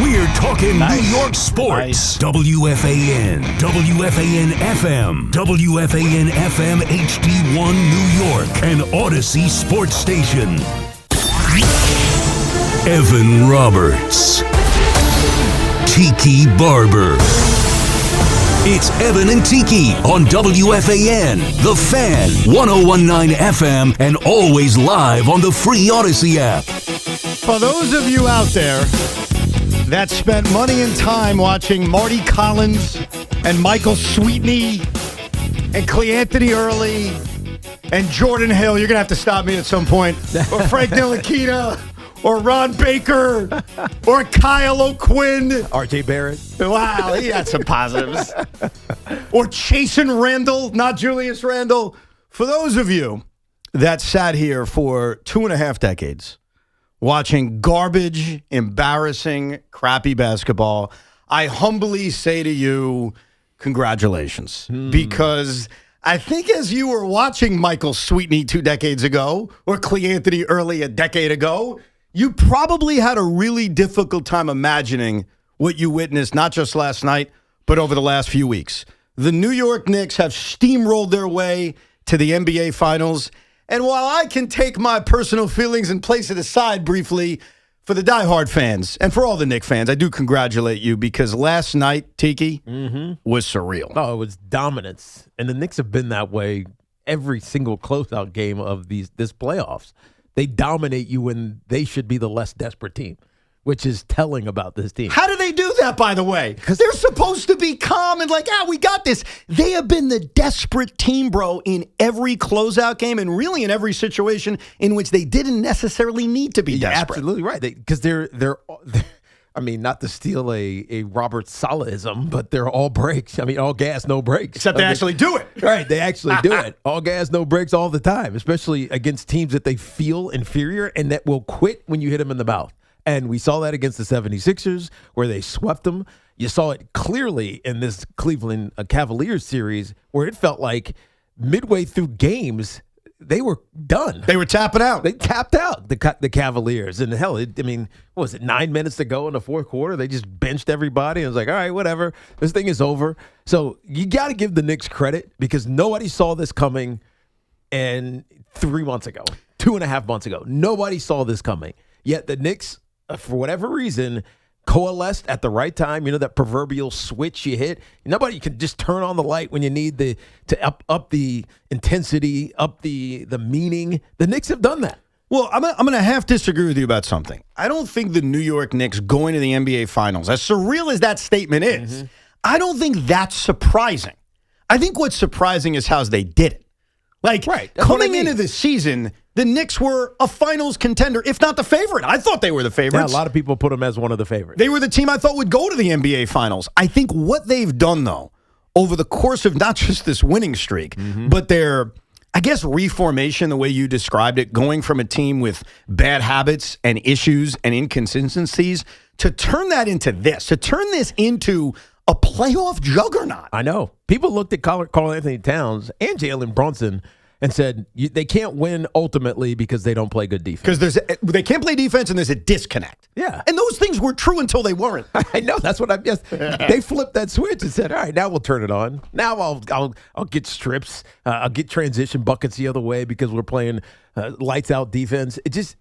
We're talking New York sports. WFAN, WFAN FM, WFAN FM HD1 New York, and Odyssey Sports Station. Evan Roberts. Tiki Barber. It's Evan and Tiki on WFAN, The Fan, 101.9 FM, and always live on the free Odyssey app. For those of you out there that spent money and time watching Marty Collins and Michael Sweetney and Cleanthony Early and Jordan Hill, you're going to have to stop me at some point, or Frank Ntilikina, or Ron Baker, or Kyle O'Quinn. RJ Barrett. Wow, he had some positives. Or Chasen Randall, not Julius Randle. For those of you that sat here for 2.5 decades watching garbage, embarrassing, crappy basketball, I humbly say to you, congratulations. Because I think as you were watching Michael Sweetney 2 decades ago, or Cleanthony Early a decade ago, you probably had a really difficult time imagining what you witnessed, not just last night, but over the last few weeks. The New York Knicks have steamrolled their way to the NBA Finals. And while I can take my personal feelings and place it aside briefly for the diehard fans and for all the Knicks fans, I do congratulate you because last night, Tiki, was surreal. Oh, it was dominance. And the Knicks have been that way every single closeout game of this playoffs. They dominate you when they should be the less desperate team, which is telling about this team. How do they do that, by the way? Because they're supposed to be calm and like, we got this. They have been the desperate team, bro, in every closeout game and really in every situation in which they didn't necessarily need to be desperate. Absolutely right. Because they're I mean, not to steal a Robert Salahism, but they're all breaks. I mean, all gas, no brakes. Except they actually do it. Right, they actually do it. All gas, no brakes all the time, especially against teams that they feel inferior and that will quit when you hit them in the mouth. And we saw that against the 76ers where they swept them. You saw it clearly in this Cleveland Cavaliers series where it felt like midway through games, they were done. They were tapping out. They tapped out, the Cavaliers. And hell, what was it, 9 minutes to go in the fourth quarter? They just benched everybody. And it was like, all right, whatever. This thing is over. So you got to give the Knicks credit because nobody saw this coming 3 months ago, 2.5 months ago. Nobody saw this coming. Yet the Knicks, for whatever reason, coalesced at the right time. You know, that proverbial switch you hit. Nobody can just turn on the light when you need to up the intensity, up the meaning. The Knicks have done that. Well, I'm going to half disagree with you about something. I don't think the New York Knicks going to the NBA Finals, as surreal as that statement is, I don't think that's surprising. I think what's surprising is how they did it. Like, coming into the season, the Knicks were a finals contender, if not the favorite. I thought they were the favorites. Yeah, a lot of people put them as one of the favorites. They were the team I thought would go to the NBA Finals. I think what they've done, though, over the course of not just this winning streak, but their, I guess, reformation, the way you described it, going from a team with bad habits and issues and inconsistencies to turn that into this, to turn this into a playoff juggernaut. I know. People looked at Karl Anthony Towns and Jalen Brunson and said they can't win ultimately because they don't play good defense. Because they can't play defense and there's a disconnect. Yeah. And those things were true until they weren't. I know. That's what I'm just. They flipped that switch and said, all right, now we'll turn it on. Now I'll get strips. I'll get transition buckets the other way because we're playing lights out defense. It's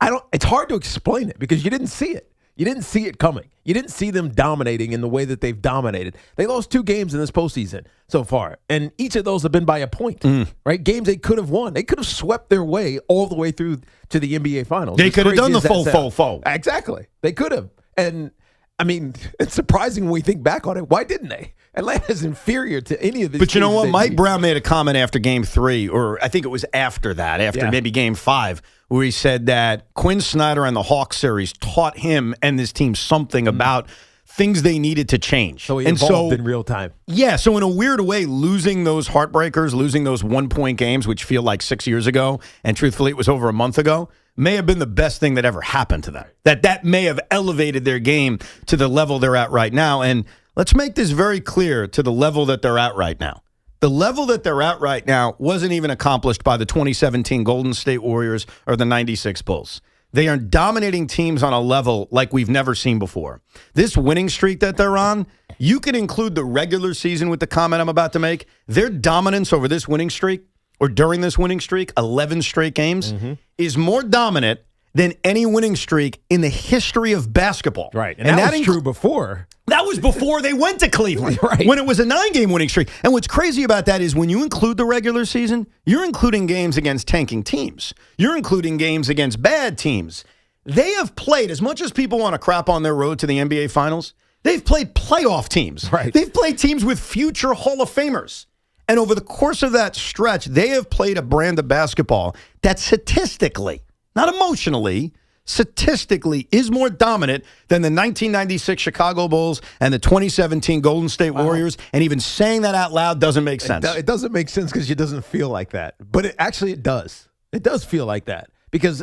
hard to explain it because you didn't see it. You didn't see it coming. You didn't see them dominating in the way that they've dominated. They lost 2 games in this postseason so far, and each of those have been by a point, right? Games they could have won. They could have swept their way all the way through to the NBA Finals. They could have done the full. Exactly. They could have. And, I mean, it's surprising when we think back on it. Why didn't they? Atlanta's inferior to any of these. But you know what? Mike Brown made a comment after Game 3, or I think it was after that, maybe Game 5, where he said that Quinn Snyder and the Hawks series taught him and this team something about things they needed to change. So he evolved in real time. Yeah, so in a weird way, losing those heartbreakers, losing those 1-point games, which feel like 6 years ago, and truthfully it was over a month ago, may have been the best thing that ever happened to them. That may have elevated their game to the level they're at right now. And let's make this very clear to the level that they're at right now. The level that they're at right now wasn't even accomplished by the 2017 Golden State Warriors or the 96 Bulls. They are dominating teams on a level like we've never seen before. This winning streak that they're on, you can include the regular season with the comment I'm about to make. Their dominance over this winning streak, or during this winning streak, 11 straight games, is more dominant than any winning streak in the history of basketball. Right. And that was true before. That was before they went to Cleveland, right, when it was a 9-game winning streak. And what's crazy about that is when you include the regular season, you're including games against tanking teams. You're including games against bad teams. They have played, as much as people want to crap on their road to the NBA Finals, they've played playoff teams. Right. They've played teams with future Hall of Famers. And over the course of that stretch, they have played a brand of basketball that statistically, not emotionally, statistically is more dominant than the 1996 Chicago Bulls and the 2017 Golden State Warriors. And even saying that out loud doesn't make sense. It doesn't make sense because it doesn't feel like that. But it does. It does feel like that because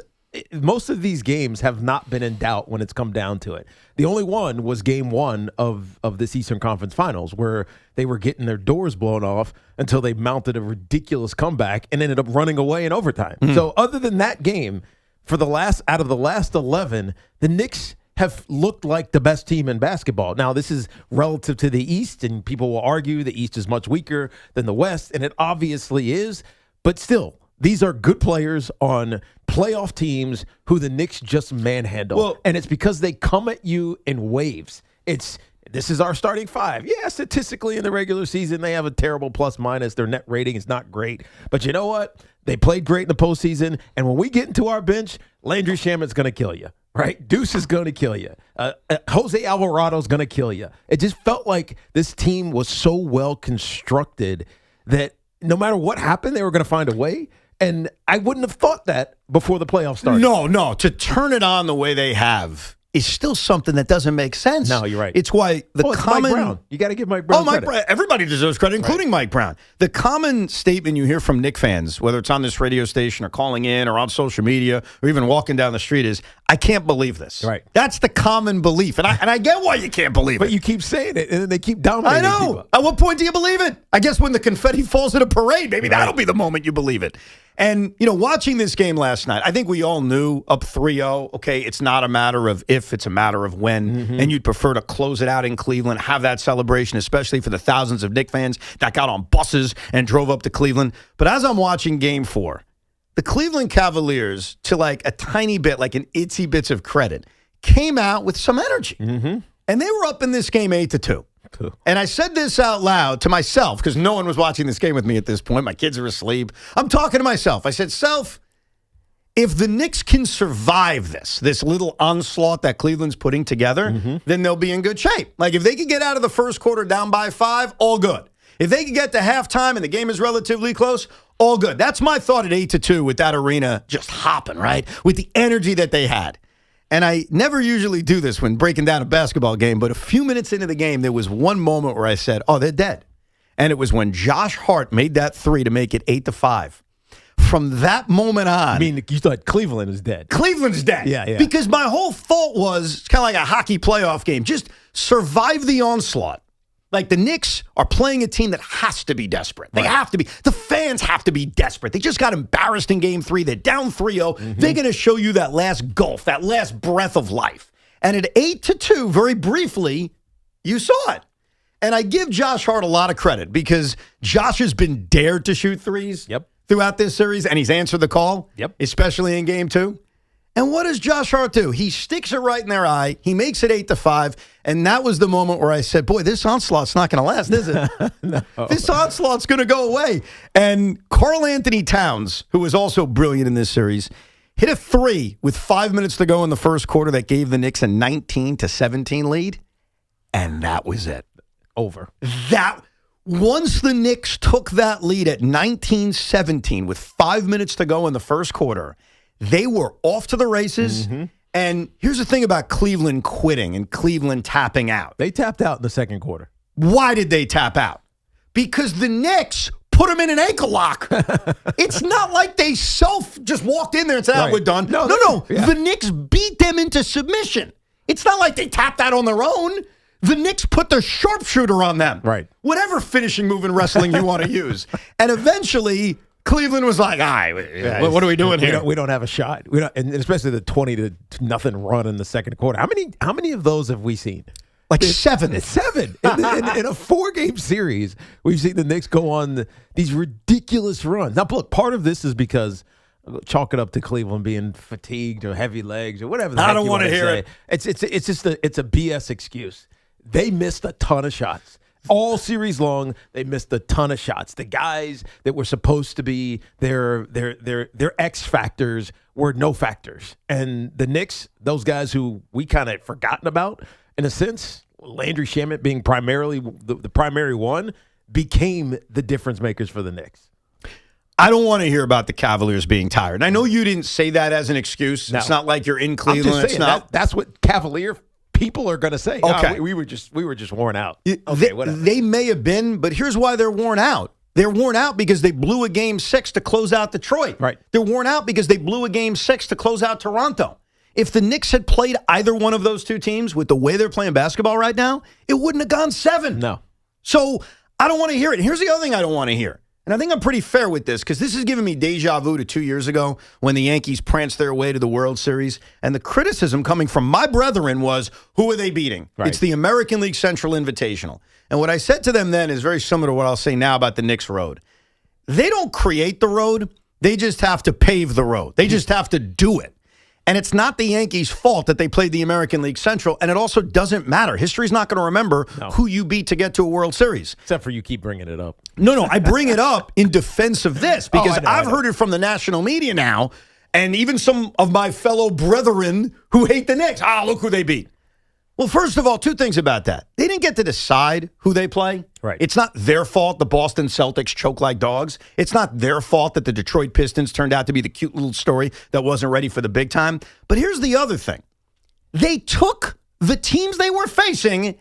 most of these games have not been in doubt when it's come down to it. The only one was game one of this Eastern Conference Finals where they were getting their doors blown off until they mounted a ridiculous comeback and ended up running away in overtime. So other than that game, out of the last 11, the Knicks have looked like the best team in basketball. Now, this is relative to the East, and people will argue the East is much weaker than the West, and it obviously is. But still, these are good players on playoff teams who the Knicks just manhandle. Well, and it's because they come at you in waves. This is our starting five. Yeah, statistically in the regular season, they have a terrible plus-minus. Their net rating is not great. But you know what? They played great in the postseason. And when we get into our bench, Landry Shamet's going to kill you, right? Deuce is going to kill you. Jose Alvarado's going to kill you. It just felt like this team was so well constructed that no matter what happened, they were going to find a way. And I wouldn't have thought that before the playoffs started. No. To turn it on the way they have is still something that doesn't make sense. No, you're right. It's why the common... Mike Brown. You got to give Mike Brown credit. Everybody deserves credit, including Mike Brown. The common statement you hear from Knicks fans, whether it's on this radio station or calling in or on social media or even walking down the street is, I can't believe this. Right. That's the common belief. And I get why you can't believe it. But you keep saying it, and then they keep dominating I know. people. At what point do you believe it? I guess when the confetti falls at a parade, maybe that'll be the moment you believe it. And, watching this game last night, I think we all knew up 3-0, okay, it's not a matter of if, it's a matter of when. And you'd prefer to close it out in Cleveland, have that celebration, especially for the thousands of Knicks fans that got on buses and drove up to Cleveland. But as I'm watching Game 4, the Cleveland Cavaliers, to like a tiny bit, like an itsy bits of credit, came out with some energy. And they were up in this game 8-2. And I said this out loud to myself because no one was watching this game with me at this point. My kids are asleep. I'm talking to myself. I said, Self, if the Knicks can survive this little onslaught that Cleveland's putting together, then they'll be in good shape. Like if they could get out of the first quarter down by 5, all good. If they could get to halftime and the game is relatively close, all good. That's my thought at 8-2 with that arena just hopping, right? With the energy that they had. And I never usually do this when breaking down a basketball game, but a few minutes into the game, there was one moment where I said, oh, they're dead. And it was when Josh Hart made that 3 to make it 8-5. From that moment on. I mean, you thought Cleveland is dead. Cleveland's dead. Yeah. Because my whole thought was, it's kind of like a hockey playoff game. Just survive the onslaught. Like the Knicks are playing a team that has to be desperate. They have to be. The fans have to be desperate. They just got embarrassed in Game 3. They're down 3-0. They're going to show you that last gulf, that last breath of life. And at 8-2, very briefly, you saw it. And I give Josh Hart a lot of credit because Josh has been dared to shoot threes throughout this series, and he's answered the call, especially in Game 2. And what does Josh Hart do? He sticks it right in their eye. He makes it 8-5. And that was the moment where I said, boy, this onslaught's not going to last, is it? No. This onslaught's going to go away. And Karl Anthony Towns, who was also brilliant in this series, hit a 3 with 5 minutes to go in the first quarter that gave the Knicks a 19-17 lead. And that was it. Over. Once the Knicks took that lead at 19-17 with 5 minutes to go in the first quarter, they were off to the races. And here's the thing about Cleveland quitting and Cleveland tapping out. They tapped out in the second quarter. Why did they tap out? Because the Knicks put them in an ankle lock. It's not like they just walked in there and said, we're done. No. Yeah. The Knicks beat them into submission. It's not like they tapped out on their own. The Knicks put their sharpshooter on them. Right. Whatever finishing move in wrestling you want to use. And eventually, Cleveland was like, all right, what are we doing here? We don't have a shot. We don't, and especially the 20-0 run in the second quarter. How many of those have we seen? Like seven. It's seven. In a 4-game series, we've seen the Knicks go on these ridiculous runs. Now, look, part of this is because chalk it up to Cleveland being fatigued or heavy legs or whatever the heck I don't want to hear it. It's just a BS excuse. They missed a ton of shots. All series long, they missed a ton of shots. The guys that were supposed to be their X factors were no factors. And the Knicks, those guys who we kind of forgotten about, in a sense, Landry Shamet being primarily the primary one, became the difference makers for the Knicks. I don't want to hear about the Cavaliers being tired. And I know you didn't say that as an excuse. No. It's not like you're in Cleveland. I'm just saying, it's that's what Cavalier people are going to say. Okay. We were just worn out. Okay, they may have been, but here's why they're worn out. They're worn out because they blew a Game 6 to close out Detroit. Right. They're worn out because they blew a Game 6 to close out Toronto. If the Knicks had played either one of those two teams with the way they're playing basketball right now, it wouldn't have gone 7. No. So I don't want to hear it. Here's the other thing I don't want to hear. And I think I'm pretty fair with this because this is giving me deja vu to 2 years ago when the Yankees pranced their way to the World Series. And the criticism coming from my brethren was, who are they beating? Right. It's the American League Central Invitational. And what I said to them then is very similar to what I'll say now about the Knicks road. They don't create the road. They just have to pave the road. They just have to do it. And it's not the Yankees' fault that they played the American League Central, and it also doesn't matter. History's not going to remember who you beat to get to a World Series. Except for you keep bringing it up. No, I bring it up in defense of this because I know. I've heard it from the national media now, and even some of my fellow brethren who hate the Knicks. Look who they beat. Well, first of all, two things about that. They didn't get to decide who they play. Right. It's not their fault the Boston Celtics choke like dogs. It's not their fault that the Detroit Pistons turned out to be the cute little story that wasn't ready for the big time. But here's the other thing. They took the teams they were facing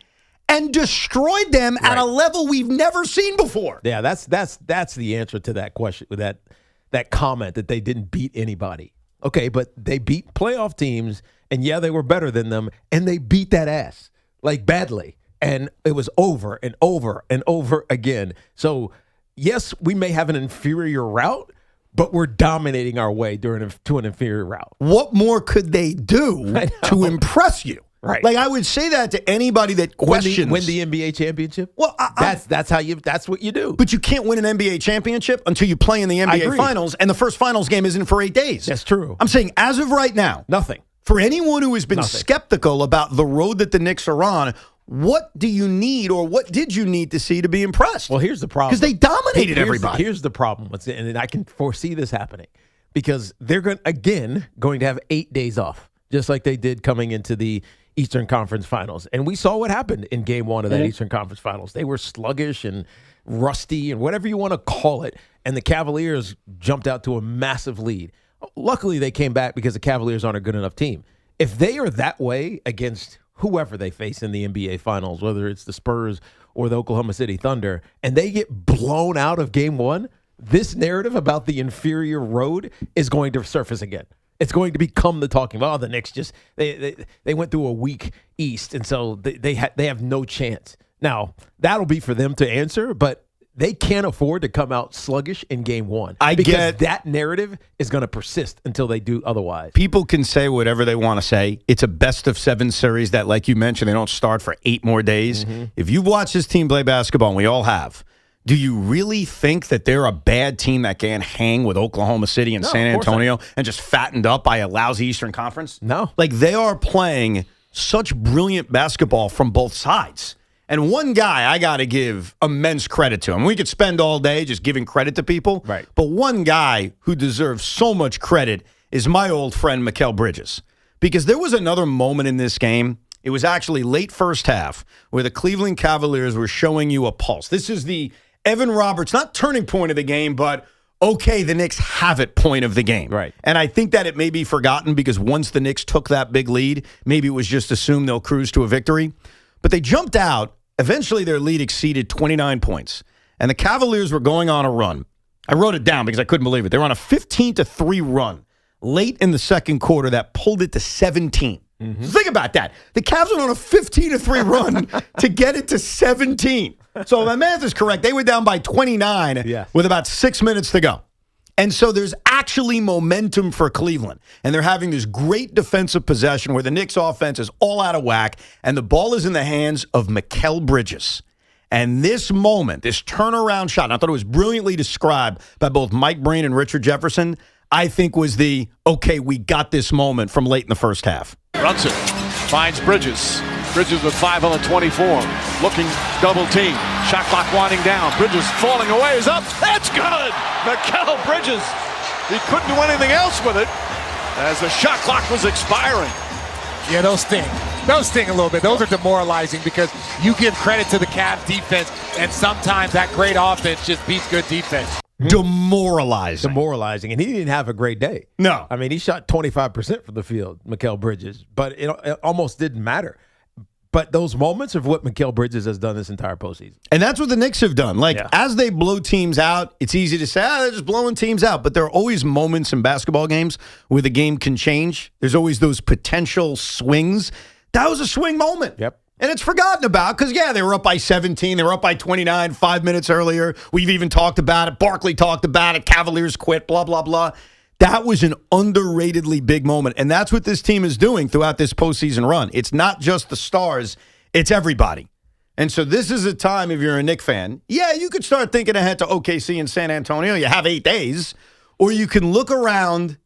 and destroyed them at a level we've never seen before. Yeah, that's the answer to that question, that comment that they didn't beat anybody. Okay, but they beat playoff teams, and yeah, they were better than them, and they beat that ass, like badly. And it was over and over and over again. So, yes, we may have an inferior route, but we're dominating our way to an inferior route. What more could they do to impress you? Right. Like, I would say that to anybody that questions. Win the NBA championship? Well, that's what you do. But you can't win an NBA championship until you play in the NBA Finals, and the first Finals game isn't for 8 days. That's true. I'm saying, as of right now, nothing. For anyone who has been skeptical about the road that the Knicks are on, what do you need or what did you need to see to be impressed? Well, here's the problem. Because they dominated everybody. Here's the problem. And I can foresee this happening because they're going to have 8 days off, just like they did coming into the Eastern Conference Finals. And we saw what happened in Game 1 of that Eastern Conference Finals. They were sluggish and rusty and whatever you want to call it. And the Cavaliers jumped out to a massive lead. Luckily, they came back because the Cavaliers aren't a good enough team. If they are that way against whoever they face in the NBA Finals, whether it's the Spurs or the Oklahoma City Thunder, and they get blown out of Game 1, this narrative about the inferior road is going to surface again. It's going to become the talking about, the Knicks just they went through a weak East, and so they have no chance. Now, that'll be for them to answer, but they can't afford to come out sluggish in Game 1. Because that narrative is going to persist until they do otherwise. People can say whatever they want to say. It's a best-of-7 series that, like you mentioned, they don't start for 8 more days. Mm-hmm. If you've watched this team play basketball, and we all have, do you really think that they're a bad team that can hang with Oklahoma City and San Antonio and just fattened up by a lousy Eastern Conference? No. Like, they are playing such brilliant basketball from both sides. And one guy I got to give immense credit to. I mean, we could spend all day just giving credit to people. Right. But one guy who deserves so much credit is my old friend, Mikal Bridges. Because there was another moment in this game. It was actually late first half where the Cleveland Cavaliers were showing you a pulse. This is the Evan Roberts, not turning point of the game, but okay, the Knicks have it point of the game. Right. And I think that it may be forgotten because once the Knicks took that big lead, maybe it was just assumed they'll cruise to a victory. But they jumped out. Eventually, their lead exceeded 29 points, and the Cavaliers were going on a run. I wrote it down because I couldn't believe it. They were on a 15-3 run late in the second quarter that pulled it to 17. Mm-hmm. So think about that. The Cavs were on a 15-3 run to get it to 17. So if my math is correct, they were down by 29 with about 6 minutes to go. And so there's actually momentum for Cleveland. And they're having this great defensive possession where the Knicks offense is all out of whack, and the ball is in the hands of Mikal Bridges. And this moment, this turnaround shot, and I thought it was brilliantly described by both Mike Breen and Richard Jefferson, I think was the, okay, we got this moment from late in the first half. Brunson finds Bridges. Bridges with 5 on the 24. Looking double team. Shot clock winding down. Bridges falling away. Is up. That's good. Mikal Bridges. He couldn't do anything else with it as the shot clock was expiring. Yeah, those sting. Those sting a little bit. Those are demoralizing because you give credit to the Cavs defense, and sometimes that great offense just beats good defense. Demoralizing. And he didn't have a great day. No. I mean, he shot 25% from the field, Mikal Bridges, but it almost didn't matter. But those moments of what Mikal Bridges has done this entire postseason. And that's what the Knicks have done. As they blow teams out, it's easy to say, they're just blowing teams out. But there are always moments in basketball games where the game can change. There's always those potential swings. That was a swing moment. Yep. And it's forgotten about because, they were up by 17. They were up by 29 5 minutes earlier. We've even talked about it. Barkley talked about it. Cavaliers quit, blah, blah, blah. That was an underratedly big moment. And that's what this team is doing throughout this postseason run. It's not just the stars. It's everybody. And so this is a time, if you're a Knicks fan, you could start thinking ahead to OKC and San Antonio. You have 8 days. Or you can look around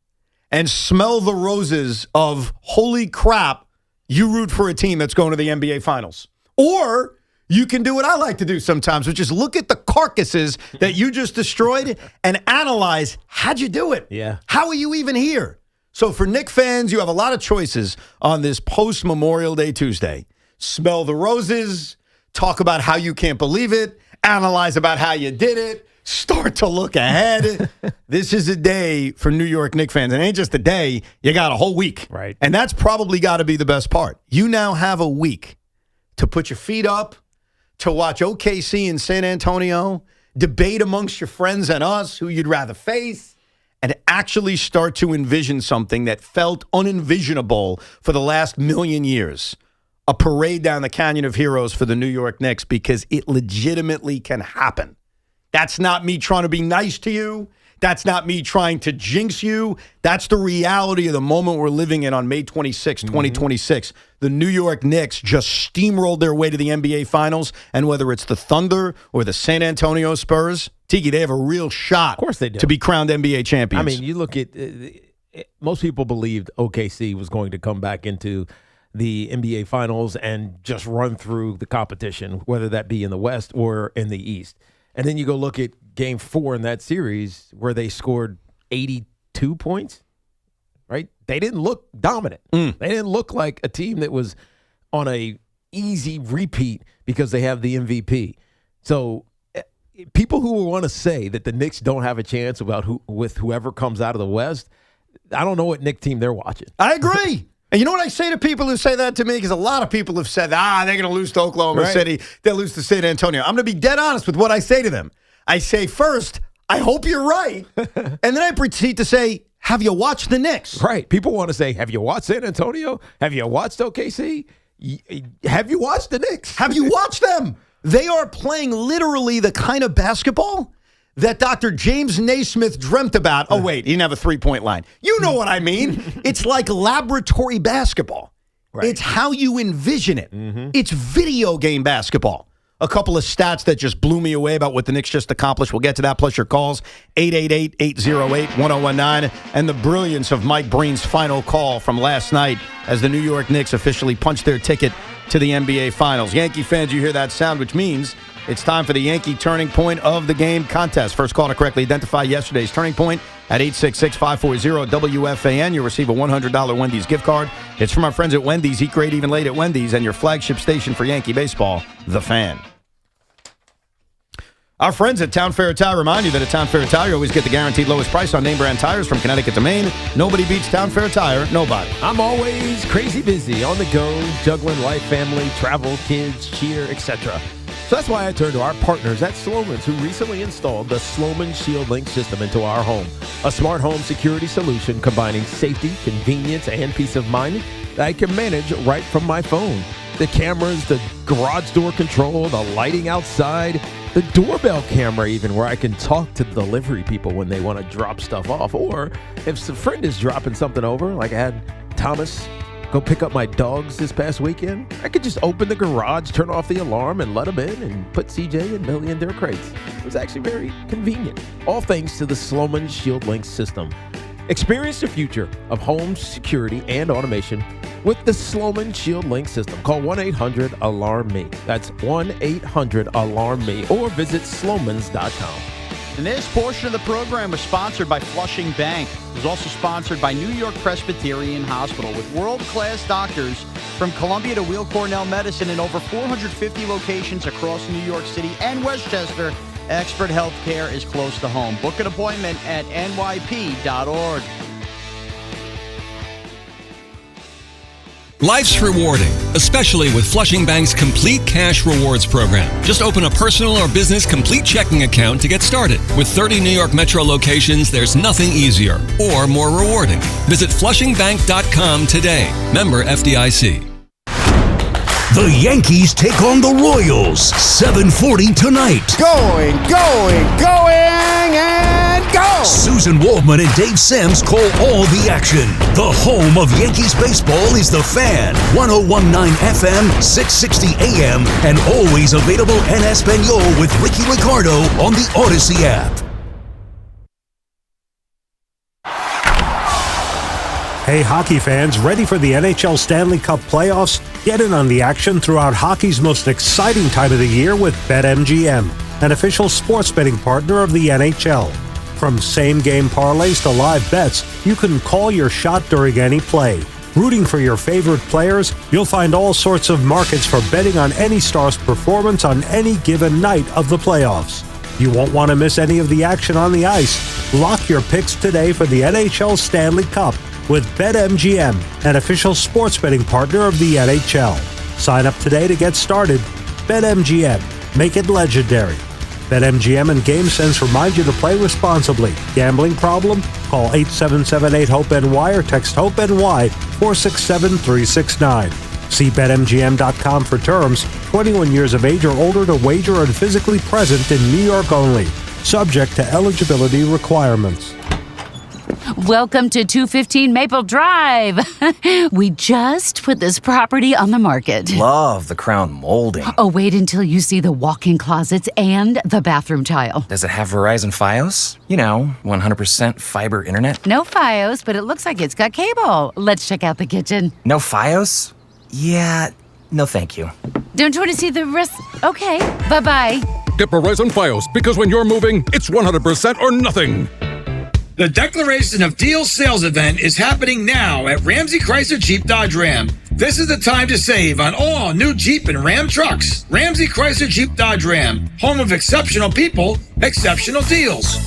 and smell the roses of, holy crap, you root for a team that's going to the NBA Finals. Or you can do what I like to do sometimes, which is look at the carcasses that you just destroyed and analyze, how'd you do it? Yeah. How are you even here? So for Knicks fans, you have a lot of choices on this post-Memorial Day Tuesday. Smell the roses, talk about how you can't believe it, analyze about how you did it, start to look ahead. This is a day for New York Knicks fans. It ain't just a day. You got a whole week. Right. And that's probably got to be the best part. You now have a week to put your feet up, to watch OKC and San Antonio, debate amongst your friends and us who you'd rather face, and actually start to envision something that felt unenvisionable for the last million years. A parade down the Canyon of Heroes for the New York Knicks, because it legitimately can happen. That's not me trying to be nice to you. That's not me trying to jinx you. That's the reality of the moment we're living in on May 26, 2026. The New York Knicks just steamrolled their way to the NBA Finals, and whether it's the Thunder or the San Antonio Spurs, Tiki, they have a real shot, of course they do, to be crowned NBA champions. I mean, you look at most people believed OKC was going to come back into the NBA Finals and just run through the competition, whether that be in the West or in the East. And then you go look at Game 4 in that series where they scored 82 points, right? They didn't look dominant. They didn't look like a team that was on a easy repeat because they have the MVP. So people who want to say that the Knicks don't have a chance with whoever comes out of the West, I don't know what Knicks team they're watching. I agree. And you know what I say to people who say that to me? Because a lot of people have said, they're going to lose to Oklahoma City. They'll lose to San Antonio. I'm going to be dead honest with what I say to them. I say, first, I hope you're right. And then I proceed to say, have you watched the Knicks? Right. People want to say, have you watched San Antonio? Have you watched OKC? Have you watched the Knicks? Have you watched them? They are playing literally the kind of basketball that Dr. James Naismith dreamt about. Oh, wait, he didn't have a three-point line. You know what I mean. It's like laboratory basketball. Right. It's how you envision it. It's video game basketball. A couple of stats that just blew me away about what the Knicks just accomplished. We'll get to that, plus your calls, 888-808-1019, and the brilliance of Mike Breen's final call from last night as the New York Knicks officially punched their ticket to the NBA Finals. Yankee fans, you hear that sound, which means it's time for the Yankee Turning Point of the Game contest. First call to correctly identify yesterday's turning point at 866-540-WFAN. You'll receive a $100 Wendy's gift card. It's from our friends at Wendy's. Eat great even late at Wendy's, and your flagship station for Yankee baseball, The Fan. Our friends at Town Fair Tire remind you that at Town Fair Tire, you always get the guaranteed lowest price on name brand tires from Connecticut to Maine. Nobody beats Town Fair Tire. Nobody. I'm always crazy busy, on the go, juggling life, family, travel, kids, cheer, etc. So that's why I turn to our partners at Sloman's, who recently installed the Sloman Shield Link system into our home. A smart home security solution combining safety, convenience, and peace of mind that I can manage right from my phone. The cameras, the garage door control, the lighting outside, the doorbell camera even, where I can talk to delivery people when they want to drop stuff off. Or if a friend is dropping something over, like I had Thomas go pick up my dogs this past weekend, I could just open the garage, turn off the alarm, and let them in and put CJ and Millie in their crates. It was actually very convenient. All thanks to the Sloman Shield Link system. Experience the future of home security and automation with the Sloman Shield Link system. Call 1-800-ALARM-ME. That's 1-800-ALARM-ME, or visit slomans.com. And this portion of the program was sponsored by Flushing Bank. It was also sponsored by New York Presbyterian Hospital, with world-class doctors from Columbia to Weill Cornell Medicine in over 450 locations across New York City and Westchester. Expert healthcare is close to home. Book an appointment at nyp.org. Life's rewarding, especially with Flushing Bank's Complete Cash Rewards program. Just open a personal or business complete checking account to get started. With 30 New York Metro locations, there's nothing easier or more rewarding. Visit flushingbank.com today. Member FDIC. The Yankees take on the Royals, 7:40 tonight. Going, and go! Susan Waldman and Dave Sims call all the action. The home of Yankees baseball is The Fan, 101.9 FM, 660 AM, and always available en Espanol with Ricky Ricardo on the Odyssey app. Hey, hockey fans, ready for the NHL Stanley Cup playoffs? Get in on the action throughout hockey's most exciting time of the year with BetMGM, an official sports betting partner of the NHL. From same-game parlays to live bets, you can call your shot during any play. Rooting for your favorite players, you'll find all sorts of markets for betting on any star's performance on any given night of the playoffs. You won't want to miss any of the action on the ice. Lock your picks today for the NHL Stanley Cup with BetMGM, an official sports betting partner of the NHL. Sign up today to get started. BetMGM. Make it legendary. BetMGM and GameSense remind you to play responsibly. Gambling problem? Call 877-8-HOPE-NY or text HOPE-NY 467-369. See BetMGM.com for terms. 21 years of age or older to wager and physically present in New York only. Subject to eligibility requirements. Welcome to 215 Maple Drive. We just put this property on the market. Love the crown molding. Oh, wait until you see the walk-in closets and the bathroom tile. Does it have Verizon Fios? 100% fiber internet? No Fios, but it looks like it's got cable. Let's check out the kitchen. No Fios? Yeah, no thank you. Don't you want to see the rest? Okay, bye-bye. Get Verizon Fios, because when you're moving, it's 100% or nothing. The Declaration of Deal sales event is happening now at Ramsey Chrysler Jeep Dodge Ram. This is the time to save on all new Jeep and Ram trucks. Ramsey Chrysler Jeep Dodge Ram, home of exceptional people, exceptional deals.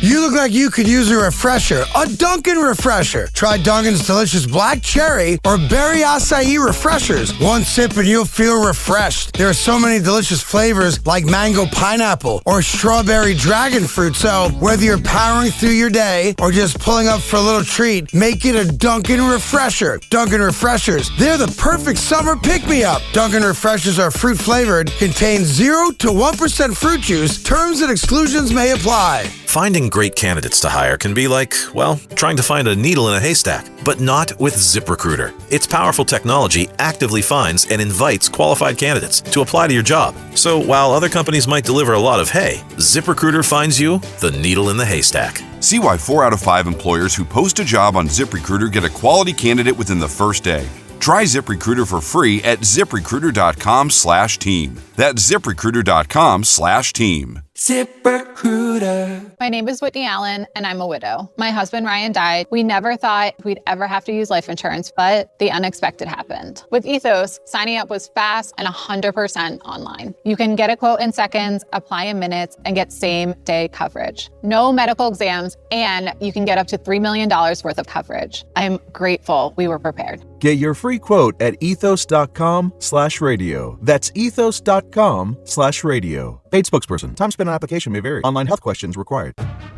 You look like you could use a refresher, a Dunkin' refresher. Try Dunkin's delicious black cherry or berry acai refreshers. One sip and you'll feel refreshed. There are so many delicious flavors like mango pineapple or strawberry dragon fruit. So whether you're powering through your day or just pulling up for a little treat, make it a Dunkin' refresher. Dunkin' refreshers, they're the perfect summer pick-me-up. Dunkin' refreshers are fruit flavored, contain 0 to 1% fruit juice. Terms and exclusions may apply. Finding great candidates to hire can be like, well, trying to find a needle in a haystack, but not with ZipRecruiter. Its powerful technology actively finds and invites qualified candidates to apply to your job. So while other companies might deliver a lot of hay, ZipRecruiter finds you the needle in the haystack. See why 4 out of 5 employers who post a job on ZipRecruiter get a quality candidate within the first day. Try ZipRecruiter for free at ZipRecruiter.com/team. That's ZipRecruiter.com/team. ZipRecruiter. My name is Whitney Allen, and I'm a widow. My husband, Ryan, died. We never thought we'd ever have to use life insurance, but the unexpected happened. With Ethos, signing up was fast and 100% online. You can get a quote in seconds, apply in minutes, and get same-day coverage. No medical exams, and you can get up to $3 million worth of coverage. I'm grateful we were prepared. Get your free quote at ethos.com/radio. That's ethos.com/radio. Paid spokesperson. Time spent on application may vary. Online health questions required.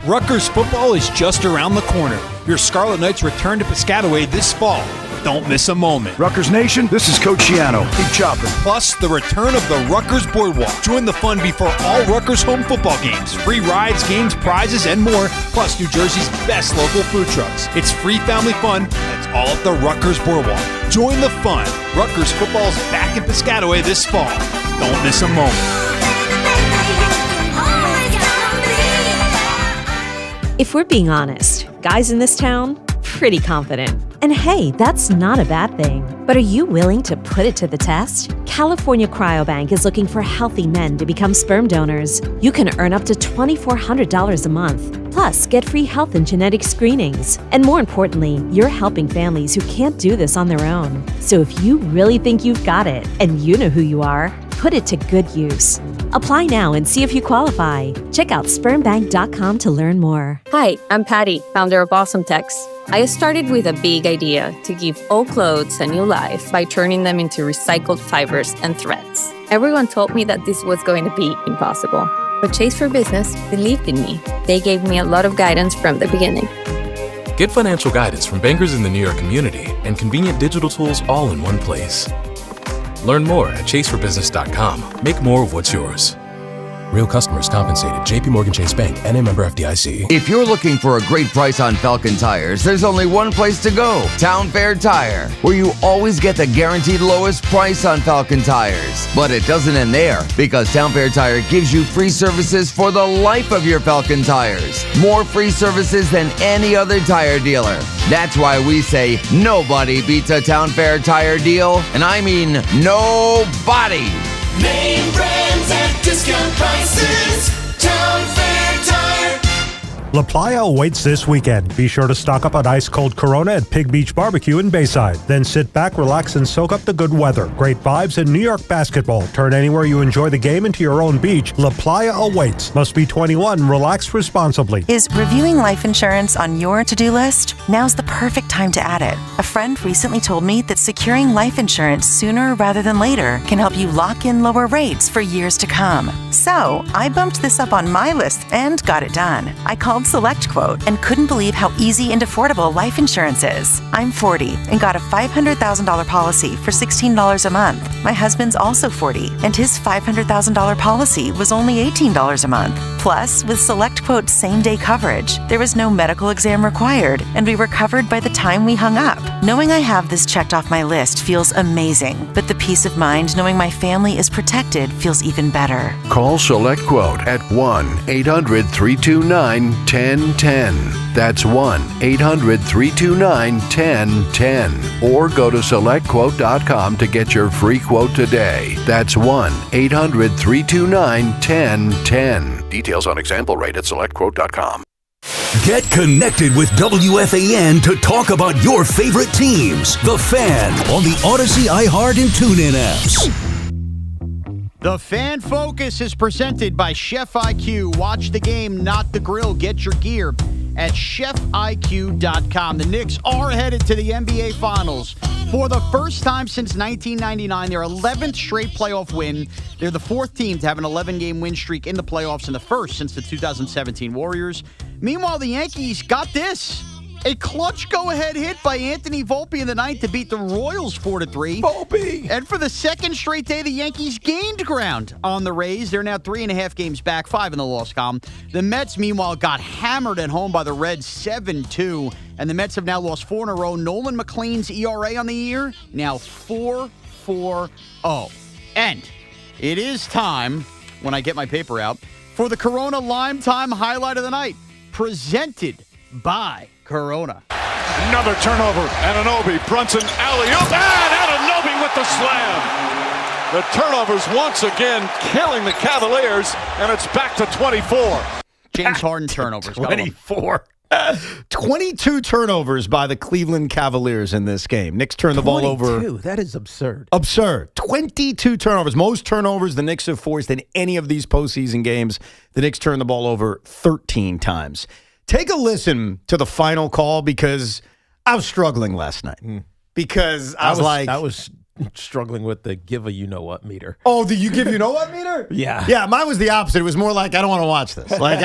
Rutgers football is just around the corner. Your Scarlet Knights return to Piscataway this fall. Don't miss a moment. Rutgers Nation, this is Coach Shiano. Keep chopping. Plus, the return of the Rutgers Boardwalk. Join the fun before all Rutgers home football games. Free rides, games, prizes, and more. Plus, New Jersey's best local food trucks. It's free family fun, and it's all at the Rutgers Boardwalk. Join the fun. Rutgers football's back in Piscataway this fall. Don't miss a moment. If we're being honest, guys in this town, pretty confident. And hey, that's not a bad thing. But are you willing to put it to the test? California Cryobank is looking for healthy men to become sperm donors. You can earn up to $2,400 a month. Plus, get free health and genetic screenings. And more importantly, you're helping families who can't do this on their own. So if you really think you've got it, and you know who you are, put it to good use. Apply now and see if you qualify. Check out spermbank.com to learn more. Hi, I'm Patty, founder of Awesome Tex. I started with a big idea to give old clothes a new life by turning them into recycled fibers and threads. Everyone told me that this was going to be impossible, but Chase for Business believed in me. They gave me a lot of guidance from the beginning. Get financial guidance from bankers in the New York community and convenient digital tools all in one place. Learn more at chaseforbusiness.com. Make more of what's yours. Real customers compensated. JPMorgan Chase Bank, N.A. member FDIC. If you're looking for a great price on Falcon tires, there's only one place to go. Town Fair Tire, where you always get the guaranteed lowest price on Falcon tires. But it doesn't end there, because Town Fair Tire gives you free services for the life of your Falcon tires. More free services than any other tire dealer. That's why we say nobody beats a Town Fair Tire deal, and I mean nobody. Name brands at discount prices. Town Fair Tire. La Playa awaits this weekend. Be sure to stock up on ice-cold Corona at Pig Beach Barbecue in Bayside. Then sit back, relax, and soak up the good weather. Great vibes and New York basketball. Turn anywhere you enjoy the game into your own beach. La Playa awaits. Must be 21. Relax responsibly. Is reviewing life insurance on your to-do list? Now's the perfect time to add it. A friend recently told me that securing life insurance sooner rather than later can help you lock in lower rates for years to come. So I bumped this up on my list and got it done. I called Select Quote and couldn't believe how easy and affordable life insurance is. I'm 40 and got a $500,000 policy for $16 a month. My husband's also 40 and his $500,000 policy was only $18 a month. Plus, with Select Quote's same-day coverage, there was no medical exam required and we were covered by the time we hung up. Knowing I have this checked off my list feels amazing, but the peace of mind knowing my family is protected feels even better. Call Select Quote at 1-800-329-1010. That's 1-800-329-1010. Or go to SelectQuote.com to get your free quote today. That's 1-800-329-1010. Details on example rate at SelectQuote.com. Get connected with WFAN to talk about your favorite teams. The Fan on the Odyssey, iHeart, and TuneIn apps. The Fan Focus is presented by Chef IQ. Watch the game, not the grill. Get your gear at chefiq.com. The Knicks are headed to the NBA Finals for the first time since 1999. Their 11th straight playoff win. They're the fourth team to have an 11-game win streak in the playoffs and the first since the 2017 Warriors. Meanwhile, the Yankees got this. A clutch go-ahead hit by Anthony Volpe in the ninth to beat the Royals 4-3. Volpe! And for the second straight day, the Yankees gained ground on the Rays. They're now 3.5 games back, 5 in the loss column. The Mets, meanwhile, got hammered at home by the Reds 7-2. And the Mets have now lost 4 in a row. Nolan McLean's ERA on the year, now 4.40. And it is time, when I get my paper out, for the Corona Lime Time highlight of the night, presented by Corona. Another turnover. Anunoby, Brunson, alley-oop, and Anunoby with the slam. The turnovers once again killing the Cavaliers, and it's back to 24. James Harden turnovers. 24. 22 turnovers by the Cleveland Cavaliers in this game. Knicks turned the ball over. That is absurd. Absurd. 22 turnovers. Most turnovers the Knicks have forced in any of these postseason games. The Knicks turned the ball over 13 times. Take a listen to the final call because I was struggling last night. Because I was struggling with the give a you-know-what meter. Oh, the you give you-know-what meter? Yeah. Yeah, mine was the opposite. It was more like, I don't want to watch this. Like,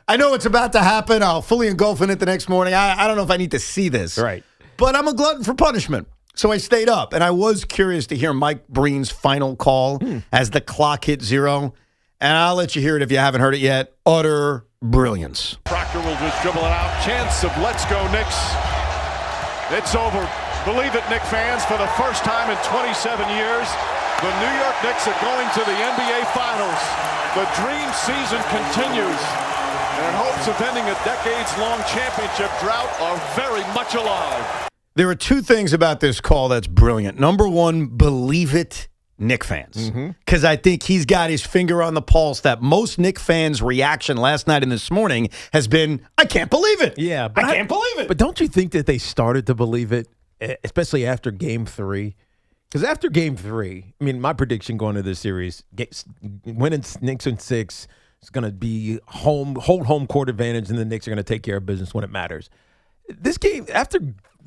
I know it's about to happen. I'll fully engulf in it the next morning. I don't know if I need to see this. Right. but I'm a glutton for punishment. So I stayed up, and I was curious to hear Mike Breen's final call as the clock hit 0. And I'll let you hear it if you haven't heard it yet. Utter brilliance. Proctor will just dribble it out. Chance of let's go Knicks. It's over. Believe it, Knicks fans, for the first time in 27 years, the New York Knicks are going to the NBA Finals. The dream season continues. And in hopes of ending a decades-long championship drought are very much alive. There are two things about this call that's brilliant. Number one, believe it, Knicks fans. Because I think he's got his finger on the pulse that most Knicks fans' reaction last night and this morning has been, I can't believe it. Yeah, but I can't believe it. But don't you think that they started to believe it, especially after Game 3? Because after Game 3, I mean, my prediction going into this series, winning Knicks in 6 is going to be hold home court advantage, and the Knicks are going to take care of business when it matters. This game, after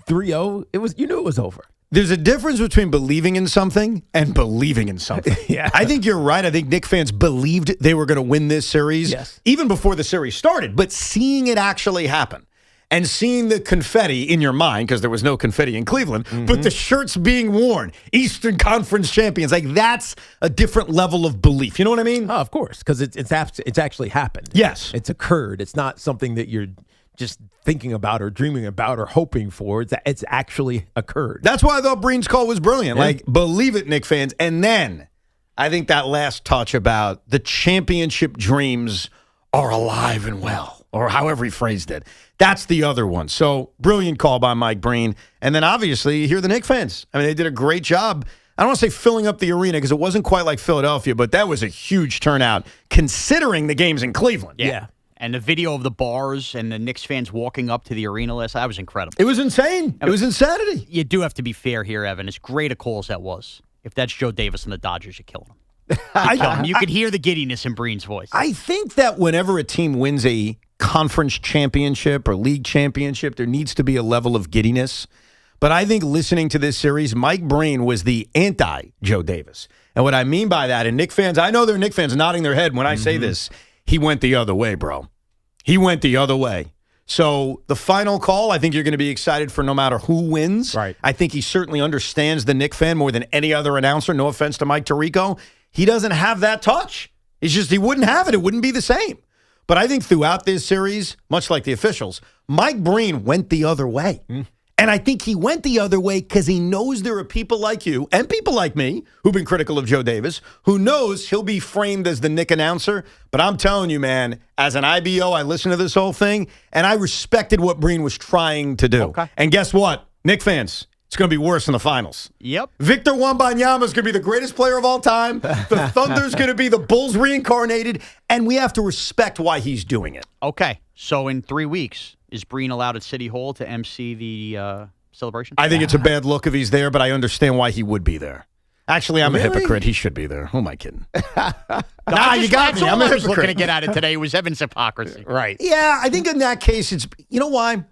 3-0, you knew it was over. There's a difference between believing in something and believing in something. Yeah. I think you're right. I think Knicks fans believed they were going to win this series, even before the series started. But seeing it actually happen and seeing the confetti in your mind, because there was no confetti in Cleveland, but the shirts being worn, Eastern Conference champions, like that's a different level of belief. You know what I mean? Oh, of course, because it's actually happened. Yes. It's occurred. It's not something that you're just thinking about or dreaming about or hoping for. It's actually occurred. That's why I thought Breen's call was brilliant. Yeah. Like, believe it, Knicks fans. And then I think that last touch about the championship dreams are alive and well, or however he phrased it. That's the other one. So, brilliant call by Mike Breen. And then, obviously, you hear the Knicks fans. I mean, they did a great job. I don't want to say filling up the arena because it wasn't quite like Philadelphia, but that was a huge turnout considering the games in Cleveland. Yeah. And the video of the bars and the Knicks fans walking up to the arena last night, that was incredible. It was insane. It was insanity. You do have to be fair here, Evan. As great a call as that was, if that's Joe Davis and the Dodgers, you kill him. You could hear the giddiness in Breen's voice. I think that whenever a team wins a conference championship or league championship, there needs to be a level of giddiness. But I think listening to this series, Mike Breen was the anti-Joe Davis. And what I mean by that, and Knicks fans, I know there are Knicks fans nodding their head when I say this, he went the other way, bro. He went the other way. So the final call, I think you're going to be excited for no matter who wins. Right. I think he certainly understands the Knicks fan more than any other announcer. No offense to Mike Tirico. He doesn't have that touch. It's just he wouldn't have it. It wouldn't be the same. But I think throughout this series, much like the officials, Mike Breen went the other way. And I think he went the other way because he knows there are people like you and people like me who've been critical of Joe Davis, who knows he'll be framed as the Knick announcer. But I'm telling you, man, as an IBO, I listened to this whole thing, and I respected what Breen was trying to do. Okay. And guess what? Knick fans, it's going to be worse in the finals. Yep. Victor Wembanyama is going to be the greatest player of all time. The Thunder's going to be the Bulls reincarnated, and we have to respect why he's doing it. Okay, so in 3 weeks, is Breen allowed at City Hall to MC the celebration? I think it's a bad look if he's there, but I understand why he would be there. Actually, I'm a hypocrite. He should be there. Who am I kidding? Nah, you got me. I'm a I was looking to hypocrite. get at it today. It was Evan's hypocrisy. Right. Yeah, I think in that case, it's, you know why?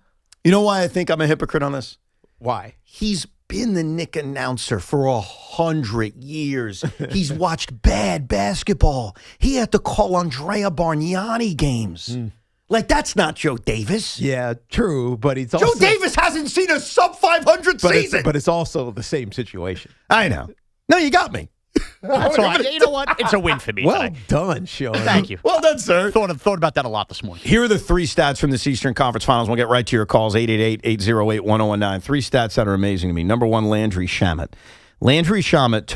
You know why I think I'm a hypocrite on this? Why? He's been the Knick announcer for 100 years. He's watched bad basketball. He had to call Andrea Bargnani games. Like, that's not Joe Davis. Yeah, true, but it's also... Joe Davis hasn't seen a sub-500 season. But it's also the same situation. I know. No, you got me. That's all right. You know what? It's a win for me Well today. done, Sean. Thank you. Well done, sir. Thought about that a lot this morning. Here are the three stats from this Eastern Conference Finals. We'll get right to your calls, 888-808-1019. Three stats that are amazing to me. Number one, Landry Shamet. Landry Shamet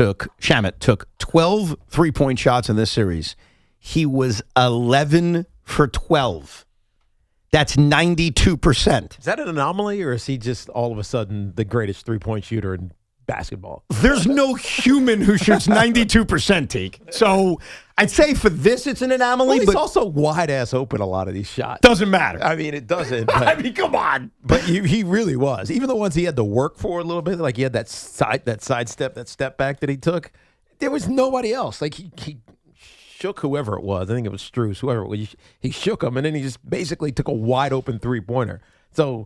took 12 three-point shots in this series. He was 11 for 12. That's 92%. Is that an anomaly, or is he just all of a sudden the greatest three-point shooter in basketball? There's no human who shoots 92%, Teak. So I'd say for this, it's an anomaly. Well, he's but also wide-ass open a lot of these shots. Doesn't matter. I mean, it doesn't. But, I mean, come on. But he really was. Even the ones he had to work for a little bit, like he had that sidestep, that step back that he took, there was nobody else. Like he shook whoever it was. I think it was Strus, whoever it was. He shook him, and then he just basically took a wide-open three-pointer. So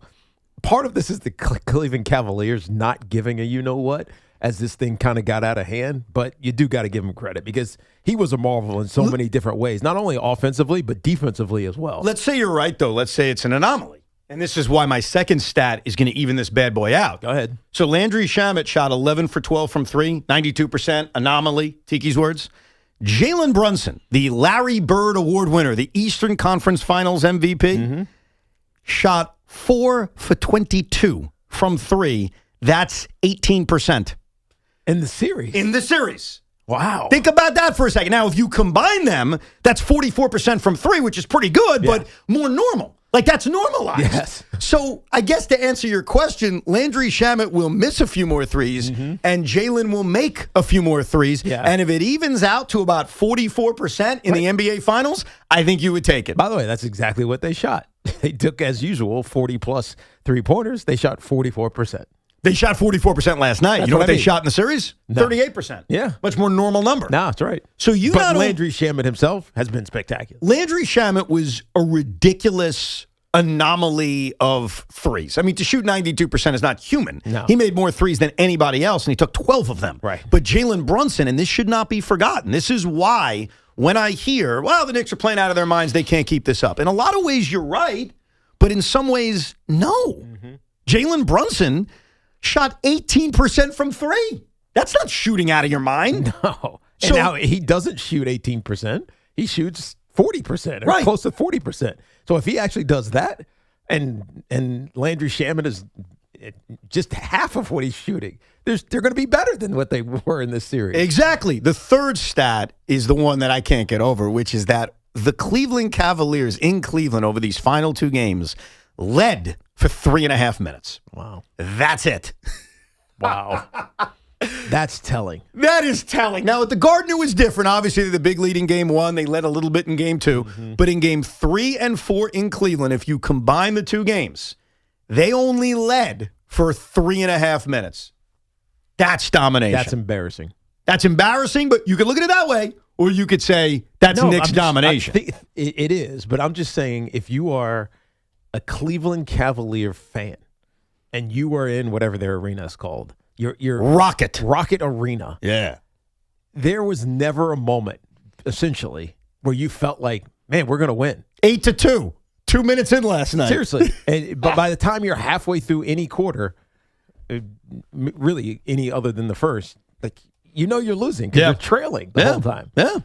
part of this is the Cleveland Cavaliers not giving a you-know-what as this thing kind of got out of hand, but you do got to give him credit because he was a marvel in so many different ways, not only offensively, but defensively as well. Let's say you're right, though. Let's say it's an anomaly. And this is why my second stat is going to even this bad boy out. Go ahead. So Landry Shamet shot 11 for 12 from 3, 92%, anomaly, Tiki's words. Jalen Brunson, the Larry Bird Award winner, the Eastern Conference Finals MVP, shot 4 for 22 from 3. That's 18%. In the series? In the series. Wow. Think about that for a second. Now, if you combine them, that's 44% from 3, which is pretty good, but more normal. Like, that's normalized. Yes. So, I guess to answer your question, Landry Shamet will miss a few more threes, and Jalen will make a few more threes. Yeah. And if it evens out to about 44% in the NBA Finals, I think you would take it. By the way, that's exactly what they shot. They took, as usual, 40-plus three-pointers. They shot 44%. They shot 44% last night. That's you know what they I mean. shot in the series? No. 38%. Yeah. Much more normal number. No, that's right. So you but not only- Landry Shamet himself has been spectacular. Landry Shamet was a ridiculous anomaly of threes. I mean, to shoot 92% is not human. No. He made more threes than anybody else, and he took 12 of them. Right. But Jalen Brunson, and this should not be forgotten, this is why when I hear, well, the Knicks are playing out of their minds, they can't keep this up. In a lot of ways, you're right, but in some ways, no. Jalen Brunson shot 18% from 3. That's not shooting out of your mind. No. So- And now he doesn't shoot 18%. He shoots 40% or Right. close to 40%. So if he actually does that and Landry Shamet is just half of what he's shooting, they're going to be better than what they were in this series. Exactly. The third stat is the one that I can't get over, which is that the Cleveland Cavaliers in Cleveland over these final 2 games led for 3.5 minutes. Wow. That's it. Wow. That's telling. That is telling. Now, at the Garden, it was different. Obviously, the big lead in game 1. They led a little bit in game 2. But in game 3 and 4 in Cleveland, if you combine the 2 games, they only led for 3.5 minutes. That's domination. That's embarrassing. That's embarrassing, but you could look at it that way, or you could say that's Knicks domination. It is, but I'm just saying if you are a Cleveland Cavalier fan and you are in whatever their arena is called, your Rocket Arena. Yeah. There was never a moment, essentially, where you felt like, man, we're going to win. 8-2. 2 minutes in last night. Seriously. But by the time you're halfway through any quarter, really any other than the first, like you know you're losing because you're trailing the whole time. Yeah.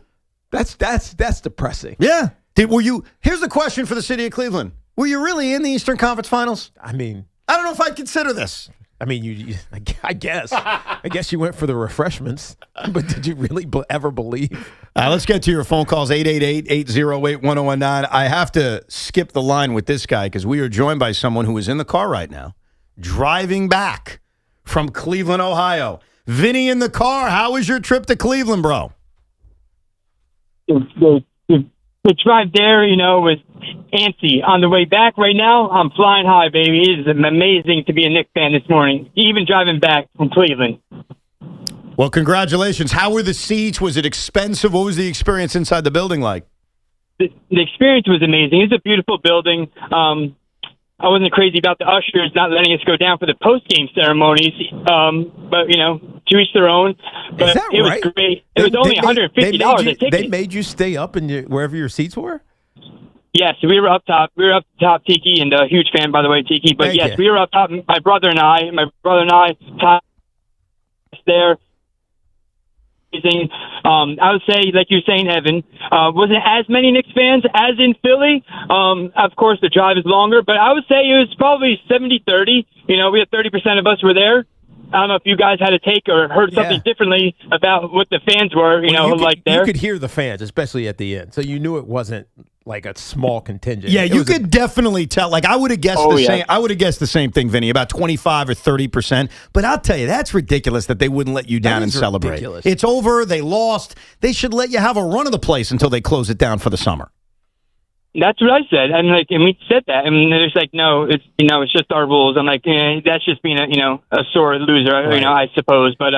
That's depressing. Yeah. Here's the question for the city of Cleveland. Were you really in the Eastern Conference Finals? I mean, I don't know if I'd consider this. I mean, I guess you went for the refreshments, but did you really ever believe? Let's get to your phone calls, 888-808-1019. I have to skip the line with this guy because we are joined by someone who is in the car right now, driving back from Cleveland, Ohio. Vinny in the car, how was your trip to Cleveland, bro? The drive there, was antsy. On the way back right now, I'm flying high, baby. It is amazing to be a Knicks fan this morning, even driving back from Cleveland. Well, congratulations. How were the seats? Was it expensive? What was the experience inside the building like? The experience was amazing. It's a beautiful building. I wasn't crazy about the ushers not letting us go down for the post-game ceremonies, but, to each their own. But Is that it right? was great. It was only $150 a ticket. They made you stay up in wherever your seats were? Yes, we were up top. We were up top, Tiki, and a huge fan, by the way, Tiki. But Thank yes, you. we were up top. My brother and I, top there. Amazing. I would say, like you were saying, Evan, wasn't as many Knicks fans as in Philly. Of course, the drive is longer, but I would say it was probably 70-30. We had 30% of us were there. I don't know if you guys had a take or heard something differently about what the fans were, there. You could hear the fans, especially at the end. So you knew it wasn't like a small contingent. Yeah, you could definitely tell. Like I would have guessed same. I would have guessed the same thing, Vinny, about 25 or 30%. But I'll tell you, that's ridiculous that they wouldn't let you down and celebrate. Ridiculous. It's over. They lost. They should let you have a run of the place until they close it down for the summer. That's what I said. And we said that. And they're just like, no, it's just our rules. I'm like, that's just being a sore loser, right. I suppose. But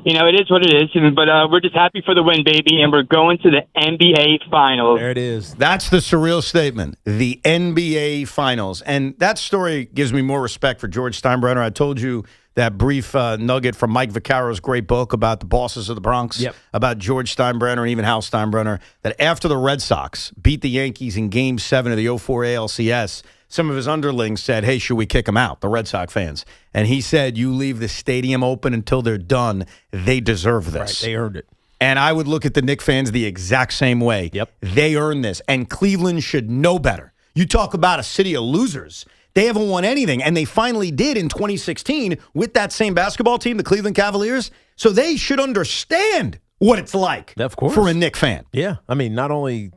it is what it is. But we're just happy for the win, baby, and we're going to the NBA Finals. There it is. That's the surreal statement, the NBA Finals. And that story gives me more respect for George Steinbrenner. I told you that brief nugget from Mike Vaccaro's great book about the bosses of the Bronx, about George Steinbrenner and even Hal Steinbrenner, that after the Red Sox beat the Yankees in Game 7 of the 04 ALCS, some of his underlings said, hey, should we kick him out, the Red Sox fans? And he said, you leave the stadium open until they're done. They deserve this. Right, they earned it. And I would look at the Knicks fans the exact same way. Yep. They earned this. And Cleveland should know better. You talk about a city of losers. They haven't won anything. And they finally did in 2016 with that same basketball team, the Cleveland Cavaliers. So they should understand what it's like for a Knicks fan. Yeah. I mean, not only,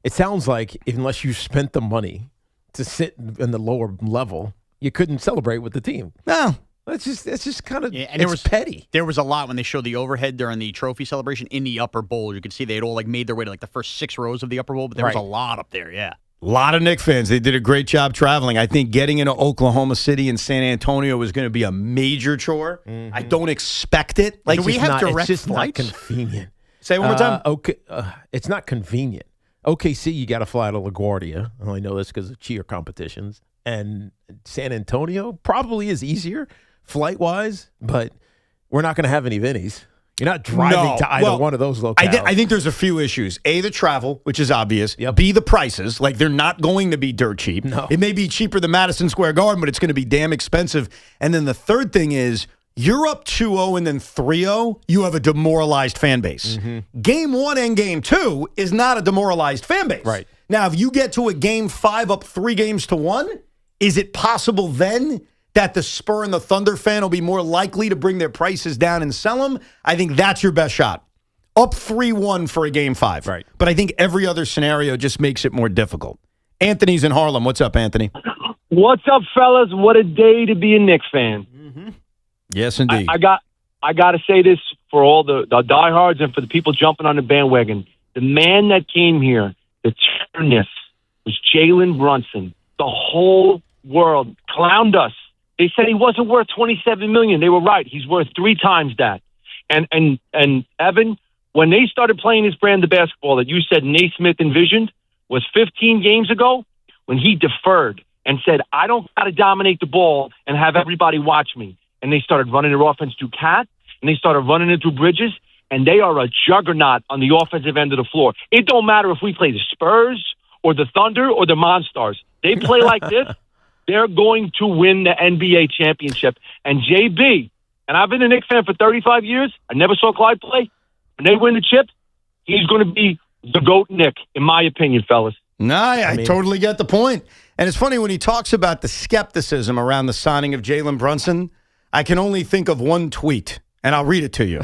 it sounds like unless you spent the money to sit in the lower level, you couldn't celebrate with the team. No. It's just kind of, and it's petty. There was a lot when they showed the overhead during the trophy celebration in the upper bowl. You could see they had all like made their way to like the first 6 rows of the upper bowl, but there was a lot up there, yeah. A lot of Knicks fans. They did a great job traveling. I think getting into Oklahoma City and San Antonio was going to be a major chore. Mm-hmm. I don't expect it. Like, do we have direct flights? It's just not convenient. Say it one more time. Okay, it's not convenient. OKC, you got to fly to LaGuardia. I only know this because of cheer competitions. And San Antonio probably is easier flight-wise, but we're not going to have any Vinnies. You're not driving to either one of those locales. I think there's a few issues. A, the travel, which is obvious. Yep. B, the prices. Like, they're not going to be dirt cheap. No. It may be cheaper than Madison Square Garden, but it's going to be damn expensive. And then the third thing is, you're up 2-0 and then 3-0, you have a demoralized fan base. Mm-hmm. Game 1 and Game 2 is not a demoralized fan base. Right. Now, if you get to a Game 5 up 3-1, is it possible then that the Spur and the Thunder fan will be more likely to bring their prices down and sell them? I think that's your best shot. Up 3-1 for a Game 5. Right. But I think every other scenario just makes it more difficult. Anthony's in Harlem. What's up, Anthony? What's up, fellas? What a day to be a Knicks fan. Mm-hmm. Yes, indeed. I got to say this for all the diehards and for the people jumping on the bandwagon. The man that came here, the turness, was Jalen Brunson. The whole world clowned us. They said he wasn't worth $27 million. They were right. He's worth 3 times that. And Evan, when they started playing this brand of basketball that you said Naismith envisioned was 15 games ago, when he deferred and said, I don't got to dominate the ball and have everybody watch me. And they started running their offense through Cat, and they started running it through Bridges, and they are a juggernaut on the offensive end of the floor. It don't matter if we play the Spurs or the Thunder or the Monstars. They play like this, they're going to win the NBA championship. And JB, and I've been a Knicks fan for 35 years. I never saw Clyde play. When they win the chip, he's going to be the GOAT Knick, in my opinion, fellas. No, I totally get the point. And it's funny when he talks about the skepticism around the signing of Jalen Brunson, I can only think of one tweet, and I'll read it to you.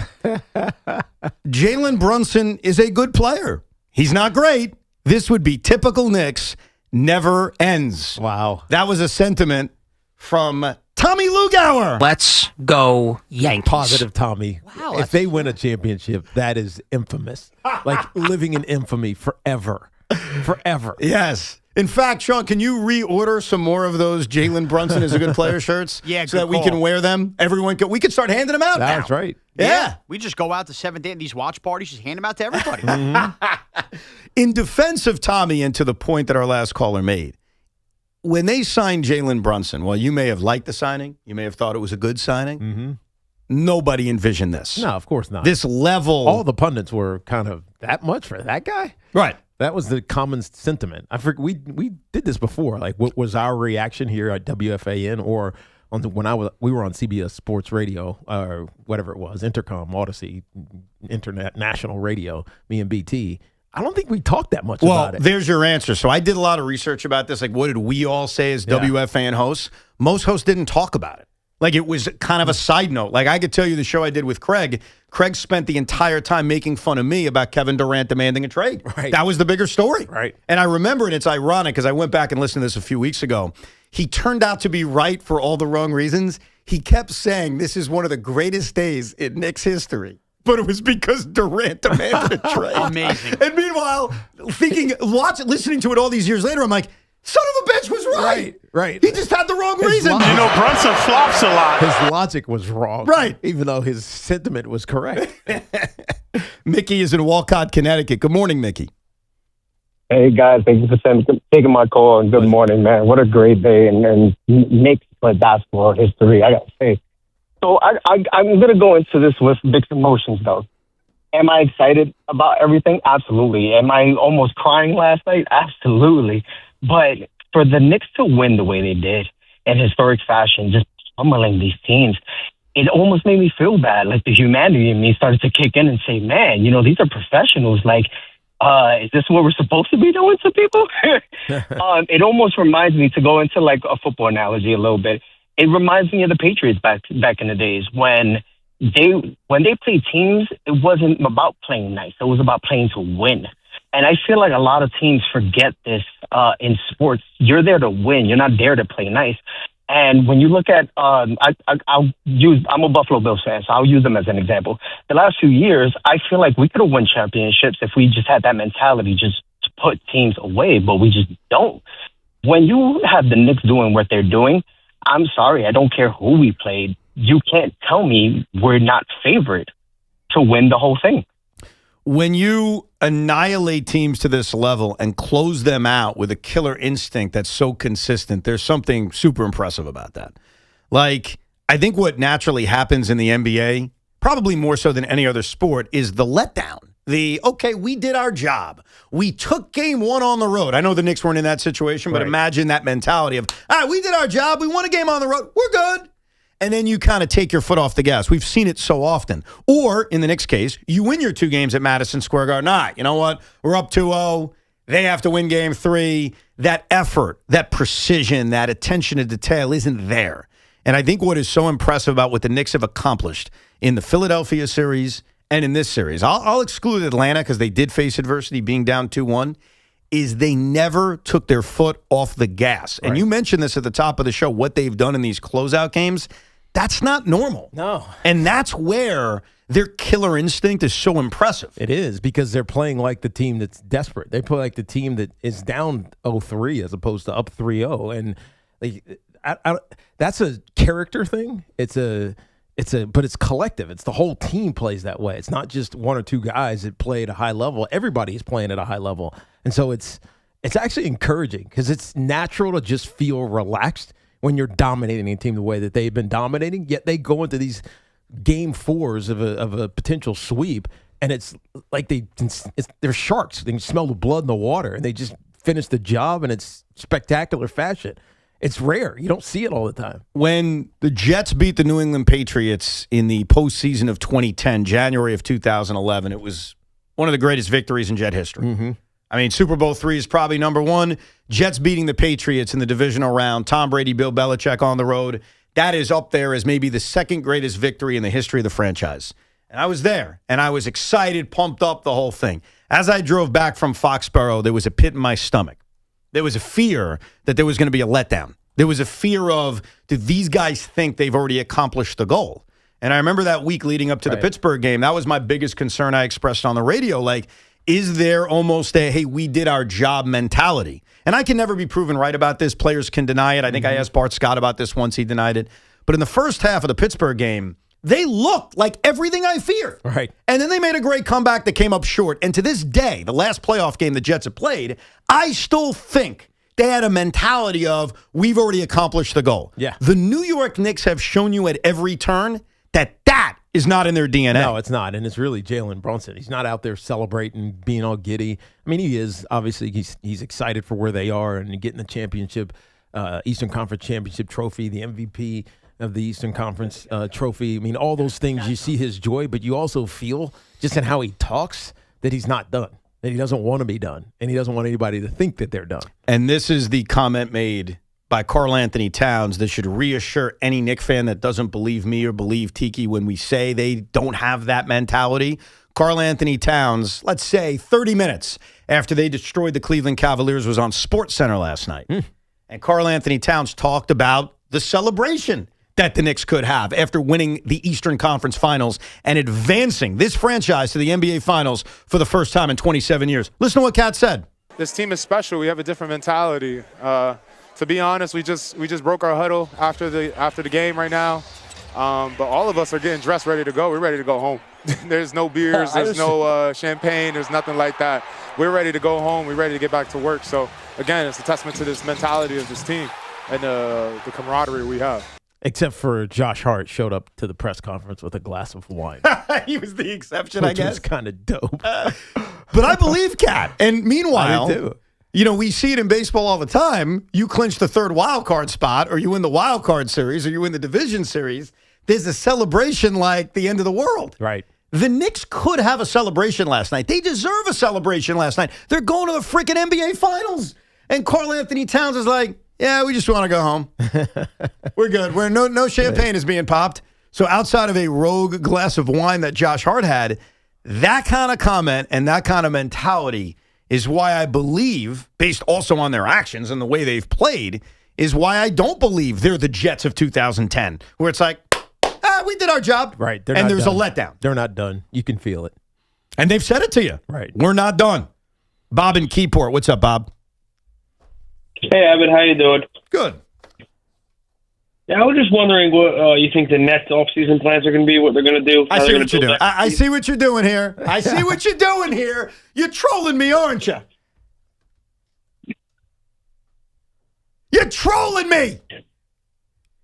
Jalen Brunson is a good player. He's not great. This would be typical Knicks. Never ends. Wow. That was a sentiment from Tommy Lugauer. Let's go Yankees. Positive Tommy. Wow. If they win a championship, that is infamous. Like living in infamy forever. Forever. Yes. In fact, Sean, can you reorder some more of those Jalen Brunson is a good player shirts? Yeah, so that we call. can wear them. We can start handing them out now. That's right. Yeah. We just go out to 7th Day at these watch parties, just hand them out to everybody. In defense of Tommy and to the point that our last caller made, when they signed Jalen Brunson, well, you may have liked the signing. You may have thought it was a good signing. Mm-hmm. Nobody envisioned this. No, of course not. This level. All the pundits were kind of that much for that guy? Right. That was the common sentiment. I forget we did this before. Like, what was our reaction here at WFAN or on we were on CBS Sports Radio or whatever it was, Intercom, Odyssey, Internet, National Radio, me and BT. I don't think we talked that much about it. Well, there's your answer. So I did a lot of research about this. Like, what did we all say as WFAN hosts? Most hosts didn't talk about it. Like, it was kind of a side note. Like, I could tell you the show I did with Craig. Craig spent the entire time making fun of me about Kevin Durant demanding a trade. Right. That was the bigger story. Right. And I remember, and it's ironic because I went back and listened to this a few weeks ago. He turned out to be right for all the wrong reasons. He kept saying this is one of the greatest days in Knicks history. But it was because Durant demanded a trade. Amazing. And meanwhile, listening to it all these years later, I'm like, son of a bitch was right. Right. He just had the wrong reason. Brunson flops a lot. His logic was wrong. Right. Even though his sentiment was correct. Mickey is in Walcott, Connecticut. Good morning, Mickey. Hey, guys. Thank you for taking my call. And good morning, man. What a great day. And Knicks play basketball history, I got to say. So I'm going to go into this with mixed emotions, though. Am I excited about everything? Absolutely. Am I almost crying last night? Absolutely. But for the Knicks to win the way they did in historic fashion, just pummeling these teams, it almost made me feel bad. Like the humanity in me started to kick in and say, man, these are professionals. Like, is this what we're supposed to be doing to people? It almost reminds me, to go into like a football analogy a little bit, it reminds me of the Patriots back in the days when they played teams. It wasn't about playing nice. It was about playing to win. And I feel like a lot of teams forget this in sports. You're there to win. You're not there to play nice. And when you look at, I'm a Buffalo Bills fan, so I'll use them as an example. The last few years, I feel like we could have won championships if we just had that mentality just to put teams away, but we just don't. When you have the Knicks doing what they're doing, I'm sorry, I don't care who we played. You can't tell me we're not favored to win the whole thing. When you annihilate teams to this level and close them out with a killer instinct that's so consistent, there's something super impressive about that. Like, I think what naturally happens in the NBA, probably more so than any other sport, is the letdown. Okay, we did our job. We took game one on the road. I know the Knicks weren't in that situation, but imagine that mentality of, all right, we did our job. We won a game on the road. We're good. And then you kind of take your foot off the gas. We've seen it so often. Or, in the Knicks case, you win your 2 games at Madison Square Garden. All right, you know what? We're up 2-0. They have to win game 3. That effort, that precision, that attention to detail isn't there. And I think what is so impressive about what the Knicks have accomplished in the Philadelphia series and in this series, I'll exclude Atlanta because they did face adversity being down 2-1, is they never took their foot off the gas. And you mentioned this at the top of the show, what they've done in these closeout games. That's not normal. No. And that's where their killer instinct is so impressive. It is, because they're playing like the team that's desperate. They play like the team that is down 0-3 as opposed to up 3-0. And that's a character thing. But it's collective. It's the whole team plays that way. It's not just 1 or 2 guys that play at a high level. Everybody is playing at a high level. And so it's actually encouraging because it's natural to just feel relaxed when you're dominating a team the way that they've been dominating, yet they go into these game 4s of a potential sweep, and it's like they're sharks. They can smell the blood in the water, and they just finish the job, and it's spectacular fashion. It's rare. You don't see it all the time. When the Jets beat the New England Patriots in the postseason of 2010, January of 2011, it was one of the greatest victories in Jet history. Mm-hmm. I mean, Super Bowl III is probably number 1. Jets beating the Patriots in the divisional round. Tom Brady, Bill Belichick on the road. That is up there as maybe the second greatest victory in the history of the franchise. And I was there, and I was excited, pumped up, the whole thing. As I drove back from Foxborough, there was a pit in my stomach. There was a fear that there was going to be a letdown. There was a fear of, do these guys think they've already accomplished the goal? And I remember that week leading up to the Pittsburgh game, that was my biggest concern I expressed on the radio. Like, is there almost a, hey, we did our job mentality? And I can never be proven right about this. Players can deny it. I think I asked Bart Scott about this once. He denied it. But in the first half of the Pittsburgh game, they looked like everything I feared. Right. And then they made a great comeback that came up short. And to this day, the last playoff game the Jets have played, I still think they had a mentality of, we've already accomplished the goal. Yeah. The New York Knicks have shown you at every turn that is not in their DNA. No, it's not. And it's really Jalen Brunson. He's not out there celebrating, being all giddy. I mean, he is. Obviously, he's excited for where they are and getting the championship, Eastern Conference Championship trophy, the MVP of the Eastern Conference trophy. I mean, all those things, you see his joy, but you also feel, just in how he talks, that he's not done, that he doesn't want to be done, and he doesn't want anybody to think that they're done. And this is the comment made by Karl Anthony Towns that should reassure any Knicks fan that doesn't believe me or believe Tiki when we say they don't have that mentality. Karl Anthony Towns, let's say 30 minutes after they destroyed the Cleveland Cavaliers, was on SportsCenter last night. And Karl Anthony Towns talked about the celebration that the Knicks could have after winning the Eastern Conference Finals and advancing this franchise to the NBA Finals for the first time in 27 years. Listen to what Kat said. This team is special. We have a different mentality. To be honest, we just broke our huddle after the game right now. But all of us are getting dressed, ready to go. We're ready to go home. There's no beers, there's no champagne, there's nothing like that. We're ready to go home. We're ready to get back to work. So, again, it's a testament to this mentality of this team and the camaraderie we have. Except for Josh Hart showed up to the press conference with a glass of wine. He was the exception, I guess. Which was kind of dope. But I believe Kat. And meanwhile, I do too. You know, we see it in baseball all the time. You clinch the third wild card spot, or you win the wild card series, or you win the division series. There's a celebration like the end of the world. Right. The Knicks could have a celebration last night. They deserve a celebration last night. They're going to the freaking NBA Finals. And Karl Anthony Towns is like, yeah, we just want to go home. We're good. No champagne is being popped. So outside of a rogue glass of wine that Josh Hart had, that kind of comment and that kind of mentality is why I believe, based also on their actions and the way they've played, is why I don't believe they're the Jets of 2010, where it's like, we did our job. Right. And there's a letdown. They're not done. You can feel it. And they've said it to you. Right. We're not done. Bob in Keyport. What's up, Bob? Hey, Evan. How you doing? Good. Yeah, I was just wondering what you think the Nets off-season plans are going to be, what they're going to do. I see what you're doing. I see what you're doing here. I see what you're doing here. You're trolling me, aren't you? You're trolling me.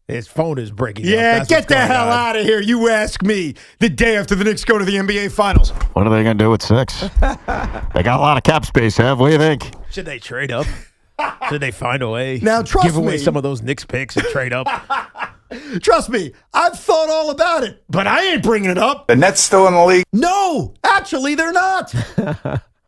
His phone is breaking up. Yeah, That's get what's the going hell on. out of here. You ask me the day after the Knicks go to the NBA Finals. What are they going to do with 6? They got a lot of cap space, What do you think? Should they trade up? Should they find a way? Now, trust Give away me. some of those Knicks picks and trade up. Trust me, I've thought all about it, but I ain't bringing it up. The Nets still in the league? No, actually, they're not.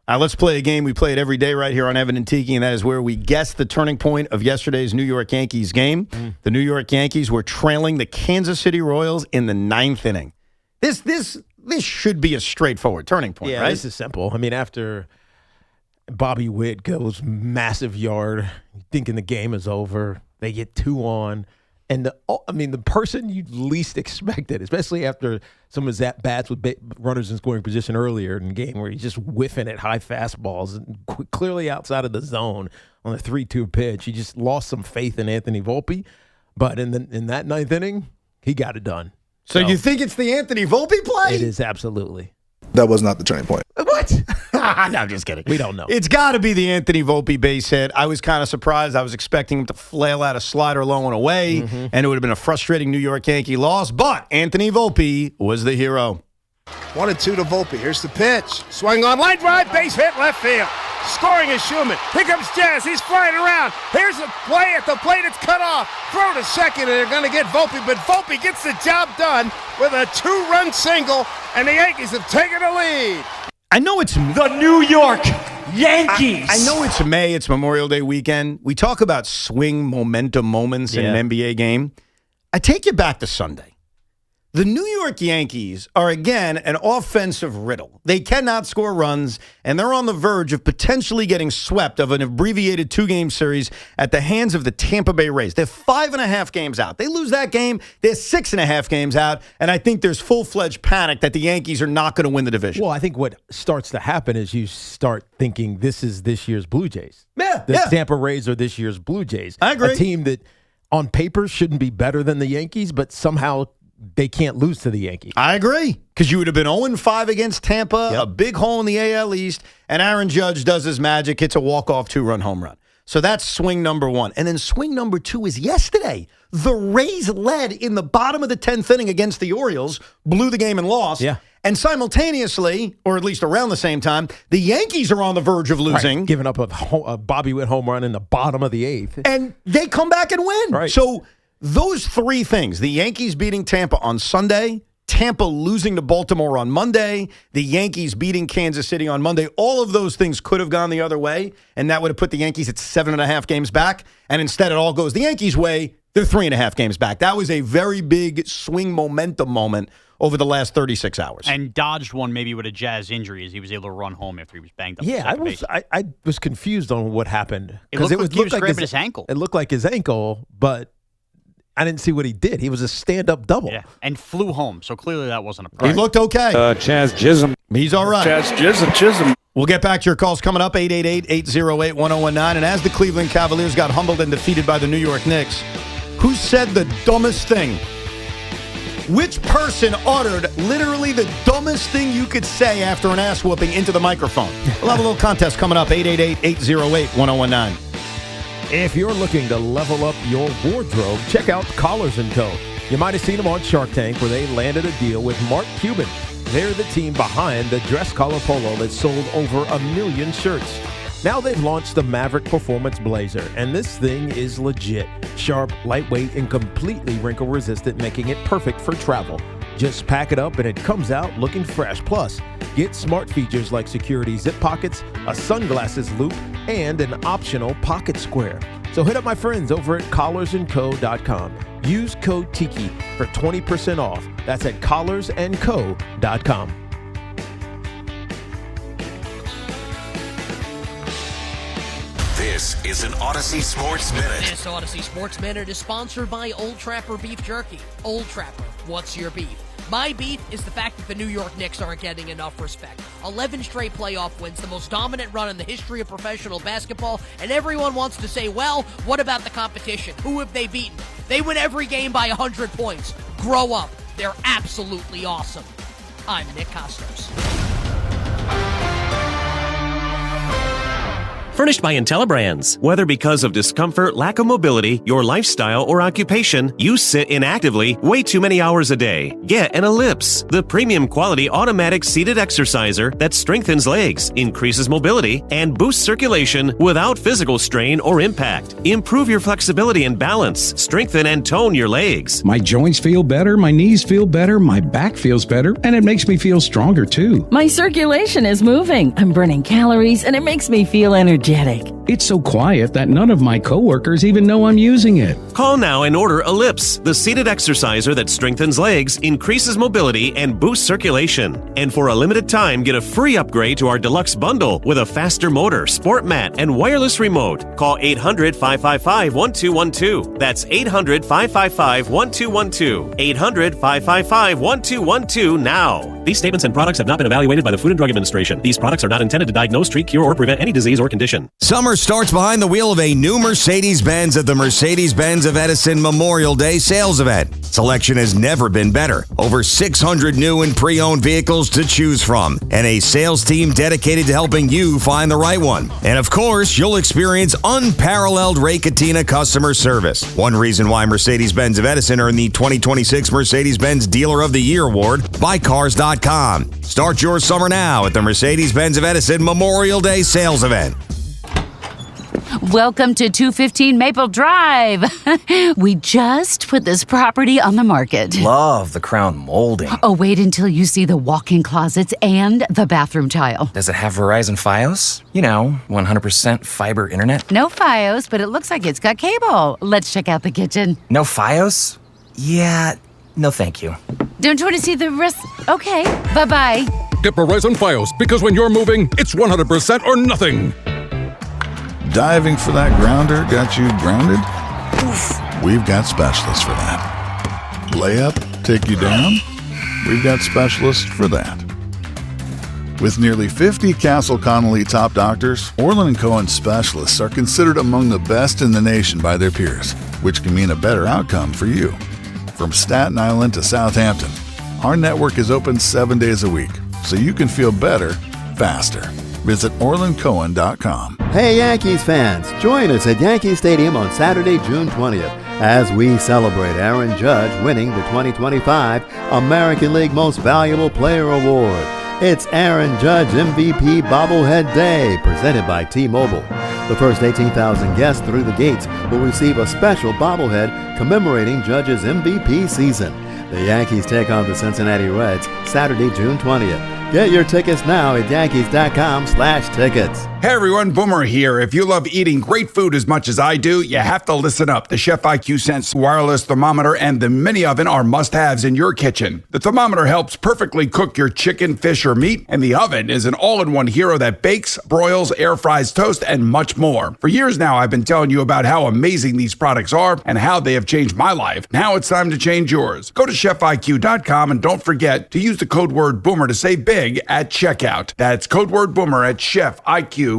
Let's play a game we play it every day right here on Evan and Tiki, and that is where we guess the turning point of yesterday's New York Yankees game. The New York Yankees were trailing the Kansas City Royals in the 9th inning. This should be a straightforward turning point, Yeah, right? this is simple. I mean, after Bobby Witt goes massive yard, thinking the game is over, they get 2 on. And the person you least expected, especially after some of his at-bats with runners in scoring position earlier in the game where he's just whiffing at high fastballs and clearly outside of the zone on the 3-2 pitch. He just lost some faith in Anthony Volpe. But in that 9th inning, he got it done. So you think it's the Anthony Volpe play? It is absolutely. That was not the turning point. What? No, I'm just kidding. We don't know. It's got to be the Anthony Volpe base hit. I was kind of surprised. I was expecting him to flail out a slider low and away, and it would have been a frustrating New York Yankee loss. But Anthony Volpe was the hero. 1-2 to Volpe. Here's the pitch. Swing on line drive, base hit, left field. Scoring is Schumann. Here comes Jazz. He's flying around. Here's a play at the plate. It's cut off. Throw to second, and they're going to get Volpe. But Volpe gets the job done with a 2-run single, and the Yankees have taken a lead. I know it's the New York Yankees. I know it's May. It's Memorial Day weekend. We talk about swing momentum moments in an NBA game. I take you back to Sunday. The New York Yankees are, again, an offensive riddle. They cannot score runs, and they're on the verge of potentially getting swept of an abbreviated 2-game series at the hands of the Tampa Bay Rays. They're 5.5 games out. They lose that game, they're 6.5 games out, and I think there's full-fledged panic that the Yankees are not going to win the division. Well, I think what starts to happen is you start thinking this is this year's Blue Jays. Yeah, The Tampa Rays are this year's Blue Jays. I agree. A team that on paper shouldn't be better than the Yankees, but somehow they can't lose to the Yankees. I agree, because you would have been 0-5 against Tampa, a big hole in the AL East, and Aaron Judge does his magic, hits a walk-off 2-run home run. So that's swing number 1. And then swing number 2 is yesterday. The Rays led in the bottom of the 10th inning against the Orioles, blew the game and lost. Yeah. And simultaneously, or at least around the same time, the Yankees are on the verge of losing. Right, giving up a Bobby Witt home run in the bottom of the 8th. And they come back and win. Right. So those 3 things, the Yankees beating Tampa on Sunday, Tampa losing to Baltimore on Monday, the Yankees beating Kansas City on Monday, all of those things could have gone the other way, and that would have put the Yankees at 7.5 games back. And instead, it all goes the Yankees' way. They're 3.5 games back. That was a very big swing momentum moment over the last 36 hours. And dodged one maybe with a Jazz injury as he was able to run home after he was banged up. Yeah, I was confused on what happened. It looked like he was grabbing his ankle. It looked like his ankle, but I didn't see what he did. He was a stand-up double. Yeah, and flew home. So clearly that wasn't a problem. He looked okay. Chaz Chisholm. He's all right. Chaz Chisholm. We'll get back to your calls coming up, 888-808-1019. And as the Cleveland Cavaliers got humbled and defeated by the New York Knicks, who said the dumbest thing? Which person uttered literally the dumbest thing you could say after an ass whooping into the microphone? We'll have a little contest coming up, 888-808-1019. If you're looking to level up your wardrobe, check out Collars & Co. You might have seen them on Shark Tank where they landed a deal with Mark Cuban. They're the team behind the dress collar polo that sold over 1 million shirts. Now they've launched the Maverick Performance Blazer, and this thing is legit. Sharp, lightweight, and completely wrinkle-resistant, making it perfect for travel. Just pack it up and it comes out looking fresh. Plus, get smart features like security zip pockets, a sunglasses loop, and an optional pocket square. So hit up my friends over at collarsandco.com. Use code Tiki for 20% off. That's at collarsandco.com. This is an Odyssey Sports Minute. This Odyssey Sports Minute is sponsored by Old Trapper Beef Jerky. Old Trapper, what's your beef? My beef is the fact that the New York Knicks aren't getting enough respect. 11 straight playoff wins, the most dominant run in the history of professional basketball, and everyone wants to say, well, what about the competition? Who have they beaten? They win every game by 100 points. Grow up. They're absolutely awesome. I'm Nick Costos. Furnished by IntelliBrands. Whether because of discomfort, lack of mobility, your lifestyle, or occupation, you sit inactively way too many hours a day. Get an Ellipse, the premium quality automatic seated exerciser that strengthens legs, increases mobility, and boosts circulation without physical strain or impact. Improve your flexibility and balance. Strengthen and tone your legs. My joints feel better, my knees feel better, my back feels better, and it makes me feel stronger too. My circulation is moving. I'm burning calories, and it makes me feel energetic. It's so quiet that none of my coworkers even know I'm using it. Call now and order Ellipse, the seated exerciser that strengthens legs, increases mobility, and boosts circulation. And for a limited time, get a free upgrade to our deluxe bundle with a faster motor, sport mat, and wireless remote. Call 800-555-1212. That's 800-555-1212. 800-555-1212 now. These statements and products have not been evaluated by the Food and Drug Administration. These products are not intended to diagnose, treat, cure, or prevent any disease or condition. Summer starts behind the wheel of a new Mercedes-Benz at the Mercedes-Benz of Edison Memorial Day sales event. Selection has never been better. Over 600 new and pre-owned vehicles to choose from, and a sales team dedicated to helping you find the right one. And of course, you'll experience unparalleled Ray Cattina customer service. One reason why Mercedes-Benz of Edison earned the 2026 Mercedes-Benz Dealer of the Year award by Cars.com. Start your summer now at the Mercedes-Benz of Edison Memorial Day sales event. Welcome to 215 Maple Drive. We just put this property on the market. Love the crown molding. Oh, wait until you see the walk-in closets and the bathroom tile. Does it have Verizon Fios? 100% fiber internet? No Fios, but it looks like it's got cable. Let's check out the kitchen. No Fios? Yeah, no thank you. Don't you want to see the rest? Okay, bye-bye. Get Verizon Fios, because when you're moving, it's 100% or nothing. Diving for that grounder got you grounded? Oof. We've got specialists for that. Layup, take you down? We've got specialists for that. With nearly 50 Castle Connolly top doctors, Orland & Cohen specialists are considered among the best in the nation by their peers, which can mean a better outcome for you. From Staten Island to Southampton, our network is open 7 days a week, so you can feel better, faster. Visit OrlandCohen.com. Hey Yankees fans, join us at Yankee Stadium on Saturday, June 20th as we celebrate Aaron Judge winning the 2025 American League Most Valuable Player Award. It's Aaron Judge MVP Bobblehead Day, presented by T-Mobile. The first 18,000 guests through the gates will receive a special bobblehead commemorating Judge's MVP season. The Yankees take on the Cincinnati Reds Saturday, June 20th. Get your tickets now at Yankees.com/tickets. Hey everyone, Boomer here. If you love eating great food as much as I do, you have to listen up. The Chef IQ Sense wireless thermometer and the mini oven are must-haves in your kitchen. The thermometer helps perfectly cook your chicken, fish, or meat, and the oven is an all-in-one hero that bakes, broils, air fries, toast, and much more. For years now, I've been telling you about how amazing these products are and how they have changed my life. Now it's time to change yours. Go to ChefIQ.com and don't forget to use the code word Boomer to save big at checkout. That's code word Boomer at ChefIQ.com.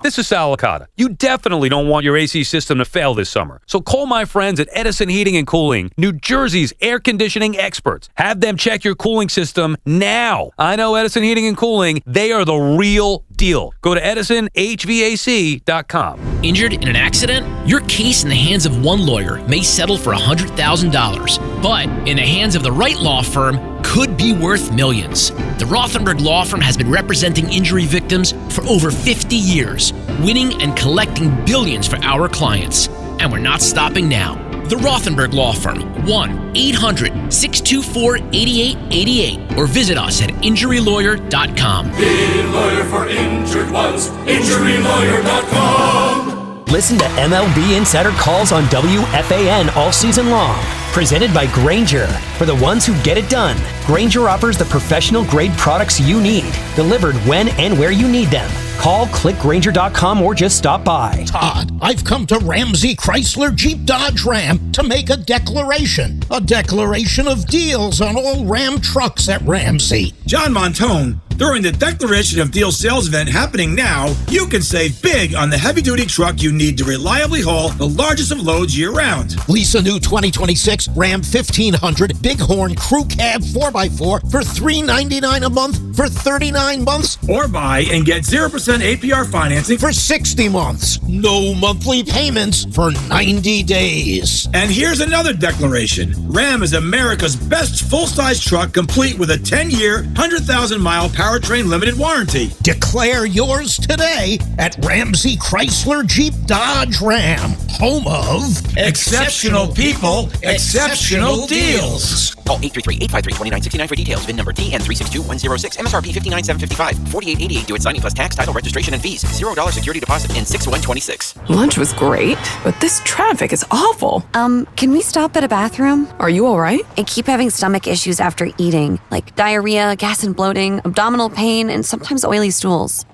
This is Sal Licata. You definitely don't want your AC system to fail this summer. So call my friends at Edison Heating and Cooling, New Jersey's air conditioning experts. Have them check your cooling system now. I know Edison Heating and Cooling, they are the real deal. Go to EdisonHVAC.com. Injured in an accident? Your case in the hands of one lawyer may settle for $100,000, but in the hands of the right law firm could be worth millions. The Rothenberg Law Firm has been representing injury victims for over 50 years, winning and collecting billions for our clients. And we're not stopping now. The Rothenberg Law Firm, 1-800-624-8888, or visit us at injurylawyer.com. Be a lawyer for injured ones, injurylawyer.com. Listen to MLB Insider Calls on WFAN all season long. Presented by Grainger. For the ones who get it done, Grainger offers the professional-grade products you need, delivered when and where you need them. Call, click Grainger.com, or just stop by. Todd, I've come to Ramsey Chrysler Jeep Dodge Ram to make a declaration. A declaration of deals on all Ram trucks at Ramsey. John Montone, during the Declaration of Deals sales event happening now, you can save big on the heavy-duty truck you need to reliably haul the largest of loads year-round. Lease a new 2026 Ram 1500 Bighorn Crew Cab 4x4 for $399 a month for 39 months. Or buy and get 0% APR financing for 60 months. No monthly payments for 90 days. And here's another declaration. Ram is America's best full-size truck, complete with a 10-year, 100,000-mile powertrain limited warranty. Declare yours today at Ramsey Chrysler Jeep Dodge Ram, home of exceptional people, exceptional deals. Call 833-853-2969 for details. VIN number TN362106. MSRP $59,755. $48.88. Do it signing plus tax, title, registration, and fees. $0 security deposit and 6/126. Lunch was great, but this traffic is awful. Can we stop at a bathroom? Are you all right? I keep having stomach issues after eating, like diarrhea, gas and bloating, abdominal pain, and sometimes oily stools.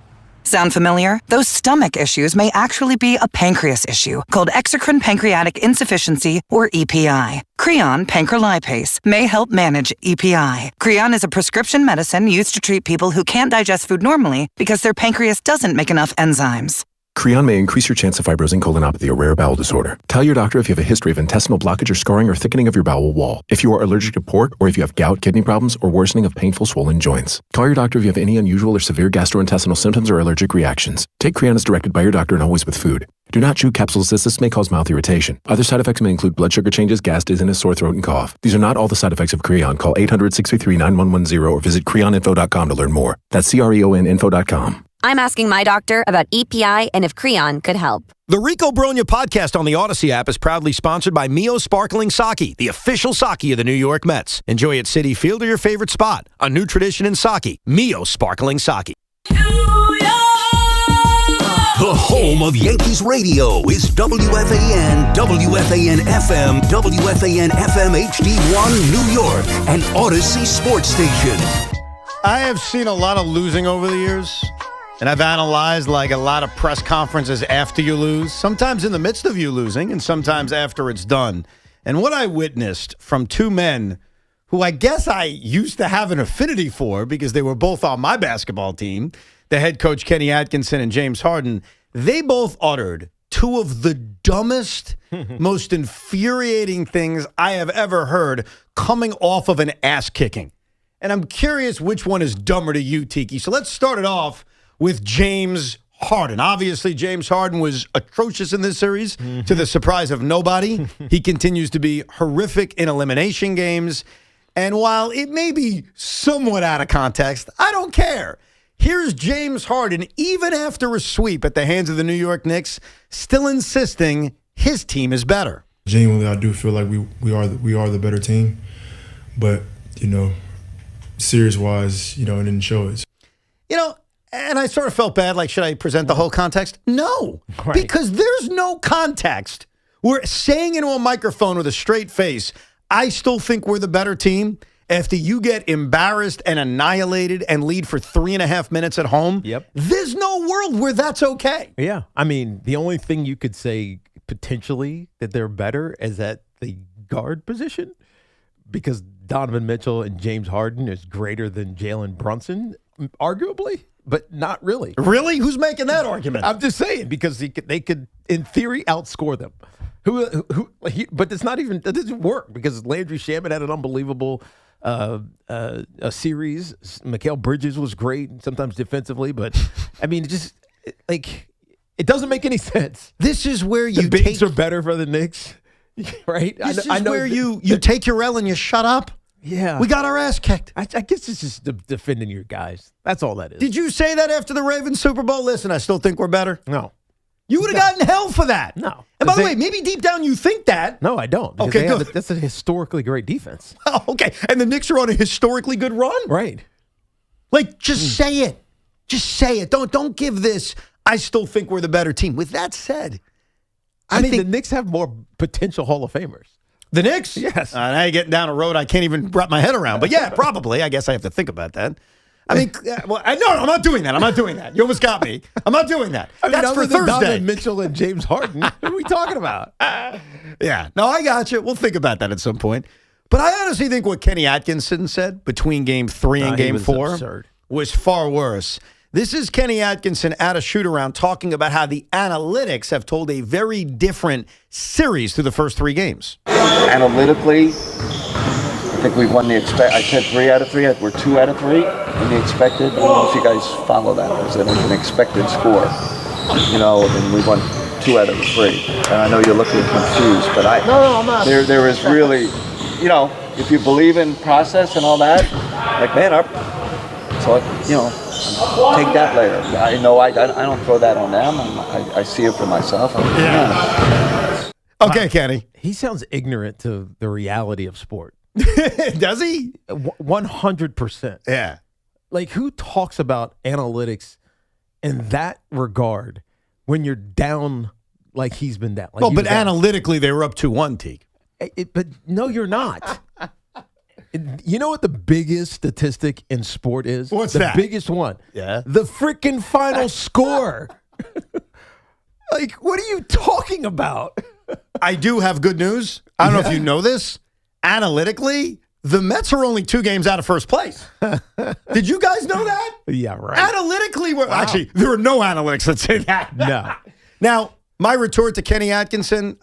Sound familiar? Those stomach issues may actually be a pancreas issue called exocrine pancreatic insufficiency, or EPI. Creon pancrelipase may help manage EPI. Creon is a prescription medicine used to treat people who can't digest food normally because their pancreas doesn't make enough enzymes. Creon may increase your chance of fibrosing colonopathy, a rare bowel disorder. Tell your doctor if you have a history of intestinal blockage or scarring or thickening of your bowel wall, if you are allergic to pork, or if you have gout, kidney problems, or worsening of painful swollen joints. Call your doctor if you have any unusual or severe gastrointestinal symptoms or allergic reactions. Take Creon as directed by your doctor and always with food. Do not chew capsules as this may cause mouth irritation. Other side effects may include blood sugar changes, gas, dizziness, sore throat, and cough. These are not all the side effects of Creon. Call 800-633-9110 or visit creoninfo.com to learn more. That's CREONinfo.com. I'm asking my doctor about EPI and if Creon could help. The Rico Bronya podcast on the Odyssey app is proudly sponsored by Mio Sparkling Sake, the official sake of the New York Mets. Enjoy at Citi Field or your favorite spot. A new tradition in sake. Mio Sparkling Sake. The home of Yankees radio is WFAN, WFAN FM, WFAN FM HD1 New York, and Odyssey Sports Station. I have seen a lot of losing over the years. And I've analyzed like a lot of press conferences after you lose, sometimes in the midst of you losing, and sometimes after it's done. And what I witnessed from two men who I guess I used to have an affinity for because they were both on my basketball team, the head coach Kenny Atkinson and James Harden, they both uttered two of the dumbest, most infuriating things I have ever heard coming off of an ass kicking. And I'm curious which one is dumber to you, Tiki. So let's start it off with James Harden. Obviously, James Harden was atrocious in this series, to the surprise of nobody. He continues to be horrific in elimination games. And while it may be somewhat out of context, I don't care. Here's James Harden, even after a sweep at the hands of the New York Knicks, still insisting his team is better. Genuinely, I do feel like we are the better team. But, series-wise, it didn't show it. And I sort of felt bad, like, should I present the whole context? No, right. Because there's no context. We're saying into a microphone with a straight face, I still think we're the better team. After you get embarrassed and annihilated and lead for 3.5 minutes at home, There's no world where that's okay. Yeah. I mean, the only thing you could say potentially that they're better is at the guard position, because Donovan Mitchell and James Harden is greater than Jalen Brunson, arguably. But not really. Really? Who's making that argument? I'm just saying, because they could, in theory, outscore them. But it's not even, that doesn't work, because Landry Shamet had an unbelievable a series. Mikal Bridges was great, sometimes defensively, but I mean, it doesn't make any sense. This is where you the bigs are better for the Knicks, right? This is where you take your L and you shut up. Yeah. We got our ass kicked. I guess it's just defending your guys. That's all that is. Did you say that after the Ravens Super Bowl? Listen, I still think we're better. No. You would have gotten hell for that. No. And by the way, maybe deep down you think that. No, I don't. Okay, good. That's a historically great defense. Oh, okay. And the Knicks are on a historically good run? Right. Like, just say it. Just say it. Don't give this, I still think we're the better team. With that said, I think the Knicks have more potential Hall of Famers. The Knicks? Yes. Now you're getting down a road I can't even wrap my head around. But yeah, probably. I guess I have to think about that. I mean, no, I'm not doing that. I'm not doing that. You almost got me. I'm not doing that. That's for Thursday. Donovan Mitchell and James Harden. What are we talking about? Yeah. No, I got you. We'll think about that at some point. But I honestly think what Kenny Atkinson said between Game 3 and Game 4 was far worse. This is Kenny Atkinson at a shoot-around talking about how the analytics have told a very different series through the first 3 games. Analytically, I think we've won the I said 3 out of 3. We're 2 out of 3 in the expected. I don't know if you guys follow that. It's an expected score. And we won 2 out of 3. And I know you're looking confused, but I'm not. There is really, if you believe in process and all that, take that later. I know I don't throw that on them. I see it for myself. Okay, Kenny. He sounds ignorant to the reality of sport. Does he? 100%. Yeah. Like, who talks about analytics in that regard when you're down like he's been down? Like but analytically, they were up 2-1, Teague. But no, you're not. You know what the biggest statistic in sport is? What's the that? biggest one? Yeah. The freaking final score. Like, what are you talking about? I do have good news. I don't know if you know this. Analytically, the Mets are only 2 games out of first place. Did you guys know that? Yeah, right. Analytically, actually, there are no analytics that say that. No. Now, my retort to Kenny Atkinson,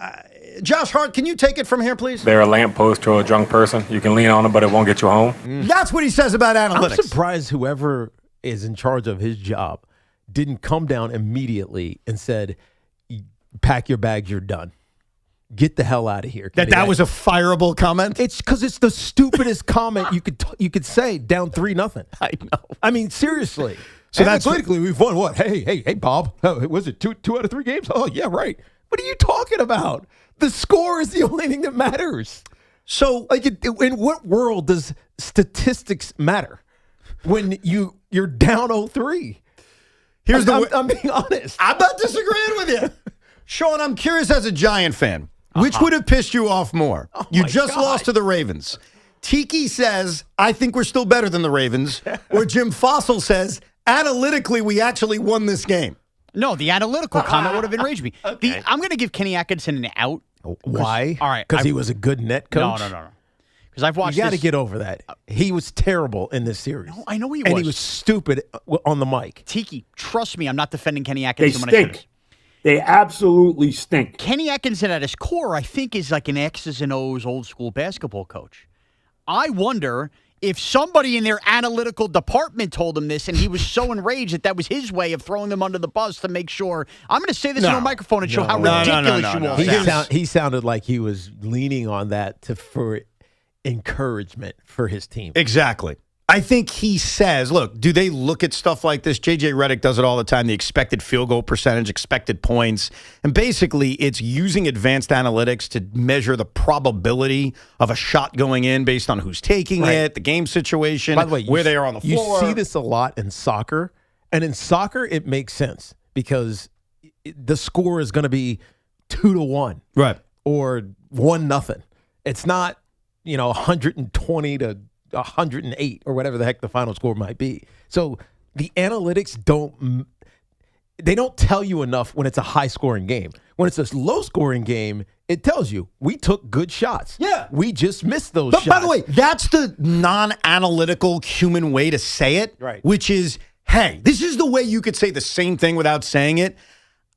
Josh Hart, can you take it from here, please? They're a lamppost to a drunk person. You can lean on them, but it won't get you home. That's what he says about analytics. I'm surprised whoever is in charge of his job didn't come down immediately and said, pack your bags, you're done. Get the hell out of here. That was a fireable comment? It's because it's the stupidest comment you could say down 3-0. I know. I mean, seriously. So that's politically we've won what? Hey, Bob. Was it two out of 3 games? Oh, yeah, right. What are you talking about? The score is the only thing that matters. So, in what world does statistics matter when you're down 0-3? I'm being honest. I'm not disagreeing with you. Sean, I'm curious as a Giant fan. Which would have pissed you off more? You just lost to the Ravens. Tiki says, I think we're still better than the Ravens. Or Jim Fossil says, analytically, we actually won this game. No, the analytical comment would have enraged me. Okay. I'm going to give Kenny Atkinson an out. Why? All right. Because he was a good net coach? No. Because I've watched You got to get over that. He was terrible in this series. No, I know he was. And he was stupid on the mic. Tiki, trust me, I'm not defending Kenny Atkinson. They stink. They absolutely stink. Kenny Atkinson at his core, I think, is like an X's and O's old school basketball coach. I wonder if somebody in their analytical department told him this and he was so enraged that was his way of throwing them under the bus to make sure. I'm going to say this on a microphone and show how ridiculous you all sound. He sounded like he was leaning on that for encouragement for his team. Exactly. I think he says, look, do they look at stuff like this? J.J. Redick does it all the time, the expected field goal percentage, expected points. And basically, it's using advanced analytics to measure the probability of a shot going in based on who's taking it, the game situation, by the way, where they are on the floor. You see this a lot in soccer. And in soccer, it makes sense because the score is going to be 2-1. Right. Or 1-0. It's not, 120 to 108 or whatever the heck the final score might be. So the analytics don't tell you enough when it's a high-scoring game. When it's a low-scoring game, it tells you we took good shots. Yeah. We just missed those but shots. By the way, that's the non-analytical human way to say it, right? Which is, hey, this is the way you could say the same thing without saying it.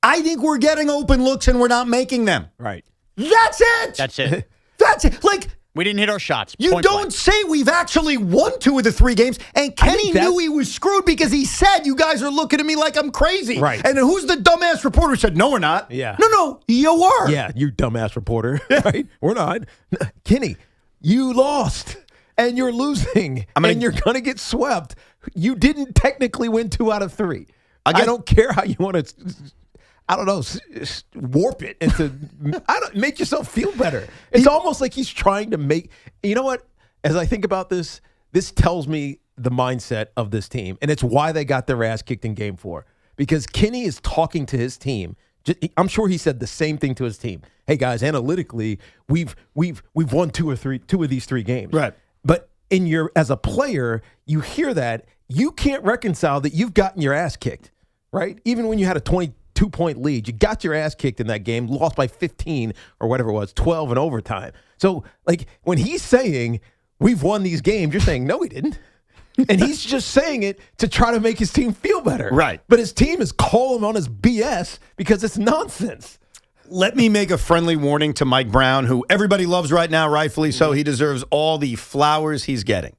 I think we're getting open looks and we're not making them. Right. That's it. That's it. That's it. Like, We didn't hit our shots. You Point don't blank. say we've actually won 2 of the 3 games. And Kenny knew he was screwed because he said, you guys are looking at me like I'm crazy. Right. And who's the dumbass reporter who said, no, we're not? Yeah. No, you are. Yeah, you dumbass reporter. Right? We're not. Kenny, you lost. And you're losing. And you're going to get swept. You didn't technically win 2 out of 3. I don't care how you want to... I don't know, warp it into, make yourself feel better. It's almost like he's trying to make, you know what? As I think about this tells me the mindset of this team, and it's why they got their ass kicked in Game 4. Because Kenny is talking to his team. I'm sure he said the same thing to his team. Hey guys, analytically, we've won 2 of these 3 games. Right. But as a player, you hear that, you can't reconcile that you've gotten your ass kicked, right? Even when you had a 22-point lead. You got your ass kicked in that game, lost by 15 or whatever it was, 12 in overtime. So, like, when he's saying, we've won these games, you're saying, no, we didn't. And he's just saying it to try to make his team feel better. Right. But his team is calling him on his BS because it's nonsense. Let me make a friendly warning to Mike Brown, who everybody loves right now, rightfully so. He deserves all the flowers he's getting.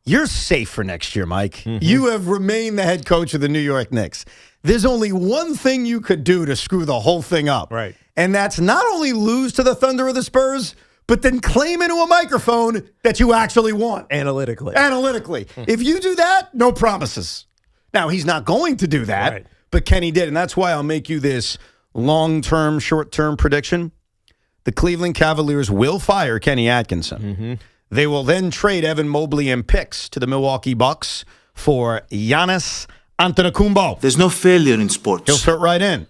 You're safe for next year, Mike. You have remained the head coach of the New York Knicks. There's only one thing you could do to screw the whole thing up. Right. And that's not only lose to the Thunder or the Spurs, but then claim into a microphone that you actually won. Analytically. If you do that, no promises. Now, he's not going to do that, but Kenny did. And that's why I'll make you this long-term, short-term prediction. The Cleveland Cavaliers will fire Kenny Atkinson. They will then trade Evan Mobley and picks to the Milwaukee Bucks for Giannis Antetokounmpo. There's no failure in sports. He'll fit right in.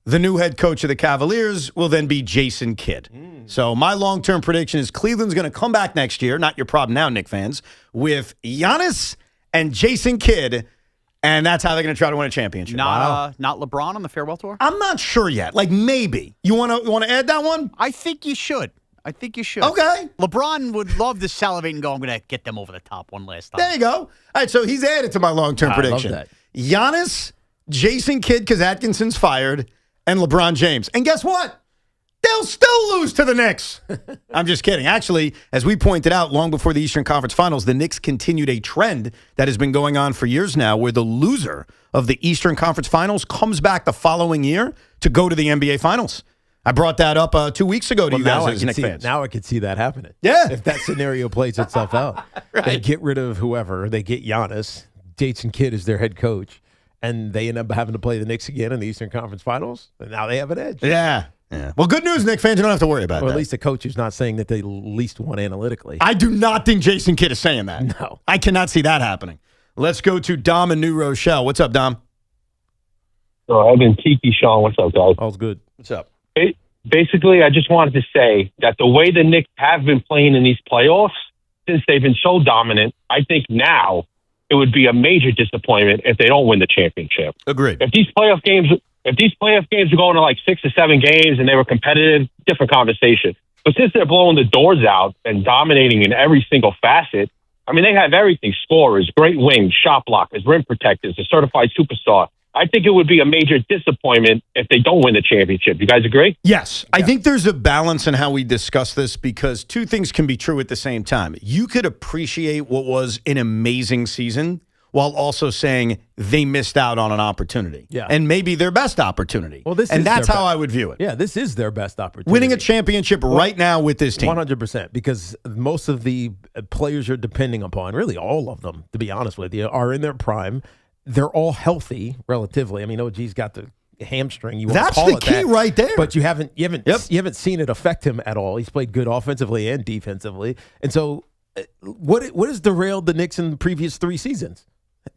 The new head coach of the Cavaliers will then be Jason Kidd. So my long-term prediction is Cleveland's going to come back next year, not your problem now, Knicks fans, with Giannis and Jason Kidd, and that's how they're going to try to win a championship. Not LeBron on the farewell tour? I'm not sure yet. Like, maybe. You want to add that one? I think you should. Okay. LeBron would love to salivate and go, I'm going to get them over the top one last time. There you go. All right, so he's added to my long-term prediction. I love that. Giannis, Jason Kidd, because Atkinson's fired, and LeBron James. And guess what? They'll still lose to the Knicks. I'm just kidding. Actually, as we pointed out long before the Eastern Conference Finals, the Knicks continued a trend that has been going on for years now where the loser of the Eastern Conference Finals comes back the following year to go to the NBA Finals. I brought that up 2 weeks ago to you guys as Knicks fans. Now I could see that happening. Yeah. If that scenario plays itself out. Right. They get rid of whoever. They get Giannis. Jason Kidd is their head coach. And they end up having to play the Knicks again in the Eastern Conference Finals. And now they have an edge. Yeah. Well, good news, Knicks fans. You don't have to worry about Or that. at least the coach is not saying that they least won analytically. I do not think Jason Kidd is saying that. No. I cannot see that happening. Let's go to Dom in New Rochelle. What's up, Dom? So I've been Tiki, Sean. What's up, guys? All's good. What's up? Basically, I just wanted to say that the way the Knicks have been playing in these playoffs, since they've been so dominant, I think now it would be a major disappointment if they don't win the championship. Agreed. If these playoff games are going to like 6 or 7 games and they were competitive, different conversation. But since they're blowing the doors out and dominating in every single facet, I mean, they have everything: scorers, great wings, shot blockers, rim protectors, a certified superstar. I think it would be a major disappointment if they don't win the championship. You guys agree? Yes. I think there's a balance in how we discuss this because two things can be true at the same time. You could appreciate what was an amazing season while also saying they missed out on an opportunity. Yeah. And maybe their best opportunity. Well, that's how I would view it. Yeah, this is their best opportunity. Winning a championship right now with this team. 100%, because most of the players you're depending upon, really all of them, to be honest with you, are in their prime. They're all healthy, relatively. I mean, OG's got the hamstring. You want That's to call the it key that, right there. But you haven't seen it affect him at all. He's played good offensively and defensively. And so, what has derailed the Knicks in the previous 3 seasons?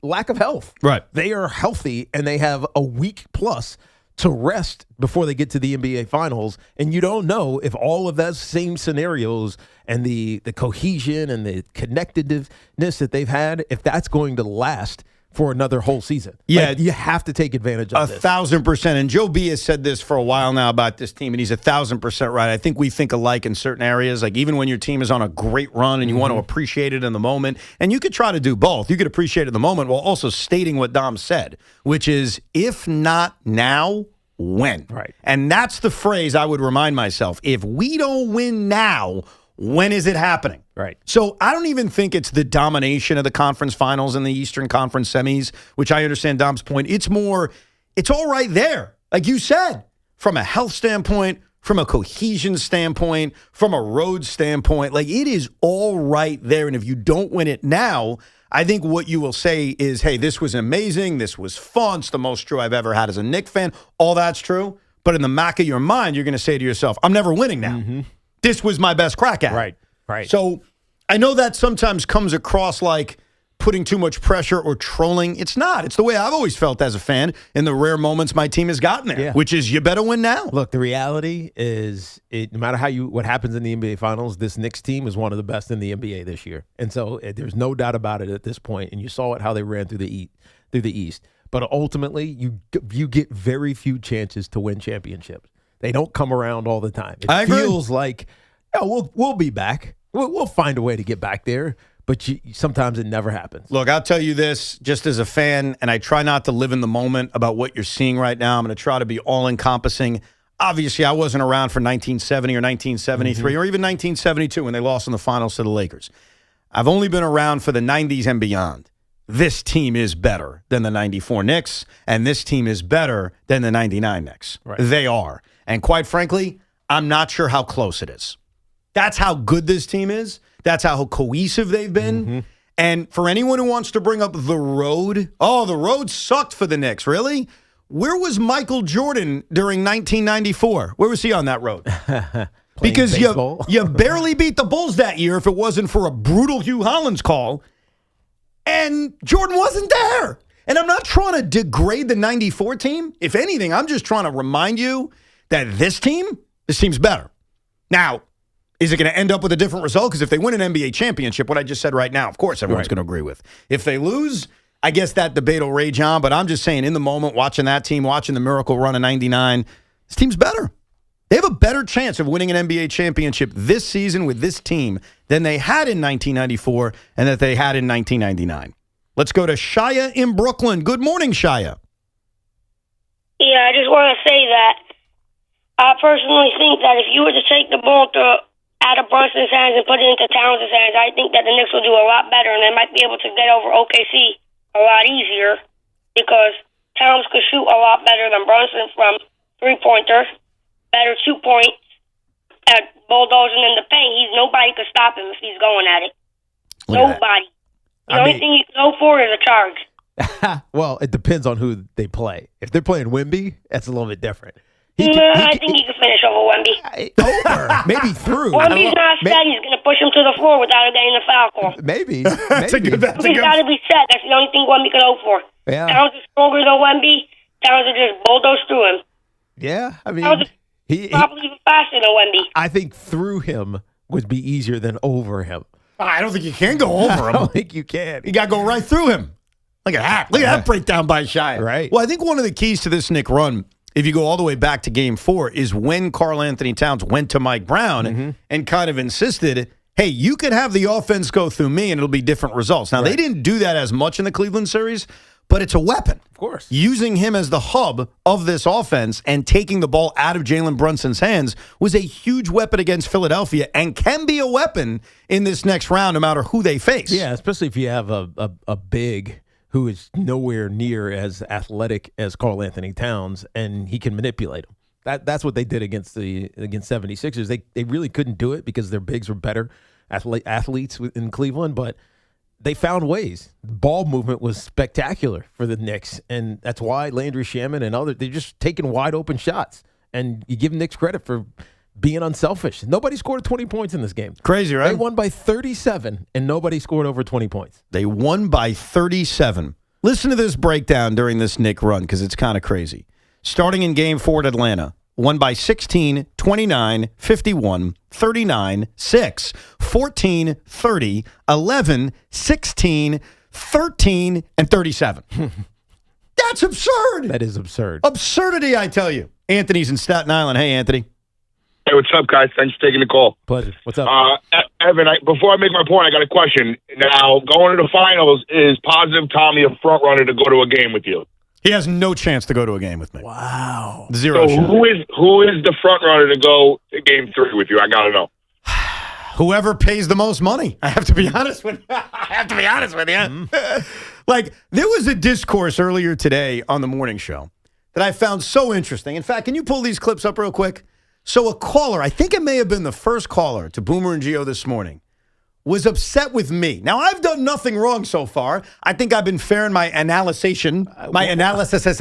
Lack of health. Right. They are healthy and they have a week plus to rest before they get to the NBA Finals. And you don't know if all of those same scenarios and the cohesion and the connectedness that they've had, if that's going to last for another whole season. Yeah. You have to take advantage of this. 1,000%. And Joe B has said this for a while now about this team, and he's 1,000% right. I think we think alike in certain areas, like even when your team is on a great run and you want to appreciate it in the moment, and you could try to do both. You could appreciate it in the moment while also stating what Dom said, which is, if not now, when? Right. And that's the phrase I would remind myself. If we don't win now, When is it happening? Right. So I don't even think it's the domination of the conference finals and the Eastern Conference semis, which I understand Dom's point. It's more, it's all right there. Like you said, from a health standpoint, from a cohesion standpoint, from a road standpoint, like it is all right there. And if you don't win it now, I think what you will say is, hey, this was amazing. This was fun. It's the most true I've ever had as a Knicks fan. All that's true. But in the back of your mind, you're going to say to yourself, I'm never winning now. Mm-hmm. This was my best crack at it. Right. So I know that sometimes comes across like putting too much pressure or trolling. It's not. It's the way I've always felt as a fan in the rare moments my team has gotten there, which is you better win now. Look, the reality is no matter what happens in the NBA Finals, this Knicks team is one of the best in the NBA this year. And so there's no doubt about it at this point. And you saw how they ran through the East. But ultimately, you get very few chances to win championships. They don't come around all the time. It feels like, we'll be back. We'll find a way to get back there. But sometimes it never happens. Look, I'll tell you this, just as a fan, and I try not to live in the moment about what you're seeing right now. I'm going to try to be all-encompassing. Obviously, I wasn't around for 1970 or 1973 or even 1972 when they lost in the finals to the Lakers. I've only been around for the 90s and beyond. This team is better than the 94 Knicks, and this team is better than the 99 Knicks. Right. They are. And quite frankly, I'm not sure how close it is. That's how good this team is. That's how cohesive they've been. Mm-hmm. And for anyone who wants to bring up the road, the road sucked for the Knicks, really? Where was Michael Jordan during 1994? Where was he on that road? Because you barely beat the Bulls that year if it wasn't for a brutal Hugh Hollins call. And Jordan wasn't there. And I'm not trying to degrade the 94 team. If anything, I'm just trying to remind you that this team's better. Now, is it going to end up with a different result? Because if they win an NBA championship, what I just said right now, of course, everyone's going to agree with. If they lose, I guess that debate will rage on. But I'm just saying, in the moment, watching that team, watching the miracle run of 99, this team's better. They have a better chance of winning an NBA championship this season with this team than they had in 1994 and that they had in 1999. Let's go to Shia in Brooklyn. Good morning, Shia. Yeah, I just want to say that I personally think that if you were to take the ball out of Brunson's hands and put it into Towns' hands, I think that the Knicks will do a lot better and they might be able to get over OKC a lot easier because Towns could shoot a lot better than Brunson from three-pointers. Better 2 points at bulldozing in the paint. Nobody could stop him if he's going at it. Nobody. The only thing you can go for is a charge. Well, it depends on who they play. If they're playing Wemby, that's a little bit different. I think he can finish over Wemby. Over. Maybe through. Wemby's not set. He's going to push him to the floor without getting the foul call. Maybe. He's got to be set. That's the only thing Wemby can hope for. Yeah. Towns is stronger than Wemby. Towns will just bulldoze through him. Yeah, I mean... Probably even faster than Wemby. I think through him would be easier than over him. I don't think you can go over him. I don't think you can. You got to go right through him. Look at that. Look at that breakdown by Shia. Right. Well, I think one of the keys to this Knick run, if you go all the way back to Game 4, is when Karl Anthony Towns went to Mike Brown and kind of insisted, hey, you could have the offense go through me and it'll be different results. Now, they didn't do that as much in the Cleveland series, but it's a weapon. Of course. Using him as the hub of this offense and taking the ball out of Jalen Brunson's hands was a huge weapon against Philadelphia and can be a weapon in this next round no matter who they face. Yeah, especially if you have a big who is nowhere near as athletic as Karl Anthony Towns, and he can manipulate him. That's what they did against 76ers. They really couldn't do it because their bigs were better athletes in Cleveland, but they found ways. Ball movement was spectacular for the Knicks, and that's why Landry Shamet and others, they're just taking wide open shots. And you give Knicks credit for being unselfish. Nobody scored 20 points in this game. Crazy, right? They won by 37, and nobody scored over 20 points. They won by 37. Listen to this breakdown during this Knick run because it's kind of crazy. Starting in Game 4 at Atlanta. Won by 16, 29, 51, 39, 6, 14, 30, 11, 16, 13, and 37. That's absurd. That is absurd. Absurdity, I tell you. Anthony's in Staten Island. Hey, Anthony. Hey, what's up, guys? Thanks for taking the call. Pleasure. What's up? Evan, before I make my point, I got a question. Now, going to the finals, is Positive Tommy a front runner to go to a game with you? He has no chance to go to a game with me. Wow. Zero so shot. who is the front runner to go to Game 3 with you? I got to know. Whoever pays the most money. I have to be honest with you. Like, there was a discourse earlier today on the morning show that I found so interesting. In fact, can you pull these clips up real quick? So a caller, I think it may have been the first caller to Boomer and Gio this morning, was upset with me. Now, I've done nothing wrong so far. I think I've been fair in my analysis of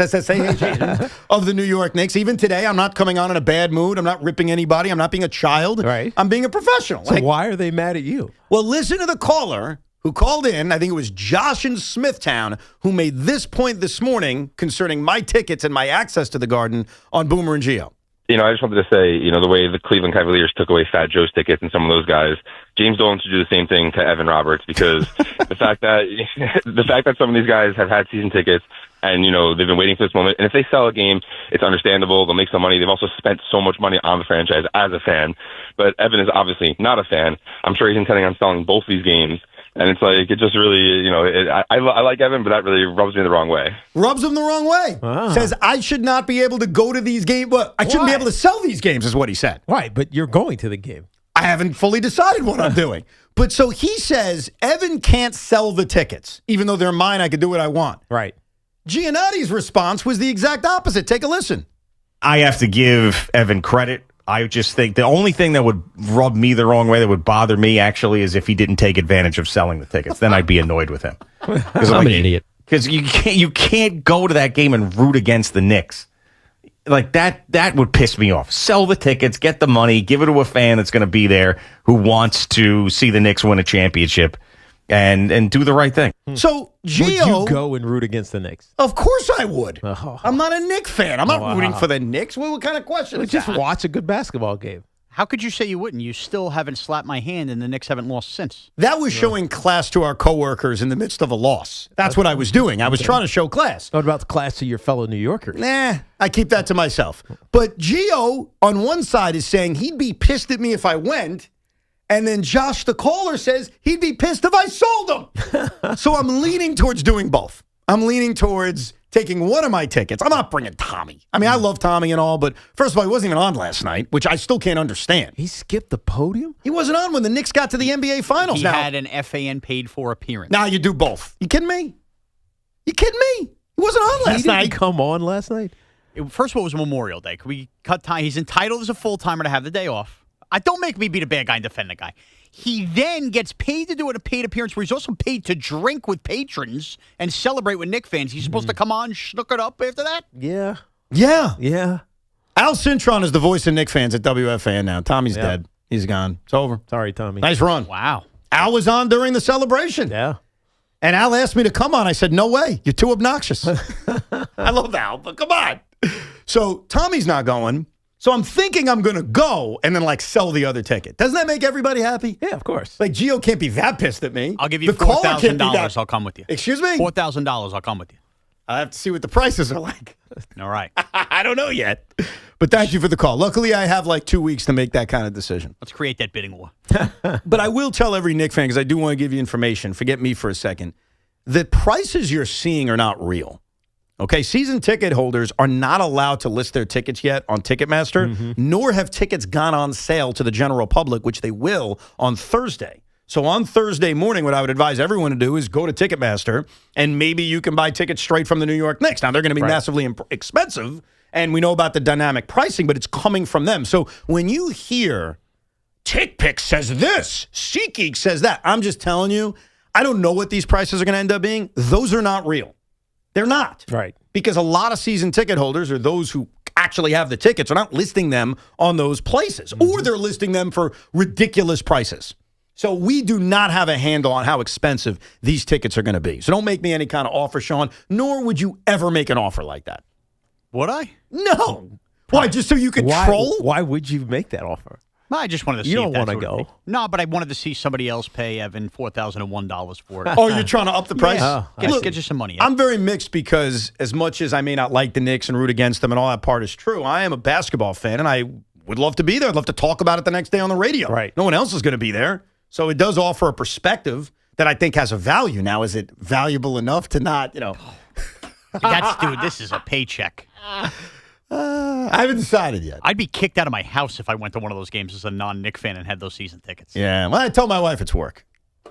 the New York Knicks. Even today, I'm not coming on in a bad mood. I'm not ripping anybody. I'm not being a child. Right. I'm being a professional. So why are they mad at you? Well, listen to the caller who called in. I think it was Josh in Smithtown, who made this point this morning concerning my tickets and my access to the Garden on Boomer and Gio. I just wanted to say, the way the Cleveland Cavaliers took away Fat Joe's tickets and some of those guys, James Dolan should do the same thing to Evan Roberts, because the fact that some of these guys have had season tickets and, they've been waiting for this moment. And if they sell a game, it's understandable. They'll make some money. They've also spent so much money on the franchise as a fan. But Evan is obviously not a fan. I'm sure he's intending on selling both these games. And it's like, it just really, I like Evan, but that really rubs me the wrong way. Rubs him the wrong way. Says I should not be able to go to these games. Well, I shouldn't be able to sell these games is what he said. Right, but you're going to the game. I haven't fully decided what I'm doing. But so he says Evan can't sell the tickets. Even though they're mine, I can do what I want. Right. Giannotti's response was the exact opposite. Take a listen. I have to give Evan credit. I just think the only thing that would rub me the wrong way, that would bother me actually, is if he didn't take advantage of selling the tickets. Then I'd be annoyed with him. I'm an idiot. Because you can't go to that game and root against the Knicks. Like that would piss me off. Sell the tickets, get the money, give it to a fan that's going to be there who wants to see the Knicks win a championship, and do the right thing. So, Gio, would you go and root against the Knicks? Of course I would. I'm not a Knicks fan. I'm not rooting for the Knicks. What kind of question is Just that? watch a good basketball game. How could you say you wouldn't? You still haven't slapped my hand, and the Knicks haven't lost since. That was showing class to our coworkers in the midst of a loss. That's what I was doing. I was trying to show class. What about the class to your fellow New Yorkers? Nah, I keep that to myself. But Gio, on one side, is saying he'd be pissed at me if I went. And then Josh, the caller, says he'd be pissed if I sold them. So I'm leaning towards doing both. I'm leaning towards taking one of my tickets. I'm not bringing Tommy. I mean, I love Tommy and all, but first of all, he wasn't even on last night, which I still can't understand. He skipped the podium? He wasn't on when the Knicks got to the NBA Finals. He had an FAN paid-for appearance. Now you do both. You kidding me? You kidding me? He wasn't on last night. He didn't come on last night? First of all, it was Memorial Day. Could we cut time? He's entitled as a full-timer to have the day off. Don't make me be the bad guy and defend the guy. He then gets paid to do a paid appearance where he's also paid to drink with patrons and celebrate with Knicks fans. He's supposed to come on, schnook it up after that? Yeah. Yeah. Al Cintron is the voice of Knicks fans at WFAN now. Tommy's dead. He's gone. It's over. Sorry, Tommy. Nice run. Wow. Al was on during the celebration. Yeah. And Al asked me to come on. I said, no way. You're too obnoxious. I love Al, but come on. So Tommy's not going. So I'm thinking I'm going to go and then, sell the other ticket. Doesn't that make everybody happy? Yeah, of course. Gio can't be that pissed at me. I'll give you $4,000. I'll come with you. Excuse me? $4,000. I'll come with you. I have to see what the prices are like. All right. I don't know yet. But thank you for the call. Luckily, I have 2 weeks to make that kind of decision. Let's create that bidding war. But I will tell every Knicks fan, because I do want to give you information. Forget me for a second. The prices you're seeing are not real. Okay, season ticket holders are not allowed to list their tickets yet on Ticketmaster, nor have tickets gone on sale to the general public, which they will on Thursday. So on Thursday morning, what I would advise everyone to do is go to Ticketmaster, and maybe you can buy tickets straight from the New York Knicks. Now, they're going to be massively expensive, and we know about the dynamic pricing, but it's coming from them. So when you hear TickPick says this, SeatGeek says that, I'm just telling you, I don't know what these prices are going to end up being. Those are not real. They're not. Right. Because a lot of season ticket holders, or those who actually have the tickets, are not listing them on those places. Or they're listing them for ridiculous prices. So we do not have a handle on how expensive these tickets are going to be. So don't make me any kind of offer, Sean, nor would you ever make an offer like that. Would I? No. Why, just so you could troll? Why would you make that offer? I just wanted to see. You if don't that's want to what go. it'd be. No, but I wanted to see somebody else pay Evan $4,001 for it. Oh, you're trying to up the price? Get you some money. I'm very mixed because as much as I may not like the Knicks and root against them and all that part is true, I am a basketball fan, and I would love to be there. I'd love to talk about it the next day on the radio. Right. No one else is going to be there. So it does offer a perspective that I think has a value. Now, is it valuable enough to not, Dude, this is a paycheck. I haven't decided yet. I'd be kicked out of my house if I went to one of those games as a non-Knick fan and had those season tickets. Yeah, well, I told my wife it's work.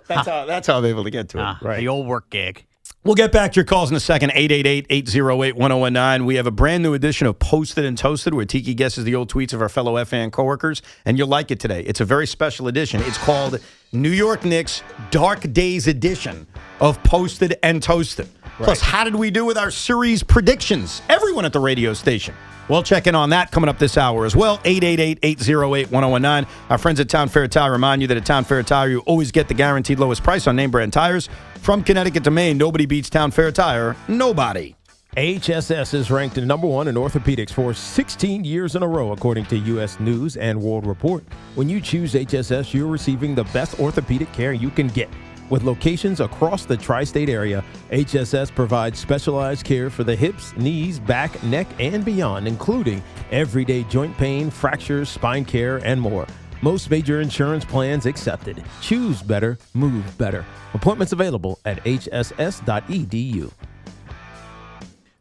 That's how I'm able to get to it. Right. The old work gig. We'll get back to your calls in a second. 888-808-1019. We have a brand new edition of Posted and Toasted where Tiki guesses the old tweets of our fellow FAN coworkers, and you'll like it today. It's a very special edition. It's called New York Knicks Dark Days edition of Posted and Toasted. Right. Plus, how did we do with our series predictions? Everyone at the radio station. We'll check in on that coming up this hour as well. 888-808-1019. Our friends at Town Fair Tire remind you that at Town Fair Tire, you always get the guaranteed lowest price on name brand tires. From Connecticut to Maine, nobody beats Town Fair Tire. Nobody. HSS is ranked number 1 in orthopedics for 16 years in a row, according to U.S. News and World Report. When you choose HSS, you're receiving the best orthopedic care you can get. With locations across the tri-state area, HSS provides specialized care for the hips, knees, back, neck, and beyond, including everyday joint pain, fractures, spine care, and more. Most major insurance plans accepted. Choose better, move better. Appointments available at hss.edu.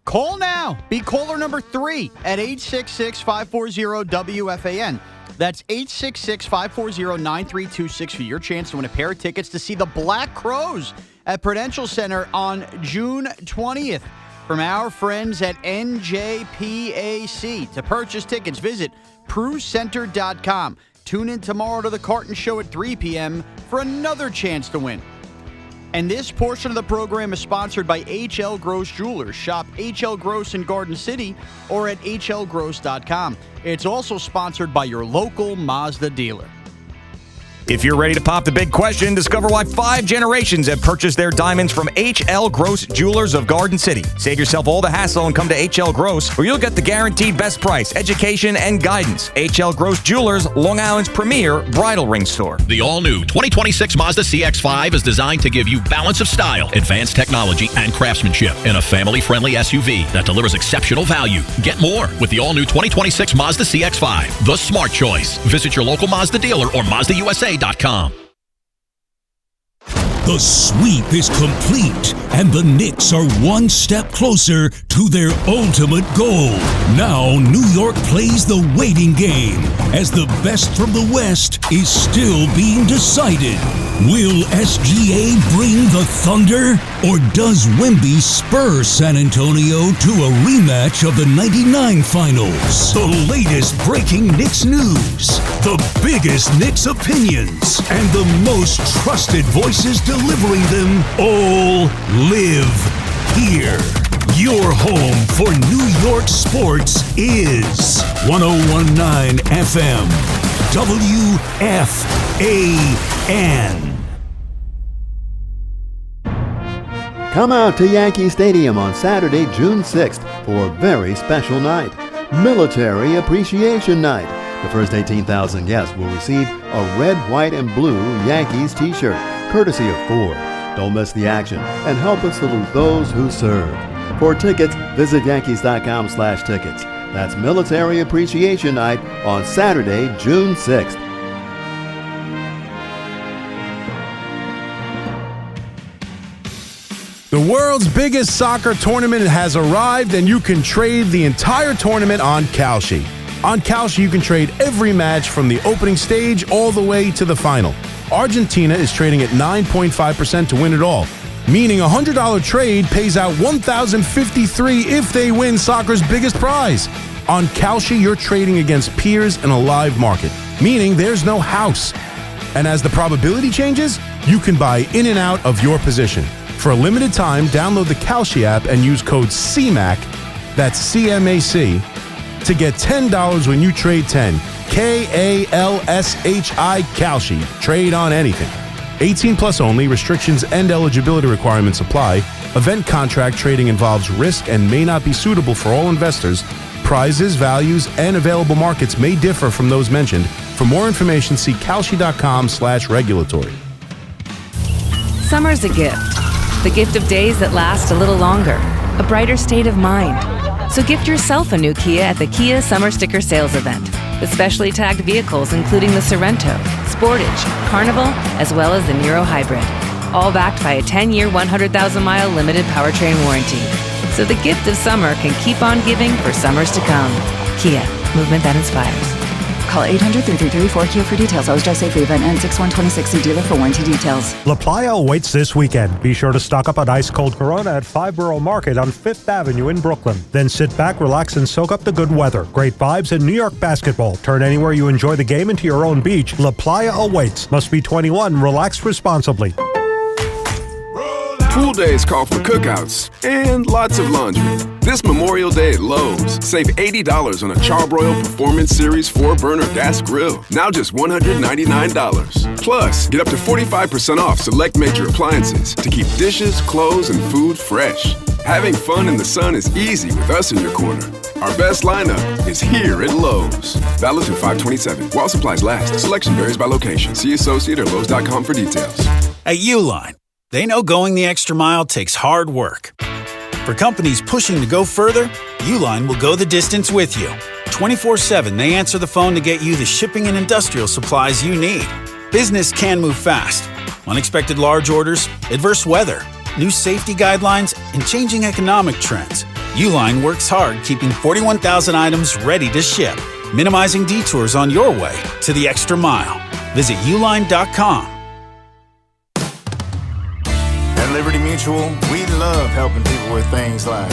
Call now. Be caller number 3 at 866-540-WFAN. That's 866-540-9326 for your chance to win a pair of tickets to see the Black Crows at Prudential Center on June 20th from our friends at NJPAC. To purchase tickets, visit PruCenter.com. Tune in tomorrow to the Carton Show at 3 p.m. for another chance to win. And this portion of the program is sponsored by H.L. Gross Jewelers. Shop H.L. Gross in Garden City or at hlgross.com. It's also sponsored by your local Mazda dealer. If you're ready to pop the big question, discover why 5 generations have purchased their diamonds from H.L. Gross Jewelers of Garden City. Save yourself all the hassle and come to H.L. Gross, where you'll get the guaranteed best price, education, and guidance. H.L. Gross Jewelers, Long Island's premier bridal ring store. The all-new 2026 Mazda CX-5 is designed to give you balance of style, advanced technology, and craftsmanship in a family-friendly SUV that delivers exceptional value. Get more with the all-new 2026 Mazda CX-5, the smart choice. Visit your local Mazda dealer or MazdaUSA.com. The sweep is complete, and the Knicks are one step closer to their ultimate goal. Now, New York plays the waiting game, as the best from the West is still being decided. Will SGA bring the thunder, or does Wemby spur San Antonio to a rematch of the '99 finals? The latest breaking Knicks news, the biggest Knicks opinions, and the most trusted voices delivering them all live here. Your home for New York sports is 101.9 FM, WFAN. Come out to Yankee Stadium on Saturday, June 6th for a very special night, Military Appreciation Night. The first 18,000 guests will receive a red, white, and blue Yankees t-shirt, courtesy of Ford. Don't miss the action and help us salute those who serve. For tickets, visit Yankees.com/tickets. That's Military Appreciation Night on Saturday, June 6th. The world's biggest soccer tournament has arrived, and you can trade the entire tournament on Kalshi. On Kalshi, you can trade every match from the opening stage all the way to the final. Argentina is trading at 9.5% to win it all, meaning a $100 trade pays out $1,053 if they win soccer's biggest prize. On Kalshi, you're trading against peers in a live market, meaning there's no house. And as the probability changes, you can buy in and out of your position. For a limited time, download the Kalshi app and use code CMAC, that's CMAC, to get $10 when you trade 10. KALSHI Kalshi. Trade on anything. 18 plus only. Restrictions and eligibility requirements apply. Event contract trading involves risk and may not be suitable for all investors. Prizes, values, and available markets may differ from those mentioned. For more information, see kalshi.com/regulatory. Summer's a gift. The gift of days that last a little longer. A brighter state of mind. So gift yourself a new Kia at the Kia Summer Sticker Sales Event. With specially tagged vehicles including the Sorrento, Sportage, Carnival, as well as the Niro Hybrid. All backed by a 10-year, 100,000-mile limited powertrain warranty. so the gift of summer can keep on giving for summers to come. Kia, movement that inspires. Call 800-333-4KIA for details. Always drive safely. Event ends 6/126. See dealer for warranty details. La Playa awaits this weekend. Be sure to stock up on ice-cold Corona at Five Borough Market on 5th Avenue in Brooklyn. Then sit back, relax, and soak up the good weather. Great vibes and New York basketball. Turn anywhere you enjoy the game into your own beach. La Playa awaits. Must be 21. Relax responsibly. Pool days call for cookouts and lots of laundry. This Memorial Day at Lowe's, save $80 on a Charbroil Performance Series 4-burner gas grill. Now just $199. Plus, get up to 45% off select major appliances to keep dishes, clothes, and food fresh. Having fun in the sun is easy with us in your corner. Our best lineup is here at Lowe's. Valid through 5/27. While supplies last. Selection varies by location. See associate or Lowe's.com for details. At Uline, they know going the extra mile takes hard work. For companies pushing to go further, Uline will go the distance with you. 24/7, they answer the phone to get you the shipping and industrial supplies you need. Business can move fast. Unexpected large orders, adverse weather, new safety guidelines, and changing economic trends. Uline works hard keeping 41,000 items ready to ship, minimizing detours on your way to the extra mile. Visit uline.com. At Liberty Mutual, we love helping people with things like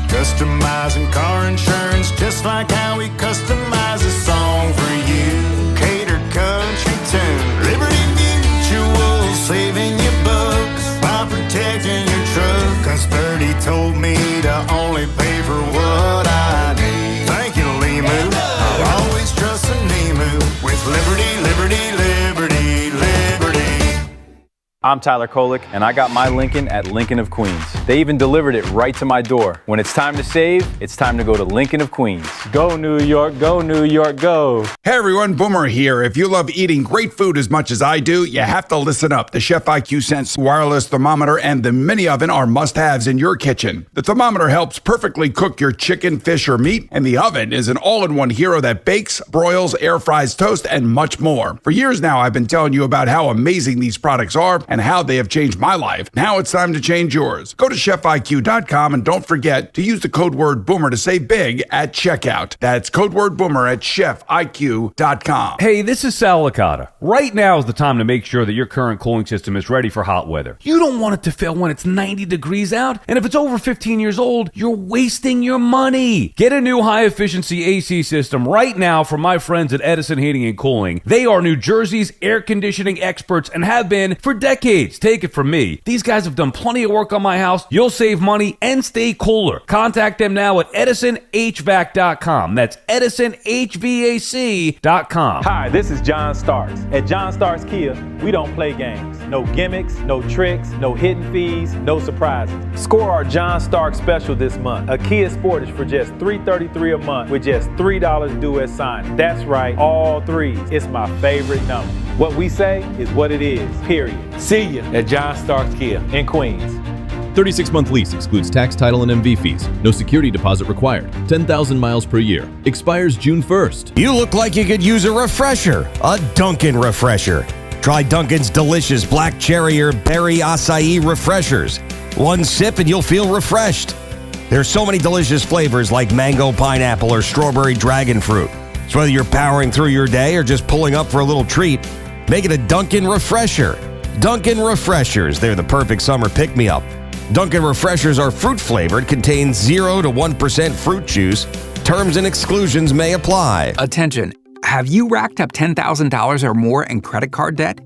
customizing car insurance, just like how we customize a song for you. Catered country tune. Liberty Mutual, saving you bucks by protecting your truck. 'Cause Birdie told me to only pay for what I need. Thank you, Limu. I'll always trust a Nemu with Liberty, Liberty, Liberty, Liberty. I'm Tyler Kolick, and I got my Lincoln at Lincoln of Queens. They even delivered it right to my door. When it's time to save, it's time to go to Lincoln of Queens. Go New York, go New York, go. Hey everyone, Boomer here. If you love eating great food as much as I do, you have to listen up. The Chef IQ Sense wireless thermometer and the mini oven are must-haves in your kitchen. The thermometer helps perfectly cook your chicken, fish, or meat, and the oven is an all-in-one hero that bakes, broils, air fries, toast, and much more. For years now, I've been telling you about how amazing these products are and how they have changed my life. Now it's time to change yours. Go to chefiq.com and don't forget to use the code word Boomer to save big at checkout. That's code word Boomer at chefiq.com. Hey, this is Sal Licata. Right now is the time to make sure that your current cooling system is ready for hot weather. You don't want it to fail when it's 90 degrees out, and if it's over 15 years old, you're wasting your money. Get a new high-efficiency AC system right now from my friends at Edison Heating and Cooling. They are New Jersey's air conditioning experts and have been for decades. Take it from me. These guys have done plenty of work on my house. You'll save money and stay cooler. Contact them now at edisonhvac.com. That's edisonhvac.com. Hi, this is John Starks. At John Starks Kia, we don't play games. No gimmicks, no tricks, no hidden fees, no surprises. Score our John Starks special this month. A Kia Sportage for just $333 a month with just $3 due at signing. That's right, all threes. It's my favorite number. What we say is what it is, period. See you at John Starks Kia in Queens. 36-month lease excludes tax, title, and MV fees. No security deposit required. 10,000 miles per year. Expires June 1st. You look like you could use a refresher. A Dunkin' refresher. Try Dunkin's delicious black cherry or berry acai refreshers. One sip and you'll feel refreshed. There's so many delicious flavors like mango, pineapple, or strawberry dragon fruit. So whether you're powering through your day or just pulling up for a little treat, make it a Dunkin' refresher. Dunkin' refreshers. They're the perfect summer pick-me-up. Dunkin' refreshers are fruit-flavored, contain 0 to 1% fruit juice. Terms and exclusions may apply. Attention. Have you racked up $10,000 or more in credit card debt?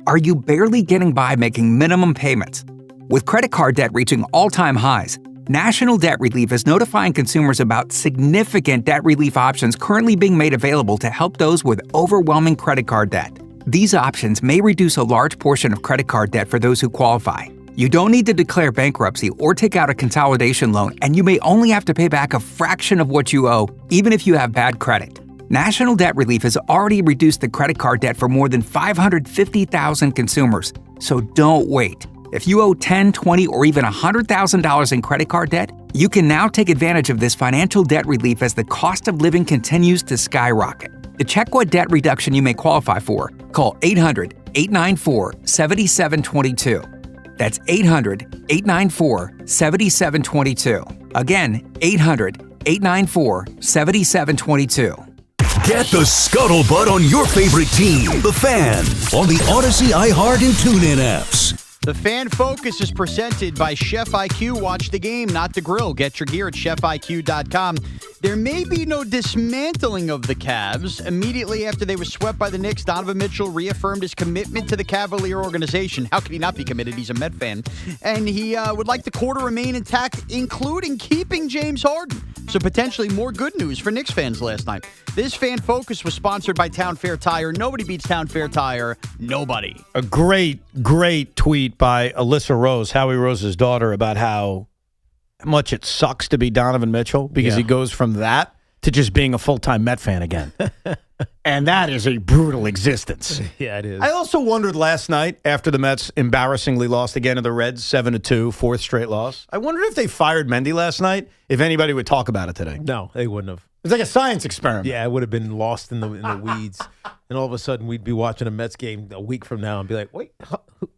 Are you barely getting by making minimum payments? With credit card debt reaching all-time highs, National Debt Relief is notifying consumers about significant debt relief options currently being made available to help those with overwhelming credit card debt. These options may reduce a large portion of credit card debt for those who qualify. You don't need to declare bankruptcy or take out a consolidation loan, and you may only have to pay back a fraction of what you owe, even if you have bad credit. National Debt Relief has already reduced the credit card debt for more than 550,000 consumers, so don't wait. If you owe $10,000, $20,000, or even $100,000 in credit card debt, you can now take advantage of this financial debt relief as the cost of living continues to skyrocket. To check what debt reduction you may qualify for, call 800-894-7722. That's 800-894-7722. Again, 800-894-7722. Get the scuttlebutt on your favorite team, the Fan, on the Odyssey, iHeart, and TuneIn apps. The Fan Focus is presented by Chef IQ. Watch the game, not the grill. Get your gear at chefiq.com. There may be no dismantling of the Cavs. Immediately after they were swept by the Knicks, Donovan Mitchell reaffirmed his commitment to the Cavalier organization. How could he not be committed? He's a Met fan. And he would like the core to remain intact, including keeping James Harden. So potentially more good news for Knicks fans last night. This Fan Focus was sponsored by Town Fair Tire. Nobody beats Town Fair Tire. Nobody. A great tweet by Alyssa Rose, Howie Rose's daughter, about how much it sucks to be Donovan Mitchell because he goes from that to just being a full-time Met fan again. And that is a brutal existence. Yeah, it is. I also wondered last night, after the Mets embarrassingly lost again to the Reds, 7-2, fourth straight loss. I wondered if they fired Mendy last night, if anybody would talk about it today. No, they wouldn't have. It was like a science experiment. Yeah, it would have been lost in the weeds. And all of a sudden, we'd be watching a Mets game a week from now and be like, wait,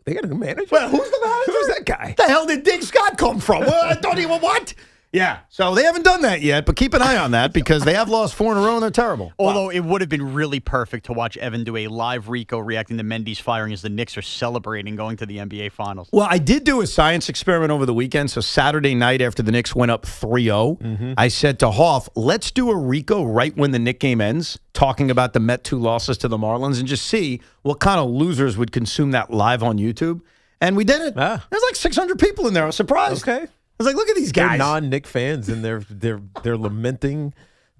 they got a new manager? Well, who's the manager? Who's that guy? The hell did Dick Scott come from? Well, I thought he was what? Yeah, so they haven't done that yet, but keep an eye on that because they have lost 4 in a row and they're terrible. Although it would have been really perfect to watch Evan do a live Rico reacting to Mendy's firing as the Knicks are celebrating going to the NBA Finals. Well, I did do a science experiment over the weekend. So Saturday night after the Knicks went up 3-0, I said to Hoff, let's do a Rico right when the Knick game ends, talking about the Met 2 losses to the Marlins and just see what kind of losers would consume that live on YouTube. And we did it. There's like 600 people in there. I was surprised. Okay. I was like, look at these guys. They're non-Knick fans, and they're lamenting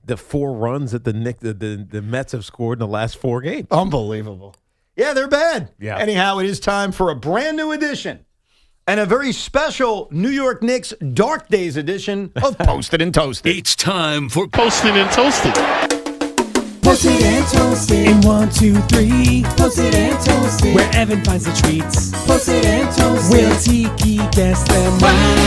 the 4 runs that the Mets have scored in the last 4 games. Unbelievable. Yeah, they're bad. Yeah. Anyhow, it is time for a brand new edition and a very special New York Knicks Dark Days edition of Posted and Toasted. It's time for Posted and Toasted. Posted and toasted in 1, 2, 3. Posted and toasted where Evan finds the treats. Posted and toasted will Tiki guess them right.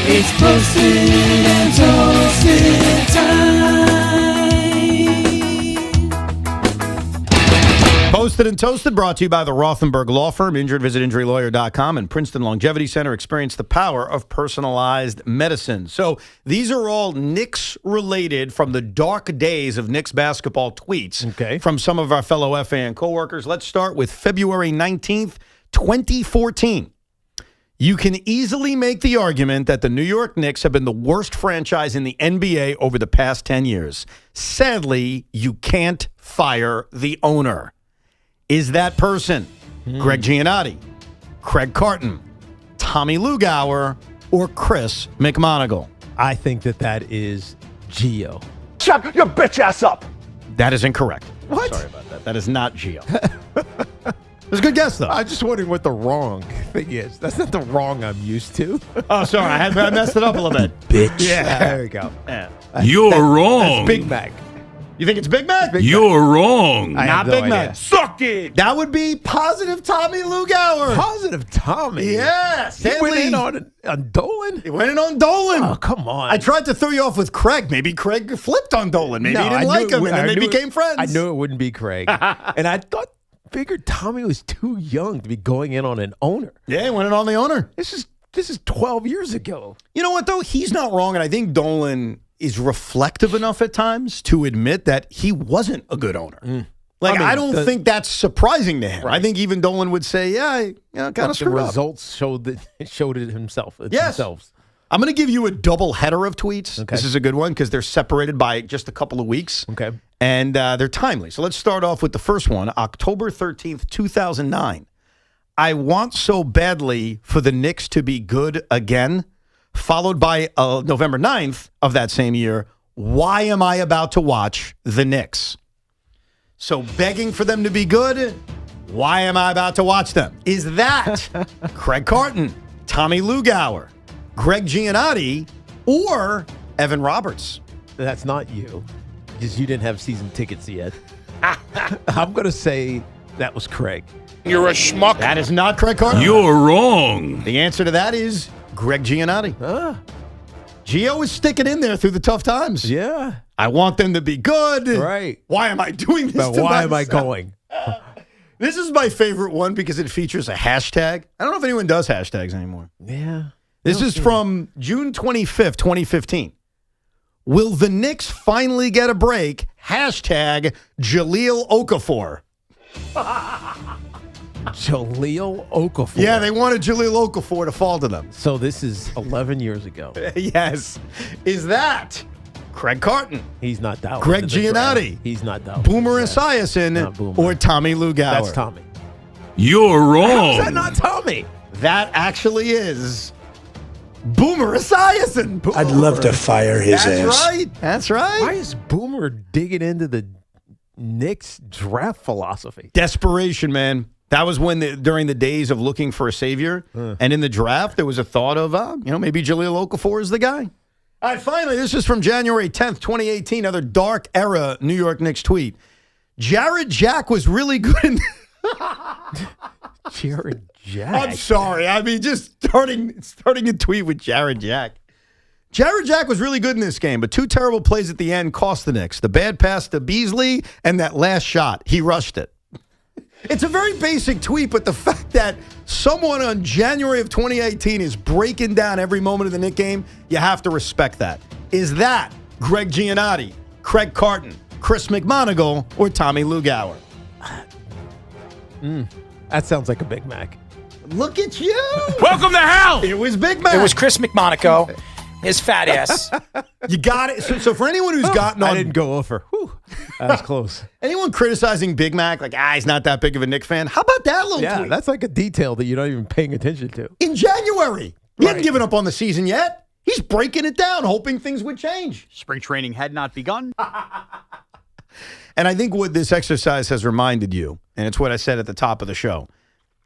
It's posted and toasted time. Posted and Toasted brought to you by the Rothenberg Law Firm. Injured, visit injurylawyer.com, and Princeton Longevity Center. Experience the power of personalized medicine. So these are all Knicks related from the dark days of Knicks basketball tweets from some of our fellow FAN coworkers. Let's start with February 19th, 2014. You can easily make the argument that the New York Knicks have been the worst franchise in the NBA over the past 10 years. Sadly, you can't fire the owner. Is that person Greg Giannotti, Craig Carton, Tommy Lugauer, or Chris McMonagle? I think that is Gio. Shut your bitch ass up. That is incorrect. What? Sorry about that. That is not Gio. It was a good guess, though. I'm just wondering what the wrong thing is. That's not the wrong I'm used to. Oh, sorry. I messed it up a little bit. Bitch. Yeah. There we go. Yeah. You're wrong. That's Big Mac. You think it's Big Mac? You're wrong. Not Big Mac. Suck it. That would be positive Tommy Lugauer. Positive Tommy. Yes. He went in on Dolan? He went in on Dolan. Oh, come on. I tried to throw you off with Craig. Maybe Craig flipped on Dolan. Maybe he didn't like him, and then they became friends. I knew it wouldn't be Craig. And I figured Tommy was too young to be going in on an owner. Yeah, he went in on the owner. This is 12 years ago. You know what, though? He's not wrong, and I think Dolan is reflective enough at times to admit that he wasn't a good owner. Like, I don't think that's surprising to him. Right. I think even Dolan would say, yeah, kind of screwed up. The results showed it himself. Yes. Themselves. I'm going to give you a double header of tweets. Okay. This is a good one because they're separated by just a couple of weeks. Okay. And they're timely. So let's start off with the first one, October 13th, 2009. I want so badly for the Knicks to be good again. Followed by November 9th of that same year, why am I about to watch the Knicks? So begging for them to be good, why am I about to watch them? Is that Craig Carton, Tommy Lugauer, Greg Giannotti, or Evan Roberts? That's not you, because you didn't have season tickets yet. I'm going to say that was Craig. You're a schmuck. That is not Craig Carton. You're wrong. The answer to that is Greg Giannotti. Gio is sticking in there through the tough times. Yeah. I want them to be good. Right. Why am I doing this But to why myself? am I going? This is my favorite one because it features a hashtag. I don't know if anyone does hashtags anymore. Yeah. This is from June 25th, 2015. Will the Knicks finally get a break? Hashtag Jahlil Okafor. Jahlil Okafor. Yeah, they wanted Jahlil Okafor to fall to them. So this is 11 years ago. Yes. Is that Craig Carton? He's not that. Greg Giannotti? He's not that. Boomer Esiason? Or Tommy Lugauer? That's Tommy. You're wrong. How is that not Tommy? That actually is Boomer Esiason. I'd love to fire his ass. That's right. That's right. Why is Boomer digging into the Knicks draft philosophy? Desperation, man. That was when during the days of looking for a savior, and in the draft, there was a thought of, maybe Jahlil Okafor is the guy. All right, finally, this is from January 10th, 2018, another dark era New York Knicks tweet. Jared Jack was really good in... Jared Jack? I'm sorry. I mean, just starting a tweet with Jared Jack. Jared Jack was really good in this game, but two terrible plays at the end cost the Knicks. The bad pass to Beasley and that last shot. He rushed it. It's a very basic tweet, but the fact that someone on January of 2018 is breaking down every moment of the Knicks game, you have to respect that. Is that Greg Giannotti, Craig Carton, Chris McMonagle, or Tommy Lugauer? That sounds like a Big Mac. Look at you. Welcome to hell. It was Big Mac. It was Chris McMonagle. His fat ass. You got it. So for anyone who's gotten on... I didn't go over. Whew. That was close. Anyone criticizing Big Mac, like, he's not that big of a Knicks fan. How about that little tweet? That's like a detail that you're not even paying attention to. In January. He hadn't given up on the season yet. He's breaking it down, hoping things would change. Spring training had not begun. And I think what this exercise has reminded you, and it's what I said at the top of the show,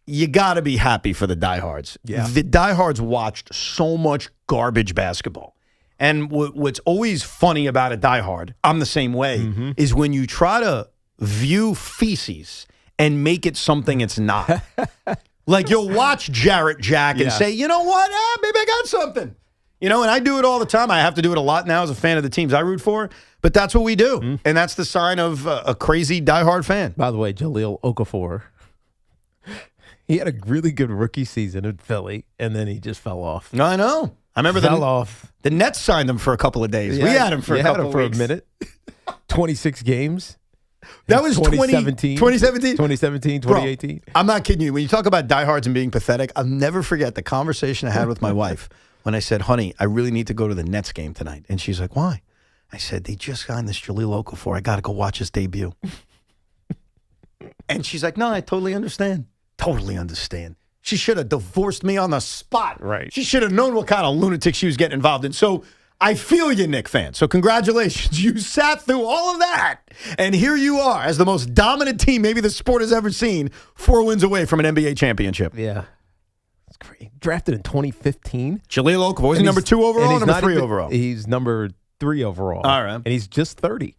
you got to be happy for the diehards. Yeah. The diehards watched so much garbage basketball. And what's always funny about a diehard, I'm the same way, is when you try to view feces and make it something it's not. Like you'll watch Jarrett Jack and say, you know what? Maybe I got something. And I do it all the time. I have to do it a lot now as a fan of the teams I root for. But that's what we do. And that's the sign of a crazy diehard fan. By the way, Jahlil Okafor, he had a really good rookie season in Philly, and then he just fell off. I know. I remember fell off. The Nets signed him for a couple of days. We had him for a couple of weeks. A minute. 26 games. That was 2017. 2018. Bro, I'm not kidding you. When you talk about diehards and being pathetic, I'll never forget the conversation I had with my wife when I said, honey, I really need to go to the Nets game tonight. And she's like, why? I said, they just signed this Jahlil Okafor. I got to go watch his debut. And she's like, no, I totally understand. Totally understand. She should have divorced me on the spot. Right. She should have known what kind of lunatic she was getting involved in. So I feel you, Knicks fan. So congratulations. You sat through all of that. And here you are as the most dominant team maybe the sport has ever seen, 4 wins away from an NBA championship. Yeah. That's great. Drafted in 2015. Jahlil Okafor. Was he number 2 overall or number 3 overall? He's number 3 overall. All right. And he's just 30.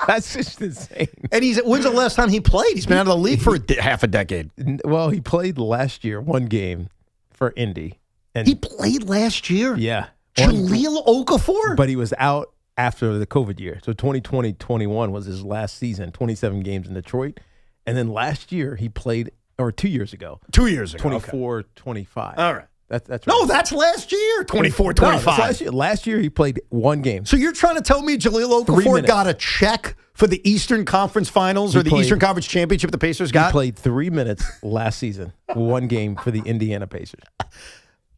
That's just insane. And when's the last time he played? He's been out of the league for half a decade. Well, he played last year, 1 game for Indy. And he played last year? Yeah. Jahlil Okafor? But he was out after the COVID year. So 2020-21 was his last season, 27 games in Detroit. And then last year he played, or 2 years ago. 2 years ago. 24-25. All right. That's right. No, that's last year. 24-25. No, last year he played 1 game. So you're trying to tell me Jahlil Okafor got a check for the Eastern Conference Finals or the Eastern Conference Championship the Pacers got? He played 3 minutes last season, 1 game for the Indiana Pacers.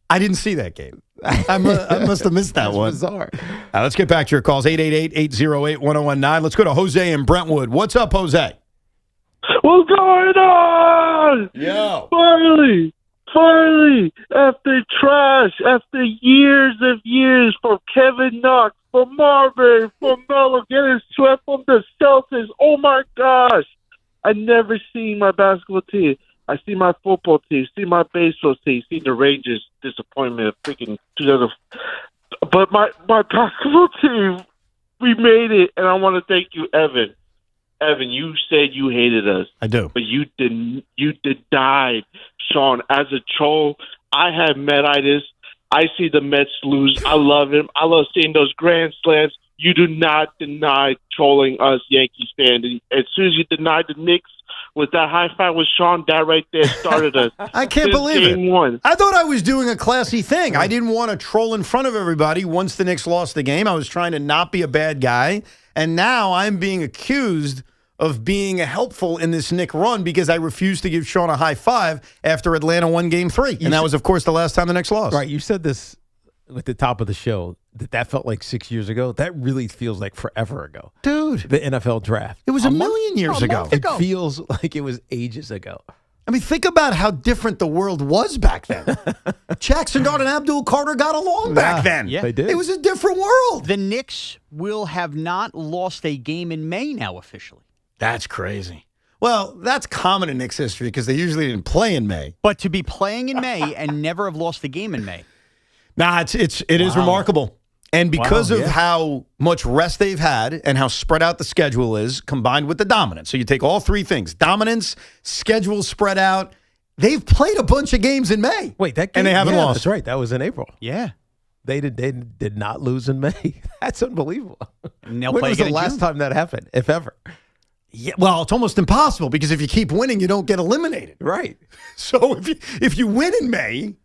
I didn't see that game. I must have missed that one. Bizarre. Let's get back to your calls. 888-808-1019. Let's go to Jose in Brentwood. What's up, Jose? What's going on? Yo. Finally, after years from Kevin Knox, from Marbury, from Melo, getting swept from the Celtics. Oh my gosh. I never seen my basketball team. I see my football team, see my baseball team, see the Rangers disappointment of freaking 2000. But my basketball team, we made it, and I want to thank you, Evan. Evan, you said you hated us. I do. But you denied, Sean. As a troll, I have Metitis. I see the Mets lose. I love him. I love seeing those grand slams. You do not deny trolling us Yankees fans. And as soon as you denied the Knicks with that high five with Sean. That right there started us. I can't believe game it. One. I thought I was doing a classy thing. I didn't want to troll in front of everybody once the Knicks lost the game. I was trying to not be a bad guy. And now I'm being accused of being helpful in this Knick run because I refused to give Sean a high five after Atlanta won Game 3. And that was, of course, the last time the Knicks lost. Right. You said this at the top of the show that felt like 6 years ago. That really feels like forever ago. Dude. The NFL draft. It was a million years ago. It feels like it was ages ago. I mean, think about how different the world was back then. Jaxson Dart and Abdul Carter got along back then. Yeah. They did. It was a different world. The Knicks will have not lost a game in May now officially. That's crazy. Well, that's common in Knicks history because they usually didn't play in May. But to be playing in May and never have lost a game in May. Nah, it is remarkable. And because of how much rest they've had and how spread out the schedule is, combined with the dominance. So you take all three things, dominance, schedule spread out. They've played a bunch of games in May. Wait, that game, and they haven't lost. That's right. That was in April. Yeah. They did not lose in May. That's unbelievable. And they'll when play was again the in last June. time that happened, if ever? Yeah, well, it's almost impossible because if you keep winning, you don't get eliminated. Right. So if you win in May,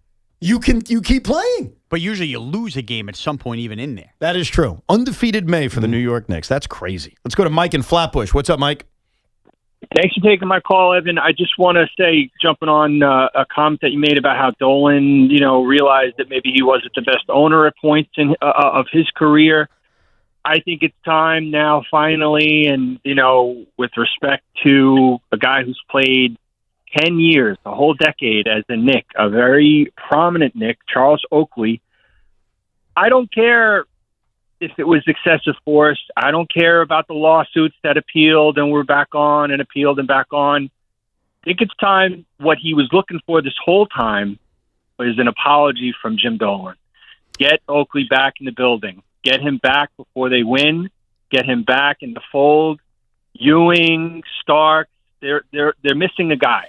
you keep playing. But usually you lose a game at some point even in there. That is true. Undefeated May for the New York Knicks. That's crazy. Let's go to Mike in Flatbush. What's up, Mike? Thanks for taking my call, Evan. I just want to say, jumping on a comment that you made about how Dolan, realized that maybe he wasn't the best owner at points of his career. I think it's time now, finally, and, with respect to a guy who's played 10 years, a whole decade as a Knick, a very prominent Knick, Charles Oakley. I don't care if it was excessive force. I don't care about the lawsuits that appealed and were back on and appealed and back on. I think it's time. What he was looking for this whole time was an apology from Jim Dolan. Get Oakley back in the building. Get him back before they win. Get him back in the fold. Ewing, Stark, they're missing a guy.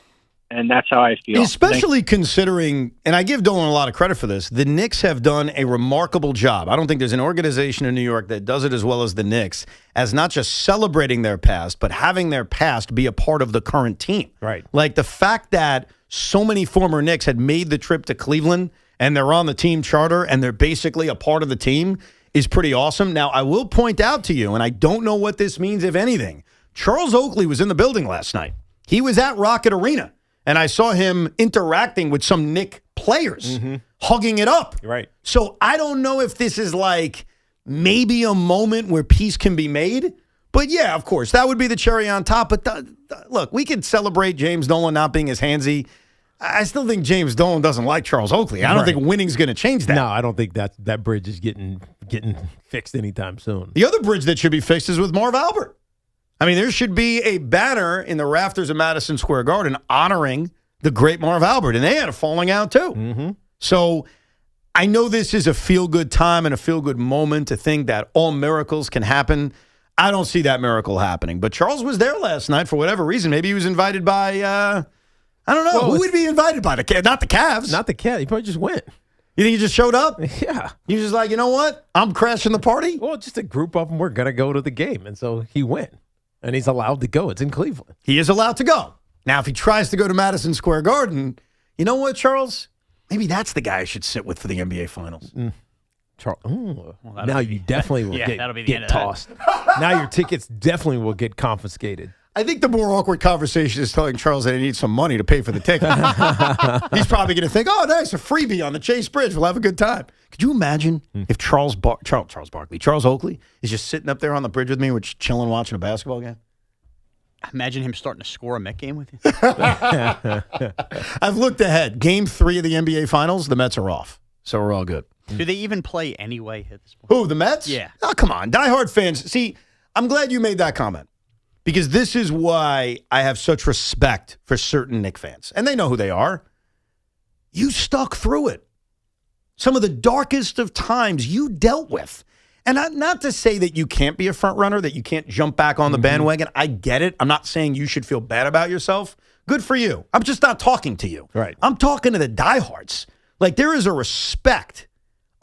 And that's how I feel. Especially considering, and I give Dolan a lot of credit for this, the Knicks have done a remarkable job. I don't think there's an organization in New York that does it as well as the Knicks, as not just celebrating their past, but having their past be a part of the current team. Right. Like the fact that so many former Knicks had made the trip to Cleveland and they're on the team charter and they're basically a part of the team is pretty awesome. Now, I will point out to you, and I don't know what this means, if anything, Charles Oakley was in the building last night. He was at Rocket Arena. And I saw him interacting with some Knick players, hugging it up. Right. So I don't know if this is like maybe a moment where peace can be made. But yeah, of course, that would be the cherry on top. But look, we could celebrate James Dolan not being as handsy. I still think James Dolan doesn't like Charles Oakley. I don't think winning's going to change that. No, I don't think that bridge is getting fixed anytime soon. The other bridge that should be fixed is with Marv Albert. I mean, there should be a banner in the rafters of Madison Square Garden honoring the great Marv Albert, and they had a falling out too. Mm-hmm. So I know this is a feel-good time and a feel-good moment to think that all miracles can happen. I don't see that miracle happening. But Charles was there last night for whatever reason. Maybe he was invited by, I don't know. Who would be invited by? Not the Cavs. Not the Cavs. He probably just went. You think he just showed up? Yeah. He was just like, you know what? I'm crashing the party. Well, just a group of them were going to go to the game, and so he went. And he's allowed to go. It's in Cleveland. He is allowed to go. Now, if he tries to go to Madison Square Garden, you know what, Charles? Maybe that's the guy I should sit with for the NBA Finals. Now you definitely will get tossed. Now your tickets definitely will get confiscated. I think the more awkward conversation is telling Charles that he needs some money to pay for the ticket. He's probably going to think, oh, nice, a freebie on the Chase Bridge. We'll have a good time. Could you imagine if Charles Oakley is just sitting up there on the bridge with me, we're just chilling watching a basketball game? Imagine him starting to score a Met game with you. I've looked ahead. Game 3 of the NBA Finals, the Mets are off. So we're all good. Do they even play anyway at this point? Who, the Mets? Yeah. Oh, come on. Diehard fans. See, I'm glad you made that comment. Because this is why I have such respect for certain Knicks fans. And they know who they are. You stuck through it. Some of the darkest of times you dealt with. And not to say that you can't be a front runner, that you can't jump back on the bandwagon. I get it. I'm not saying you should feel bad about yourself. Good for you. I'm just not talking to you. Right. I'm talking to the diehards. Like, there is a respect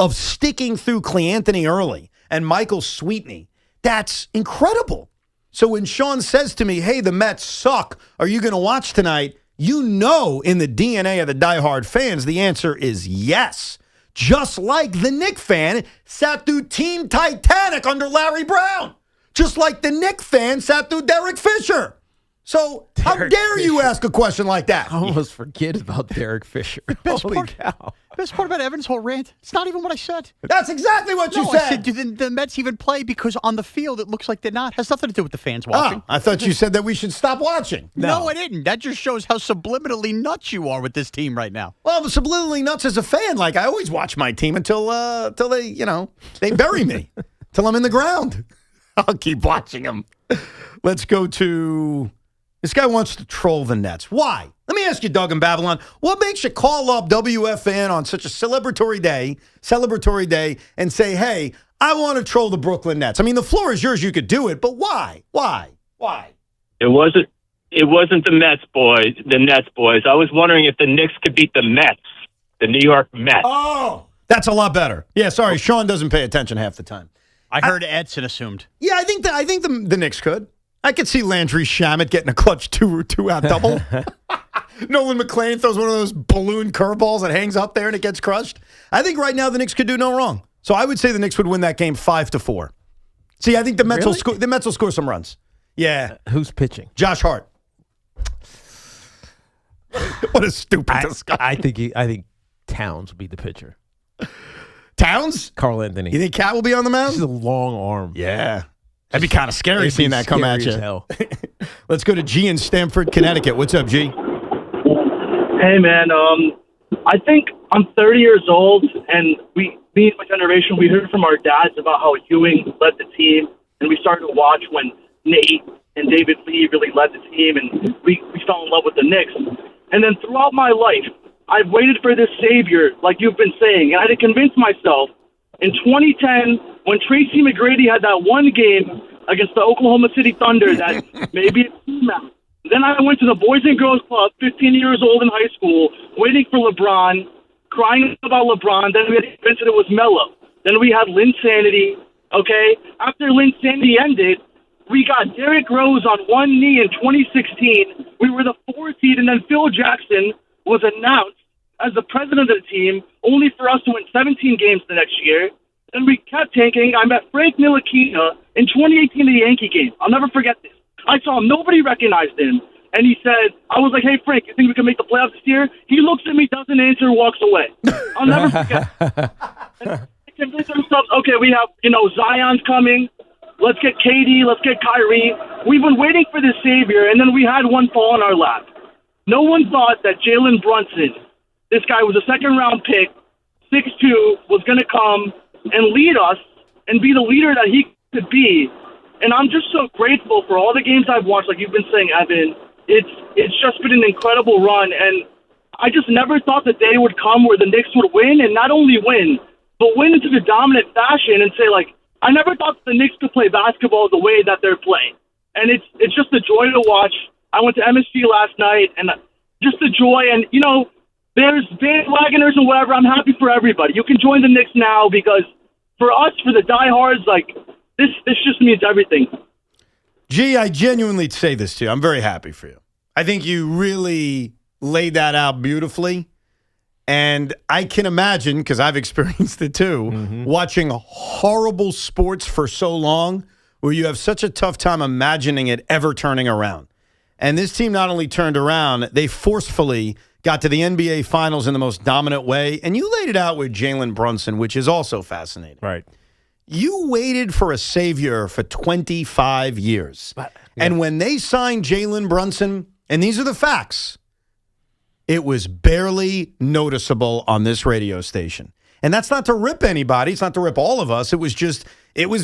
of sticking through Cleanthony early and Michael Sweetney. That's incredible. So when Sean says to me, hey, the Mets suck, are you going to watch tonight? You know, in the DNA of the diehard fans, the answer is yes. Just like the Knicks fan sat through Team Titanic under Larry Brown. Just like the Knicks fan sat through Derek Fisher. So how dare you ask a question like that? I almost forget about Derek Fisher. Holy cow. Best part about Evan's whole rant, it's not even what I said. That's exactly what you I said. said the Mets even play because on the field it looks like they're not. Has nothing to do with the fans watching. I thought you said that we should stop watching. No, I didn't. That just shows how subliminally nuts you are with this team right now. Well, I'm subliminally nuts as a fan. Like, I always watch my team until they, they bury me. Till I'm in the ground. I'll keep watching them. Let's go to... This guy wants to troll the Nets. Why? Let me ask you, Doug in Babylon, what makes you call up WFAN on such a celebratory day, and say, hey, I want to troll the Brooklyn Nets? I mean, the floor is yours. You could do it, but why? Why? It wasn't the Nets boys. I was wondering if the Knicks could beat the Mets, the New York Mets. Oh, that's a lot better. Yeah, sorry, Sean doesn't pay attention half the time. I heard Edson assumed. Yeah, I think the Knicks could. I could see Landry Shamet getting a clutch two-out double. Nolan McLean throws one of those balloon curveballs that hangs up there and it gets crushed. I think right now the Knicks could do no wrong. So I would say the Knicks would win that game 5-4. See, I think the Mets will score some runs. Yeah. Who's pitching? Josh Hart. What a stupid discussion. I think Towns will be the pitcher. Towns? Carl Anthony. You think Cat will be on the mound? He's a long arm. Yeah. That'd be kind of scary seeing that come at you. Hell. Let's go to G in Stamford, Connecticut. What's up, G? Hey, man. I think I'm 30 years old, and me and my generation, we heard from our dads about how Ewing led the team, and we started to watch when Nate and David Lee really led the team, and we fell in love with the Knicks. And then throughout my life, I've waited for this savior, like you've been saying, and I had to convince myself. In 2010, when Tracy McGrady had that one game against the Oklahoma City Thunder that maybe it's out. Then I went to the Boys and Girls Club, 15 years old in high school, waiting for LeBron, crying about LeBron. Then we had convinced it was Melo. Then we had Linsanity, okay? After Linsanity ended, we got Derrick Rose on one knee in 2016. We were the 4th seed, and then Phil Jackson was announced as the president of the team, only for us to win 17 games the next year. And we kept tanking. I met Frank Ntilikina in 2018 in the Yankee game. I'll never forget this. I saw him. Nobody recognized him. And he said, I was like, hey, Frank, you think we can make the playoffs this year? He looks at me, doesn't answer, walks away. I'll never forget. And they convinced themselves, okay, we have, Zion's coming. Let's get KD. Let's get Kyrie. We've been waiting for this savior, and then we had one fall in our lap. No one thought that Jalen Brunson, this guy was a second-round pick, 6'2", was going to come and lead us and be the leader that he could be. And I'm just so grateful for all the games I've watched, like you've been saying, Evan. It's just been an incredible run, and I just never thought the day would come where the Knicks would win, and not only win, but win into the dominant fashion and say, like, I never thought the Knicks could play basketball the way that they're playing. And it's just a joy to watch. I went to MSG last night, and just the joy, and, there's bandwagoners and whatever. I'm happy for everybody. You can join the Knicks now because for us, for the diehards, like, this just means everything. Gee, I genuinely say this to you. I'm very happy for you. I think you really laid that out beautifully. And I can imagine, because I've experienced it too, watching horrible sports for so long where you have such a tough time imagining it ever turning around. And this team not only turned around, they forcefully got to the NBA Finals in the most dominant way. And you laid it out with Jalen Brunson, which is also fascinating. Right. You waited for a savior for 25 years. And when they signed Jalen Brunson, and these are the facts, it was barely noticeable on this radio station. And that's not to rip anybody. It's not to rip all of us. It was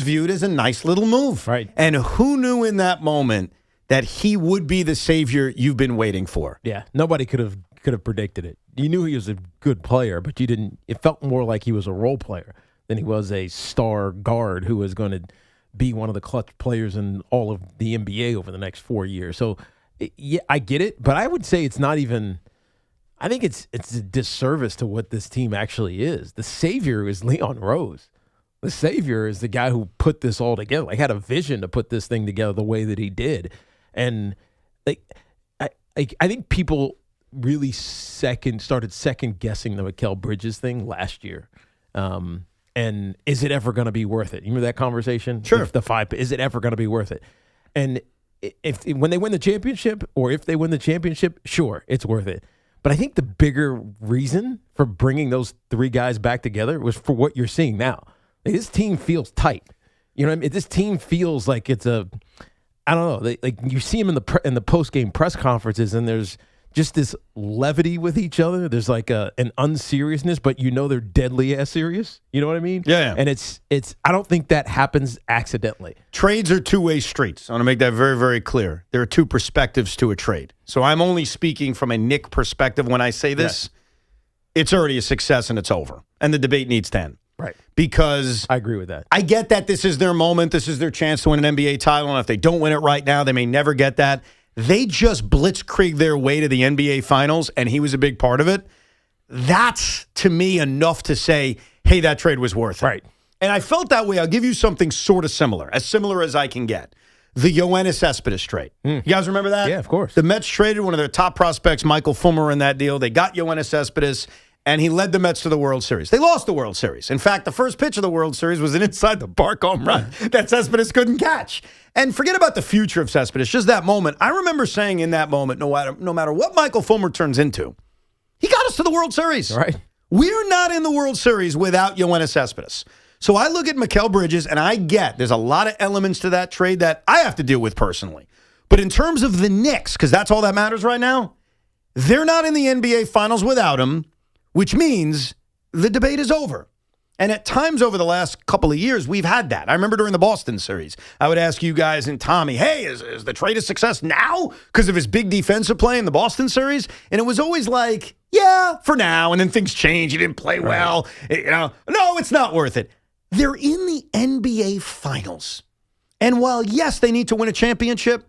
viewed as a nice little move. Right. And who knew in that moment that he would be the savior you've been waiting for? Yeah. Nobody could have predicted it. You knew he was a good player, but you didn't. It felt more like he was a role player than he was a star guard who was going to be one of the clutch players in all of the NBA over the next 4 years. So, yeah, I get it, but I would say it's not even. I think it's a disservice to what this team actually is. The savior is Leon Rose. The savior is the guy who put this all together, like had a vision to put this thing together the way that he did. And like, I think people really started second guessing the Mikal Bridges thing last year. And is it ever going to be worth it? You remember that conversation? Sure. Is it ever going to be worth it? And when they win the championship, or if they win the championship, sure, it's worth it. But I think the bigger reason for bringing those three guys back together was for what you're seeing now. Like, this team feels tight. You know what I mean? This team feels like it's I don't know. Like you see them in the post-game press conferences, and there's just this levity with each other. There's like an unseriousness, but you know they're deadly ass serious. You know what I mean? Yeah. And it's I don't think that happens accidentally. Trades are two-way streets. I want to make that very, very clear. There are two perspectives to a trade. So I'm only speaking from a Knick perspective when I say this. Yeah. It's already a success and it's over. And the debate needs to end. Right. Because I agree with that. I get that this is their moment. This is their chance to win an NBA title. And if they don't win it right now, they may never get that. They just blitzkrieg their way to the NBA Finals, and he was a big part of it. That's, to me, enough to say, hey, that trade was worth it. Right. And I felt that way. I'll give you something sort of similar as I can get. The Yoenis Cespedes trade. You guys remember that? Yeah, of course. The Mets traded one of their top prospects, Michael Fulmer, in that deal. They got Yoenis Cespedes, and he led the Mets to the World Series. They lost the World Series. In fact, the first pitch of the World Series was an inside-the-park home run that Cespedes couldn't catch. And forget about the future of Cespedes, just that moment. I remember saying in that moment, no matter what Michael Fulmer turns into, he got us to the World Series. Right. We're not in the World Series without Yoenis Cespedes. So I look at Mikal Bridges, and I get there's a lot of elements to that trade that I have to deal with personally. But in terms of the Knicks, because that's all that matters right now, they're not in the NBA Finals without him, which means the debate is over. And at times over the last couple of years, we've had that. I remember during the Boston series, I would ask you guys and Tommy, hey, is the trade a success now because of his big defensive play in the Boston series? And it was always like, yeah, for now. And then things change. He didn't play well. No, it's not worth it. They're in the NBA Finals. And while, yes, they need to win a championship,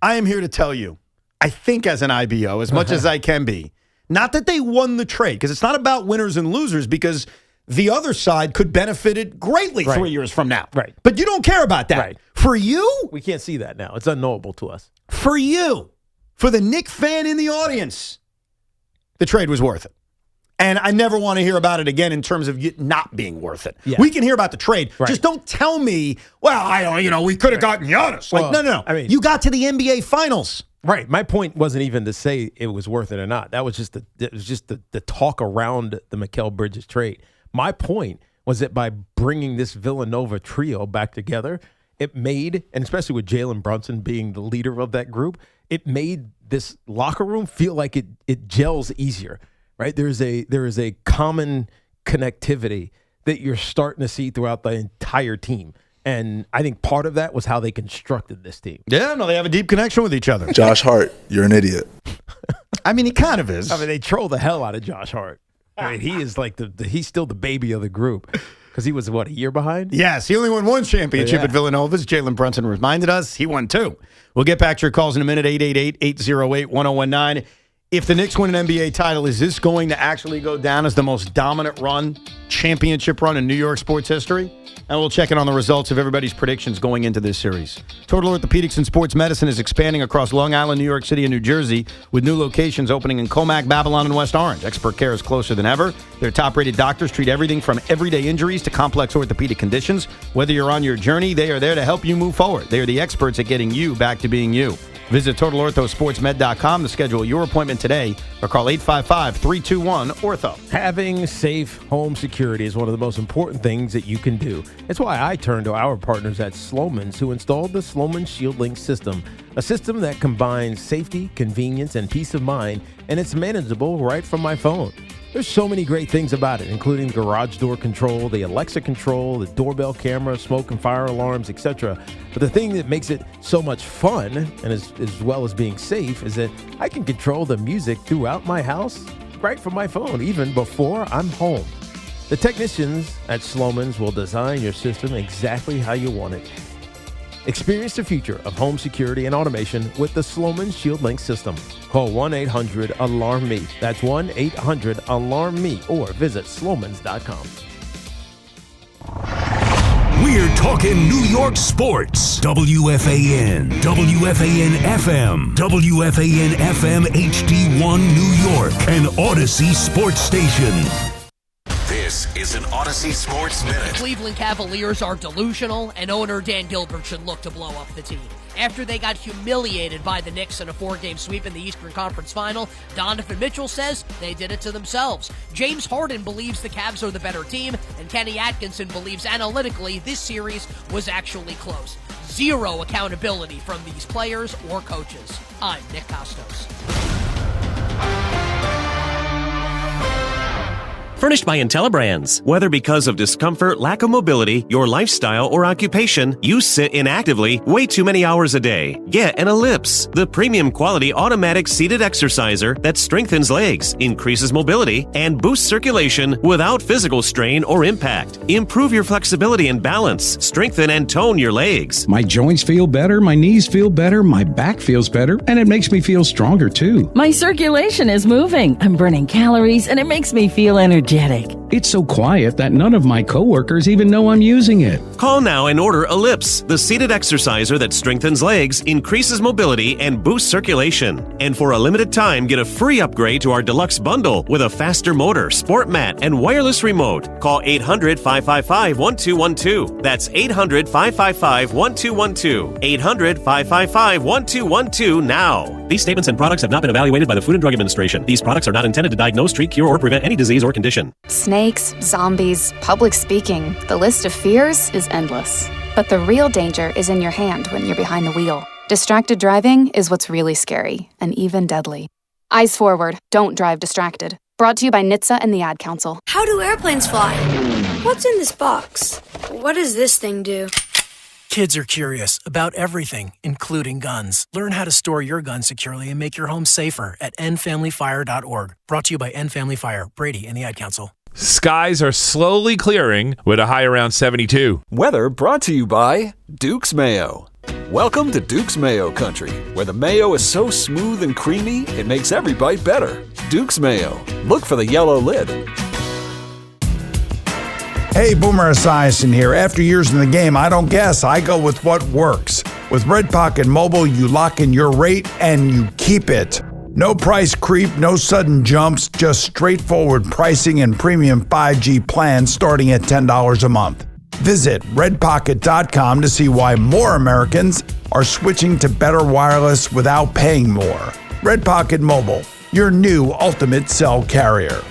I am here to tell you, I think as an IBO, as much as I can be, not that they won the trade, because it's not about winners and losers, because the other side could benefit it greatly 3 years from now. Right. But you don't care about that. Right. For you? We can't see that now. It's unknowable to us. For you, for the Knick fan in the audience, the trade was worth it. And I never want to hear about it again in terms of it not being worth it. Yeah. We can hear about the trade. Right. Just don't tell me, well, we could have gotten Giannis. Like, Well, no. I mean, you got to the NBA Finals. Right. My point wasn't even to say it was worth it or not. That was just the talk around the Mikal Bridges trade. My point was that by bringing this Villanova trio back together, it made, and especially with Jalen Brunson being the leader of that group, it made this locker room feel like it gels easier. Right? There is a common connectivity that you're starting to see throughout the entire team. And I think part of that was how they constructed this team. Yeah, no, they have a deep connection with each other. Josh Hart, you're an idiot. I mean, he kind of is. I mean, they troll the hell out of Josh Hart. I mean, he is like he's still the baby of the group because he was, a year behind? Yes, he only won one championship at Villanova. As Jalen Brunson reminded us, he won two. We'll get back to your calls in a minute, 888-808-1019. If the Knicks win an NBA title, is this going to actually go down as the most dominant championship run in New York sports history? And we'll check in on the results of everybody's predictions going into this series. Total Orthopedics and Sports Medicine is expanding across Long Island, New York City, and New Jersey, with new locations opening in Comac, Babylon, and West Orange. Expert care is closer than ever. Their top-rated doctors treat everything from everyday injuries to complex orthopedic conditions. Whether you're on your journey, they are there to help you move forward. They are the experts at getting you back to being you. Visit TotalOrthoSportsMed.com to schedule your appointment today or call 855-321-ORTHO. Having safe home security is one of the most important things that you can do. That's why I turned to our partners at Sloman's, who installed the Sloman's Shield Link system, a system that combines safety, convenience, and peace of mind, and it's manageable right from my phone. There's so many great things about it, including garage door control, the Alexa control, the doorbell camera, smoke and fire alarms, etc. But the thing that makes it so much fun, and as well as being safe, is that I can control the music throughout my house right from my phone, even before I'm home. The technicians at Sloman's will design your system exactly how you want it. Experience the future of home security and automation with the Sloman's Shield Link system. Call 1-800-ALARM-ME. That's 1-800-ALARM-ME or visit slomans.com. We're talking New York sports. WFAN, WFAN FM, WFAN FM HD1 New York, an Odyssey sports station. This is an Odyssey Sports Minute. Cleveland Cavaliers are delusional, and owner Dan Gilbert should look to blow up the team. After they got humiliated by the Knicks in a 4-game sweep in the Eastern Conference Final, Donovan Mitchell says they did it to themselves. James Harden believes the Cavs are the better team, and Kenny Atkinson believes analytically this series was actually close. Zero accountability from these players or coaches. I'm Nick Costos. Furnished by IntelliBrands. Whether because of discomfort, lack of mobility, your lifestyle, or occupation, you sit inactively way too many hours a day. Get an Ellipse, the premium quality automatic seated exerciser that strengthens legs, increases mobility, and boosts circulation without physical strain or impact. Improve your flexibility and balance. Strengthen and tone your legs. My joints feel better, my knees feel better, my back feels better, and it makes me feel stronger too. My circulation is moving. I'm burning calories, and it makes me feel energetic. It's so quiet that none of my coworkers even know I'm using it. Call now and order Ellipse, the seated exerciser that strengthens legs, increases mobility, and boosts circulation. And for a limited time, get a free upgrade to our deluxe bundle with a faster motor, sport mat, and wireless remote. Call 800-555-1212. That's 800-555-1212. 800-555-1212 now. These statements and products have not been evaluated by the Food and Drug Administration. These products are not intended to diagnose, treat, cure, or prevent any disease or condition. Snakes, zombies, public speaking. The list of fears is endless. But the real danger is in your hand when you're behind the wheel. Distracted driving is what's really scary and even deadly. Eyes forward, don't drive distracted. Brought to you by NHTSA and the Ad Council. How do airplanes fly? What's in this box? What does this thing do? Kids are curious about everything, including guns. Learn how to store your gun securely and make your home safer at endfamilyfire.org. Brought to you by End Family Fire, Brady, and the Ad Council. Skies are slowly clearing with a high around 72. Weather brought to you by Duke's Mayo. Welcome to Duke's Mayo Country, where the mayo is so smooth and creamy, it makes every bite better. Duke's Mayo. Look for the yellow lid. Hey, Boomer Esiason here. After years in the game, I don't guess. I go with what works. With Red Pocket Mobile, you lock in your rate and you keep it. No price creep, no sudden jumps, just straightforward pricing and premium 5G plans starting at $10 a month. Visit redpocket.com to see why more Americans are switching to better wireless without paying more. Red Pocket Mobile, your new ultimate cell carrier.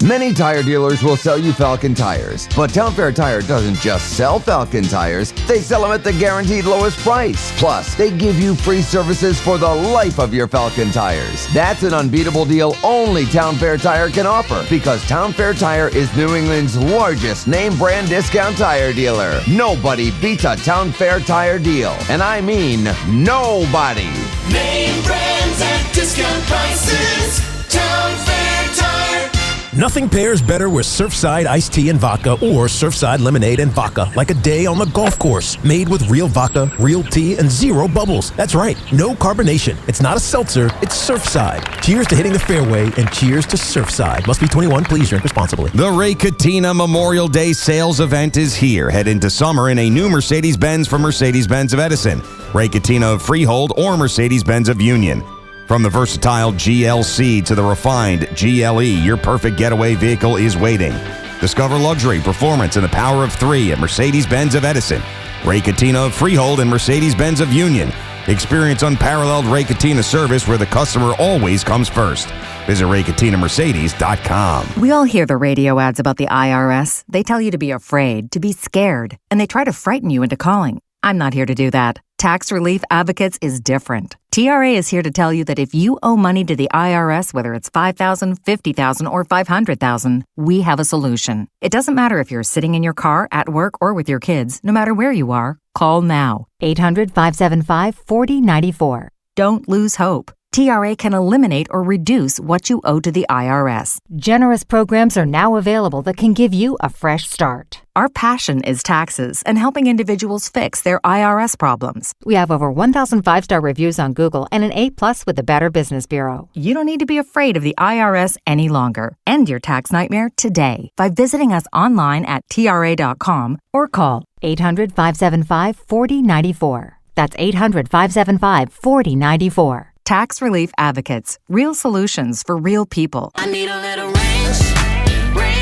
Many tire dealers will sell you Falcon tires, but Town Fair Tire doesn't just sell Falcon tires, they sell them at the guaranteed lowest price. Plus, they give you free services for the life of your Falcon tires. That's an unbeatable deal only Town Fair Tire can offer, because Town Fair Tire is New England's largest name brand discount tire dealer. Nobody beats a Town Fair Tire deal, and I mean nobody. Name brands at discount prices. Town Fair Tire. Nothing pairs better with Surfside iced tea and vodka or Surfside lemonade and vodka, like a day on the golf course. Made with real vodka, real tea, and zero bubbles. That's right, no carbonation. It's not a seltzer, it's Surfside. Cheers to hitting the fairway and cheers to Surfside. Must be 21, please drink responsibly. The Ray Catena Memorial Day sales event is here. Head into summer in a new Mercedes-Benz from Mercedes-Benz of Edison, Ray Catena of Freehold, or Mercedes-Benz of Union. From the versatile GLC to the refined GLE, your perfect getaway vehicle is waiting. Discover luxury, performance, and the power of three at Mercedes-Benz of Edison, Ray Catena of Freehold, and Mercedes-Benz of Union. Experience unparalleled Ray Catena service where the customer always comes first. Visit RayCatenaMercedes.com. We all hear the radio ads about the IRS. They tell you to be afraid, to be scared, and they try to frighten you into calling. I'm not here to do that. Tax Relief Advocates is different. TRA is here to tell you that if you owe money to the IRS, whether it's $5,000, $50,000, or $500,000, we have a solution. It doesn't matter if you're sitting in your car, at work, or with your kids. No matter where you are, call now. 800-575-4094. Don't lose hope. TRA can eliminate or reduce what you owe to the IRS. Generous programs are now available that can give you a fresh start. Our passion is taxes and helping individuals fix their IRS problems. We have over 1,000 5-star reviews on Google and an A+ with the Better Business Bureau. You don't need to be afraid of the IRS any longer. End your tax nightmare today by visiting us online at TRA.com or call 800-575-4094. That's 800-575-4094. Tax Relief Advocates. Real solutions for real people. I need a little ranch,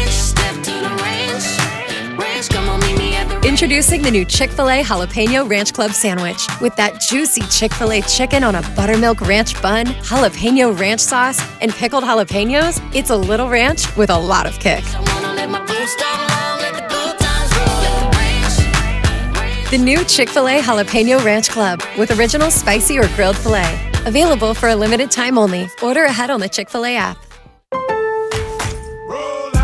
step to the ranch, come on, meet me at the Introducing the new Chick-fil-A Jalapeno Ranch Club Sandwich. With that juicy Chick-fil-A chicken on a buttermilk ranch bun, jalapeno ranch sauce, and pickled jalapenos, it's a little ranch with a lot of kick. The new Chick-fil-A Jalapeno Ranch Club with original spicy or grilled filet. Available for a limited time only. Order ahead on the Chick-fil-A app.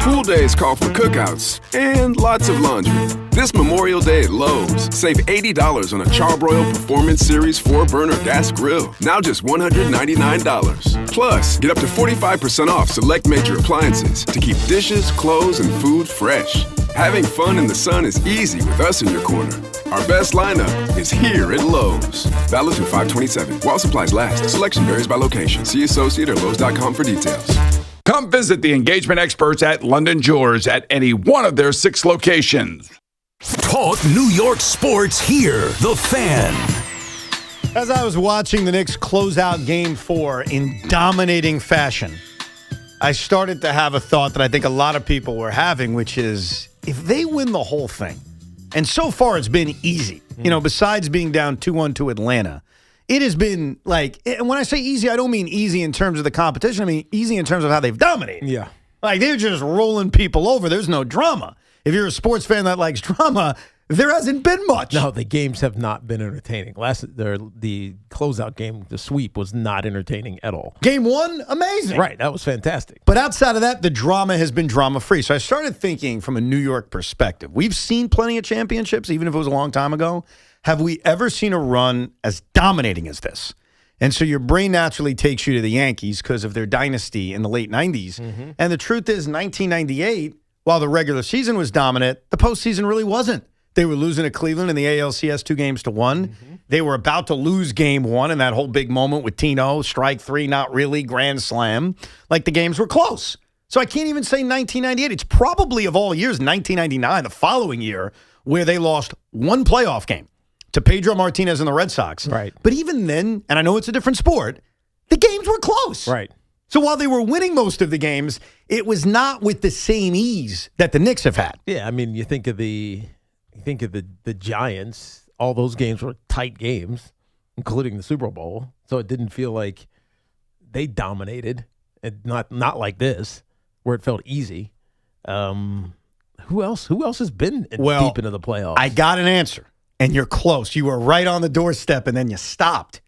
Pool days call for cookouts and lots of laundry. This Memorial Day at Lowe's, save $80 on a Charbroil Performance Series 4-burner gas grill. Now just $199. Plus, get up to 45% off select major appliances to keep dishes, clothes, and food fresh. Having fun in the sun is easy with us in your corner. Our best lineup is here at Lowe's. Valid through 5/27. While supplies last. Selection varies by location. See associate or Lowe's.com for details. Come visit the engagement experts at London Jewelers at any one of their 6 locations. Talk New York sports here. The Fan. As I was watching the Knicks close out Game 4 in dominating fashion, I started to have a thought that I think a lot of people were having, which is if they win the whole thing, and so far it's been easy, besides being down 2-1 to Atlanta, it has been like, and when I say easy, I don't mean easy in terms of the competition. I mean easy in terms of how they've dominated. Yeah. Like they're just rolling people over. There's no drama. If you're a sports fan that likes drama, there hasn't been much. No, the games have not been entertaining. The closeout game, the sweep, was not entertaining at all. Game 1, amazing. Right, that was fantastic. But outside of that, the drama has been drama-free. So I started thinking from a New York perspective. We've seen plenty of championships, even if it was a long time ago. Have we ever seen a run as dominating as this? And so your brain naturally takes you to the Yankees because of their dynasty in the late 90s. Mm-hmm. And the truth is, 1998, while the regular season was dominant, the postseason really wasn't. They were losing to Cleveland in the ALCS 2-1. Mm-hmm. They were about to lose Game 1 in that whole big moment with Tino, strike 3, not really, grand slam. Like the games were close. So I can't even say 1998. It's probably of all years, 1999, the following year, where they lost one playoff game to Pedro Martinez and the Red Sox. Right. But even then, and I know it's a different sport, the games were close. Right. So while they were winning most of the games, it was not with the same ease that the Knicks have had. Yeah, I mean, you think of the Giants, all those games were tight games, including the Super Bowl. So it didn't feel like they dominated, and not like this, where it felt easy. Who else has been deep into the playoffs? I got an answer, and you're close. You were right on the doorstep, and then you stopped.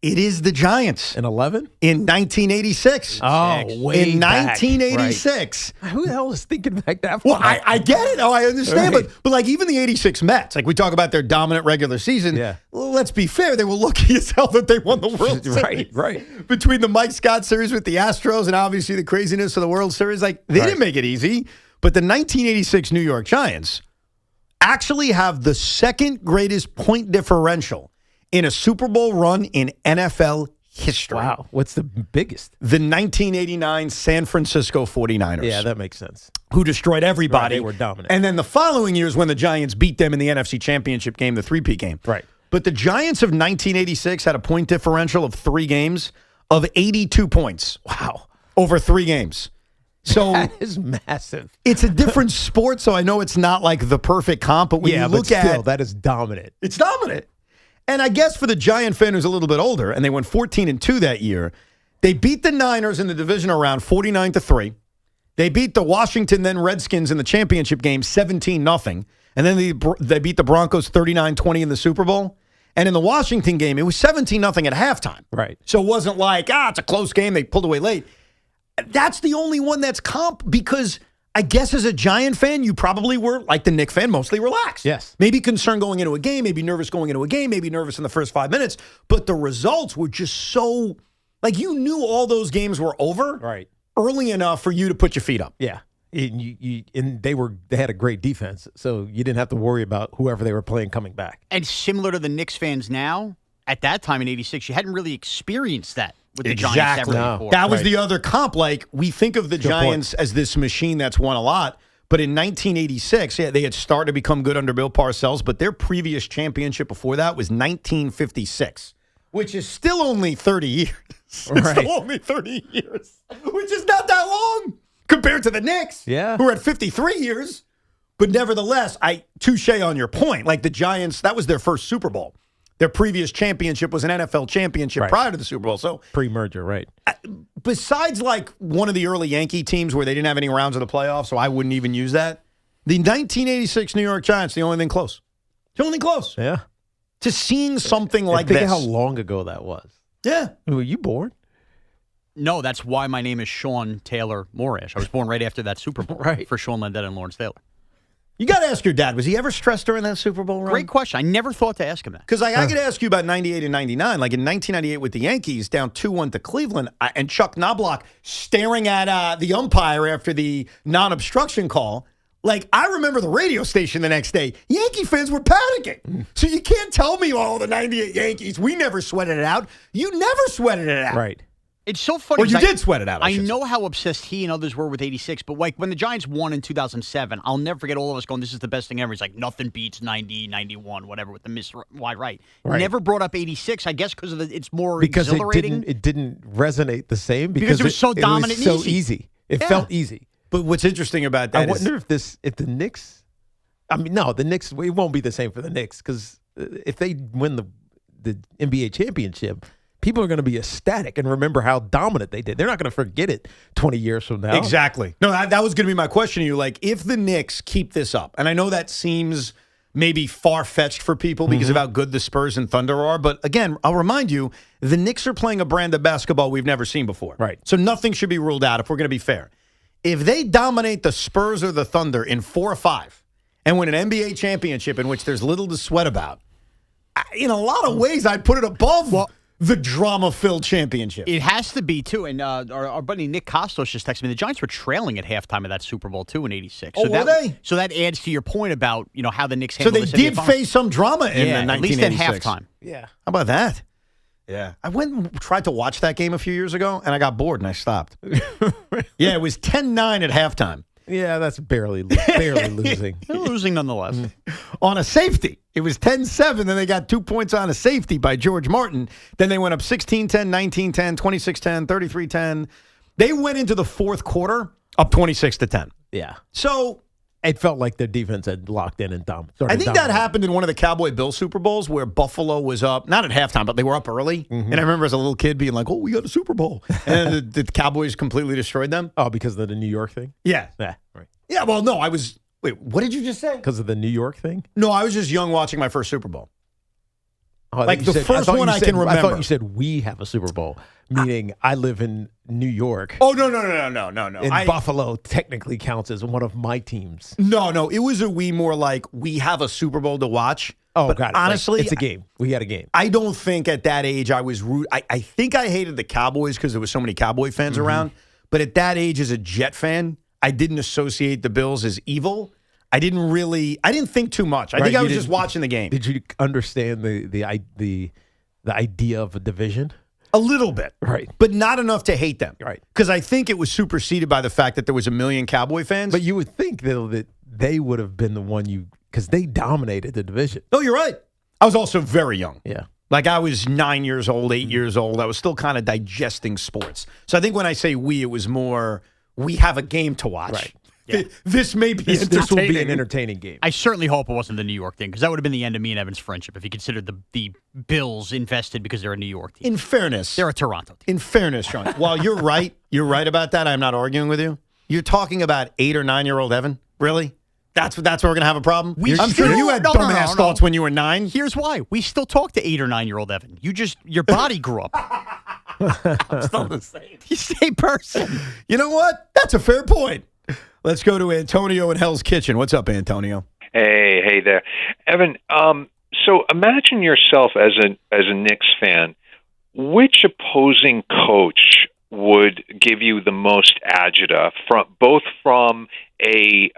It is the Giants. In 11? In 1986. Oh, way in back. 1986. Right. Who the hell was thinking back that far? Well, I get it. Oh, I understand. Right. But like even the 86 Mets, like we talk about their dominant regular season. Yeah. Well, let's be fair. They were lucky as hell that they won the World Series. Right. Between the Mike Scott series with the Astros and obviously the craziness of the World Series, like they didn't make it easy. But the 1986 New York Giants actually have the second greatest point differential in a Super Bowl run in NFL history. Wow. What's the biggest? The 1989 San Francisco 49ers. Yeah, that makes sense. Who destroyed everybody. Right, they were dominant. And then the following years when the Giants beat them in the NFC Championship game, the 3-peat game. Right. But the Giants of 1986 had a point differential of 3 games of 82 points. Wow. Over 3 games. So that is massive. It's a different sport, so I know it's not like the perfect comp, but when you look at that is dominant. It's dominant. And I guess for the Giant fan who's a little bit older, and they went 14-2 that year, they beat the Niners in the divisional round 49-3. They beat the Washington then Redskins in the championship game 17-0. And then they beat the Broncos 39-20 in the Super Bowl. And in the Washington game, it was 17-0 at halftime. Right. So it wasn't like, it's a close game. They pulled away late. That's the only one that's comp because I guess as a Giant fan, you probably were, like the Knicks fan, mostly relaxed. Yes. Maybe concerned going into a game, maybe nervous going into a game, maybe nervous in the first 5 minutes. But the results were just so, like you knew all those games were over right early enough for you to put your feet up. Yeah. And they had a great defense, so you didn't have to worry about whoever they were playing coming back. And similar to the Knicks fans now, at that time in 86, you hadn't really experienced that with the Giants ever before. That was the other comp. Like, we think of the Giants as this machine that's won a lot, But in 1986, they had started to become good under Bill Parcells, but their previous championship before that was 1956, which is still only 30 years. It's still only 30 years, which is not that long compared to the Knicks, who are at 53 years. But nevertheless, touche on your point. Like the Giants, that was their first Super Bowl. Their previous championship was an NFL championship prior to the Super Bowl. So pre-merger, right? Besides like one of the early Yankee teams where they didn't have any rounds of the playoffs, so I wouldn't even use that. The 1986 New York Giants, the only thing close. The only close. Yeah. To seeing something like think this. Think how long ago that was. Yeah. Were you born? No, that's why my name is Sean Taylor Morash. I was born right after that Super Bowl for Sean Landeta and Lawrence Taylor. You got to ask your dad, was he ever stressed during that Super Bowl run? Great question. I never thought to ask him that. Because I could ask you about 98 and 99. Like in 1998 with the Yankees, down 2-1 to Cleveland, and Chuck Knobloch staring at the umpire after the non-obstruction call. Like, I remember the radio station the next day. Yankee fans were panicking. So you can't tell me, the 98 Yankees, we never sweated it out. You never sweated it out. Right. It's so funny. Or you did sweat it out. I know how obsessed he and others were with 86, but like when the Giants won in 2007, I'll never forget all of us going, this is the best thing ever. He's like, nothing beats 90, 91, whatever, with the miss wide right. Never brought up 86, I guess, because of it's more exhilarating. It didn't resonate the same because it was so dominant it was and so easy. It felt easy. But what's interesting about that I wonder if the Knicks, the Knicks, it won't be the same for the Knicks because if they win the NBA championship, people are going to be ecstatic and remember how dominant they did. They're not going to forget it 20 years from now. Exactly. No, that was going to be my question to you. Like, if the Knicks keep this up, and I know that seems maybe far-fetched for people because of how good the Spurs and Thunder are, but again, I'll remind you, the Knicks are playing a brand of basketball we've never seen before. Right. So nothing should be ruled out if we're going to be fair. If they dominate the Spurs or the Thunder in 4 or 5 and win an NBA championship in which there's little to sweat about, in a lot of ways, I'd put it above the drama-filled championship. It has to be, too. And our buddy Nick Kostos just texted me. The Giants were trailing at halftime of that Super Bowl, too, in 86. So were they? So that adds to your point about, how the Knicks handled this. So they did face some drama in the 1986. at least at halftime. Yeah. How about that? Yeah. I went and tried to watch that game a few years ago, and I got bored, and I stopped. Yeah, it was 10-9 at halftime. Yeah, that's barely losing. Losing nonetheless. On a safety. It was 10-7, then they got 2 points on a safety by George Martin. Then they went up 16-10, 19-10, 26-10, 33-10. They went into the fourth quarter up 26-10. Yeah. So it felt like their defense had locked in and I think that happened in one of the Cowboy-Bills Super Bowls where Buffalo was up, not at halftime, but they were up early. And I remember as a little kid being like, we got a Super Bowl. And the Cowboys completely destroyed them. Oh, because of the New York thing? Yeah. Yeah, right. Yeah, well, no, I was... Wait, what did you just say? Because of the New York thing? No, I was just young watching my first Super Bowl. Oh, like the first one I can remember. I thought you said we have a Super Bowl, meaning I live in New York. Oh, no. And Buffalo technically counts as one of my teams. No. It was more like we have a Super Bowl to watch. Oh, but got it. Honestly, it's a game. We had a game. I don't think at that age I was rude. I think I hated the Cowboys because there was so many Cowboy fans around. But at that age, as a Jet fan, I didn't associate the Bills as evil. I didn't think too much. I think I was just watching the game. Did you understand the idea of a division? A little bit. Right. But not enough to hate them. Right. Because I think it was superseded by the fact that there was a million Cowboy fans. But you would think, though, that they would have been the one because they dominated the division. No, you're right. I was also very young. Yeah. Like I was 9 years old, 8 years old. I was still kind of digesting sports. So I think when I say we, it was more, we have a game to watch. Right. Yeah. This may be this will be an entertaining game. I certainly hope it wasn't the New York thing because that would have been the end of me and Evan's friendship if you considered the Bills invested because they're a New York team. In fairness. They're a Toronto team. In fairness, Sean, while you're right about that. I'm not arguing with you. You're talking about 8 or 9 year old Evan? Really? That's where we're going to have a problem? I'm sure you had dumbass thoughts when you were 9. Here's why. We still talk to 8 or 9 year old Evan. Your body grew up. I'm still the same. You same person. You know what? That's a fair point. Let's go to Antonio in Hell's Kitchen. What's up, Antonio? Hey there, Evan. So imagine yourself as a Knicks fan. Which opposing coach would give you the most agita both from a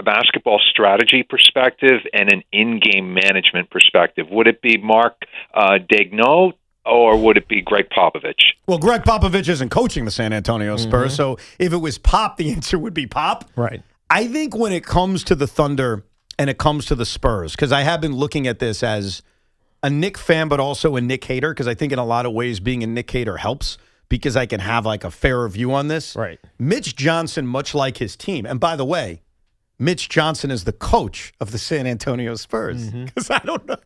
basketball strategy perspective and an in-game management perspective? Would it be Mark Daigneault? Or would it be Greg Popovich? Well, Greg Popovich isn't coaching the San Antonio Spurs, so if it was Pop, the answer would be Pop. Right. I think when it comes to the Thunder and it comes to the Spurs, because I have been looking at this as a Knick fan, but also a Knick hater, because I think in a lot of ways being a Knick hater helps because I can have like a fairer view on this. Right. Mitch Johnson, much like his team, and by the way, Mitch Johnson is the coach of the San Antonio Spurs. Because I don't know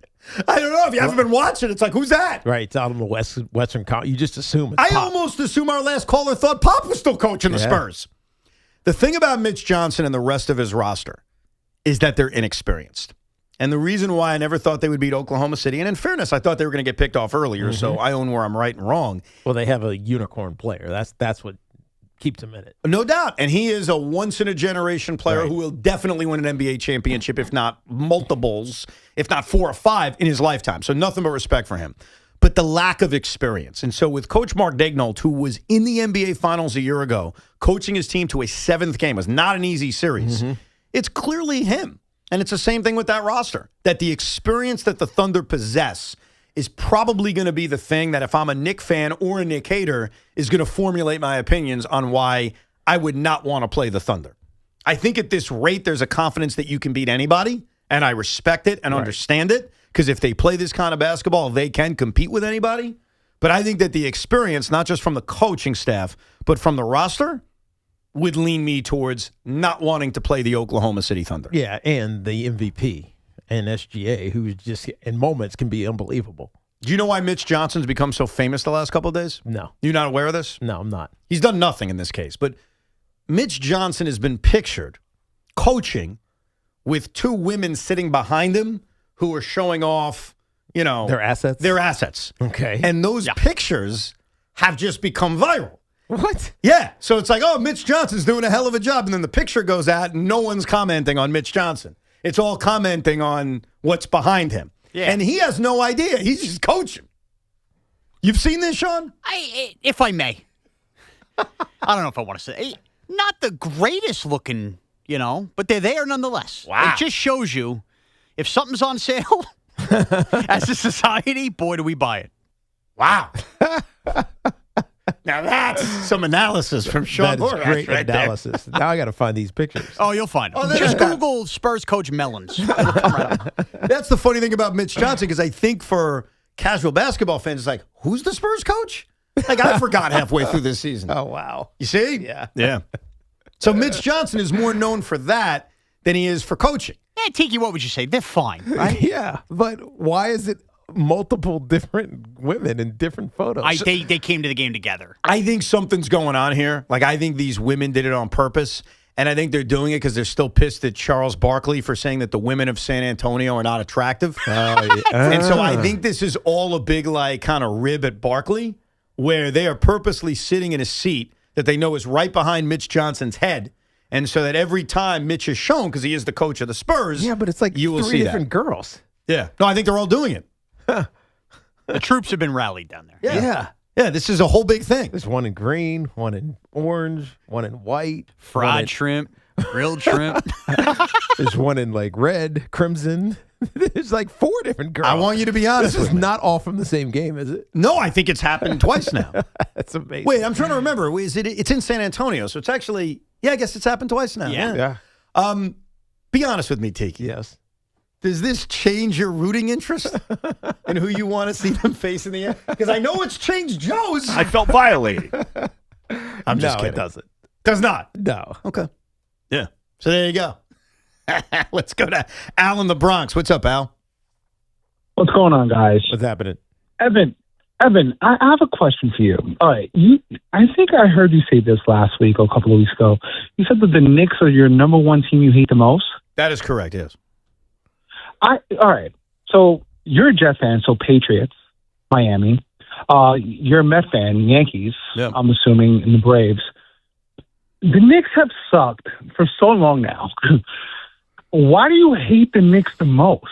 if you haven't been watching. It's like, who's that? Right. It's out on the Western Conference. You just assume it's I Pop. almost assume our last caller thought Pop was still coaching the Spurs. The thing about Mitch Johnson and the rest of his roster is that they're inexperienced. And the reason why I never thought they would beat Oklahoma City, and in fairness, I thought they were going to get picked off earlier, so I own where I'm right and wrong. Well, they have a unicorn player. That's what keeps him in it. No doubt. And he is a once-in-a-generation player who will definitely win an NBA championship, if not multiples, if not 4 or 5 in his lifetime. So nothing but respect for him. But the lack of experience. And so with Coach Mark Daigneault, who was in the NBA Finals a year ago, coaching his team to a 7th game, was not an easy series. It's clearly him. And it's the same thing with that roster, that the experience that the Thunder possess is probably going to be the thing that if I'm a Knick fan or a Knick hater is going to formulate my opinions on why I would not want to play the Thunder. I think at this rate, there's a confidence that you can beat anybody, and I respect it and understand it, because if they play this kind of basketball, they can compete with anybody. But I think that the experience, not just from the coaching staff, but from the roster, would lean me towards not wanting to play the Oklahoma City Thunder. Yeah, and the MVP and SGA, who just in moments can be unbelievable. Do you know why Mitch Johnson's become so famous the last couple of days? No. You're not aware of this? No, I'm not. He's done nothing in this case, but Mitch Johnson has been pictured coaching with 2 women sitting behind him who are showing off, their assets? Their assets. Okay. And those pictures have just become viral. What? Yeah. So it's like, oh, Mitch Johnson's doing a hell of a job. And then the picture goes out and no one's commenting on Mitch Johnson. It's all commenting on what's behind him. Yeah. And he has no idea. He's just coaching. You've seen this, Sean? If I may. I don't know if I want to say. Not the greatest looking, but they're there nonetheless. Wow. It just shows you if something's on sale as a society, boy, do we buy it. Wow. Now that's some analysis from Sean. That is great analysis. Now I got to find these pictures. Oh, you'll find them. Just Google Spurs coach Melons. It'll come right up. That's the funny thing about Mitch Johnson, because I think for casual basketball fans, it's like, who's the Spurs coach? Like, I forgot halfway through this season. Oh, wow. You see? Yeah. Yeah. So Mitch Johnson is more known for that than he is for coaching. Yeah, Tiki, what would you say? They're fine, right? Yeah, but why is it multiple different women in different photos? They came to the game together. I think something's going on here. Like, I think these women did it on purpose, and I think they're doing it because they're still pissed at Charles Barkley for saying that the women of San Antonio are not attractive. And so I think this is all a big, kind of rib at Barkley, where they are purposely sitting in a seat that they know is right behind Mitch Johnson's head. And so that every time Mitch is shown, because he is the coach of the Spurs, yeah, but it's like you will 3 see different girls. Yeah. No, I think they're all doing it. The troops have been rallied down there. Yeah, this is a whole big thing. There's one in green, one in orange, one in white. Fried shrimp, grilled shrimp. There's one in red, crimson. There's 4 different girls. I want you to be honest. This is not all from the same game, is it? No, I think it's happened twice now. That's amazing. Wait, I'm trying to remember. It's in San Antonio, so it's actually, I guess it's happened twice now. Yeah. Be honest with me, Tiki. Yes. Does this change your rooting interest in who you want to see them face in the end? Because I know it's changed Joe's. I felt violated. I'm just kidding. It doesn't. Does not? No. Okay. Yeah. So there you go. Let's go to Al in the Bronx. What's up, Al? What's going on, guys? What's happening? Evan, I have a question for you. All right. I think I heard you say this last week or a couple of weeks ago. You said that the Knicks are your number 1 team you hate the most? That is correct, yes. All right. So you're a Jet fan, so Patriots, Miami. You're a Met fan, Yankees, I'm assuming, and the Braves. The Knicks have sucked for so long now. Why do you hate the Knicks the most?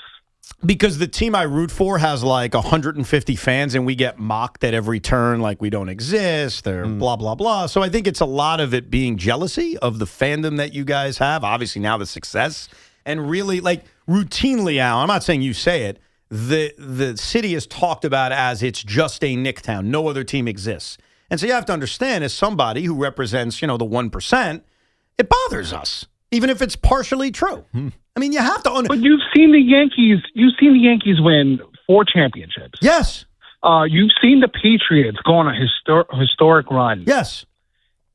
Because the team I root for has 150 fans, and we get mocked at every turn like we don't exist or blah, blah, blah. So I think it's a lot of it being jealousy of the fandom that you guys have. Obviously now the success. And really, routinely, Al, I'm not saying you say it, the city is talked about as it's just a Knick town. No other team exists. And so you have to understand, as somebody who represents, the 1%, it bothers us. even if it's partially true. I mean, you have to. But you've seen the Yankees. You've seen the Yankees win 4 championships. Yes. You've seen the Patriots go on a historic run. Yes.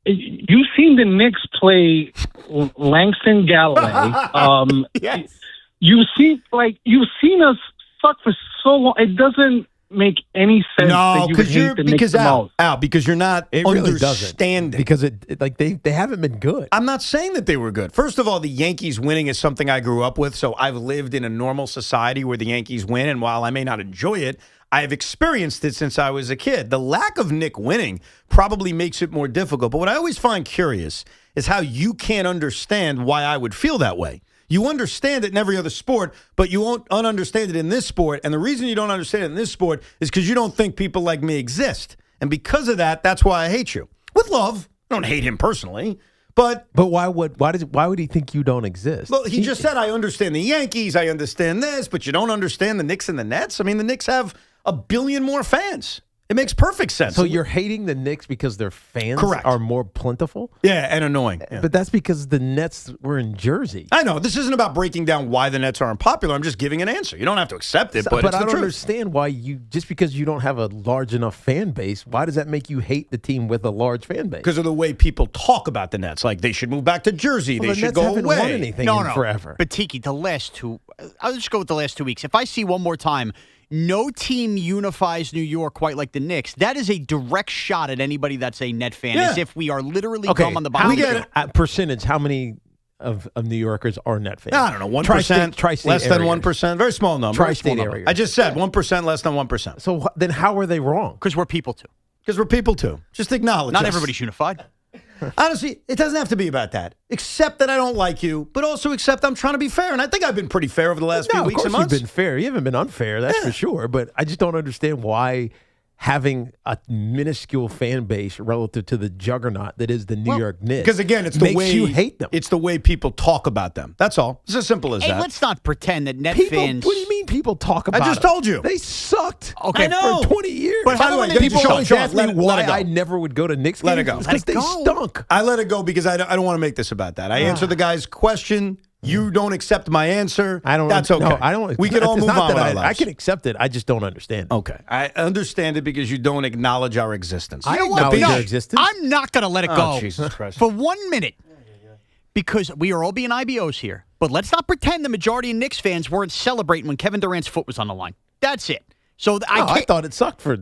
You've seen the Knicks play Langston Galloway. Yes. You've seen us suck for so long. It doesn't make any sense that you would hate the Knicks the most. Because you're not understanding. Doesn't. Because they haven't been good. I'm not saying that they were good. First of all, the Yankees winning is something I grew up with, so I've lived in a normal society where the Yankees win, and while I may not enjoy it, I have experienced it since I was a kid. The lack of Nick winning probably makes it more difficult, but what I always find curious is how you can't understand why I would feel that way. You understand it in every other sport, but you won't understand it in this sport. And the reason you don't understand it in this sport is because you don't think people like me exist. And because of that, that's why I hate you. With love. I don't hate him personally. But why would he think you don't exist? Well, he just said, I understand the Yankees, I understand this, but you don't understand the Knicks and the Nets? I mean, the Knicks have 1 billion more fans. It makes perfect sense. So you're hating the Knicks because their fans are more plentiful? Yeah, and annoying. Yeah. But that's because the Nets were in Jersey. I know. This isn't about breaking down why the Nets are unpopular. I'm just giving an answer. You don't have to accept it, but it's I the don't truth. understand why just because you don't have a large enough fan base, why does that make you hate the team with a large fan base? Because of the way people talk about the Nets. Like, they should move back to Jersey. They the should Nets go haven't away. won anything in forever. But Tiki, the last 2, I'll just go with the last 2 weeks. If I see one more time, no team unifies New York quite like the Knicks. That is a direct shot at anybody that's a Net fan, as if we are literally gum on the bottom. We get it. At percentage, how many of New Yorkers are Net fans? I don't know, 1%, Tri-state less than area. 1%, very small number. Tri-state area. I just said 1%, less than 1%. So then how are they wrong? Because we're people too. Because we're people too. Just acknowledge Not us. everybody's unified. Honestly, it doesn't have to be about that. Accept that I don't like you, but also accept I'm trying to be fair. And I think I've been pretty fair over the last few weeks and months. You've been fair. You haven't been unfair, that's for sure. But I just don't understand why having a minuscule fan base relative to the juggernaut that is the New York Knicks. Because again, it's the makes way you hate them. It's the way people talk about them. That's all. It's as simple as Hey, that. let's not pretend that Net People, fans. what do you mean people talk about I just them? told you. They sucked Okay, I know. for 20 years. But by the way, people Sean, always Sean, ask let me it- let why it go. I never would go to Knicks Let it games. go. Because they stunk. I let it go because I don't want to make this about that. I answered the guy's question. You don't accept my answer. That's okay. No, I don't. We can all it's move not on that with our I lives. can accept it. I just don't understand. Okay. I understand it because you don't acknowledge our existence. I You know what? acknowledge No, their existence. I'm not going to let it Oh, go Jesus Christ. for 1 minute because we are all being IBOs here. But let's not pretend the majority of Knicks fans weren't celebrating when Kevin Durant's foot was on the line. That's it. So I thought it sucked for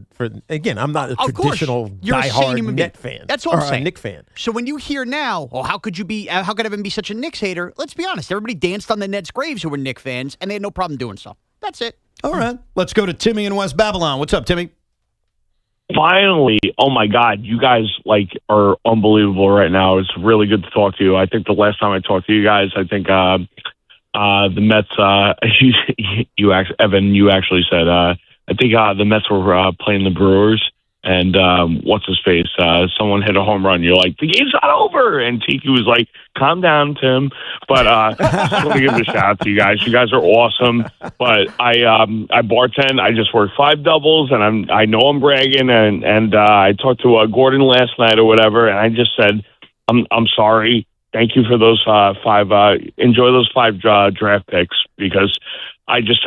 again. I'm not a Of course, traditional you're a sane diehard human Net being. fan. That's all or I'm saying. a Knicks fan. So when you hear now, how could you be? How could Evan be such a Knicks hater? Let's be honest. Everybody danced on the Nets' graves who were Knicks fans, and they had no problem doing so. That's it. All right. Let's go to Timmy in West Babylon. What's up, Timmy? Finally, oh my God, you guys are unbelievable right now. It's really good to talk to you. I think the last time I talked to you guys, I think the Mets. Evan, you actually said. I think the Mets were playing the Brewers, and what's his face? Someone hit a home run. You're like, the game's not over, and Tiki was like, calm down, Tim. But I just want to give a shout out to you guys. You guys are awesome. But I bartend. I just worked 5 doubles, and I know I'm bragging. And I talked to Gordon last night or whatever, and I just said, I'm sorry. Thank you for those 5. Enjoy those 5 draft picks because I just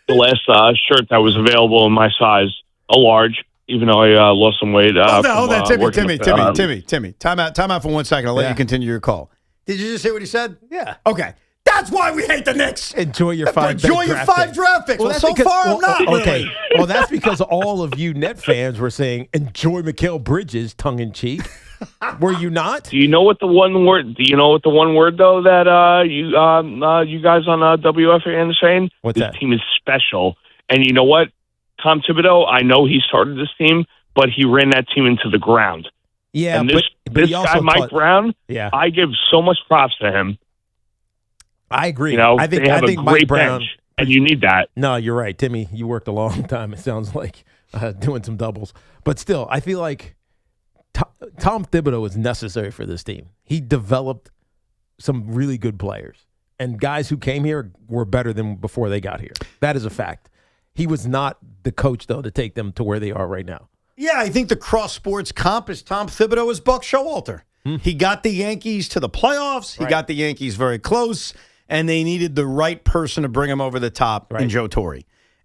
the last shirt that was available in my size, a large, even though I lost some weight. Hold on, Timmy. Time out for 1 second. I'll let you continue your call. Did you just hear what he said? Yeah. Okay. That's why we hate the Knicks. Enjoy your 5. Enjoy your 5 draft picks. Well, that's so because- far, I'm not. Okay. Really. Well, that's because all of you Net fans were saying enjoy Mikal Bridges, tongue in cheek. Were you not? Do you know what the one word? Do you know what the one word though that you guys on WFAN are saying? What's this that? team is special, and you know what? Tom Thibodeau. I know he started this team, but he ran that team into the ground. Yeah, and this he guy, also Mike Brown. Yeah, I give so much props to him. I agree. You know, I think they have I think a Mike great Brown, bench, and you need that. No, you're right, Timmy. You worked a long time. It sounds like doing some doubles, but still, I feel like Tom Thibodeau is necessary for this team. He developed some really good players, and guys who came here were better than before they got here. That is a fact. He was not the coach, though, to take them to where they are right now. Yeah, I think the cross sports comp is Tom Thibodeau as Buck Showalter. He got the Yankees to the playoffs. He got the Yankees very close, and they needed the right person to bring him over the top in Joe Torre.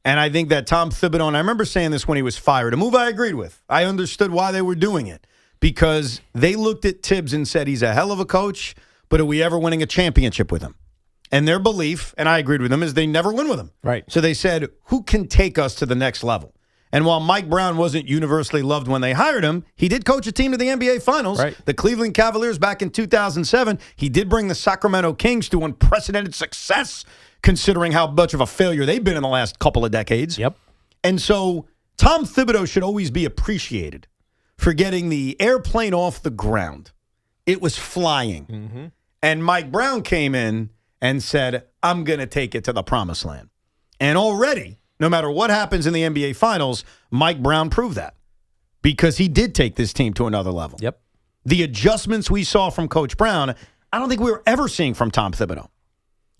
And I think that Tom Thibodeau, and I remember saying this when he was fired, a move I agreed with. I understood why they were doing it because they looked at Tibbs and said, he's a hell of a coach, but are we ever winning a championship with him? And their belief, and I agreed with them, is they never win with him. Right. So they said, who can take us to the next level? And while Mike Brown wasn't universally loved when they hired him, he did coach a team to the NBA Finals. Right. The Cleveland Cavaliers back in 2007. He did bring the Sacramento Kings to unprecedented success, considering how much of a failure they've been in the last couple of decades. Yep. And so Tom Thibodeau should always be appreciated for getting the airplane off the ground. It was flying. Mm-hmm. And Mike Brown came in and said, I'm going to take it to the promised land. And already, no matter what happens in the NBA Finals, Mike Brown proved that because he did take this team to another level. Yep. The adjustments we saw from Coach Brown, I don't think we were ever seeing from Tom Thibodeau.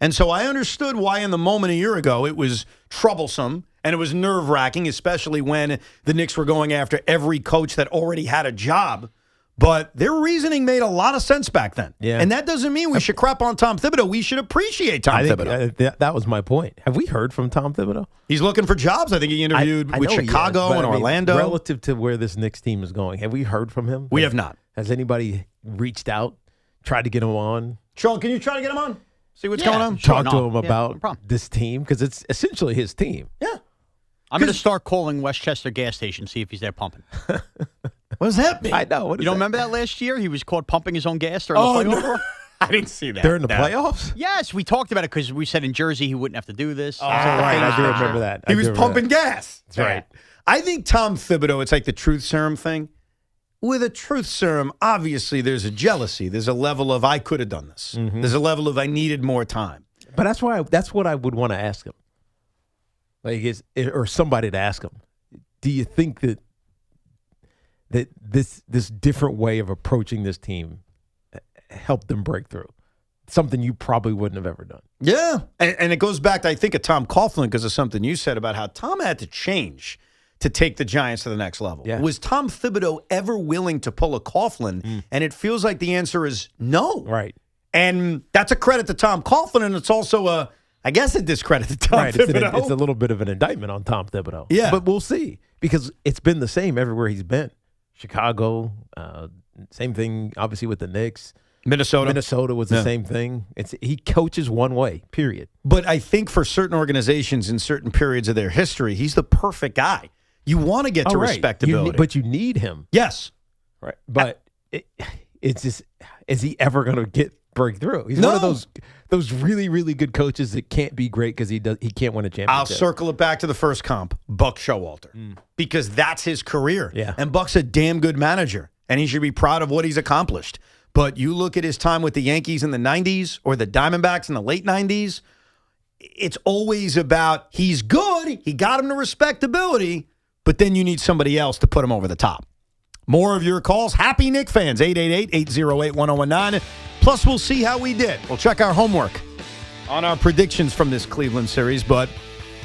And so I understood why in the moment a year ago it was troublesome and it was nerve-wracking, especially when the Knicks were going after every coach that already had a job. But their reasoning made a lot of sense back then. Yeah. And that doesn't mean we should crap on Tom Thibodeau. We should appreciate Tom Thibodeau. That was my point. Have we heard from Tom Thibodeau? He's looking for jobs. I think he interviewed with Chicago and Orlando. Relative to where this Knicks team is going, have we heard from him? We have not. Has anybody reached out, tried to get him on? Sean, can you try to get him on? See what's going on? Talk to him about this team because it's essentially his team. Yeah. I'm going to start calling Westchester gas station, see if he's there pumping. What does that mean? I know. You don't remember that last year? He was caught pumping his own gas during the playoff run? I didn't see that. During the playoffs? Yes, we talked about it because we said in Jersey he wouldn't have to do this. Oh, right. I do remember that. He was pumping gas. That's right. I think Tom Thibodeau, it's like the truth serum thing. With a truth serum, obviously there's a jealousy. There's a level of I could have done this. Mm-hmm. There's a level of I needed more time. But that's what I would want to ask him. Or somebody to ask him. Do you think that this different way of approaching this team helped them break through? Something you probably wouldn't have ever done. Yeah. And it goes back to, I think, of Tom Coughlin because of something you said about how Tom had to change to take the Giants to the next level. Yeah. Was Tom Thibodeau ever willing to pull a Coughlin? And it feels like the answer is no. Right. And that's a credit to Tom Coughlin, and it's also I guess a discredit to Tom Thibodeau. It's a little bit of an indictment on Tom Thibodeau. Yeah. But we'll see because it's been the same everywhere he's been. Chicago, same thing, obviously, with the Knicks. Minnesota was the same thing. He coaches one way, period. But I think for certain organizations in certain periods of their history, he's the perfect guy. You want to get to respectability. But you need him. Yes. Right. But it's just, is he ever going to break through? He's one of those really, really good coaches that can't be great because he can't win a championship. I'll circle it back to the first comp, Buck Showalter, because that's his career. Yeah. And Buck's a damn good manager, and he should be proud of what he's accomplished. But you look at his time with the Yankees in the 90s or the Diamondbacks in the late 90s, it's always about he's good, he got him to respectability, but then you need somebody else to put him over the top. More of your calls. Happy Knick fans, 888-808-1019. Plus, we'll see how we did. We'll check our homework on our predictions from this Cleveland series, but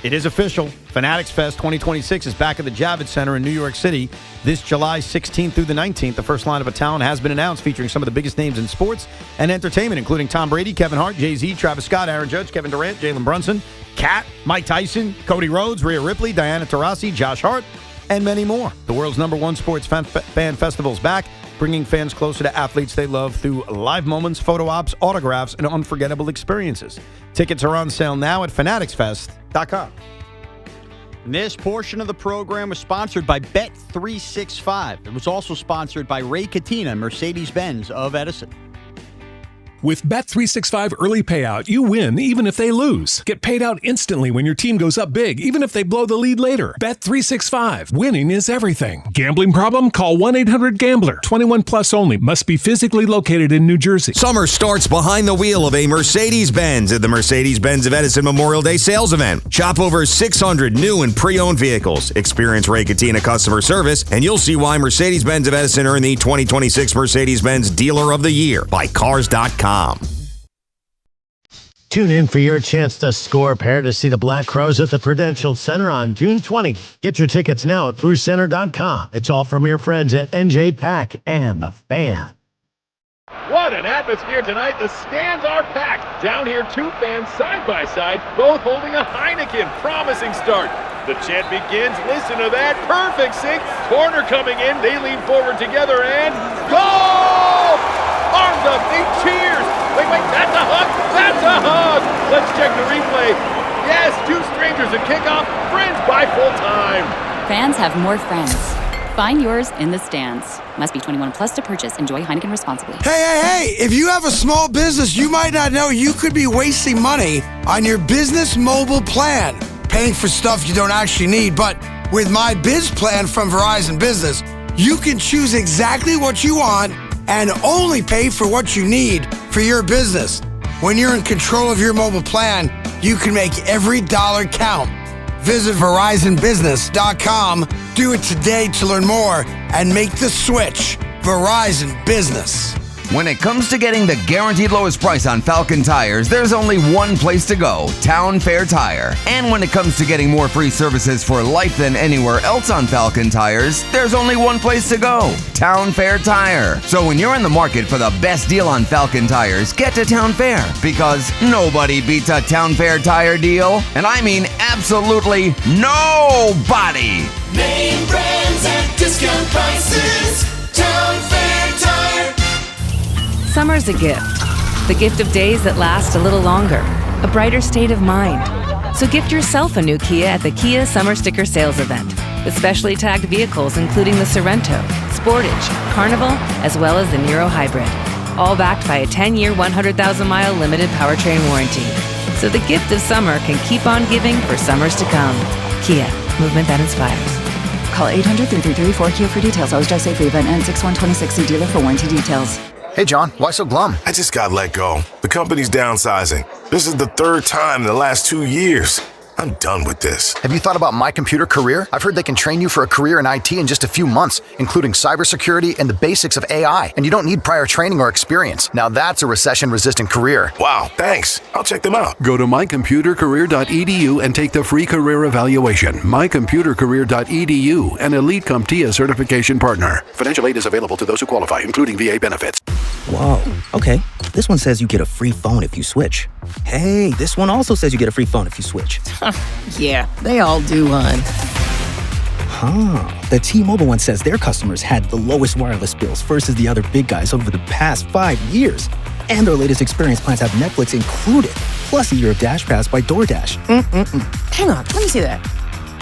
it is official. Fanatics Fest 2026 is back at the Javits Center in New York City this July 16th through the 19th. The first lineup of talent has been announced, featuring some of the biggest names in sports and entertainment, including Tom Brady, Kevin Hart, Jay-Z, Travis Scott, Aaron Judge, Kevin Durant, Jalen Brunson, Kat, Mike Tyson, Cody Rhodes, Rhea Ripley, Diana Taurasi, Josh Hart, and many more. The world's #1 sports fan festival is back, bringing fans closer to athletes they love through live moments, photo ops, autographs, and unforgettable experiences. Tickets are on sale now at fanaticsfest.com. This portion of the program was sponsored by Bet365. It was also sponsored by Ray Cattina, Mercedes-Benz of Edison. With Bet365 early payout, you win even if they lose. Get paid out instantly when your team goes up big, even if they blow the lead later. Bet365. Winning is everything. Gambling problem? Call 1-800-GAMBLER. 21 plus only. Must be physically located in New Jersey. Summer starts behind the wheel of a Mercedes-Benz at the Mercedes-Benz of Edison Memorial Day sales event. Shop over 600 new and pre-owned vehicles. Experience Ray Cattina customer service, and you'll see why Mercedes-Benz of Edison earned the 2026 Mercedes-Benz Dealer of the Year by Cars.com. Tune in for your chance to score a pair to see the Black Crows at the Prudential Center on June 20. Get your tickets now at BruceCenter.com. It's all from your friends at NJ Pack and The Fan. What an atmosphere tonight. The stands are packed. Down here, two fans side by side, both holding a Heineken. Promising start. The chant begins. Listen to that. Perfect sync. Corner coming in. They lean forward together and goal! Arms up. They cheers. Wait, that's a hug. That's a hug. Let's check the replay. Yes, two strangers at kickoff. Friends by full time. Fans have more friends. Find yours in the stands. Must be 21 plus to purchase. Enjoy Heineken responsibly. Hey, if you have a small business, you might not know you could be wasting money on your business mobile plan, paying for stuff you don't actually need. But with my Biz Plan from Verizon Business, you can choose exactly what you want and only pay for what you need for your business. When you're in control of your mobile plan, you can make every dollar count. Visit VerizonBusiness.com. Do it today to learn more and make the switch. Verizon Business. When it comes to getting the guaranteed lowest price on Falcon tires, there's only one place to go, Town Fair Tire. And when it comes to getting more free services for life than anywhere else on Falcon tires, there's only one place to go, Town Fair Tire. So when you're in the market for the best deal on Falcon tires, get to Town Fair, because nobody beats a Town Fair Tire deal. And I mean absolutely nobody. Name brands at discount prices. Town Fair Tire. Summer's a gift. The gift of days that last a little longer. A brighter state of mind. So gift yourself a new Kia at the Kia Summer Sticker Sales Event. With specially tagged vehicles including the Sorrento, Sportage, Carnival, as well as the Niro Hybrid. All backed by a 10-year, 100,000-mile limited powertrain warranty. So the gift of summer can keep on giving for summers to come. Kia, movement that inspires. Call 800-333-4KIA for details. Always drive safely. Event ends 6/1/26. See dealer for warranty details. Hey, John, why so glum? I just got let go. The company's downsizing. This is the third time in the last 2 years. I'm done with this. Have you thought about My Computer Career? I've heard they can train you for a career in IT in just a few months, including cybersecurity and the basics of AI. And you don't need prior training or experience. Now that's a recession-resistant career. Wow, thanks. I'll check them out. Go to mycomputercareer.edu and take the free career evaluation. Mycomputercareer.edu, an Elite CompTIA certification partner. Financial aid is available to those who qualify, including VA benefits. Whoa, okay. This one says you get a free phone if you switch. Hey, this one also says you get a free phone if you switch. Yeah, they all do, hon. The T-Mobile one says their customers had the lowest wireless bills versus the other big guys over the past 5 years. And their latest experience plans have Netflix included, plus a year of Dash Pass by DoorDash. Hang on, let me see that.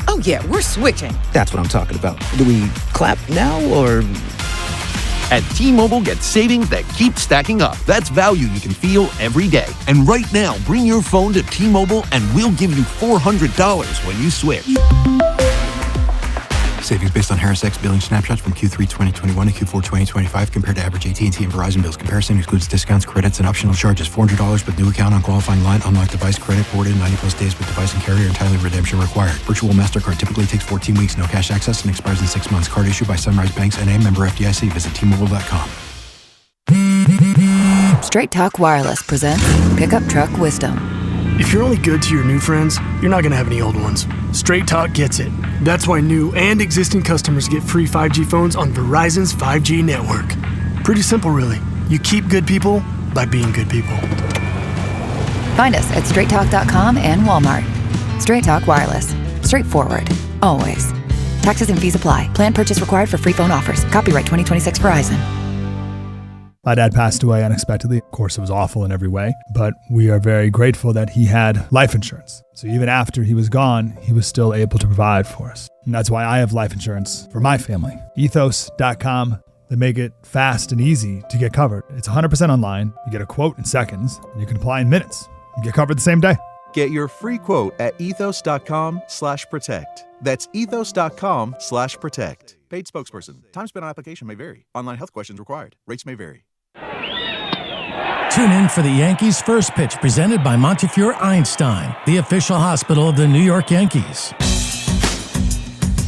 Oh yeah, we're switching. That's what I'm talking about. Do we clap now, or... At T-Mobile, get savings that keep stacking up. That's value you can feel every day. And right now, bring your phone to T-Mobile and we'll give you $400 when you switch. Savings based on Harris X billing snapshots from Q3 2021 to Q4 2025 compared to average AT&T and Verizon bills. Comparison excludes discounts, credits, and optional charges. $400 with new account on qualifying line. Unlocked device credit ported 90 plus days with device and carrier. Entirely redemption required. Virtual MasterCard typically takes 14 weeks. No cash access and expires in 6 months. Card issued by Sunrise Banks N.A. member FDIC. Visit T-Mobile.com. Straight Talk Wireless presents Pickup Truck Wisdom. If you're only good to your new friends, you're not going to have any old ones. Straight Talk gets it. That's why new and existing customers get free 5G phones on Verizon's 5G network. Pretty simple, really. You keep good people by being good people. Find us at straighttalk.com and Walmart. Straight Talk Wireless. Straightforward. Always. Taxes and fees apply. Plan purchase required for free phone offers. Copyright 2026 Verizon. My dad passed away unexpectedly. Of course, it was awful in every way, but we are very grateful that he had life insurance. So even after he was gone, he was still able to provide for us. And that's why I have life insurance for my family. Ethos.com. They make it fast and easy to get covered. It's 100% online. You get a quote in seconds, and you can apply in minutes. You get covered the same day. Get your free quote at ethos.com/protect. That's ethos.com/protect. Paid spokesperson. Time spent on application may vary. Online health questions required. Rates may vary. Tune in for the Yankees' first pitch presented by Montefiore Einstein, the official hospital of the New York Yankees.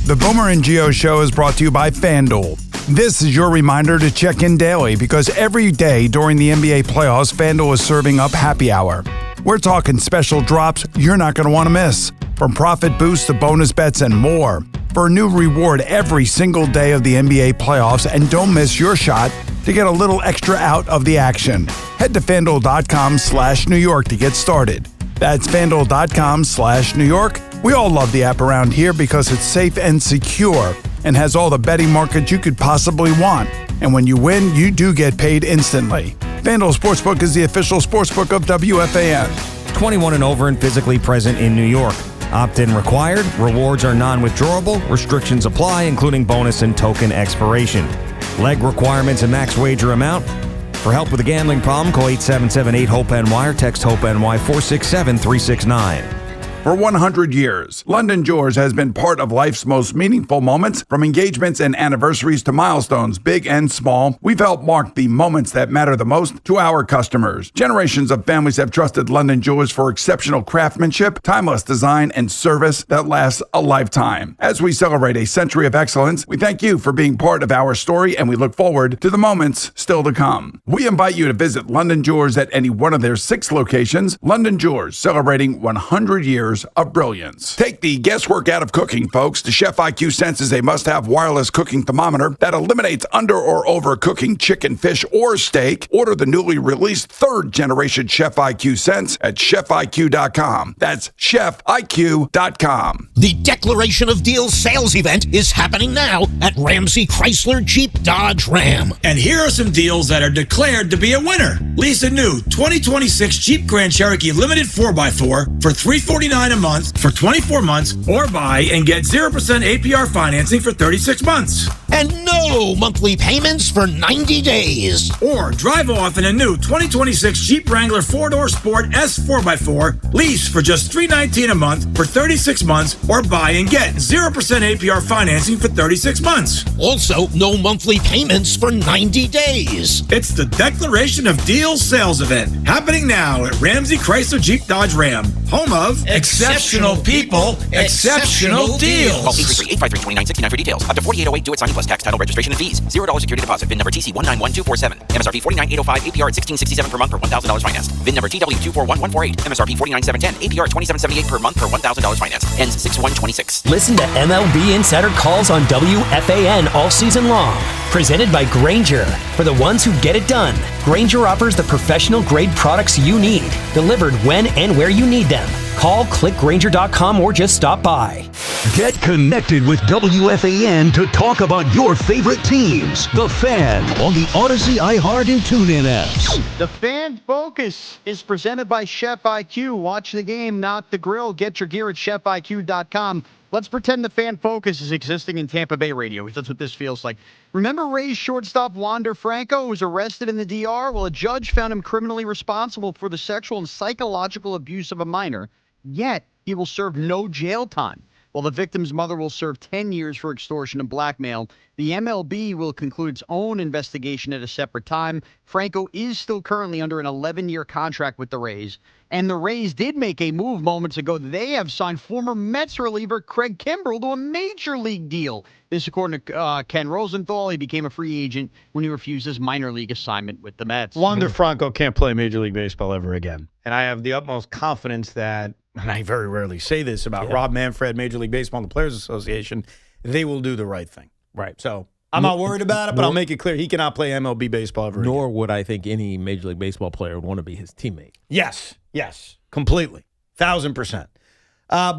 The Boomer and Geo Show is brought to you by FanDuel. This is your reminder to check in daily because every day during the NBA playoffs, FanDuel is serving up happy hour. We're talking special drops you're not going to want to miss. From profit boosts to bonus bets and more. For a new reward every single day of the NBA playoffs, and don't miss your shot to get a little extra out of the action. Head to FanDuel.com/New York to get started. That's FanDuel.com/New York. We all love the app around here because it's safe and secure and has all the betting markets you could possibly want. And when you win, you do get paid instantly. FanDuel Sportsbook is the official sportsbook of WFAN. 21 and over and physically present in New York. Opt-in required. Rewards are non-withdrawable. Restrictions apply, including bonus and token expiration. Leg requirements and max wager amount. For help with a gambling problem, call 877-8-HOPE-NY or text HOPE-NY 467-369. For 100 years, London Jewelers has been part of life's most meaningful moments, from engagements and anniversaries to milestones, big and small. We've helped mark the moments that matter the most to our customers. Generations of families have trusted London Jewelers for exceptional craftsmanship, timeless design, and service that lasts a lifetime. As we celebrate a century of excellence, we thank you for being part of our story, and we look forward to the moments still to come. We invite you to visit London Jewelers at any one of their 6 locations. London Jewelers, celebrating 100 years of brilliance. Take the guesswork out of cooking, folks. The Chef IQ Sense is a must-have wireless cooking thermometer that eliminates under or overcooking chicken, fish, or steak. Order the newly released 3rd-generation Chef IQ Sense at chefiq.com. That's chefiq.com. The Declaration of Deals sales event is happening now at Ramsey Chrysler Jeep Dodge Ram. And here are some deals that are declared to be a winner. Lease a new 2026 Jeep Grand Cherokee Limited 4x4 for $349 a month for 24 months, or buy and get 0% APR financing for 36 months. And no monthly payments for 90 days. Or drive off in a new 2026 Jeep Wrangler 4-door Sport S 4x4, lease for just $319 a month for 36 months, or buy and get 0% APR financing for 36 months. Also, no monthly payments for 90 days. It's the Declaration of Deals sales event happening now at Ramsey Chrysler Jeep Dodge Ram, home of exceptional people, exceptional deals. Call 833-853-2969 for details. Up to 4808 do it signing plus tax, title, registration, and fees. $0 security deposit. VIN number TC191247. MSRP 49805. APR at 1667 per month per $1,000 finance. VIN number TW241148. MSRP 49710. APR at 2778 per month per $1,000 finance. Ends 6126. Listen to MLB Insider Calls on WFAN all season long. Presented by Grainger. For the ones who get it done, Grainger offers the professional-grade products you need, delivered when and where you need them. Call, click Grainger.com, or just stop by. Get connected with WFAN to talk about your favorite teams. The Fan on the Odyssey, iHeart, and TuneIn apps. The Fan Focus is presented by Chef IQ. Watch the game, not the grill. Get your gear at chefiq.com. Let's pretend the Fan Focus is existing in Tampa Bay radio. That's what this feels like. Remember Rays shortstop Wander Franco, who was arrested in the DR? Well, a judge found him criminally responsible for the sexual and psychological abuse of a minor. Yet, he will serve no jail time. While the victim's mother will serve 10 years for extortion and blackmail, the MLB will conclude its own investigation at a separate time. Franco is still currently under an 11-year contract with the Rays. And the Rays did make a move moments ago. They have signed former Mets reliever Craig Kimbrell to a major league deal. This according to Ken Rosenthal. He became a free agent when he refused his minor league assignment with the Mets. Wander Franco can't play Major League Baseball ever again. And I have the utmost confidence that, and I very rarely say this about Rob Manfred, Major League Baseball and the Players Association, they will do the right thing. Right. So I'm not worried about it, but I'll make it clear he cannot play MLB baseball ever again. Nor would I think any Major League Baseball player would want to be his teammate. Yes, completely. 1,000%.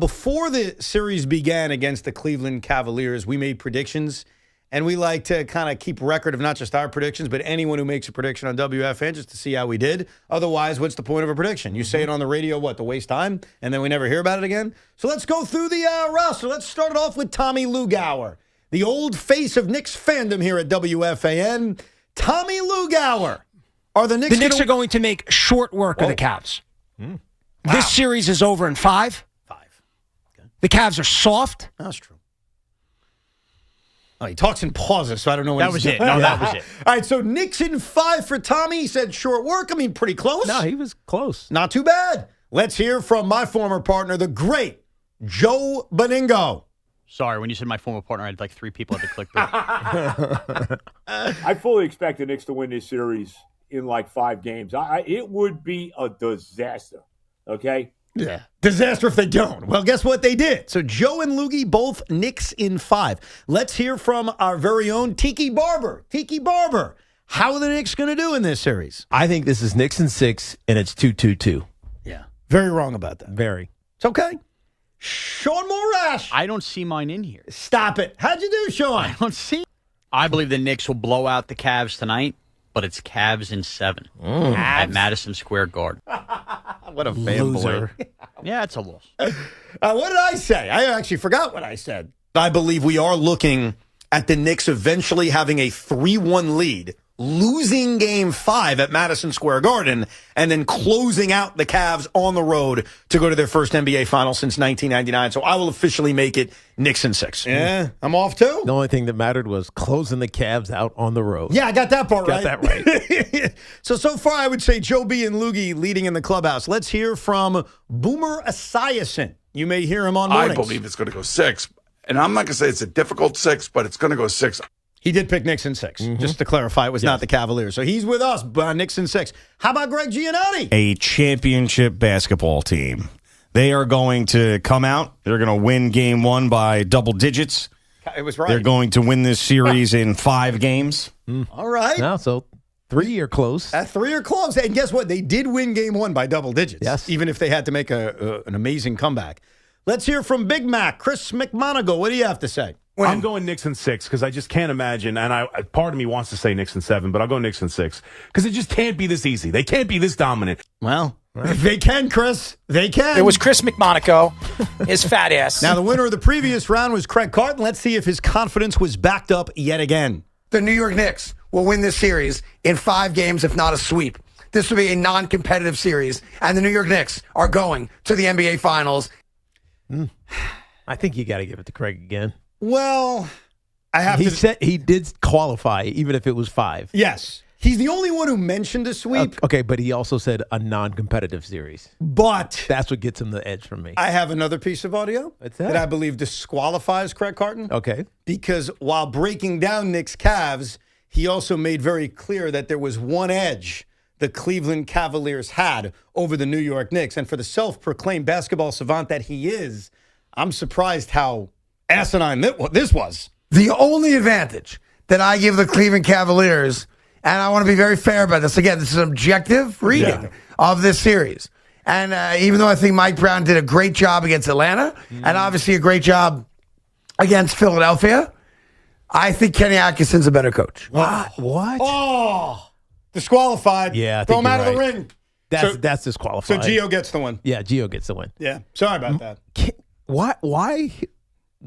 Before the series began against the Cleveland Cavaliers, we made predictions, and we like to kind of keep record of not just our predictions, but anyone who makes a prediction on WFAN just to see how we did. Otherwise, what's the point of a prediction? You say it on the radio, to waste time, and then we never hear about it again? So let's go through the roster. Let's start it off with Tommy Lugauer, the old face of Knicks fandom here at WFAN. Tommy Lugauer. The Knicks are going to make short work of the Cavs. Wow. This series is over in 5. Okay. The Cavs are soft. That's true. Oh, he talks in pauses, so I don't know what that was it. No, that was it. All right, so Knicks in 5 for Tommy. He said short work. I mean, pretty close. No, he was close. Not too bad. Let's hear from my former partner, the great Joe Beningo. Sorry, when you said my former partner, I had like 3 people at the clickbait. I fully expect the Knicks to win this series in like 5 games. It would be a disaster, okay? Yeah. Disaster if they don't. Well, guess what they did? So Joe and Loogie, both Knicks in 5. Let's hear from our very own Tiki Barber. Tiki Barber, How are the Knicks going to do in this series? I think this is Knicks in 6, and it's 2-2-2. Yeah. Very wrong about that. Very. It's okay. Sean Morash. I don't see mine in here. Stop it. How'd you do, Sean? I don't see. I believe the Knicks will blow out the Cavs tonight, but it's Cavs in 7 at Madison Square Garden. What a fanboy. Yeah, it's a loss. What did I say? I actually forgot what I said. I believe we are looking at the Knicks eventually having a 3-1 lead, losing Game 5 at Madison Square Garden, and then closing out the Cavs on the road to go to their first NBA final since 1999. So I will officially make it Knicks in 6. Yeah, I'm off too. The only thing that mattered was closing the Cavs out on the road. Yeah, I got that part right. Got that right. So far I would say Joe B and Loogie leading in the clubhouse. Let's hear from Boomer Esiason. You may hear him on mornings. I believe it's going to go 6. And I'm not going to say it's a difficult 6, but it's going to go 6. He did pick Knicks in 6. Just to clarify, it was not the Cavaliers. So he's with us, Knicks in 6. How about Greg Giannotti? A championship basketball team. They are going to come out. They're going to win Game 1 by double digits. It was right. They're going to win this series in 5 games. All right. No, so 3 are close. 3 are close. And guess what? They did win Game 1 by double digits. Yes. Even if they had to make an amazing comeback. Let's hear from Big Mac, Chris McMonagle. What do you have to say? I'm going Knicks in 6 because I just can't imagine, and part of me wants to say Knicks in 7, but I'll go Knicks in 6 because it just can't be this easy. They can't be this dominant. Well, they can, Chris. They can. It was Chris McMonagle, his fat ass. Now, the winner of the previous round was Craig Carton. Let's see if his confidence was backed up yet again. The New York Knicks will win this series in 5 games, if not a sweep. This will be a non-competitive series, and the New York Knicks are going to the NBA Finals. I think you got to give it to Craig again. Well, I have He said he did qualify, even if it was 5. Yes. He's the only one who mentioned a sweep. Okay, but he also said a non-competitive series. But that's what gets him the edge from me. I have another piece of audio that I believe disqualifies Craig Carton. Okay. Because while breaking down Knicks Cavs, he also made very clear that there was one edge the Cleveland Cavaliers had over the New York Knicks. And for the self-proclaimed basketball savant that he is, I'm surprised how asinine this was. The only advantage that I give the Cleveland Cavaliers, and I want to be very fair about this, again, this is an objective reading of this series. And even though I think Mike Brown did a great job against Atlanta, and obviously a great job against Philadelphia, I think Kenny Atkinson's a better coach. What? Oh, disqualified. Yeah, I throw think him out you're of the right. ring. That's disqualified. So Gio gets the win. Yeah, Gio gets the win. Yeah, sorry about that. Why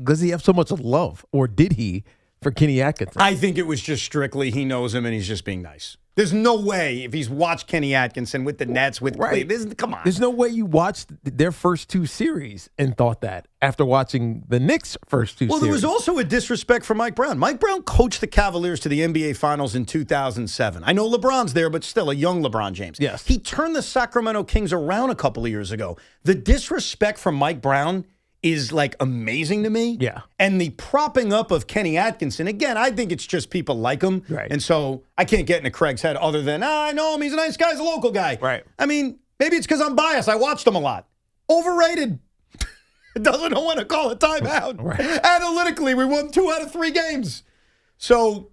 does he have so much love, or did he, for Kenny Atkinson? I think it was just strictly he knows him and he's just being nice. There's no way if he's watched Kenny Atkinson with the Nets, with Cleveland, come on. There's no way you watched their first 2 series and thought that after watching the Knicks' first 2 series. Well, there was also a disrespect for Mike Brown. Mike Brown coached the Cavaliers to the NBA Finals in 2007. I know LeBron's there, but still a young LeBron James. Yes. He turned the Sacramento Kings around a couple of years ago. The disrespect from Mike Brown is like amazing to me. Yeah. And the propping up of Kenny Atkinson, again, I think it's just people like him. Right. And so I can't get into Craig's head other than, I know him, he's a nice guy, he's a local guy. Right. I mean, maybe it's because I'm biased. I watched him a lot. Overrated. Doesn't know when to call a timeout. Right. Analytically, we won 2 out of 3 games. So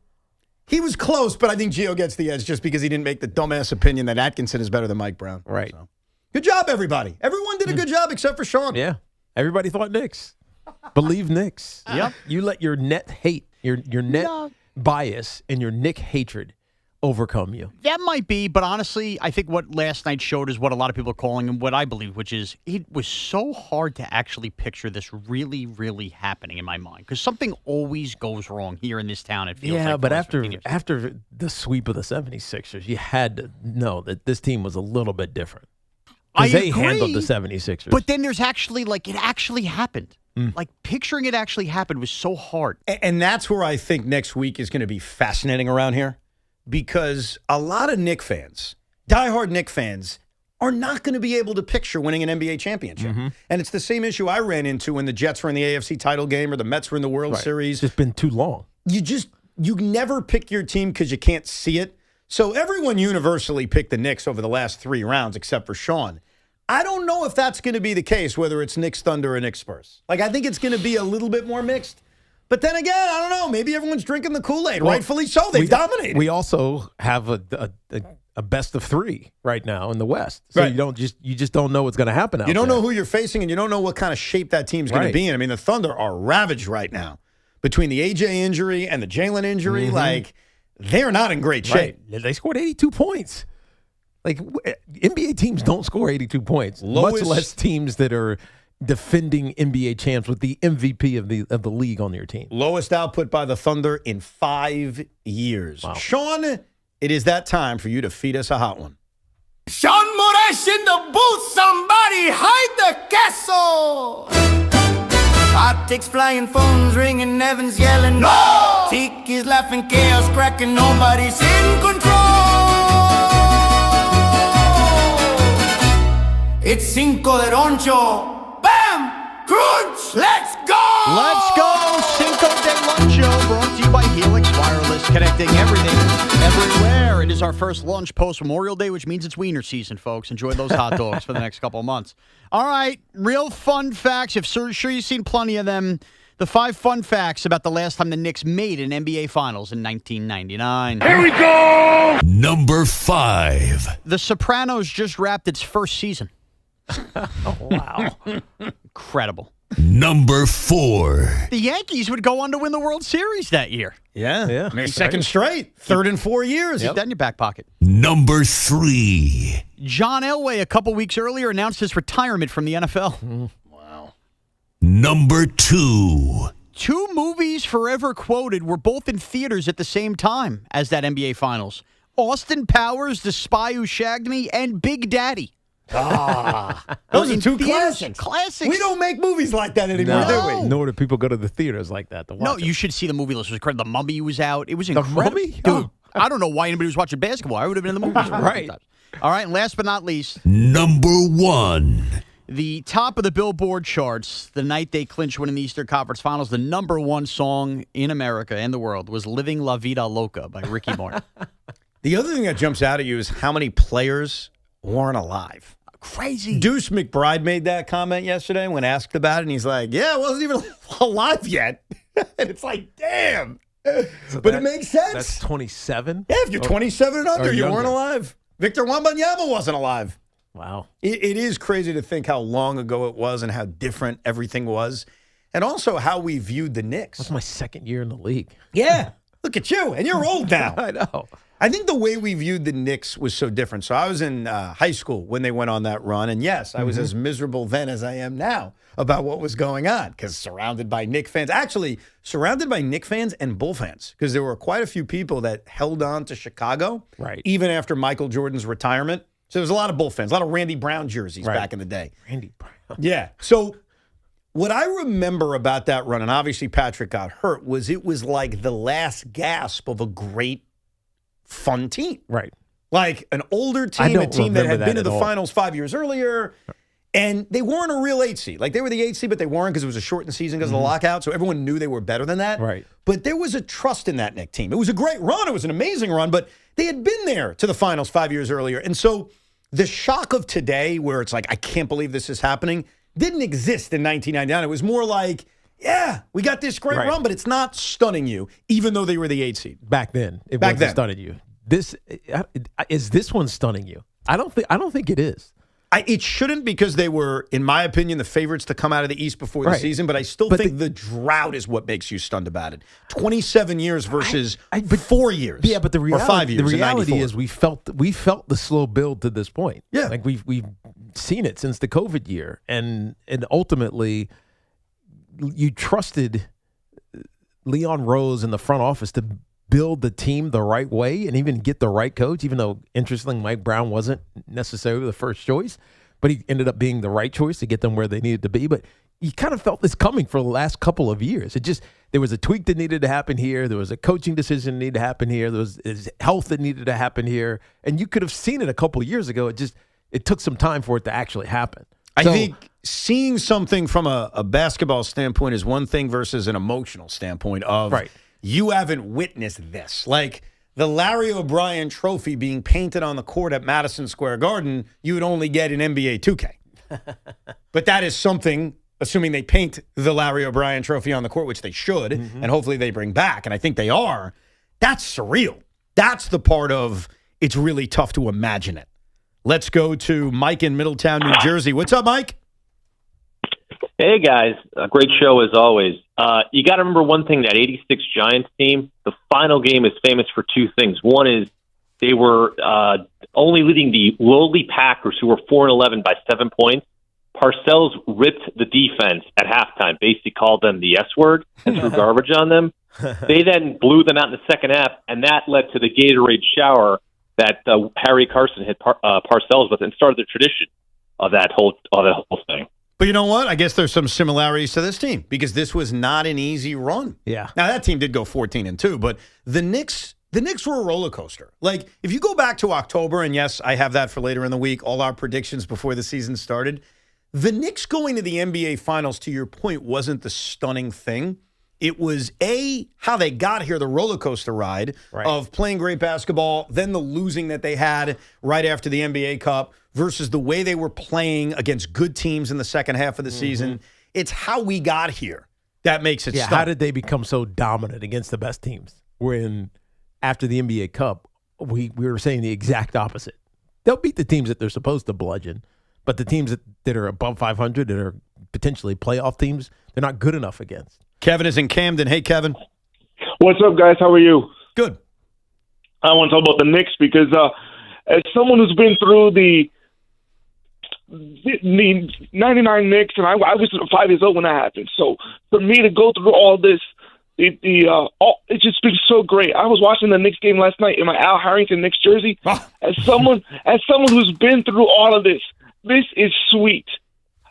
he was close, but I think Gio gets the edge just because he didn't make the dumbass opinion that Atkinson is better than Mike Brown. Right. So. Good job, everybody. Everyone did a good job except for Sean. Yeah. Everybody thought Knicks. Believe Knicks. Yep. You let your net hate, your net bias, and your Knick hatred overcome you. That might be, but honestly, I think what last night showed is what a lot of people are calling and what I believe, which is it was so hard to actually picture this really, really happening in my mind because something always goes wrong here in this town. It feels like but after the sweep of the 76ers, you had to know that this team was a little bit different. Because they handled the 76ers. But then there's actually, it actually happened. Like, picturing it actually happened was so hard. And that's where I think next week is going to be fascinating around here because a lot of Knick fans, diehard Knick fans, are not going to be able to picture winning an NBA championship. And it's the same issue I ran into when the Jets were in the AFC title game or the Mets were in the World Series. It's just been too long. You never pick your team because you can't see it. So everyone universally picked the Knicks over the last 3 rounds except for Sean. I don't know if that's going to be the case, whether it's Knicks Thunder or Knicks Spurs. I think it's going to be a little bit more mixed. But then again, I don't know. Maybe everyone's drinking the Kool-Aid. Rightfully so. They've dominated. We also have a best of 3 right now in the West. So Right. you just don't know what's going to happen out You don't there. know who you're facing, and you don't know what kind of shape that team's going to be in. I mean, the Thunder are ravaged right now. Between the AJ injury and the Jalen injury, they're not in great shape. Right. They scored 82 points. Like, NBA teams don't score 82 points, Lowest- much less teams that are defending NBA champs with the MVP of the league on your team. Lowest output by the Thunder in 5 years. Wow. Sean, it is that time for you to feed us a hot one. Sean Moraes in the booth. Somebody hide the castle. Optics flying, phones ringing, Evans yelling, no! Tiki's laughing, chaos cracking, nobody's in control. It's Cinco de Roncho. Bam! Crunch! Let's go! Let's go! Cinco de Luncho, brought to you by Helix Wireless, connecting everything, everywhere. It is our first lunch post-Memorial Day, which means it's wiener season, folks. Enjoy those hot dogs for the next couple of months. All right, real fun facts. Sure you've seen plenty of them. The 5 fun facts about the last time the Knicks made an NBA Finals in 1999. Here we go! Number 5. The Sopranos just wrapped its first season. Wow. Incredible. Number 4. The Yankees would go on to win the World Series that year. Yeah. I mean, second straight. Third in 4 years. Keep that in your back pocket. Number 3. John Elway, a couple weeks earlier, announced his retirement from the NFL. Wow. Number 2. 2 movies forever quoted were both in theaters at the same time as that NBA Finals. Austin Powers, The Spy Who Shagged Me, and Big Daddy. Those are 2 classics. Classics. We don't make movies like that anymore, do we? Nor do people go to the theaters like that to watch No, it. you should see the movie list. It was incredible. The Mummy was out. It was The incredible. Mummy? Dude, Oh. I don't know why anybody was watching basketball. I would have been in the movies. Right. All right, and last but not least, Number 1. the top of the Billboard charts, the night they clinched winning the Eastern Conference Finals, the number 1 song in America and the world was Living La Vida Loca by Ricky Martin. The other thing that jumps out at you is how many players weren't alive. Crazy. Deuce McBride made that comment yesterday when asked about it, and he's like, yeah, I wasn't even alive yet. And it's like, damn. So but it makes sense. That's 27? Yeah, if you're 27 and under, or you younger. weren't alive. Victor Wembanyama wasn't alive. Wow. It is crazy to think how long ago it was and how different everything was. And also how we viewed the Knicks. That's my second year in the league. Yeah. Look at you. And you're old now. I know. I think the way we viewed the Knicks was so different. So I was in high school when they went on that run. And yes, I was as miserable then as I am now about what was going on because surrounded by Knicks fans. Actually, surrounded by Knicks fans and Bull fans because there were quite a few people that held on to Chicago even after Michael Jordan's retirement. So there was a lot of Bull fans, a lot of Randy Brown jerseys back in the day. Randy Brown. Yeah. So what I remember about that run, and obviously Patrick got hurt, was it was like the last gasp of a great, fun team. Right. Like an older team, a team that had been to the all. finals 5 years earlier, and they weren't a real 8 seed. Like they were the 8 seed, but they weren't because it was a shortened season because of the lockout, so everyone knew they were better than that. Right. But there was a trust in that Knicks team. It was a great run. It was an amazing run, but they had been there to the finals 5 years earlier. And so the shock of today, where it's like, I can't believe this is happening, didn't exist in 1999. It was more like, yeah, we got this great run, but it's not stunning you, even though they were the 8 seed. Back then, it wasn't stunning you. Is this one stunning you? I don't think it is. It shouldn't because they were, in my opinion, the favorites to come out of the East before the season, but I still think the drought is what makes you stunned about it. 27 years versus 4 years. Yeah, but the reality, or 5 years. the reality in 94. is we felt the slow build to this point. Yeah. Like we've seen it since the COVID year. And ultimately you trusted Leon Rose in the front office to build the team the right way and even get the right coach, even though, interestingly, Mike Brown wasn't necessarily the first choice, but he ended up being the right choice to get them where they needed to be. But you kind of felt this coming for the last couple of years. There was a tweak that needed to happen here. There was a coaching decision that needed to happen here. There was health that needed to happen here. And you could have seen it a couple of years ago. It took some time for it to actually happen. I think seeing something from a basketball standpoint is one thing versus an emotional standpoint of you haven't witnessed this. Like the Larry O'Brien trophy being painted on the court at Madison Square Garden, you would only get in NBA 2K. But that is something assuming they paint the Larry O'Brien trophy on the court, which they should, and hopefully they bring back, and I think they are, that's surreal. That's the part of it's really tough to imagine it. Let's go to Mike in Middletown, New Jersey. What's up, Mike? Hey, guys. A great show as always. You got to remember one thing, that 86 Giants team, the final game is famous for two things. One is they were only leading the lowly Packers, who were 4-11 by 7 points. Parcells ripped the defense at halftime, basically called them the S word and threw garbage on them. They then blew them out in the second half, and that led to the Gatorade shower that Harry Carson hit Parcells with and started the tradition of that whole thing. But you know what? I guess there's some similarities to this team because this was not an easy run. Yeah. Now, that team did go 14-2, but the Knicks were a roller coaster. Like, if you go back to October, and yes, I have that for later in the week, all our predictions before the season started, the Knicks going to the NBA Finals, to your point, wasn't the stunning thing. It was, how they got here, the roller coaster ride of playing great basketball, then the losing that they had right after the NBA Cup versus the way they were playing against good teams in the second half of the season. It's how we got here that makes it stunning. How did they become so dominant against the best teams? When after the NBA Cup, we were saying the exact opposite. They'll beat the teams that they're supposed to bludgeon, but the teams that are above 500, that are potentially playoff teams, they're not good enough against. Kevin is in Camden. Hey, Kevin. What's up, guys? How are you? Good. I want to talk about the Knicks because as someone who's been through the 99 Knicks, and I was 5 years old when that happened. So for me to go through all this, it's just been so great. I was watching the Knicks game last night in my Al Harrington Knicks jersey. As someone who's been through all of this, this is sweet.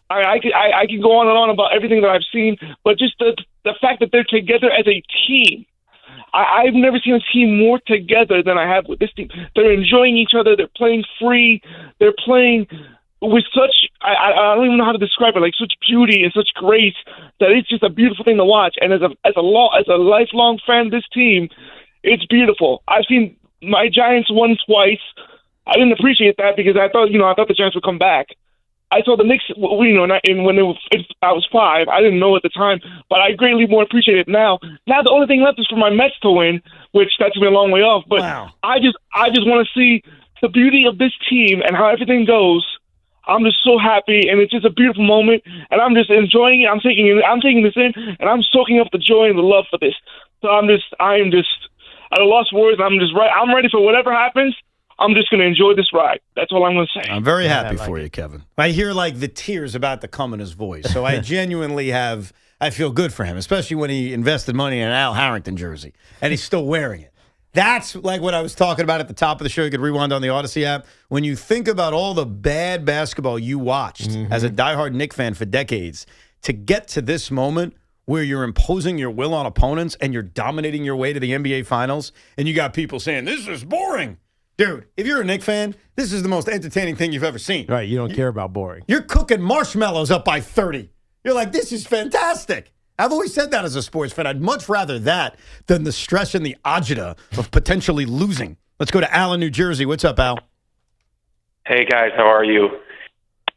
I can go on and on about everything that I've seen, but just the fact that they're together as a team. I've never seen a team more together than I have with this team. They're enjoying each other. They're playing free. They're playing with such, I don't even know how to describe it, like such beauty and such grace that it's just a beautiful thing to watch. And as a lifelong fan of this team, it's beautiful. I've seen my Giants won twice. I didn't appreciate that because I thought the Giants would come back. I saw the Knicks, when I was 5. I didn't know at the time, but I greatly more appreciate it now. Now the only thing left is for my Mets to win, which that's going to be a long way off. But wow. I just want to see the beauty of this team and how everything goes. I'm just so happy, and it's just a beautiful moment, and I'm just enjoying it. I'm taking this in, and I'm soaking up the joy and the love for this. So I am just at a loss for words. I'm ready for whatever happens. I'm just going to enjoy this ride. That's all I'm going to say. I'm very happy for you, Kevin. I hear like the tears about to come in his voice. So I genuinely I feel good for him, especially when he invested money in an Al Harrington jersey and he's still wearing it. That's like what I was talking about at the top of the show. You could rewind on the Odyssey app. When you think about all the bad basketball you watched as a diehard Knicks fan for decades, to get to this moment where you're imposing your will on opponents and you're dominating your way to the NBA Finals, and you got people saying, this is boring. Dude, if you're a Knicks fan, this is the most entertaining thing you've ever seen. Right, you don't care about boring. You're cooking marshmallows up by 30. You're like, this is fantastic. I've always said that as a sports fan. I'd much rather that than the stress and the agita of potentially losing. Let's go to Al in New Jersey. What's up, Al? Hey, guys. How are you?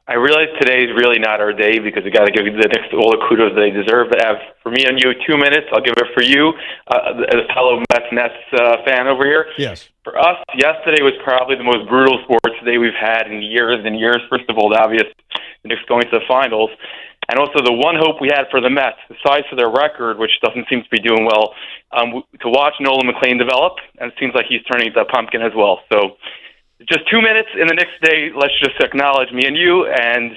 I realize today is really not our day because we got to give the Knicks all the kudos they deserve. But for me and you, 2 minutes. I'll give it for you, as a fellow Nets fan over here. Yes. For us, yesterday was probably the most brutal sports day we've had in years and years. First of all, the obvious, the Knicks going to the finals. And also the one hope we had for the Mets, aside for their record, which doesn't seem to be doing well, to watch Nolan McLean develop. And it seems like he's turning into a pumpkin as well. So just 2 minutes in the next day, let's just acknowledge me and you, and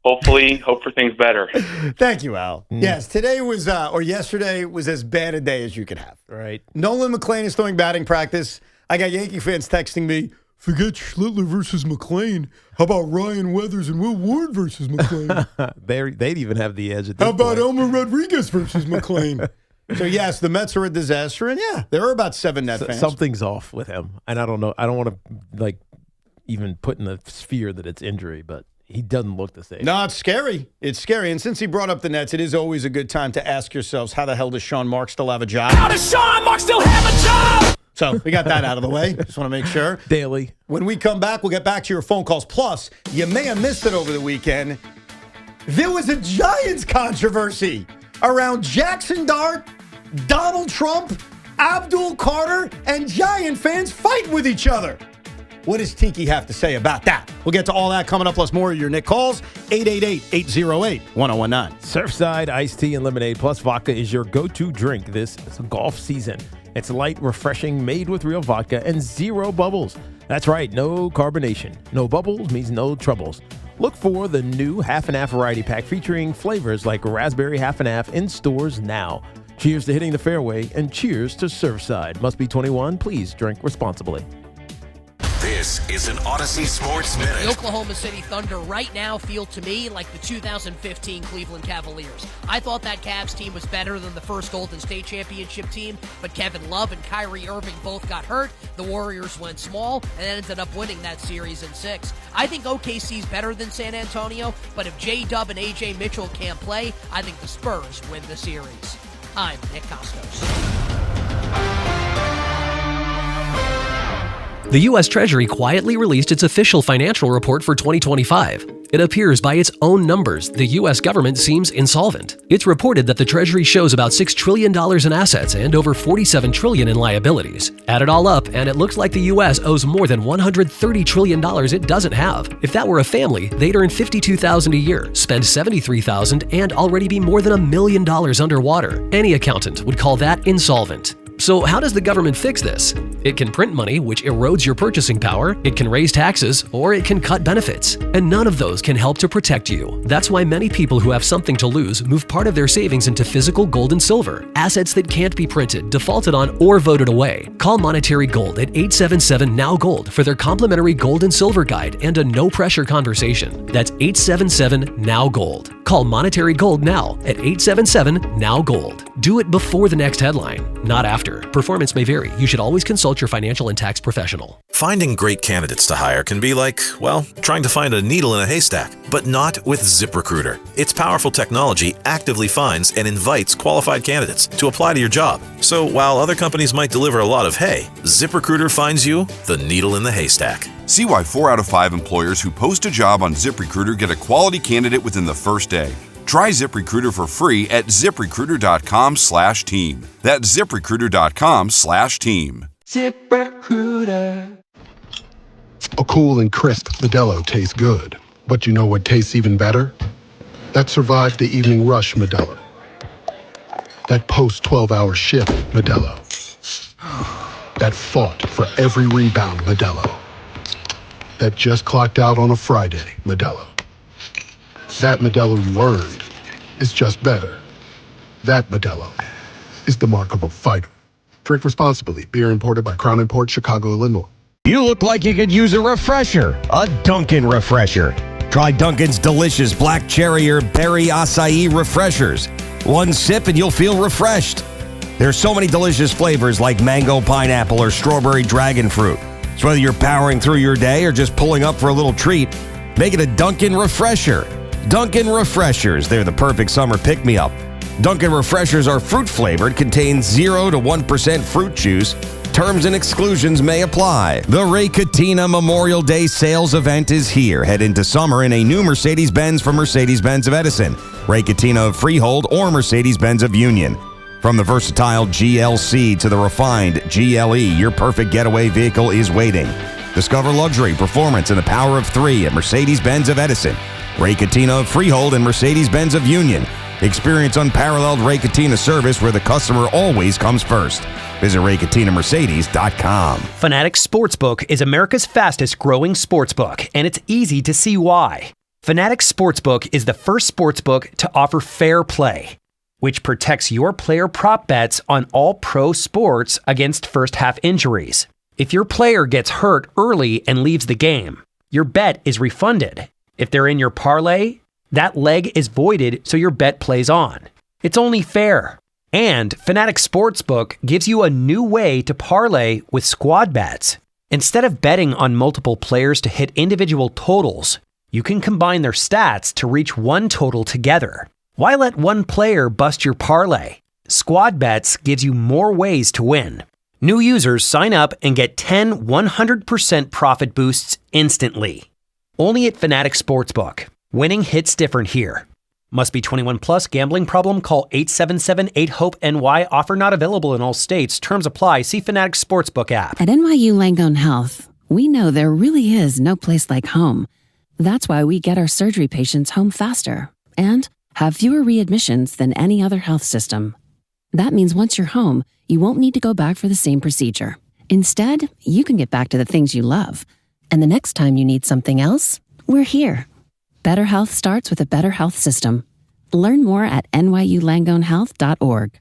hopefully hope for things better. Thank you, Al. Yes, today was, or yesterday was as bad a day as you could have. Right. Nolan McLean is throwing batting practice. I got Yankee fans texting me, forget Schlittler versus McLean. How about Ryan Weathers and Will Ward versus McLean? They'd even have the edge at this How about point. Elmer Rodriguez versus McLean? So, yes, the Mets are a disaster. And, yeah, there are about 7 Net fans. Something's off with him. And I don't know. I don't want to, even put in the sphere that it's injury, but he doesn't look the same. No, it's scary. It's scary. And since he brought up the Nets, it is always a good time to ask yourselves, how the hell does Sean Marks still have a job? How does Sean Marks still have a job? So we got that out of the way. Just want to make sure. Daily. When we come back, we'll get back to your phone calls. Plus, you may have missed it over the weekend. There was a Giants controversy around Jaxson Dart, Donald Trump, Abdul Carter, and Giant fans fight with each other. What does Tiki have to say about that? We'll get to all that coming up, plus more of your Nick calls. 888-808-1019. Surfside iced tea and lemonade plus vodka is your go-to drink this golf season. It's light, refreshing, made with real vodka and zero bubbles. That's right, no carbonation. No bubbles means no troubles. Look for the new half and half variety pack featuring flavors like raspberry half and half in stores now. Cheers to hitting the fairway and cheers to Surfside. Must be 21. Please drink responsibly. This is an Odyssey Sports Minute. The Oklahoma City Thunder right now feel to me like the 2015 Cleveland Cavaliers. I thought that Cavs team was better than the first Golden State Championship team, but Kevin Love and Kyrie Irving both got hurt. The Warriors went small and ended up winning that series in 6. I think OKC's better than San Antonio, but if J-Dub and AJ Mitchell can't play, I think the Spurs win the series. I'm Nick Costos. The U.S. Treasury quietly released its official financial report for 2025. It appears by its own numbers, the U.S. government seems insolvent. It's reported that the Treasury shows about $6 trillion in assets and over $47 trillion in liabilities. Add it all up, and it looks like the U.S. owes more than $130 trillion it doesn't have. If that were a family, they'd earn $52,000 a year, spend $73,000, and already be more than $1 million underwater. Any accountant would call that insolvent. So how does the government fix this? It can print money, which erodes your purchasing power, it can raise taxes, or it can cut benefits. And none of those can help to protect you. That's why many people who have something to lose move part of their savings into physical gold and silver, assets that can't be printed, defaulted on, or voted away. Call Monetary Gold at 877-NOW-GOLD for their complimentary gold and silver guide and a no-pressure conversation. That's 877-NOW-GOLD. Call Monetary Gold now at 877-NOW-GOLD. Do it before the next headline, not after. Performance may vary. You should always consult your financial and tax professional. Finding great candidates to hire can be like, well, trying to find a needle in a haystack, but not with ZipRecruiter. Its powerful technology actively finds and invites qualified candidates to apply to your job. So while other companies might deliver a lot of hay, ZipRecruiter finds you the needle in the haystack. See why 4 out of 5 employers who post a job on ZipRecruiter get a quality candidate within the first day. Try ZipRecruiter for free at ZipRecruiter.com/team. That's ZipRecruiter.com/team. ZipRecruiter. A cool and crisp Modelo tastes good. But you know what tastes even better? That survived the evening rush Modelo. That post-12-hour shift Modelo. That fought for every rebound Modelo. That just clocked out on a Friday Modelo. That Modelo you earned is just better. That Modelo is the mark of a fighter. Drink responsibly. Beer imported by Crown Imports, Chicago, Illinois. You look like you could use a refresher. A Dunkin' refresher. Try Dunkin's delicious black cherry or berry acai refreshers. One sip and you'll feel refreshed. There's so many delicious flavors like mango, pineapple, or strawberry dragon fruit. So whether you're powering through your day or just pulling up for a little treat, make it a Dunkin' refresher. Dunkin' Refreshers, they're the perfect summer pick-me-up. Dunkin' Refreshers are fruit-flavored, contain 0 to 1% fruit juice. Terms and exclusions may apply. The Ray Catena Memorial Day sales event is here. Head into summer in a new Mercedes-Benz from Mercedes-Benz of Edison, Ray Catena of Freehold, or Mercedes-Benz of Union. From the versatile GLC to the refined GLE, your perfect getaway vehicle is waiting. Discover luxury, performance, and the power of 3 at Mercedes-Benz of Edison, Ray Catena of Freehold, and Mercedes-Benz of Union. Experience unparalleled Ray Catena service where the customer always comes first. Visit RayCatenaMercedes.com. Fanatics Sportsbook is America's fastest growing sportsbook, and it's easy to see why. Fanatics Sportsbook is the first sportsbook to offer fair play, which protects your player prop bets on all pro sports against first half injuries. If your player gets hurt early and leaves the game, your bet is refunded. If they're in your parlay, that leg is voided so your bet plays on. It's only fair. And Fanatics Sportsbook gives you a new way to parlay with squad bets. Instead of betting on multiple players to hit individual totals, you can combine their stats to reach one total together. Why let one player bust your parlay? Squad Bets gives you more ways to win. New users sign up and get 10 100% profit boosts instantly. Only at Fanatics Sportsbook. Winning hits different here. Must be 21 plus. Gambling problem? Call 877-8-HOPE-NY. Offer not available in all states. Terms apply. See Fanatics Sportsbook app. At NYU Langone Health, we know there really is no place like home. That's why we get our surgery patients home faster and have fewer readmissions than any other health system. That means once you're home, you won't need to go back for the same procedure. Instead, you can get back to the things you love. And the next time you need something else, we're here. Better health starts with a better health system. Learn more at nyulangonehealth.org.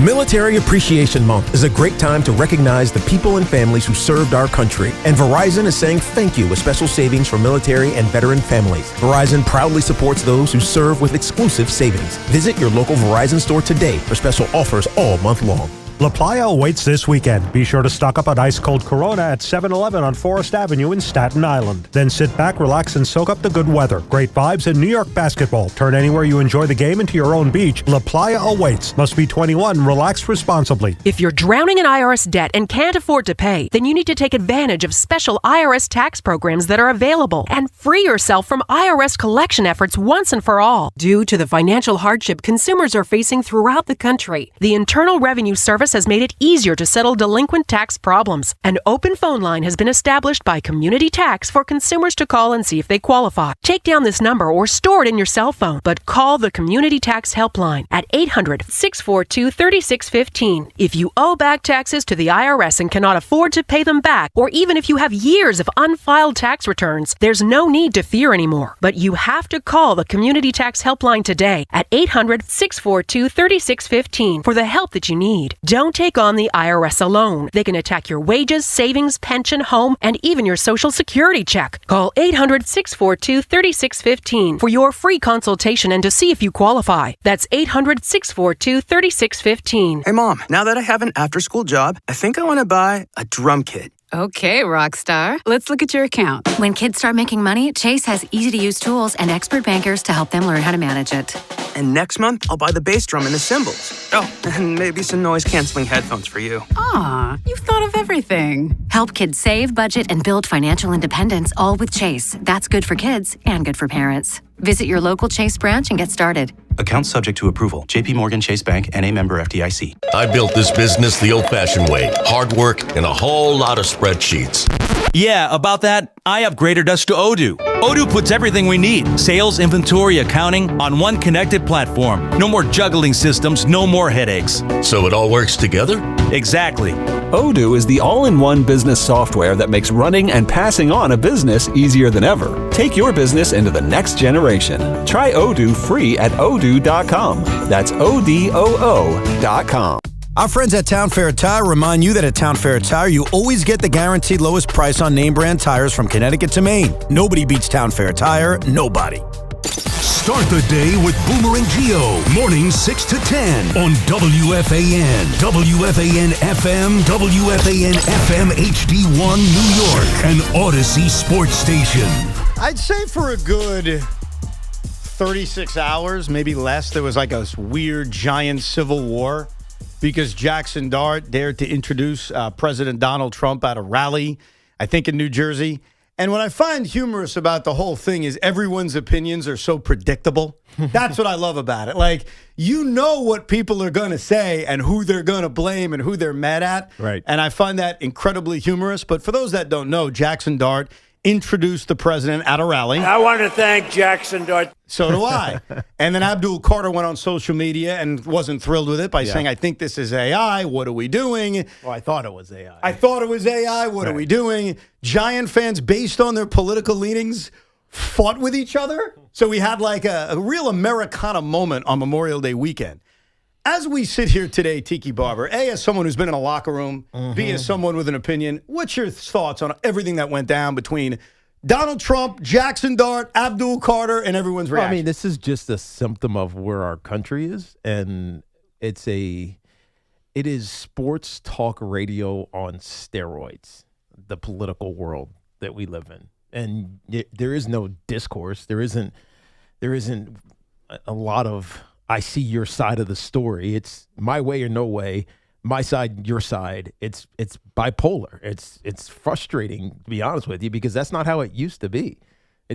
Military Appreciation Month is a great time to recognize the people and families who served our country. And Verizon is saying thank you with special savings for military and veteran families. Verizon proudly supports those who serve with exclusive savings. Visit your local Verizon store today for special offers all month long. La Playa awaits this weekend. Be sure to stock up on ice-cold Corona at 7-Eleven on Forest Avenue in Staten Island. Then sit back, relax, and soak up the good weather. Great vibes and New York basketball. Turn anywhere you enjoy the game into your own beach. La Playa awaits. Must be 21. Relax responsibly. If you're drowning in IRS debt and can't afford to pay, then you need to take advantage of special IRS tax programs that are available and free yourself from IRS collection efforts once and for all. Due to the financial hardship consumers are facing throughout the country, the Internal Revenue Service has made it easier to settle delinquent tax problems. An open phone line has been established by Community Tax for consumers to call and see if they qualify. Take down this number or store it in your cell phone, but call the Community Tax Helpline at 800-642-3615. If you owe back taxes to the IRS and cannot afford to pay them back, or even if you have years of unfiled tax returns, there's no need to fear anymore. But you have to call the Community Tax Helpline today at 800-642-3615 for the help that you need. Don't take on the IRS alone. They can attack your wages, savings, pension, home, and even your Social Security check. Call 800-642-3615 for your free consultation and to see if you qualify. That's 800-642-3615. Hey, Mom, now that I have an after-school job, I think I want to buy a drum kit. Okay, Rockstar. Let's look at your account. When kids start making money, Chase has easy-to-use tools and expert bankers to help them learn how to manage it. And next month, I'll buy the bass drum and the cymbals. Oh, and maybe some noise-canceling headphones for you. Aw, you've thought of everything. Help kids save, budget, and build financial independence, all with Chase. That's good for kids and good for parents. Visit your local Chase branch and get started. Account subject to approval. J.P. Morgan Chase Bank, N.A. member FDIC. I built this business the old-fashioned way. Hard work and a whole lot of spreadsheets. Yeah, about that, I upgraded us to Odoo. Odoo puts everything we need, sales, inventory, accounting, on one connected platform. No more juggling systems, no more headaches. So it all works together? Exactly. Odoo is the all-in-one business software that makes running and passing on a business easier than ever. Take your business into the next generation. Try Odoo free at odoo.com. That's ODOO.com. Our friends at Town Fair Tire remind you that at Town Fair Tire, you always get the guaranteed lowest price on name brand tires from Connecticut to Maine. Nobody beats Town Fair Tire. Nobody. Start the day with Boomer and Geo. Mornings 6 to 10 on WFAN. WFAN FM, WFAN FM HD1 New York. An Odyssey sports station. I'd say for a good 36 hours, maybe less, there was like a weird giant civil war because Jaxson Dart dared to introduce President Donald Trump at a rally, I think in New Jersey. And what I find humorous about the whole thing is everyone's opinions are so predictable. That's what I love about it. Like, you know what people are going to say and who they're going to blame and who they're mad at. Right. And I find that incredibly humorous. But for those that don't know, Jaxson Dart introduced the president at a rally. I want to thank Jaxson Dart. So do I. And then Abdul Carter went on social media and wasn't thrilled with it by saying, I think this is AI. What are we doing? Well, I thought it was AI. I thought it was AI. What are we doing? Giant fans, based on their political leanings, fought with each other. So we had like a real Americana moment on Memorial Day weekend. As we sit here today, Tiki Barber, A, as someone who's been in a locker room, B, as someone with an opinion, what's your thoughts on everything that went down between Donald Trump, Jaxson Dart, Abdul Carter, and everyone's reaction? I mean, this is just a symptom of where our country is, and it is sports talk radio on steroids, the political world that we live in. And there is no discourse. There isn't a lot of, I see your side of the story. It's my way or no way, my side, your side. It's bipolar. It's frustrating, to be honest with you, because that's not how it used to be.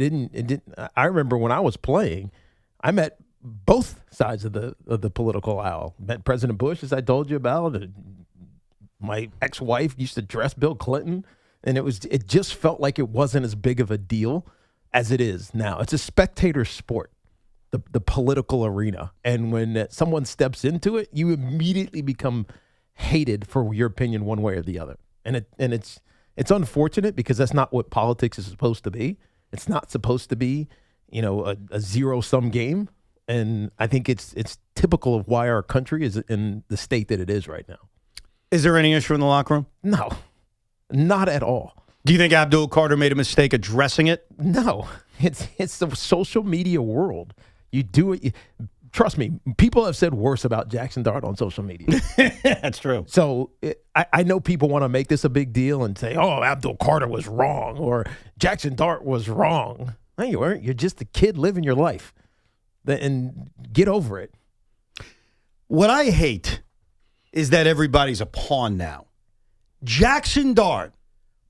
It didn't. I remember when I was playing, I met both sides of the political aisle. Met President Bush, as I told you about. My ex-wife used to dress Bill Clinton, and it just felt like it wasn't as big of a deal as it is now. It's a spectator sport, the political arena, and when someone steps into it, you immediately become hated for your opinion one way or the other. And it's unfortunate because that's not what politics is supposed to be. It's not supposed to be, a zero-sum game. And I think it's typical of why our country is in the state that it is right now. Is there any issue in the locker room? No, not at all. Do you think Abdul Carter made a mistake addressing it? No, it's the social media world. You do it. Trust me, people have said worse about Jaxson Dart on social media. That's true. So I know people want to make this a big deal and say, oh, Abdul Carter was wrong or Jaxson Dart was wrong. No, you weren't. You're just a kid living your life. And get over it. What I hate is that everybody's a pawn now. Jaxson Dart,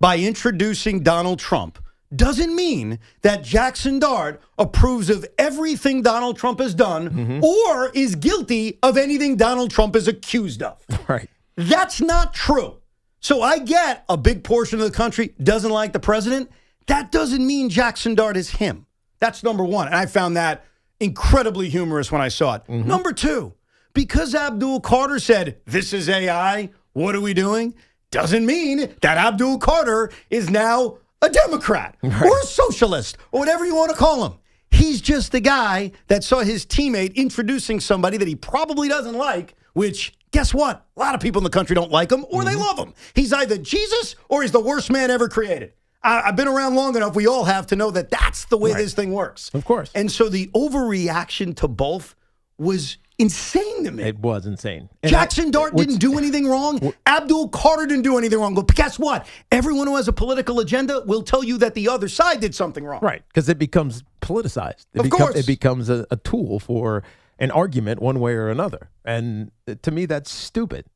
by introducing Donald Trump, doesn't mean that Jaxson Dart approves of everything Donald Trump has done or is guilty of anything Donald Trump is accused of. Right. That's not true. So I get a big portion of the country doesn't like the president. That doesn't mean Jaxson Dart is him. That's number one. And I found that incredibly humorous when I saw it. Number two, because Abdul Carter said, this is AI, what are we doing? Doesn't mean that Abdul Carter is now a Democrat or a socialist or whatever you want to call him. He's just the guy that saw his teammate introducing somebody that he probably doesn't like, which, guess what? A lot of people in the country don't like him or they love him. He's either Jesus or he's the worst man ever created. I've been around long enough, we all have, to know that that's the way this thing works. Of course. And so the overreaction to both was insane to me. It was insane. Jaxson Dart didn't do anything wrong. Abdul Carter didn't do anything wrong. But guess what? Everyone who has a political agenda will tell you that the other side did something wrong. Right, because it becomes politicized. Of course. It becomes a tool for an argument one way or another. And to me, that's stupid.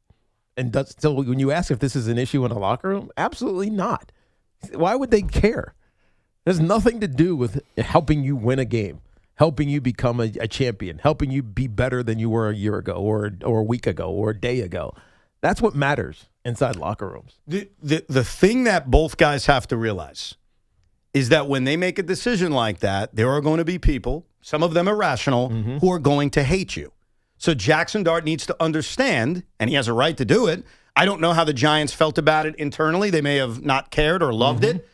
And so when you ask if this is an issue in a locker room, absolutely not. Why would they care? There's nothing to do with helping you win a game, helping you become a champion, helping you be better than you were a year ago or a week ago or a day ago. That's what matters inside locker rooms. The thing that both guys have to realize is that when they make a decision like that, there are going to be people, some of them irrational, who are going to hate you. So Jaxson Dart needs to understand, and he has a right to do it. I don't know how the Giants felt about it internally. They may have not cared or loved it.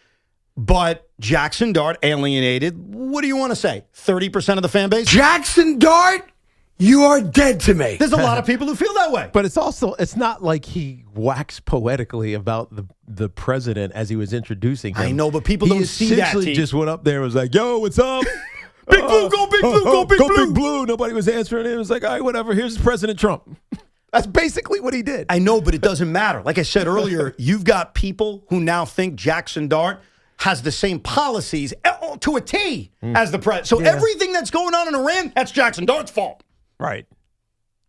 But Jaxson Dart alienated, what do you want to say, 30% of the fan base? Jaxson Dart, you are dead to me. There's a lot of people who feel that way. But it's not like he waxed poetically about the president as he was introducing him. I know, but people don't see that. He essentially just went up there and was like, yo, what's up? Big Blue, go Big Blue, go Big Blue. Big Blue. Nobody was answering him. It was like, all right, whatever. Here's President Trump. That's basically what he did. I know, but it doesn't matter. Like I said earlier, you've got people who now think Jaxson Dart has the same policies to a T as the president. So everything that's going on in Iran, that's Jaxson Dart's fault. Right.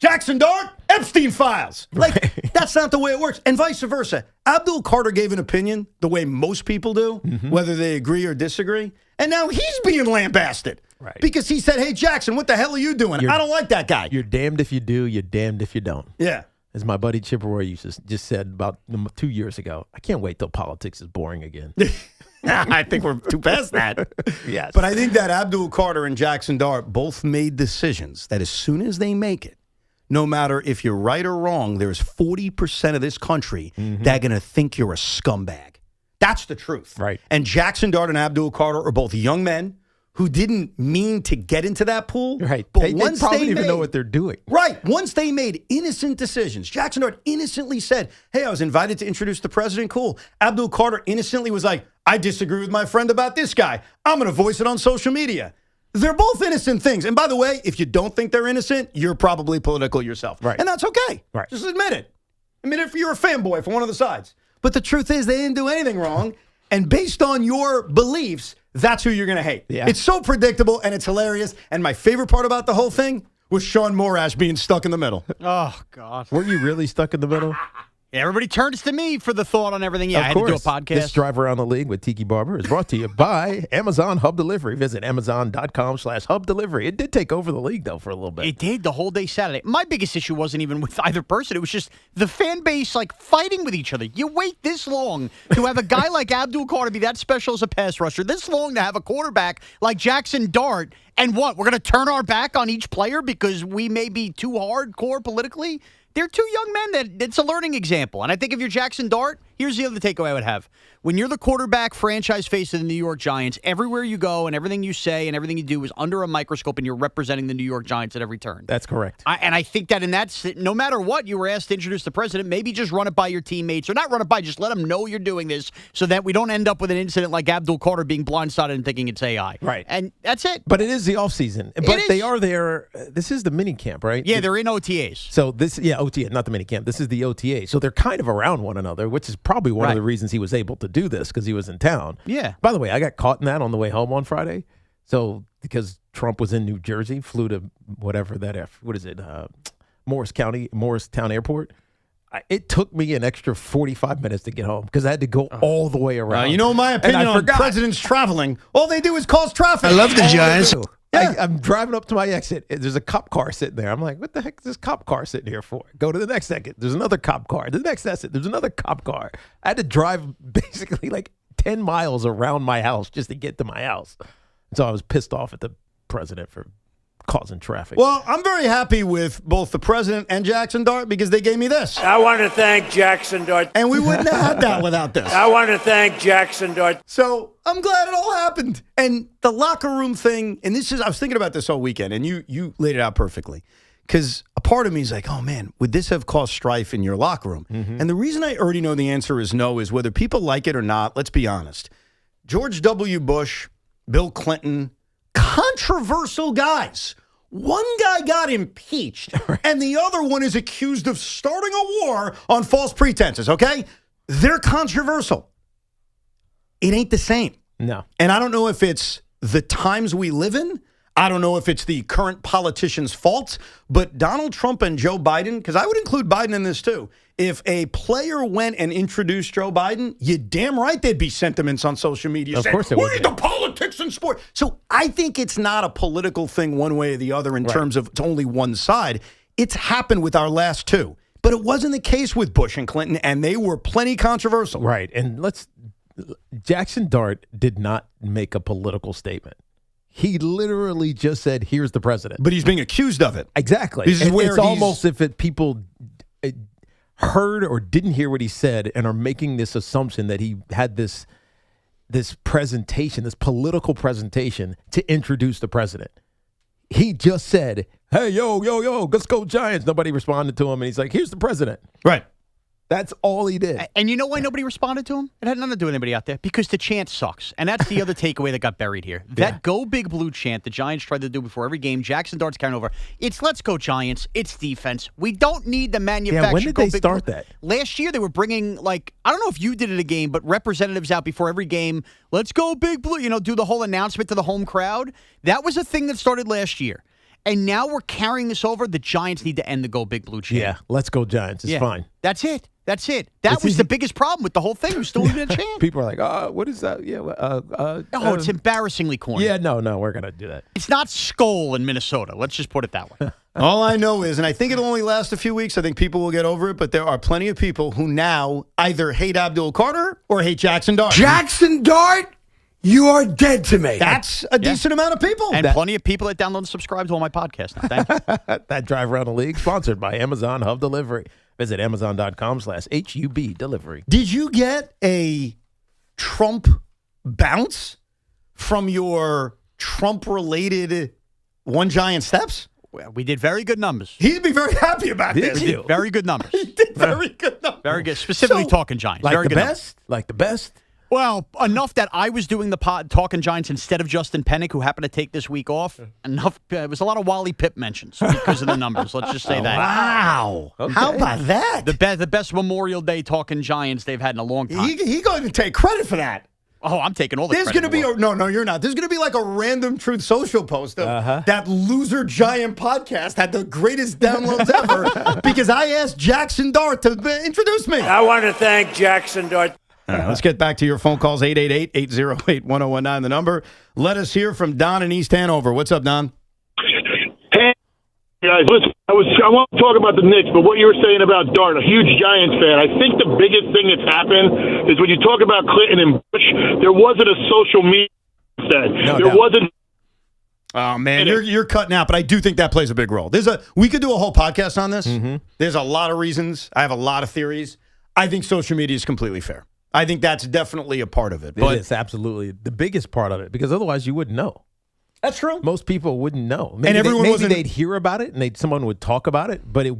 Jaxson Dart, Epstein files. Like, that's not the way it works. And vice versa. Abdul Carter gave an opinion the way most people do, whether they agree or disagree. And now he's being lambasted. Right. Because he said, hey, Jaxson, what the hell are you doing? I don't like that guy. You're damned if you do, you're damned if you don't. Yeah. As my buddy Chip Roy just said about 2 years ago, I can't wait till politics is boring again. I think we're too past that. Yes. But I think that Abdul Carter and Jaxson Dart both made decisions that as soon as they make it, no matter if you're right or wrong, there's 40% of this country that are going to think you're a scumbag. That's the truth. Right. And Jaxson Dart and Abdul Carter are both young men who didn't mean to get into that pool. Right. But they once probably they don't even made, know what they're doing. Right. Once they made innocent decisions, Jaxson Dart innocently said, hey, I was invited to introduce the president. Cool. Abdul Carter innocently was like, I disagree with my friend about this guy. I'm going to voice it on social media. They're both innocent things. And by the way, if you don't think they're innocent, you're probably political yourself. Right. And that's okay. Right. Just admit it. Admit it if you're a fanboy for one of the sides. But the truth is they didn't do anything wrong. And based on your beliefs, that's who you're going to hate. Yeah. It's so predictable and it's hilarious. And my favorite part about the whole thing was Sean Morash being stuck in the middle. Oh, God. Were you really stuck in the middle? Everybody turns to me for the thought on everything. Yeah, I had to do a podcast. This drive around the league with Tiki Barber is brought to you by Amazon Hub Delivery. Visit Amazon.com/Hub Delivery. It did take over the league, though, for a little bit. It did the whole day Saturday. My biggest issue wasn't even with either person. It was just the fan base, like, fighting with each other. You wait this long to have a guy like Abdul Carter be that special as a pass rusher, this long to have a quarterback like Jaxson Dart, and what? We're going to turn our back on each player because we may be too hardcore politically? They're two young men that it's a learning example. And I think if you're Jaxson Dart, here's the other takeaway I would have. When you're the quarterback franchise face of the New York Giants, everywhere you go and everything you say and everything you do is under a microscope and you're representing the New York Giants at every turn. That's correct. And I think that in that, no matter what you were asked to introduce the president, maybe just run it by your teammates, or not run it by, just let them know you're doing this so that we don't end up with an incident like Abdul Carter being blindsided and thinking it's AI. Right. And that's it. But it is the offseason. But they are there. This is the mini camp, right? Yeah, they're in OTAs. So OTA, not the mini camp. This is the OTA. So they're kind of around one another, which is probably one of the reasons he was able to do this, because he was in town. Yeah. By the way, I got caught in that on the way home on Friday. So because Trump was in New Jersey, flew to whatever Morristown Airport. It took me an extra 45 minutes to get home because I had to go all the way around. You know my opinion on presidents traveling. All they do is cause traffic. I love the Giants. Yeah. I'm driving up to my exit. There's a cop car sitting there. I'm like, what the heck is this cop car sitting here for? Go to the next exit. There's another cop car. The next exit, there's another cop car. I had to drive basically like 10 miles around my house just to get to my house. So I was pissed off at the president for causing traffic. Well, I'm very happy with both the president and Jaxson Dart because they gave me this. I want to thank Jaxson Dart. And we wouldn't have had that without this. I want to thank Jaxson Dart. So I'm glad it all happened. And the locker room thing, and I was thinking about this all weekend, and you laid it out perfectly. Because a part of me is like, oh, man, would this have caused strife in your locker room? Mm-hmm. And the reason I already know the answer is no is whether people like it or not, let's be honest. George W. Bush, Bill Clinton, controversial guys. One guy got impeached, and the other one is accused of starting a war on false pretenses, okay? They're controversial. It ain't the same. No. And I don't know if it's the times we live in. I don't know if it's the current politician's fault, but Donald Trump and Joe Biden, because I would include Biden in this too, if a player went and introduced Joe Biden, you damn right there'd be sentiments on social media of saying, course we need the politics in sport. So I think it's not a political thing one way or the other in terms of it's only one side. It's happened with our last two. But it wasn't the case with Bush and Clinton, and they were plenty controversial. Right. And Jaxson Dart did not make a political statement. He literally just said, here's the president. But he's being accused of it. Exactly. It's almost if people heard or didn't hear what he said and are making this assumption that he had this presentation, this political presentation to introduce the president. He just said, hey, yo, let's go Giants. Nobody responded to him. And he's like, here's the president. Right. That's all he did. And you know why nobody responded to him? It had nothing to do with anybody out there. Because the chant sucks. And that's the other takeaway that got buried here. That Go Big Blue chant the Giants tried to do before every game, Jaxson Dart's carrying over. It's let's go Giants. It's defense. We don't need the manufactured. Yeah, when did they start that? Last year they were bringing, I don't know if you did it a game, but representatives out before every game, let's go Big Blue, do the whole announcement to the home crowd. That was a thing that started last year. And now we're carrying this over. The Giants need to end the Go Big Blue chant. Yeah, let's go Giants. It's fine. That's it. That was the biggest problem with the whole thing. It was still even a chant. People are like, what is that? Yeah. It's embarrassingly corny. Yeah, no, we're going to do that. It's not Skoll in Minnesota. Let's just put it that way. All I know is, and I think it'll only last a few weeks, I think people will get over it, but there are plenty of people who now either hate Abdul Carter or hate Jaxson Dart. Jaxson Dart? You are dead to me. That's a decent amount of people. And plenty of people that download and subscribe to all my podcasts. Now, thank you. That drive around the league, sponsored by Amazon Hub Delivery. Visit Amazon.com/HUB delivery. Did you get a Trump bounce from your Trump-related One Giant Steps? Well, we did very good numbers. He'd be very happy about this. Very good numbers. He did very good numbers. Very good. Specifically talking Giants. Like very the good best? Numbers. Like the best? Well, enough that I was doing the Talking Giants instead of Justin Pennick, who happened to take this week off. Enough. It was a lot of Wally Pipp mentions because of the numbers. Let's just say that. Wow. Okay. How about that? The best Memorial Day Talking Giants they've had in a long time. He going to take credit for that. Oh, I'm taking all the There's credit. going to be no, you're not. There's going to be like a random Truth Social post of that loser giant podcast had the greatest downloads ever because I asked Jaxson Dart to introduce me. I want to thank Jaxson Dart. All right, let's get back to your phone calls. 888-808-1019, the number. Let us hear from Don in East Hanover. What's up, Don? Hey, guys, listen, I want to talk about the Knicks, but what you were saying about Dart, a huge Giants fan, I think the biggest thing that's happened is when you talk about Clinton and Bush, there wasn't a social media instead. There wasn't. Oh, man, you're cutting out, but I do think that plays a big role. We could do a whole podcast on this. There's a lot of reasons. I have a lot of theories. I think social media is completely fair. I think that's definitely a part of it. But it is absolutely the biggest part of it because otherwise you wouldn't know. That's true. Most people wouldn't know. Maybe they'd hear about it and someone would talk about it, but you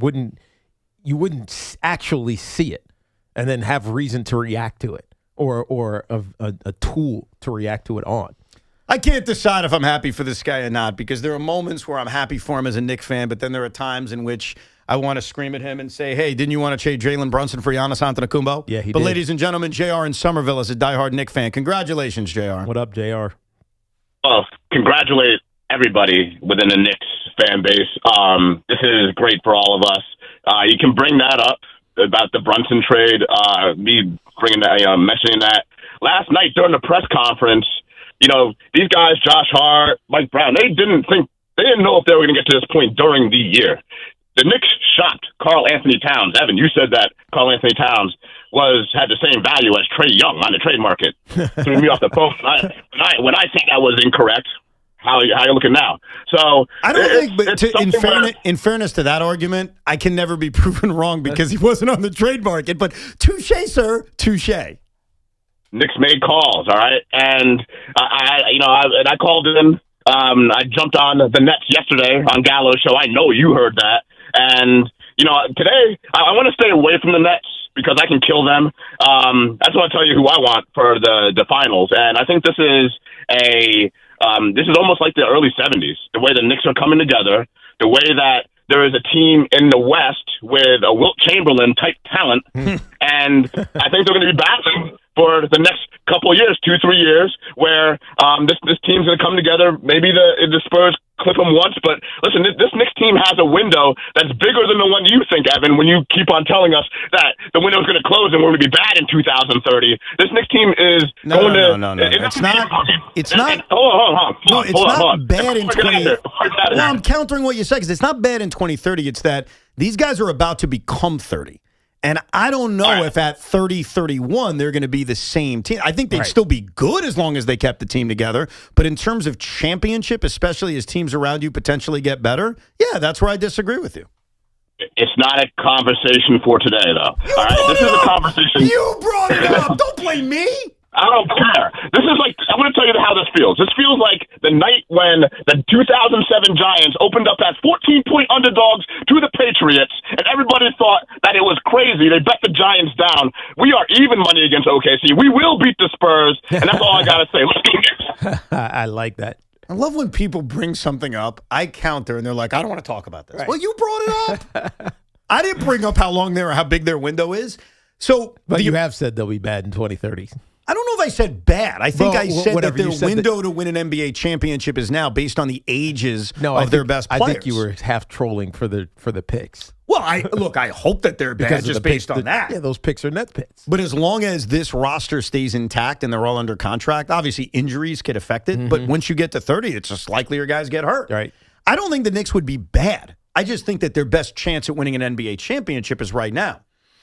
wouldn't actually see it and then have reason to react to it or a tool to react to it on. I can't decide if I'm happy for this guy or not because there are moments where I'm happy for him as a Knicks fan, but then there are times in which I want to scream at him and say, hey, didn't you want to trade Jalen Brunson for Giannis Antetokounmpo? Yeah, he did. But ladies and gentlemen, JR in Somerville is a diehard Knicks fan. Congratulations, JR. What up, JR? Well, congratulate everybody within the Knicks fan base. This is great for all of us. You can bring that up about the Brunson trade, me bringing that, mentioning that. Last night during the press conference, these guys, Josh Hart, Mike Brown, they didn't know if they were going to get to this point during the year. The Knicks shopped Karl Anthony Towns. Evan, you said that Karl Anthony Towns had the same value as Trae Young on the trade market. Threw me off the phone. When I think that was incorrect, how are you looking now? So I don't think, in fairness to that argument, I can never be proven wrong because he wasn't on the trade market. But touche, sir, touche. Knicks made calls, all right, and I called in. I jumped on the Nets yesterday on Gallo's show. I know you heard that. And, today I want to stay away from the Nets because I can kill them. I just want to tell you who I want for the finals. And I think this is almost like the early 70s, the way the Knicks are coming together, the way that there is a team in the West with a Wilt Chamberlain-type talent. And I think they're going to be battling for the next couple of years, 2-3 years, where this team's going to come together. Maybe the Spurs clip them once, but listen, this Knicks team has a window that's bigger than the one you think, Evan, when you keep on telling us that the window's going to close and we're going to be bad in 2030. This Knicks team is going to... No. It's not... Hold on. It's not bad in 2030. Well, I'm countering what you said because it's not bad in 2030. It's that these guys are about to become 30. And I don't know if at 30, 31, they're going to be the same team. I think they'd still be good as long as they kept the team together. But in terms of championship, especially as teams around you potentially get better, yeah, that's where I disagree with you. It's not a conversation for today, though. All right, this is a conversation. You brought it up. Don't blame me. I don't care. This is like, I'm going to tell you how this feels. This feels like the night when the 2007 Giants opened up as 14-point underdogs to the Patriots, and everybody thought that it was crazy. They bet the Giants down. We are even money against OKC. We will beat the Spurs, and that's all I got to say. Let's go Knicks. I like that. I love when people bring something up, I counter, and they're like, I don't want to talk about this. Right. Well, you brought it up. I didn't bring up how big their window is. But you have said they'll be bad in 2030. I don't know if I said bad. I think I said that their window to win an NBA championship is now based on the ages of their best players. I think you were half trolling for the picks. Well, I hope that they're bad just based on that. Yeah, those picks are net picks. But as long as this roster stays intact and they're all under contract, obviously injuries could affect it. But once you get to 30, it's just likely your guys get hurt. Right. I don't think the Knicks would be bad. I just think that their best chance at winning an NBA championship is right now.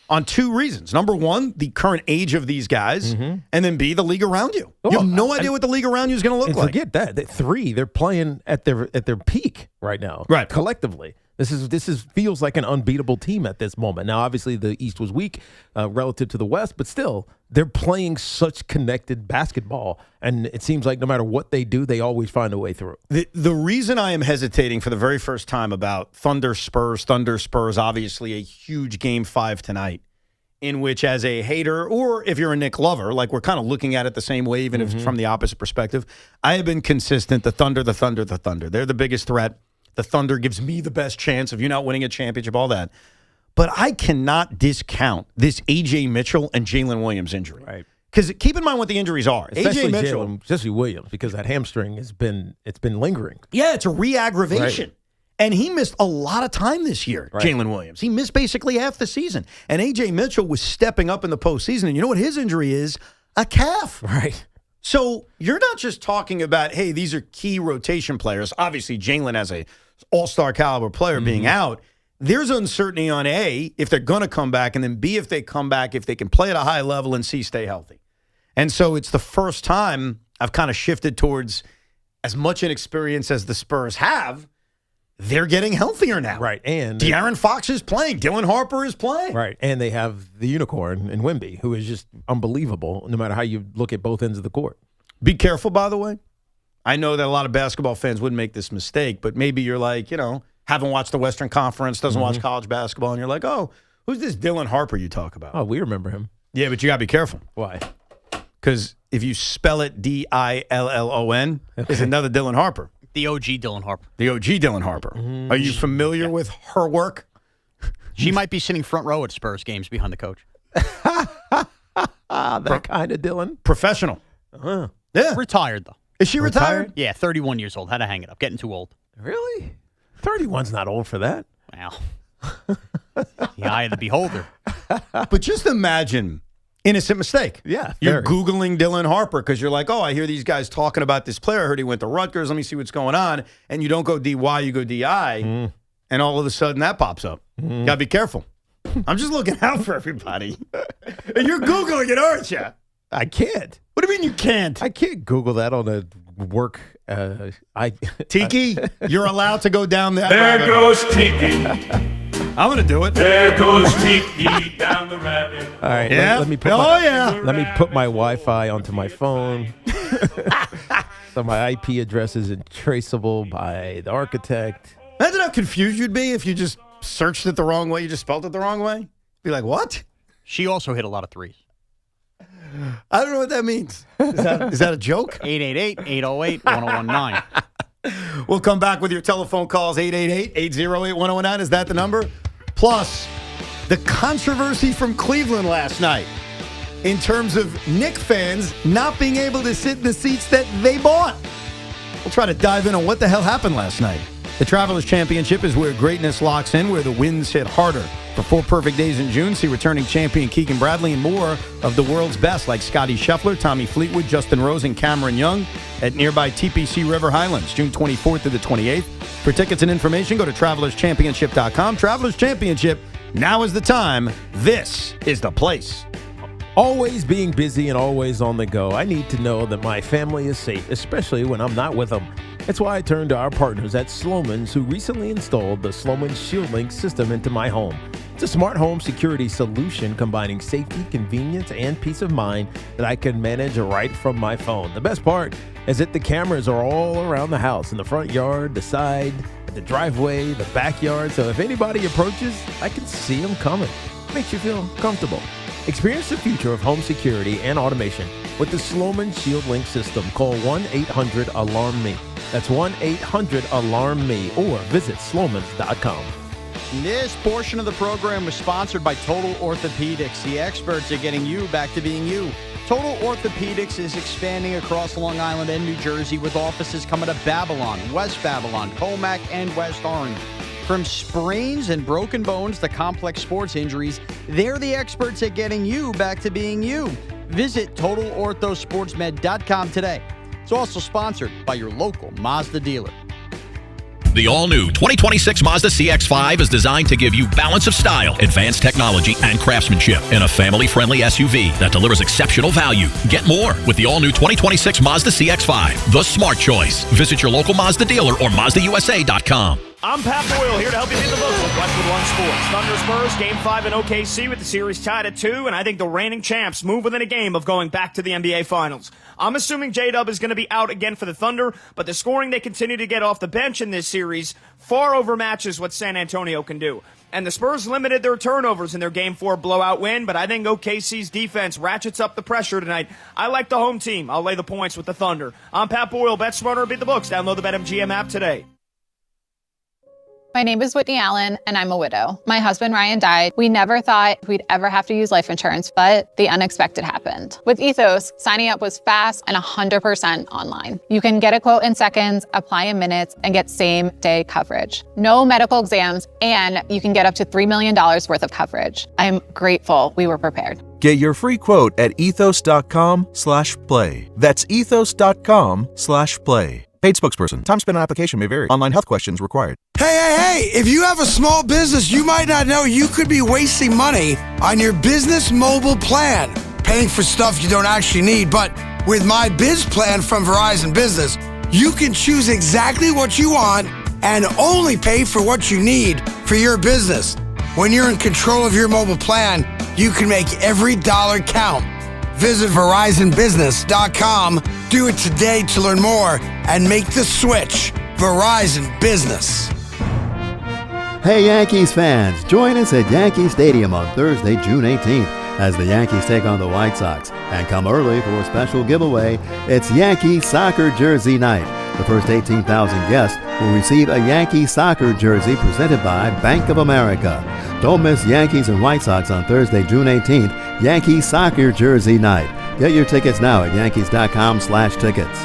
On two reasons. Number one, the current age of these guys, and then B, the league around you. You have no idea what the league around you is going to look like. Forget that. Three, they're playing at their peak right now. Right. Collectively. This feels like an unbeatable team at this moment. Now, obviously, the East was weak relative to the West, but still, they're playing such connected basketball, and it seems like no matter what they do, they always find a way through. The reason I am hesitating for the very first time about Thunder Spurs, obviously a huge Game 5 tonight, in which as a hater, or if you're a Knick lover, like we're kind of looking at it the same way, even if it's from the opposite perspective, I have been consistent, the Thunder. They're the biggest threat. The Thunder gives me the best chance of you not winning a championship, all that. But I cannot discount this A.J. Mitchell and Jalen Williams injury. Right. Because keep in mind what the injuries are. Especially A.J. Mitchell. Jesse Williams, because that hamstring it's been lingering. Yeah, it's a re-aggravation. Right. And he missed a lot of time this year, Right. Jalen Williams. He missed basically half the season. And A.J. Mitchell was stepping up in the postseason. And you know what his injury is? A calf. Right. So you're not just talking about, hey, these are key rotation players. Obviously, Jalen as a all-star caliber player being out. There's uncertainty on A, if they're going to come back, and then B, if they come back, if they can play at a high level, and C, stay healthy. And so it's the first time I've kind of shifted towards as much inexperience as the Spurs have. They're getting healthier now. Right. And De'Aaron Fox is playing. Dylan Harper is playing. Right. And they have the unicorn in Wemby, who is just unbelievable no matter how you look at both ends of the court. Be careful, by the way. I know that a lot of basketball fans wouldn't make this mistake, but maybe you're like, haven't watched the Western Conference, doesn't watch college basketball, and you're like, oh, who's this Dylan Harper you talk about? Oh, we remember him. Yeah, but you got to be careful. Why? Because if you spell it Dillon, there's another Dylan Harper. The OG Dylan Harper. The OG Dylan Harper. Are you familiar with her work? She might be sitting front row at Spurs games behind the coach. That kind of Dylan. Professional. Uh-huh. Yeah. Retired, though. Is she retired? Yeah, 31 years old. Had to hang it up. Getting too old. Really? 31's not old for that. Wow. The eye of the beholder. But just imagine, innocent mistake. Yeah. You're Googling Dylan Harper because you're like, oh, I hear these guys talking about this player. I heard he went to Rutgers. Let me see what's going on. And you don't go DY, you go DI. And all of a sudden that pops up. Got to be careful. I'm just looking out for everybody. And you're Googling it, aren't you? I can't. What do you mean you can't? I can't Google that on a work. Tiki, you're allowed to go down that. There goes Tiki. I'm going to do it. There goes Tiki down the rabbit. All right. Yeah. Let me put let me put my Wi-Fi onto my phone. So my IP address isn't traceable by the architect. Imagine how confused you'd be if you just searched it the wrong way. You just spelled it the wrong way. Be like, what? She also hit a lot of threes. I don't know what that means. Is that a joke? 888-808-1019. We'll come back with your telephone calls, 888-808-1019. Is that the number? Plus, the controversy from Cleveland last night in terms of Knicks fans not being able to sit in the seats that they bought. We'll try to dive in on what the hell happened last night. The Travelers Championship is where greatness locks in, where the wins hit harder. For 4 perfect days in June, see returning champion Keegan Bradley and more of the world's best like Scotty Scheffler, Tommy Fleetwood, Justin Rose, and Cameron Young at nearby TPC River Highlands, June 24th through the 28th. For tickets and information, go to TravelersChampionship.com. Travelers Championship, now is the time. This is the place. Always being busy and always on the go, I need to know that my family is safe, especially when I'm not with them. That's why I turned to our partners at Sloman's, who recently installed the Sloman's ShieldLink system into my home. It's a smart home security solution combining safety, convenience, and peace of mind that I can manage right from my phone. The best part is that the cameras are all around the house, in the front yard, the side, the driveway, the backyard. So if anybody approaches, I can see them coming. Makes you feel comfortable. Experience the future of home security and automation with the Sloman's ShieldLink system. Call 1-800-ALARM-ME. That's 1-800-ALARM-ME or visit slomans.com. This portion of the program was sponsored by Total Orthopedics. The experts are getting you back to being you. Total Orthopedics is expanding across Long Island and New Jersey with offices coming to Babylon, West Babylon, Colmac, and West Orange. From sprains and broken bones to complex sports injuries, they're the experts at getting you back to being you. Visit TotalOrthoSportsMed.com today. It's also sponsored by your local Mazda dealer. The all-new 2026 Mazda CX-5 is designed to give you balance of style, advanced technology, and craftsmanship in a family-friendly SUV that delivers exceptional value. Get more with the all-new 2026 Mazda CX-5, the smart choice. Visit your local Mazda dealer or MazdaUSA.com. I'm Pat Boyle, here to help you hit the books with Westwood One Sports. Thunder Spurs, Game 5 in OKC with the series tied at 2, and I think the reigning champs move within a game of going back to the NBA Finals. I'm assuming J-Dub is going to be out again for the Thunder, but the scoring they continue to get off the bench in this series far overmatches what San Antonio can do. And the Spurs limited their turnovers in their Game 4 blowout win, but I think OKC's defense ratchets up the pressure tonight. I like the home team. I'll lay the points with the Thunder. I'm Pat Boyle. Bet smarter, beat the books. Download the BetMGM app today. My name is Whitney Allen, and I'm a widow. My husband, Ryan, died. We never thought we'd ever have to use life insurance, but the unexpected happened. With Ethos, signing up was fast and 100% online. You can get a quote in seconds, apply in minutes, and get same-day coverage. No medical exams, and you can get up to $3 million worth of coverage. I'm grateful we were prepared. Get your free quote at ethos.com/play. That's ethos.com/play. Paid spokesperson. Time spent on application may vary. Online health questions required. Hey, if you have a small business, you might not know you could be wasting money on your business mobile plan, paying for stuff you don't actually need. But with My Biz Plan from Verizon Business, you can choose exactly what you want and only pay for what you need for your business. When you're in control of your mobile plan, you can make every dollar count. Visit VerizonBusiness.com. Do it today to learn more and make the switch. Verizon Business. Hey Yankees fans, join us at Yankee Stadium on Thursday, June 18th as the Yankees take on the White Sox. And come early for a special giveaway. It's Yankee Soccer Jersey Night. The first 18,000 guests will receive a Yankee soccer jersey presented by Bank of America. Don't miss Yankees and White Sox on Thursday, June 18th, Yankee Soccer Jersey Night. Get your tickets now at yankees.com/tickets.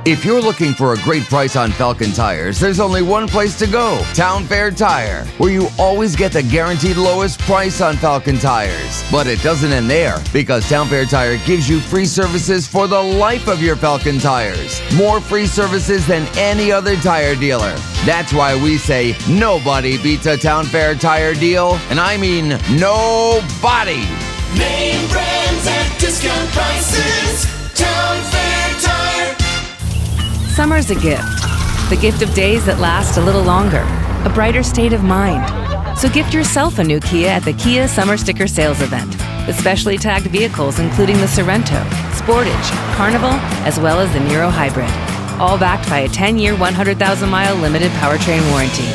If you're looking for a great price on Falcon tires, there's only one place to go, Town Fair Tire, where you always get the guaranteed lowest price on Falcon tires. But it doesn't end there, because Town Fair Tire gives you free services for the life of your Falcon tires. More free services than any other tire dealer. That's why we say nobody beats a Town Fair Tire deal, and I mean nobody. Name brands at discount prices, Town Fair Tire. Summer's a gift. The gift of days that last a little longer. A brighter state of mind. So gift yourself a new Kia at the Kia Summer Sticker Sales Event. With specially tagged vehicles including the Sorrento, Sportage, Carnival, as well as the Niro Hybrid. All backed by a 10-year, 100,000-mile limited powertrain warranty.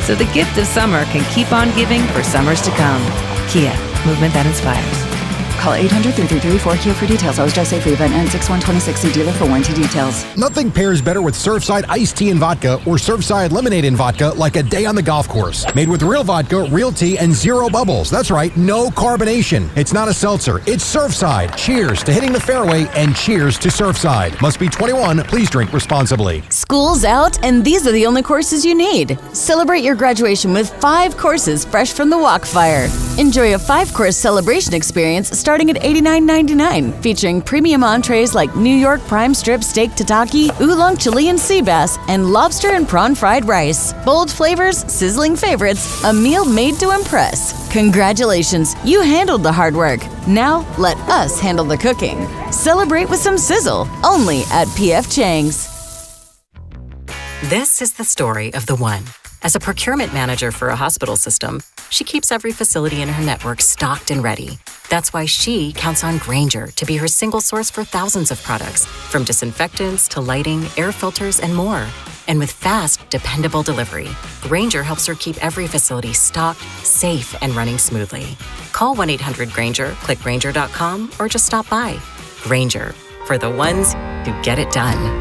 So the gift of summer can keep on giving for summers to come. Kia, movement that inspires. Call 800-333-4KIA for details. Always drive safely. Event ends 6/1/26. See dealer for warranty details. Nothing pairs better with Surfside iced tea and vodka or Surfside lemonade and vodka like a day on the golf course. Made with real vodka, real tea, and zero bubbles. That's right, no carbonation. It's not a seltzer. It's Surfside. Cheers to hitting the fairway and cheers to Surfside. Must be 21. Please drink responsibly. School's out, and these are the only courses you need. Celebrate your graduation with 5 courses fresh from the Walkfire. Enjoy a 5-course celebration experience starting at $89.99, featuring premium entrees like New York prime strip steak tataki, oolong Chilean sea bass, and lobster and prawn fried rice. Bold flavors, sizzling favorites, a meal made to impress. Congratulations, you handled the hard work. Now let us handle the cooking. Celebrate with some sizzle, only at P.F. Chang's. This is the story of the one. As a procurement manager for a hospital system, she keeps every facility in her network stocked and ready. That's why she counts on Grainger to be her single source for thousands of products, from disinfectants to lighting, air filters, and more. And with fast, dependable delivery, Grainger helps her keep every facility stocked, safe, and running smoothly. Call 1-800-GRAINGER, click Grainger.com, or just stop by. Grainger, for the ones who get it done.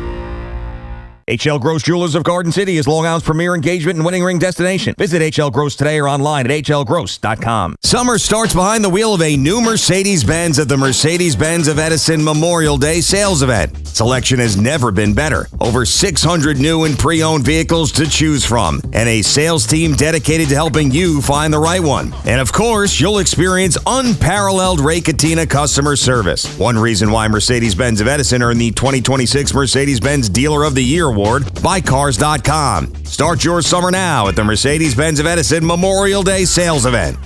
HL Gross Jewelers of Garden City is Long Island's premier engagement and wedding ring destination. Visit HL Gross today or online at hlgross.com. Summer starts behind the wheel of a new Mercedes-Benz at the Mercedes-Benz of Edison Memorial Day sales event. Selection has never been better. Over 600 new and pre-owned vehicles to choose from, and a sales team dedicated to helping you find the right one. And of course, you'll experience unparalleled Ray Cattina customer service. One reason why Mercedes-Benz of Edison earned the 2026 Mercedes-Benz Dealer of the Year Award by Cars.com. Start your summer now at the Mercedes-Benz of Edison Memorial Day sales event.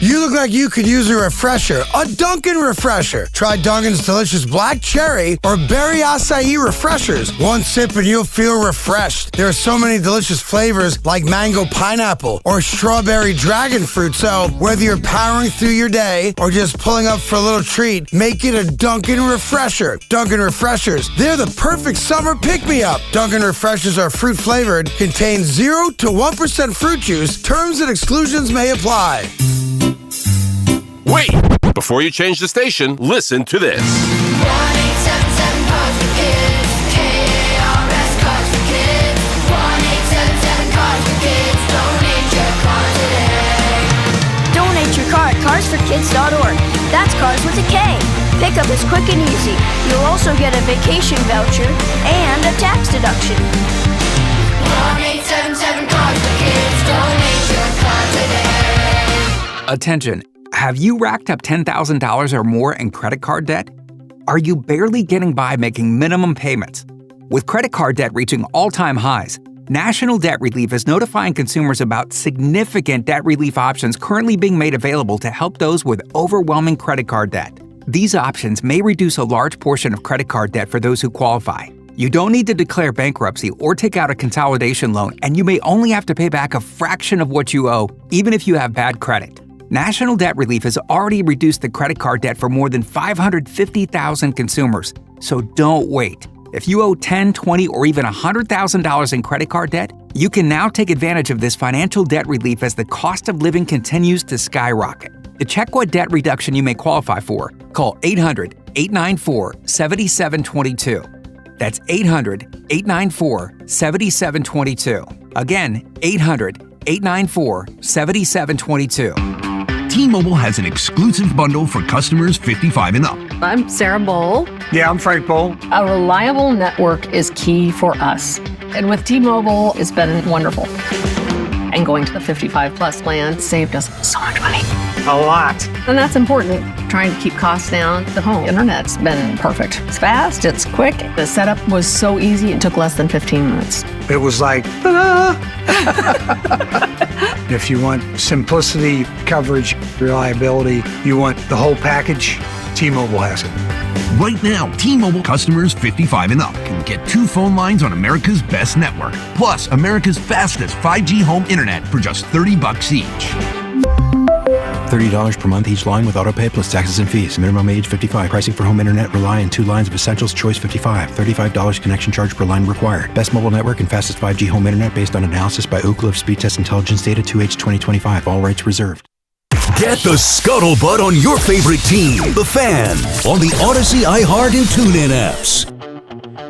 You look like you could use a refresher, a Dunkin' refresher. Try Dunkin's delicious black cherry or berry acai refreshers. One sip and you'll feel refreshed. There are so many delicious flavors like mango pineapple or strawberry dragon fruit. So whether you're powering through your day or just pulling up for a little treat, make it a Dunkin' refresher. Dunkin' refreshers, they're the perfect summer pick-me-up. Dunkin' refreshers are fruit flavored, contain 0 to 1% fruit juice. Terms and exclusions may apply. Wait! Before you change the station, listen to this. 1-877-CARS-FOR-KIDS, KARS Cars for Kids. carsforkids.org. That's cars with a K. Pickup is quick and easy. You'll also get a vacation voucher and a tax deduction. 1-877-CARS-FOR-KIDS. Donate your car today. Attention. Have you racked up $10,000 or more in credit card debt? Are you barely getting by making minimum payments? With credit card debt reaching all-time highs, National Debt Relief is notifying consumers about significant debt relief options currently being made available to help those with overwhelming credit card debt. These options may reduce a large portion of credit card debt for those who qualify. You don't need to declare bankruptcy or take out a consolidation loan, and you may only have to pay back a fraction of what you owe, even if you have bad credit. National Debt Relief has already reduced the credit card debt for more than 550,000 consumers, so don't wait. If you owe $10,000, $20,000, or even $100,000 in credit card debt, you can now take advantage of this financial debt relief as the cost of living continues to skyrocket. To check what debt reduction you may qualify for, call 800-894-7722. That's 800-894-7722. Again, 800-894-7722. T-Mobile has an exclusive bundle for customers 55 and up. I'm Sarah Bowl. Yeah, I'm Frank Bowl. A reliable network is key for us. And with T-Mobile, it's been wonderful. And going to the 55 plus plan saved us so much money. A lot. And that's important. Trying to keep costs down. The home internet's been perfect. It's fast, it's quick. The setup was so easy, it took less than 15 minutes. It was like, ta-da! If you want simplicity, coverage, reliability, you want the whole package, T-Mobile has it. Right now, T-Mobile customers 55 and up can get 2 phone lines on America's best network, plus America's fastest 5G home internet for just $30 each. $30 per month each line with autopay plus taxes and fees. Minimum age 55. Pricing for home internet rely on 2 lines of Essentials Choice 55. $35 connection charge per line required. Best mobile network and fastest 5G home internet based on analysis by Ookla of Speed Test Intelligence data 2H 2025. All rights reserved. Get the scuttlebutt on your favorite team, The Fan, on the Odyssey, iHeart, and TuneIn apps.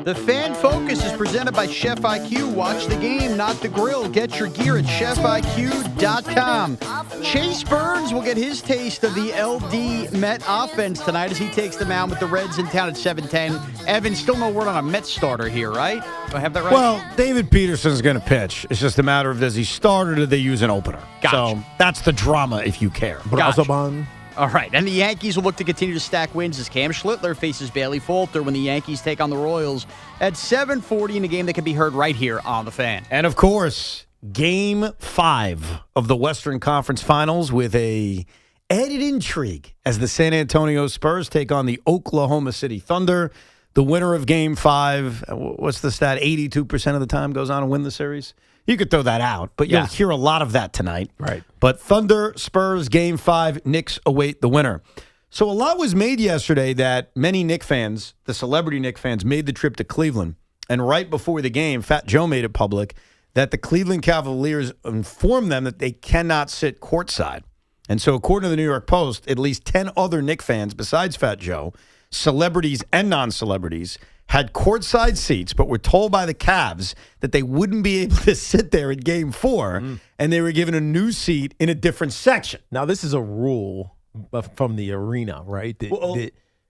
The Fan Focus is presented by Chef IQ. Watch the game, not the grill. Get your gear at chefiq.com. Chase Burns will get his taste of the LD Met offense tonight as he takes them out with the Reds in town at 7:10. Evan, still no word on a Met starter here, right? Do I have that right? Well, David Peterson's going to pitch. It's just a matter of does he start or do they use an opener? Gotcha. So that's the drama if you care. Gotcha. All right, and the Yankees will look to continue to stack wins as Cam Schlittler faces Bailey Falter when the Yankees take on the Royals at 7:40 in a game that can be heard right here on The Fan. And, of course, Game 5 of the Western Conference Finals with a added intrigue as the San Antonio Spurs take on the Oklahoma City Thunder. The winner of Game 5, what's the stat? 82% of the time goes on to win the series. You could throw that out, but you'll hear a lot of that tonight. Right. But Thunder, Spurs, Game 5, Knicks await the winner. So a lot was made yesterday that many Knicks fans, the celebrity Knicks fans, made the trip to Cleveland. And right before the game, Fat Joe made it public that the Cleveland Cavaliers informed them that they cannot sit courtside. And so according to the New York Post, at least 10 other Knicks fans besides Fat Joe, celebrities and non-celebrities, had courtside seats, but were told by the Cavs that they wouldn't be able to sit there in Game 4, and they were given a new seat in a different section. Now, this is a rule from the arena, right?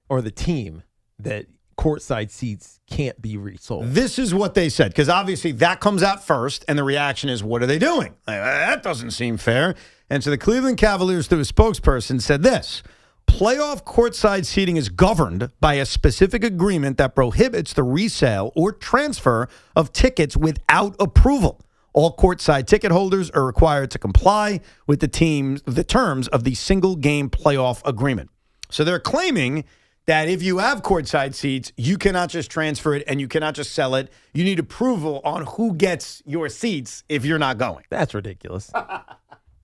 Or the team, that courtside seats can't be resold. This is what they said, because obviously that comes out first, and the reaction is, what are they doing? That doesn't seem fair. And so the Cleveland Cavaliers, through a spokesperson, said this: playoff courtside seating is governed by a specific agreement that prohibits the resale or transfer of tickets without approval. All courtside ticket holders are required to comply with the terms of the single-game playoff agreement. So they're claiming that if you have courtside seats, you cannot just transfer it and you cannot just sell it. You need approval on who gets your seats if you're not going. That's ridiculous.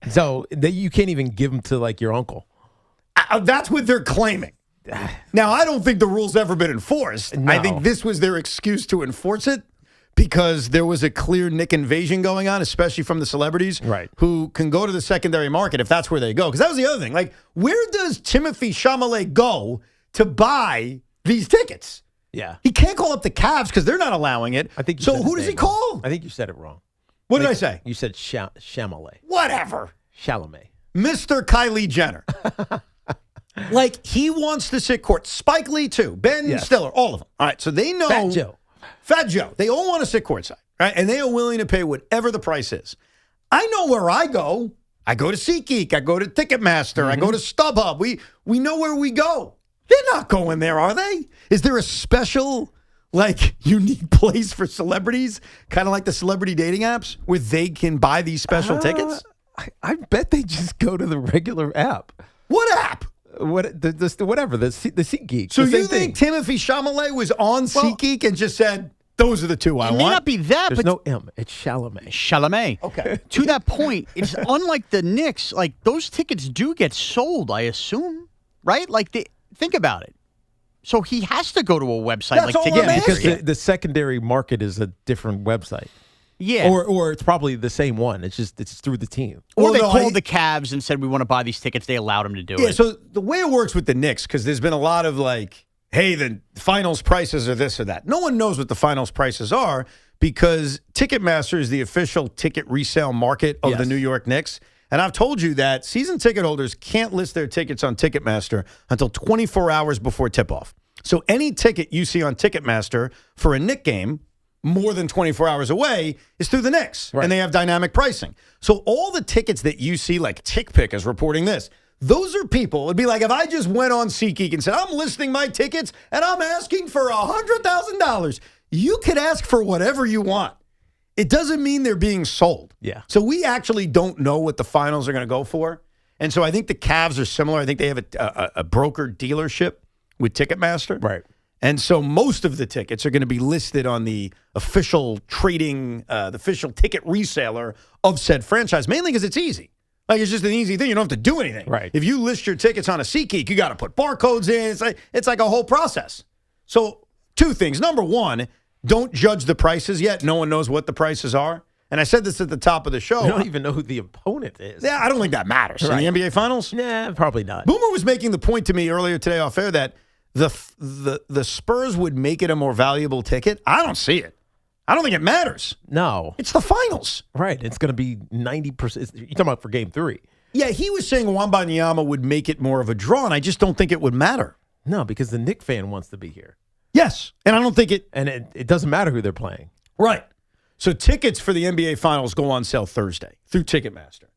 So you can't even give them to, like, your uncle. That's what they're claiming. Now, I don't think the rule's ever been enforced. No. I think this was their excuse to enforce it because there was a clear Nick invasion going on, especially from the celebrities who can go to the secondary market if that's where they go. Because that was the other thing. Like, where does Timothée Chalamet go to buy these tickets? Yeah. He can't call up the Cavs because they're not allowing it. I think. So who does he call? I think you said it wrong. What did I say? You said Chalamet. Whatever. Chalamet. Mr. Kylie Jenner. Like, he wants to sit court. Spike Lee, too. Ben Stiller, all of them. All right, so they know. Fat Joe. They all want to sit courtside, right? And they are willing to pay whatever the price is. I know where I go. I go to SeatGeek. I go to Ticketmaster. I go to StubHub. We know where we go. They're not going there, are they? Is there a special, like, unique place for celebrities, kind of like the celebrity dating apps, where they can buy these special tickets? I bet they just go to the regular app. What app? Whatever, the SeatGeek. So you think Timothée Chalamet was on SeatGeek and just said, those are the two I want? It may not be that, There's but no M. It's Chalamet. Chalamet. Okay. To that point, it's unlike the Knicks. Like, those tickets do get sold, I assume, right? Like, think about it. So he has to go to a website That's all I'm because asking. the secondary market is a different website. Yeah. Or it's probably the same one. It's through the team. Or they called the Cavs and said, we want to buy these tickets. They allowed him to do Yeah, it. so the way it works with the Knicks, because there's been a lot of like, hey, the finals prices are this or that. No one knows what the finals prices are because Ticketmaster is the official ticket resale market of the New York Knicks. And I've told you that season ticket holders can't list their tickets on Ticketmaster until 24 hours before tip-off. So any ticket you see on Ticketmaster for a Knick game more than 24 hours away is through the Knicks, and they have dynamic pricing. So all the tickets that you see, like TickPick is reporting this, those are people. It'd be like if I just went on SeatGeek and said, I'm listing my tickets and I'm asking for $100,000. You could ask for whatever you want. It doesn't mean they're being sold. Yeah. So we actually don't know what the finals are going to go for. And so I think the Cavs are similar. I think they have a broker dealership with Ticketmaster. Right. And so most of the tickets are going to be listed on the official trading, the official ticket reseller of said franchise, mainly because it's easy. Like, it's just an easy thing. You don't have to do anything. Right. If you list your tickets on a SeatGeek, you got to put barcodes in. It's like a whole process. So two things. Number one, don't judge the prices yet. No one knows what the prices are. And I said this at the top of the show. We don't even know who the opponent is. Yeah, I don't think that matters. Right. In the NBA Finals? Nah, probably not. Boomer was making the point to me earlier today off air that the Spurs would make it a more valuable ticket. I don't see it. I don't think it matters. No. It's the finals. Right. It's going to be 90%. You're talking about for game 3. Yeah, he was saying Wembanyama would make it more of a draw, and I just don't think it would matter. No, because the Knicks fan wants to be here. Yes, and I don't think it... And it doesn't matter who they're playing. Right. So tickets for the NBA Finals go on sale Thursday through Ticketmaster.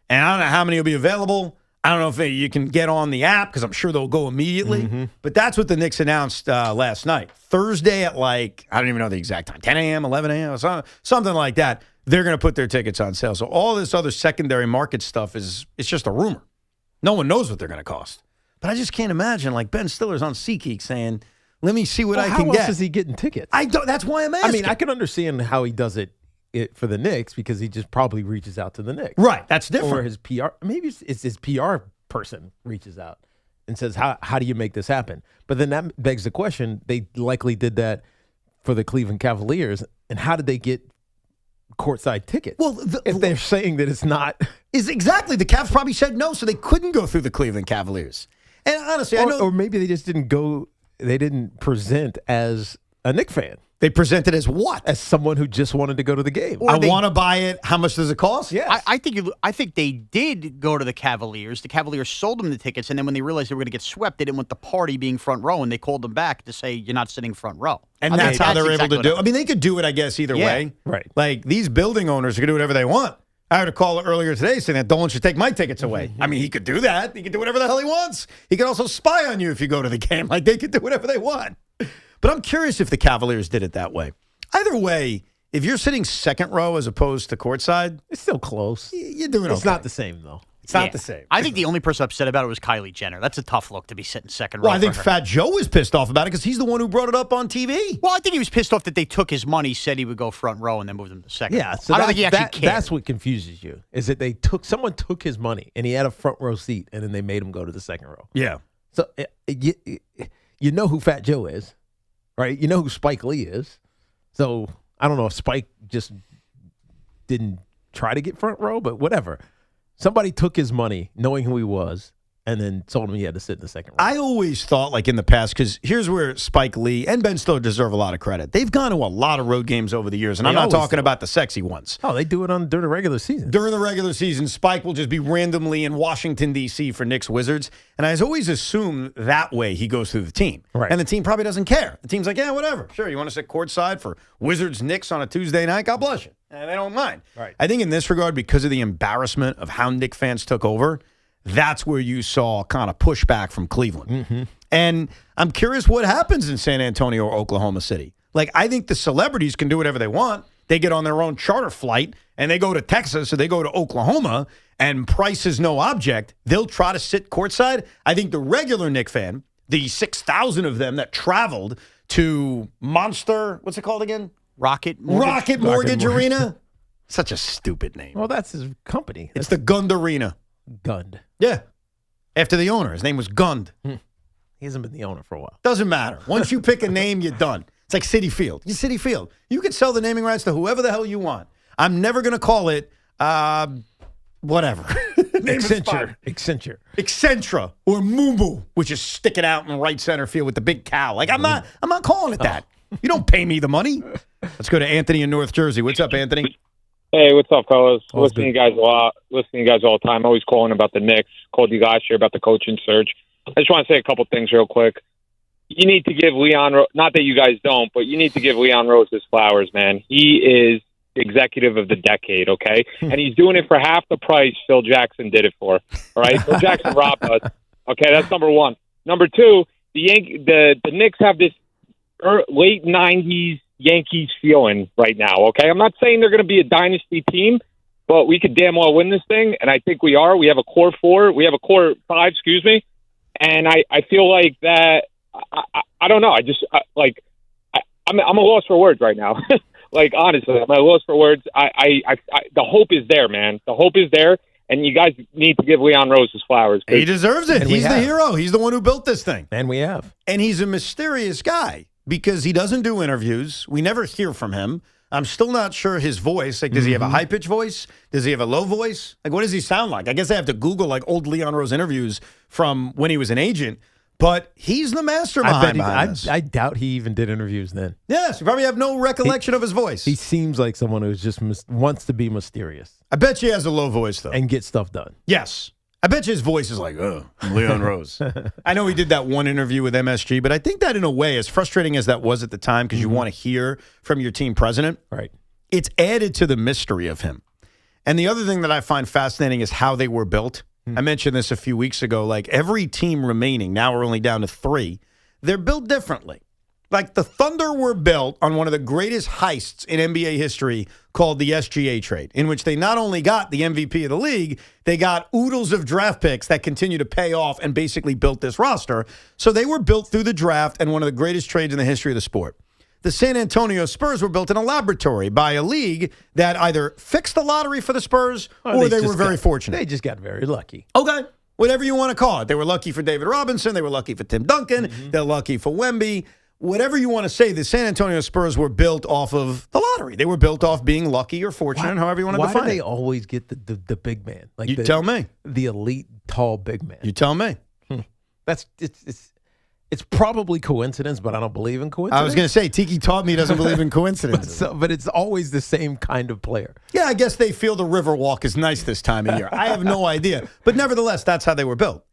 And I don't know how many will be available. I don't know if you can get on the app because I'm sure they'll go immediately. Mm-hmm. But that's what the Knicks announced last night. Thursday at I don't even know the exact time, 10 a.m., 11 a.m., or something like that. They're going to put their tickets on sale. So all this other secondary market stuff it's just a rumor. No one knows what they're going to cost. But I just can't imagine Ben Stiller's on SeatGeek saying, let me see what I can get. How else is he getting tickets? That's why I'm asking. I mean, I can understand how he does it for the Knicks because he just probably reaches out to the Knicks. Right, that's different. Or his PR, maybe it's his PR person reaches out and says, how do you make this happen? But then that begs the question, they likely did that for the Cleveland Cavaliers, and how did they get courtside tickets? Well, if they're saying that it's not. Is exactly, the Cavs probably said no, so they couldn't go through the Cleveland Cavaliers. And honestly, I know. Or maybe they just didn't go, they didn't present as a Knicks fan. They presented as what? As someone who just wanted to go to the game. I want to buy it. How much does it cost? Yes. I think they did go to the Cavaliers. The Cavaliers sold them the tickets, and then when they realized they were going to get swept, they didn't want the party being front row, and they called them back to say, you're not sitting front row. And that's how they're able to do it. I mean, they could do it, I guess, either way. Right. Like, these building owners can do whatever they want. I had a call earlier today saying that Dolan should take my tickets away. I mean, he could do that. He could do whatever the hell he wants. He could also spy on you if you go to the game. Like, they could do whatever they want. But I'm curious if the Cavaliers did it that way. Either way, if you're sitting second row as opposed to courtside, it's still close. You're doing It's okay. not the same, though. It's not the same. I think the only person upset about it was Kylie Jenner. That's a tough look to be sitting second row. Well, I think for her. Fat Joe was pissed off about it because he's the one who brought it up on TV. Well, I think he was pissed off that they took his money, said he would go front row, and then moved him to second Yeah, row. so I don't think he actually cared. That's what confuses you, is that someone took his money, and he had a front row seat, and then they made him go to the second row. Yeah. So you know who Fat Joe is, right? You know who Spike Lee is. So I don't know if Spike just didn't try to get front row, but whatever. Somebody took his money, knowing who he was, and then told him he had to sit in the second round. I always thought, like in the past, because here's where Spike Lee and Ben Stiller deserve a lot of credit. They've gone to a lot of road games over the years, and I'm not talking about the sexy ones. Oh, they do it during the regular season. During the regular season, Spike will just be randomly in Washington, D.C. for Knicks Wizards, and I always assumed that way he goes through the team. Right. And the team probably doesn't care. The team's like, yeah, whatever. Sure, you want to sit courtside for Wizards Knicks on a Tuesday night? God bless you. And they don't mind. Right. I think in this regard, because of the embarrassment of how Knicks fans took over, that's where you saw kind of pushback from Cleveland. Mm-hmm. And I'm curious what happens in San Antonio or Oklahoma City. Like, I think the celebrities can do whatever they want. They get on their own charter flight, and they go to Texas or they go to Oklahoma, and price is no object. They'll try to sit courtside. I think the regular Knicks fan, the 6,000 of them that traveled to Monster, what's it called again? Rocket Mortgage Arena. Such a stupid name. Well, that's his company. It's the Gund Arena. Gund. Yeah. After the owner. His name was Gund. He hasn't been the owner for a while. Doesn't matter. Once you pick a name, you're done. It's like Citi Field. You're Citi Field. You can sell the naming rights to whoever the hell you want. I'm never going to call it whatever. Accentra or Moo which is sticking out in right center field with the big cow. Like I'm not calling it that. You don't pay me the money. Let's go to Anthony in North Jersey. What's up, Anthony? Hey, what's up, fellas? Listening to you guys a lot. Listening to you guys all the time. Always calling about the Knicks. Called you last year about the coaching search. I just want to say a couple things real quick. You need to give not that you guys don't, but you need to give Leon Rose his flowers, man. He is executive of the decade, okay? And he's doing it for half the price Phil Jackson did it for, all right? Phil Jackson robbed us. Okay, that's number one. Number two, the Knicks have this late 90s Yankees feeling right now, okay? I'm not saying they're going to be a dynasty team, but we could damn well win this thing, and I think we are. We have a core five, and I feel like that, I don't know, I'm a loss for words right now. Like, honestly, I'm at a loss for words. The hope is there, man. The hope is there, and you guys need to give Leon Rose his flowers. He deserves it. He's the hero. He's the one who built this thing. And we have. And he's a mysterious guy because he doesn't do interviews. We never hear from him. I'm still not sure his voice. Like, does he have a high-pitched voice? Does he have a low voice? Like, what does he sound like? I guess I have to Google, like, old Leon Rose interviews from when he was an agent. But he's the mastermind behind this. I doubt he even did interviews then. Yes, you probably have no recollection of his voice. He seems like someone who just wants to be mysterious. I bet you he has a low voice, though. And get stuff done. Yes. I bet you his voice is like, oh, Leon Rose. I know he did that one interview with MSG, but I think that in a way, as frustrating as that was at the time, because you want to hear from your team president, right? It's added to the mystery of him. And the other thing that I find fascinating is how they were built. I mentioned this a few weeks ago. Like, every team remaining, now we're only down to 3, they're built differently. Like, the Thunder were built on one of the greatest heists in NBA history called the SGA trade, in which they not only got the MVP of the league, they got oodles of draft picks that continue to pay off and basically built this roster. So they were built through the draft and one of the greatest trades in the history of the sport. The San Antonio Spurs were built in a laboratory by a league that either fixed the lottery for the Spurs or they were very fortunate. They just got very lucky. Okay. Whatever you want to call it. They were lucky for David Robinson. They were lucky for Tim Duncan. They're lucky for Wemby. Whatever you want to say, the San Antonio Spurs were built off of the lottery. They were built off being lucky or fortunate, however you want to define it. Why do they always get the big man? Like you tell me. The elite, tall big man. You tell me. It's probably coincidence, but I don't believe in coincidence. I was going to say, Tiki taught me he doesn't believe in coincidence. but it's always the same kind of player. Yeah, I guess they feel the Riverwalk is nice this time of year. I have no idea. But nevertheless, that's how they were built.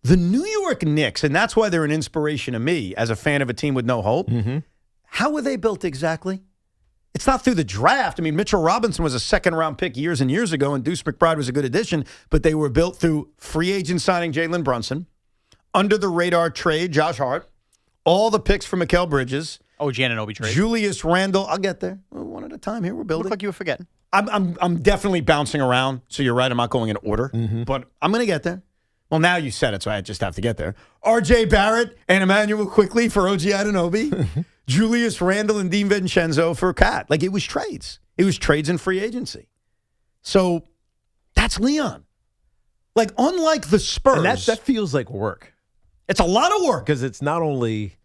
The New York Knicks, and that's why they're an inspiration to me as a fan of a team with no hope. How were they built exactly? It's not through the draft. I mean, Mitchell Robinson was a second-round pick years and years ago, and Deuce McBride was a good addition, but they were built through free agent signing Jalen Brunson, under-the-radar trade, Josh Hart, all the picks for Mikal Bridges. Anunoby trade. Julius Randle. I'll get there. One at a time here. We're building. Look like you were forgetting. I'm definitely bouncing around, so you're right. I'm not going in order, but I'm going to get there. Well, now you said it, so I just have to get there. R.J. Barrett and Emmanuel Quickley for OG Anunoby. Julius Randle and Dean Vincenzo for Cat. Like, it was trades. It was trades and free agency. So that's Leon. Like, unlike the Spurs. And that feels like work. It's a lot of work. Because it's not only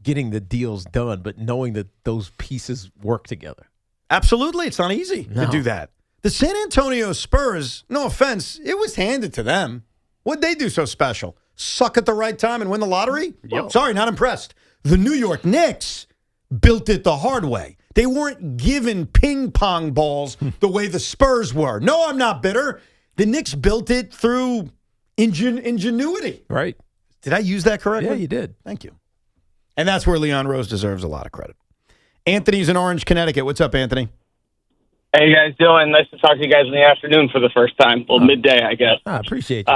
getting the deals done, but knowing that those pieces work together. Absolutely. It's not easy to do that. The San Antonio Spurs, no offense, it was handed to them. What'd they do so special? Suck at the right time and win the lottery? Yep. Sorry, not impressed. The New York Knicks built it the hard way. They weren't given ping pong balls the way the Spurs were. No, I'm not bitter. The Knicks built it through ingenuity. Right. Did I use that correctly? Yeah, you did. Thank you. And that's where Leon Rose deserves a lot of credit. Anthony's in Orange, Connecticut. What's up, Anthony? How you guys doing? Nice to talk to you guys in the afternoon for the first time. Well, midday, I guess. I appreciate you.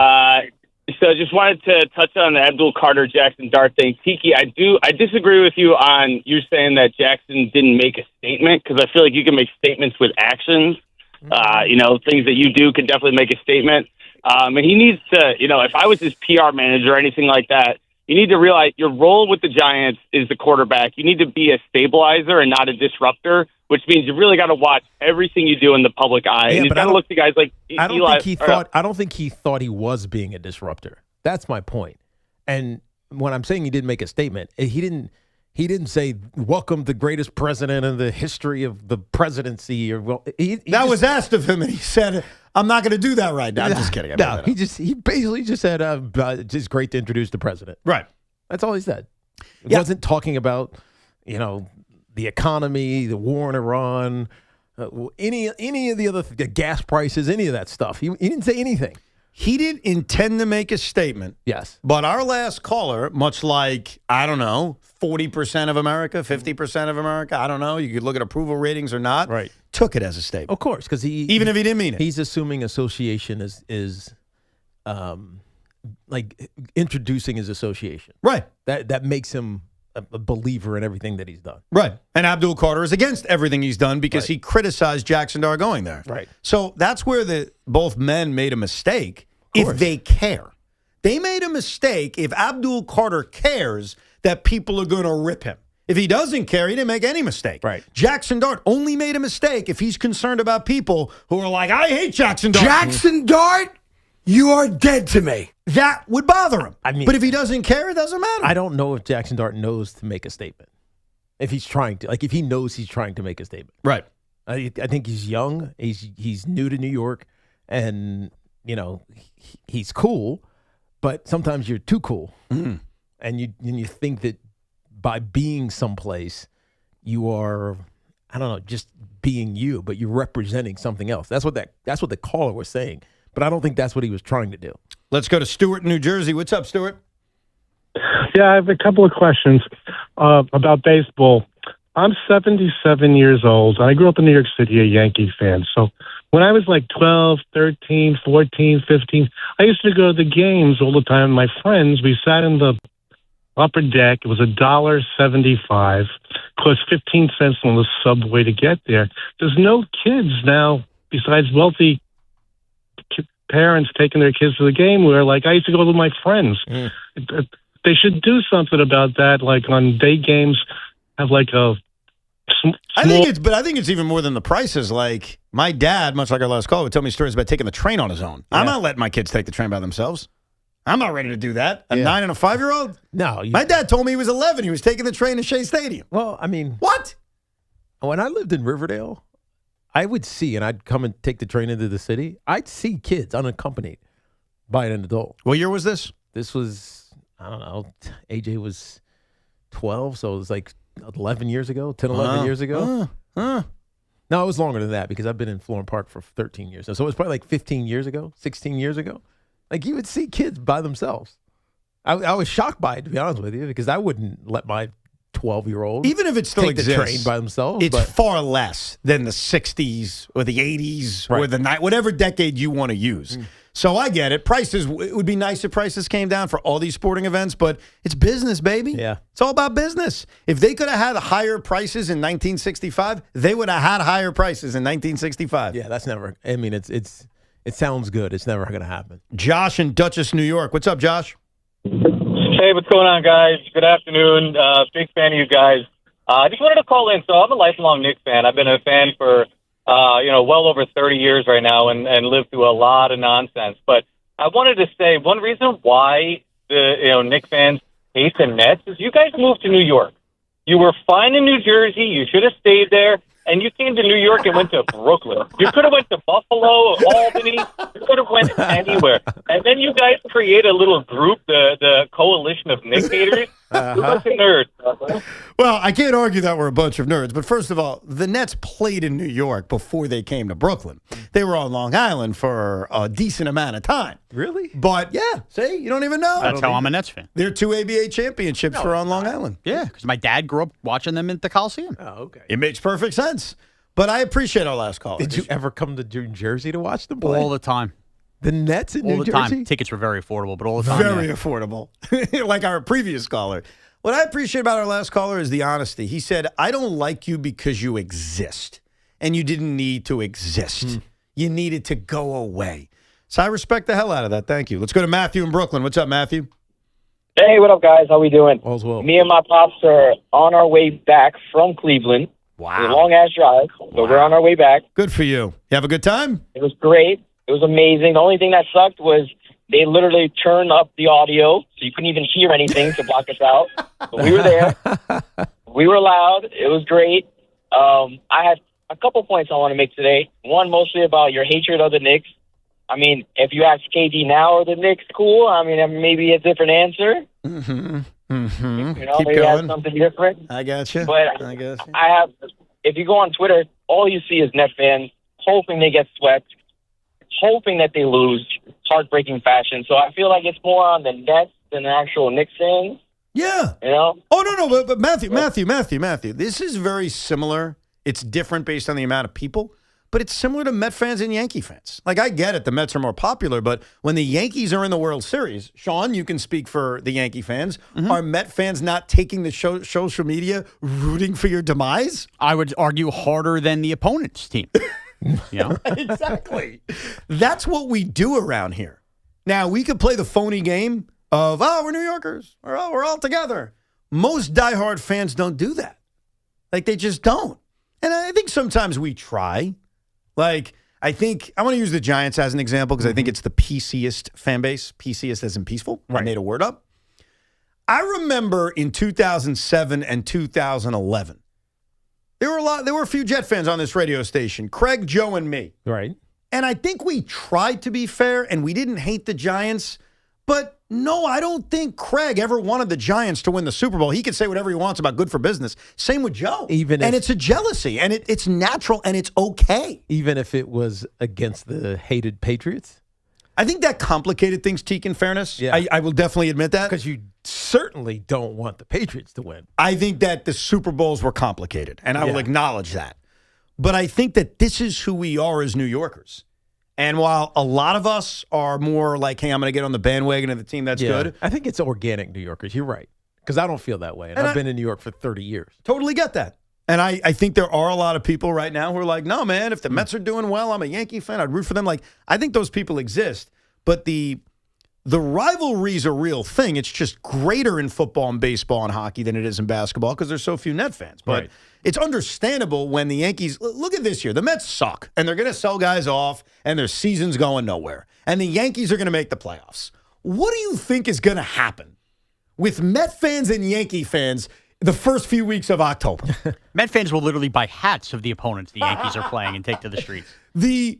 So just wanted to touch on the Abdul Carter, Jaxson Dart thing. Tiki, I disagree with you on you saying that Jaxson didn't make a statement, because I feel like you can make statements with actions. Things that you do could definitely make a statement. And he needs to, if I was his PR manager or anything like that, you need to realize your role with the Giants is the quarterback. You need to be a stabilizer and not a disruptor, which means you really got to watch everything you do in the public eye. Yeah, and he's got to look to guys like I don't Eli. think he thought he was being a disruptor. That's my point. And when I'm saying he didn't make a statement, he didn't say, welcome the greatest president in the history of the presidency. Or That was asked of him, and he said, I'm not going to do that right now. I'm just kidding. He basically just said, it's just great to introduce the president. Right. That's all he said. He wasn't talking about, the economy, the war in Iran, any of the other the gas prices, any of that stuff. He didn't say anything. He didn't intend to make a statement. Yes. But our last caller, much like, 40% of America, 50% of America, I don't know, you could look at approval ratings or not, right, took it as a statement. Of course, because even if he didn't mean it. He's assuming association is like introducing his association. Right. That makes him a believer in everything that he's done. Right. And Abdul Carter is against everything he's done because he criticized Jaxson Dart going there. Right. So that's where both men made a mistake if they care. They made a mistake if Abdul Carter cares that people are going to rip him. If he doesn't care, he didn't make any mistake. Right. Jaxson Dart only made a mistake if he's concerned about people who are like, I hate Jaxson Dart. Jaxson Dart, you are dead to me. That would bother him. I mean, but if he doesn't care, it doesn't matter. I don't know if Jaxson Dart knows to make a statement. If he's trying to, if he knows he's trying to make a statement. Right. I think he's young. He's new to New York, and he's cool. But sometimes you're too cool, and you think that by being someplace, you are, just being you, but you're representing something else. That's what the caller was saying. But I don't think that's what he was trying to do. Let's go to Stuart in New Jersey. What's up, Stuart? Yeah, I have a couple of questions about baseball. I'm 77 years old. I grew up in New York City, a Yankee fan. So when I was like 12, 13, 14, 15, I used to go to the games all the time. My friends, we sat in the upper deck. It was $1.75. Cost 15 cents on the subway to get there. There's no kids now besides wealthy parents taking their kids to the game where, like, I used to go with my friends. They should do something about that, like on day games, have like a small... I think it's even more than the prices. Like, my dad, much like our last call, would tell me stories about taking the train on his own. Yeah. I'm not letting my kids take the train by themselves. I'm not ready to do that. A 9 and a 5-year-old? No. My dad told me he was 11. He was taking the train to Shea Stadium. Well, I mean... What? When I lived in Riverdale, I would see, and I'd come and take the train into the city, I'd see kids unaccompanied by an adult. What year was this? This was, I don't know, AJ was 12, so it was like 11 years ago, 10, 11 years ago. No, it was longer than that because I've been in Florham Park for 13 years. So it was probably like 15 years ago, 16 years ago. Like, you would see kids by themselves. I was shocked by it, to be honest with you, because I wouldn't let my 12-year-old even if it still take exists, the train by themselves. It's far less than the 60s or the 80s or the whatever decade you want to use. So I get it. Prices, it would be nice if prices came down for all these sporting events, but it's business, baby. Yeah. It's all about business. If they could have had higher prices in 1965, they would have had higher prices in 1965. Yeah, that's never, I mean, it sounds good. It's never going to happen. Josh in Dutchess, New York. What's up, Josh? Hey, what's going on, guys? Good afternoon. Big fan of you guys. I just wanted to call in. So I'm a lifelong Knicks fan. I've been a fan for, well over 30 years right now and lived through a lot of nonsense. But I wanted to say one reason why the Knicks fans hate the Nets is you guys moved to New York. You were fine in New Jersey. You should have stayed there. and you came to New York and went to Brooklyn. You could have went to Buffalo, Albany. You could have went anywhere. And then you guys create a little group, the Coalition of Knicks haters. You're a bunch of nerds. Well, I can't argue that we're a bunch of nerds, but first of all, the Nets played in New York before they came to Brooklyn. They were on Long Island for a decent amount of time. Really? But, yeah, see, you don't even know. That's how I'm a Nets fan. Their 2 ABA championships were on Long Island. Yeah, because my dad grew up watching them at the Coliseum. Oh, okay. It makes perfect sense. But I appreciate our last call. Did you ever come to New Jersey to watch them play? All the time. The Nets in All New the Jersey? time. Tickets were very affordable, but all the time. Very affordable. Like our previous caller. What I appreciate about our last caller is the honesty. He said, I don't like you because you exist. And you didn't need to exist. You needed to go away. So I respect the hell out of that. Thank you. Let's go to Matthew in Brooklyn. What's up, Matthew? Hey, what up, guys? How we doing? All's well. Me and my pops are on our way back from Cleveland. Wow. It's a long-ass drive, but we're on our way back. Good for you. You have a good time? It was great. It was amazing. The only thing that sucked was they literally turned up the audio, so you couldn't even hear anything to block us out. But we were there. We were loud. It was great. I had a couple points I want to make today. One, mostly about your hatred of the Knicks. I mean, if you ask KD now, are the Knicks cool? I mean, maybe a different answer. Mm-hmm. You know, Keep maybe going. have something different. I got you. But I guess. if you go on Twitter, all you see is Net fans hoping they get swept, hoping that they lose, heartbreaking fashion. So I feel like it's more on the Nets than the actual Knicks fans. Yeah. You know? Oh, no. But Matthew. This is very similar. It's different based on the amount of people. But it's similar to Met fans and Yankee fans. Like, I get it. The Mets are more popular. But when the Yankees are in the World Series, Sean, you can speak for the Yankee fans. Are Met fans not taking the social media, rooting for your demise? I would argue harder than the opponent's team. You know? Exactly. That's what we do around here. Now, we could play the phony game of, we're New Yorkers. Or, we're all together. Most diehard fans don't do that. Like, they just don't. And I think sometimes we try. Like, I want to use the Giants as an example because I think it's the PCest fan base. PCest as in peaceful. I made a word up. I remember in 2007 and 2011, there were a few Jet fans on this radio station. Craig, Joe, and me. Right. And I think we tried to be fair and we didn't hate the Giants. But no, I don't think Craig ever wanted the Giants to win the Super Bowl. He could say whatever he wants about good for business. Same with Joe. And it's a jealousy, and it's natural, and it's okay. Even if it was against the hated Patriots? I think that complicated things, Tiki, in fairness. Yeah. I will definitely admit that. Because you certainly don't want the Patriots to win. I think that the Super Bowls were complicated, and I will acknowledge that. But I think that this is who we are as New Yorkers. And while a lot of us are more like, hey, I'm going to get on the bandwagon of the team that's good. I think it's organic New Yorkers. You're right. Because I don't feel that way. And I've been in New York for 30 years. Totally get that. And I think there are a lot of people right now who are like, no, man, if the Mets are doing well, I'm a Yankee fan. I'd root for them. Like, I think those people exist. But the rivalry is a real thing. It's just greater in football and baseball and hockey than it is in basketball because there's so few Net fans. But it's understandable when the Yankees – look at this year. The Mets suck, and they're going to sell guys off, and their season's going nowhere. And the Yankees are going to make the playoffs. What do you think is going to happen with Met fans and Yankee fans the first few weeks of October? Met fans will literally buy hats of the opponents the Yankees are playing and take to the streets. The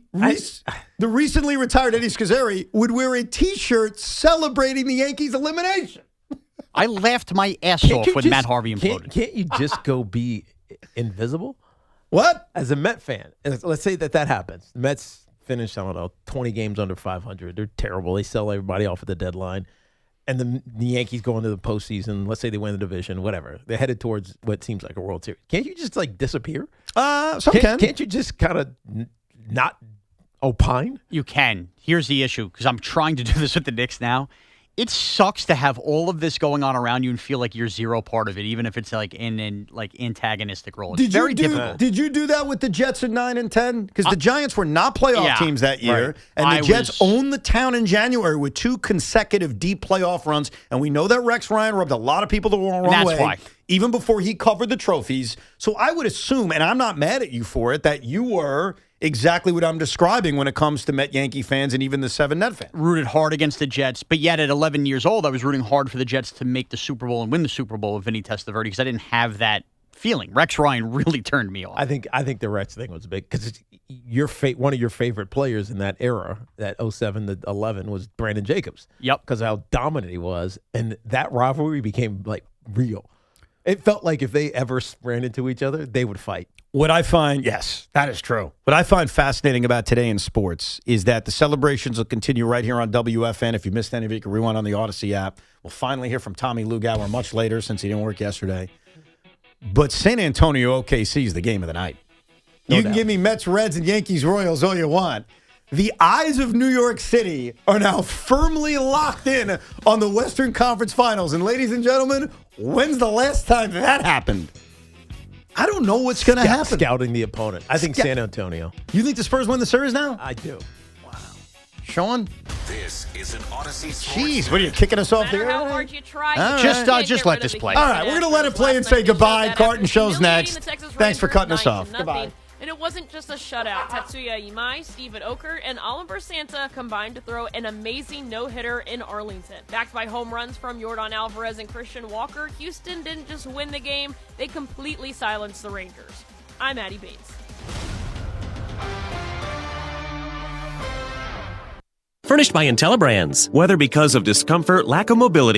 recently retired Eddie Scazzeri would wear a T-shirt celebrating the Yankees' elimination. I laughed my ass off when Matt Harvey imploded. Can't you just go be invisible? What? As a Met fan, let's say that happens. The Mets finish, 20 games under 500. They're terrible. They sell everybody off at the deadline. And the Yankees go into the postseason. Let's say they win the division, whatever. They're headed towards what seems like a World Series. Can't you just disappear? Can't you just kind of not opine? You can. Here's the issue, because I'm trying to do this with the Knicks now. It sucks to have all of this going on around you and feel like you're zero part of it, even if it's like in antagonistic role. It's very difficult. Did you do that with the Jets in 9 and 10? Because the Giants were not playoff teams that year, and the Jets owned the town in January with 2 consecutive deep playoff runs. And we know that Rex Ryan rubbed a lot of people the wrong way. That's why. Even before he covered the trophies. So I would assume, and I'm not mad at you for it, that you were exactly what I'm describing when it comes to Met Yankee fans and even the 7 Net fans. Rooted hard against the Jets, but yet at 11 years old, I was rooting hard for the Jets to make the Super Bowl and win the Super Bowl with Vinny Testaverde because I didn't have that feeling. Rex Ryan really turned me off. I think the Rex thing was big because one of your favorite players in that era, that 07 to 11, was Brandon Jacobs. Yep. Because how dominant he was. And that rivalry became, like, real. It felt like if they ever ran into each other, they would fight. What I find, yes, that is true. What I find fascinating about today in sports is that the celebrations will continue right here on WFN. If you missed any of it, you can rewind on the Odyssey app. We'll finally hear from Tommy Lugauer much later since he didn't work yesterday. But San Antonio OKC is the game of the night. You can give me Mets, Reds, and Yankees, Royals all you want. The eyes of New York City are now firmly locked in on the Western Conference Finals. And ladies and gentlemen, when's the last time that happened? I don't know what's going to happen. Scouting the opponent. I think San Antonio. You think the Spurs win the series now? I do. Wow. Sean? This is an Odyssey Sports. Jeez, what are you kicking us off there? How hard you try, Just let this play. All right, we're going to let it play and say goodbye. Carton show's next. Thanks for cutting us off. Goodbye. And it wasn't just a shutout. Tatsuya Imai, Steven Oker, and Oliver Santa combined to throw an amazing no-hitter in Arlington. Backed by home runs from Yordan Alvarez and Christian Walker, Houston didn't just win the game, they completely silenced the Rangers. I'm Addie Bates. Furnished by IntelliBrands. Whether because of discomfort, lack of mobility,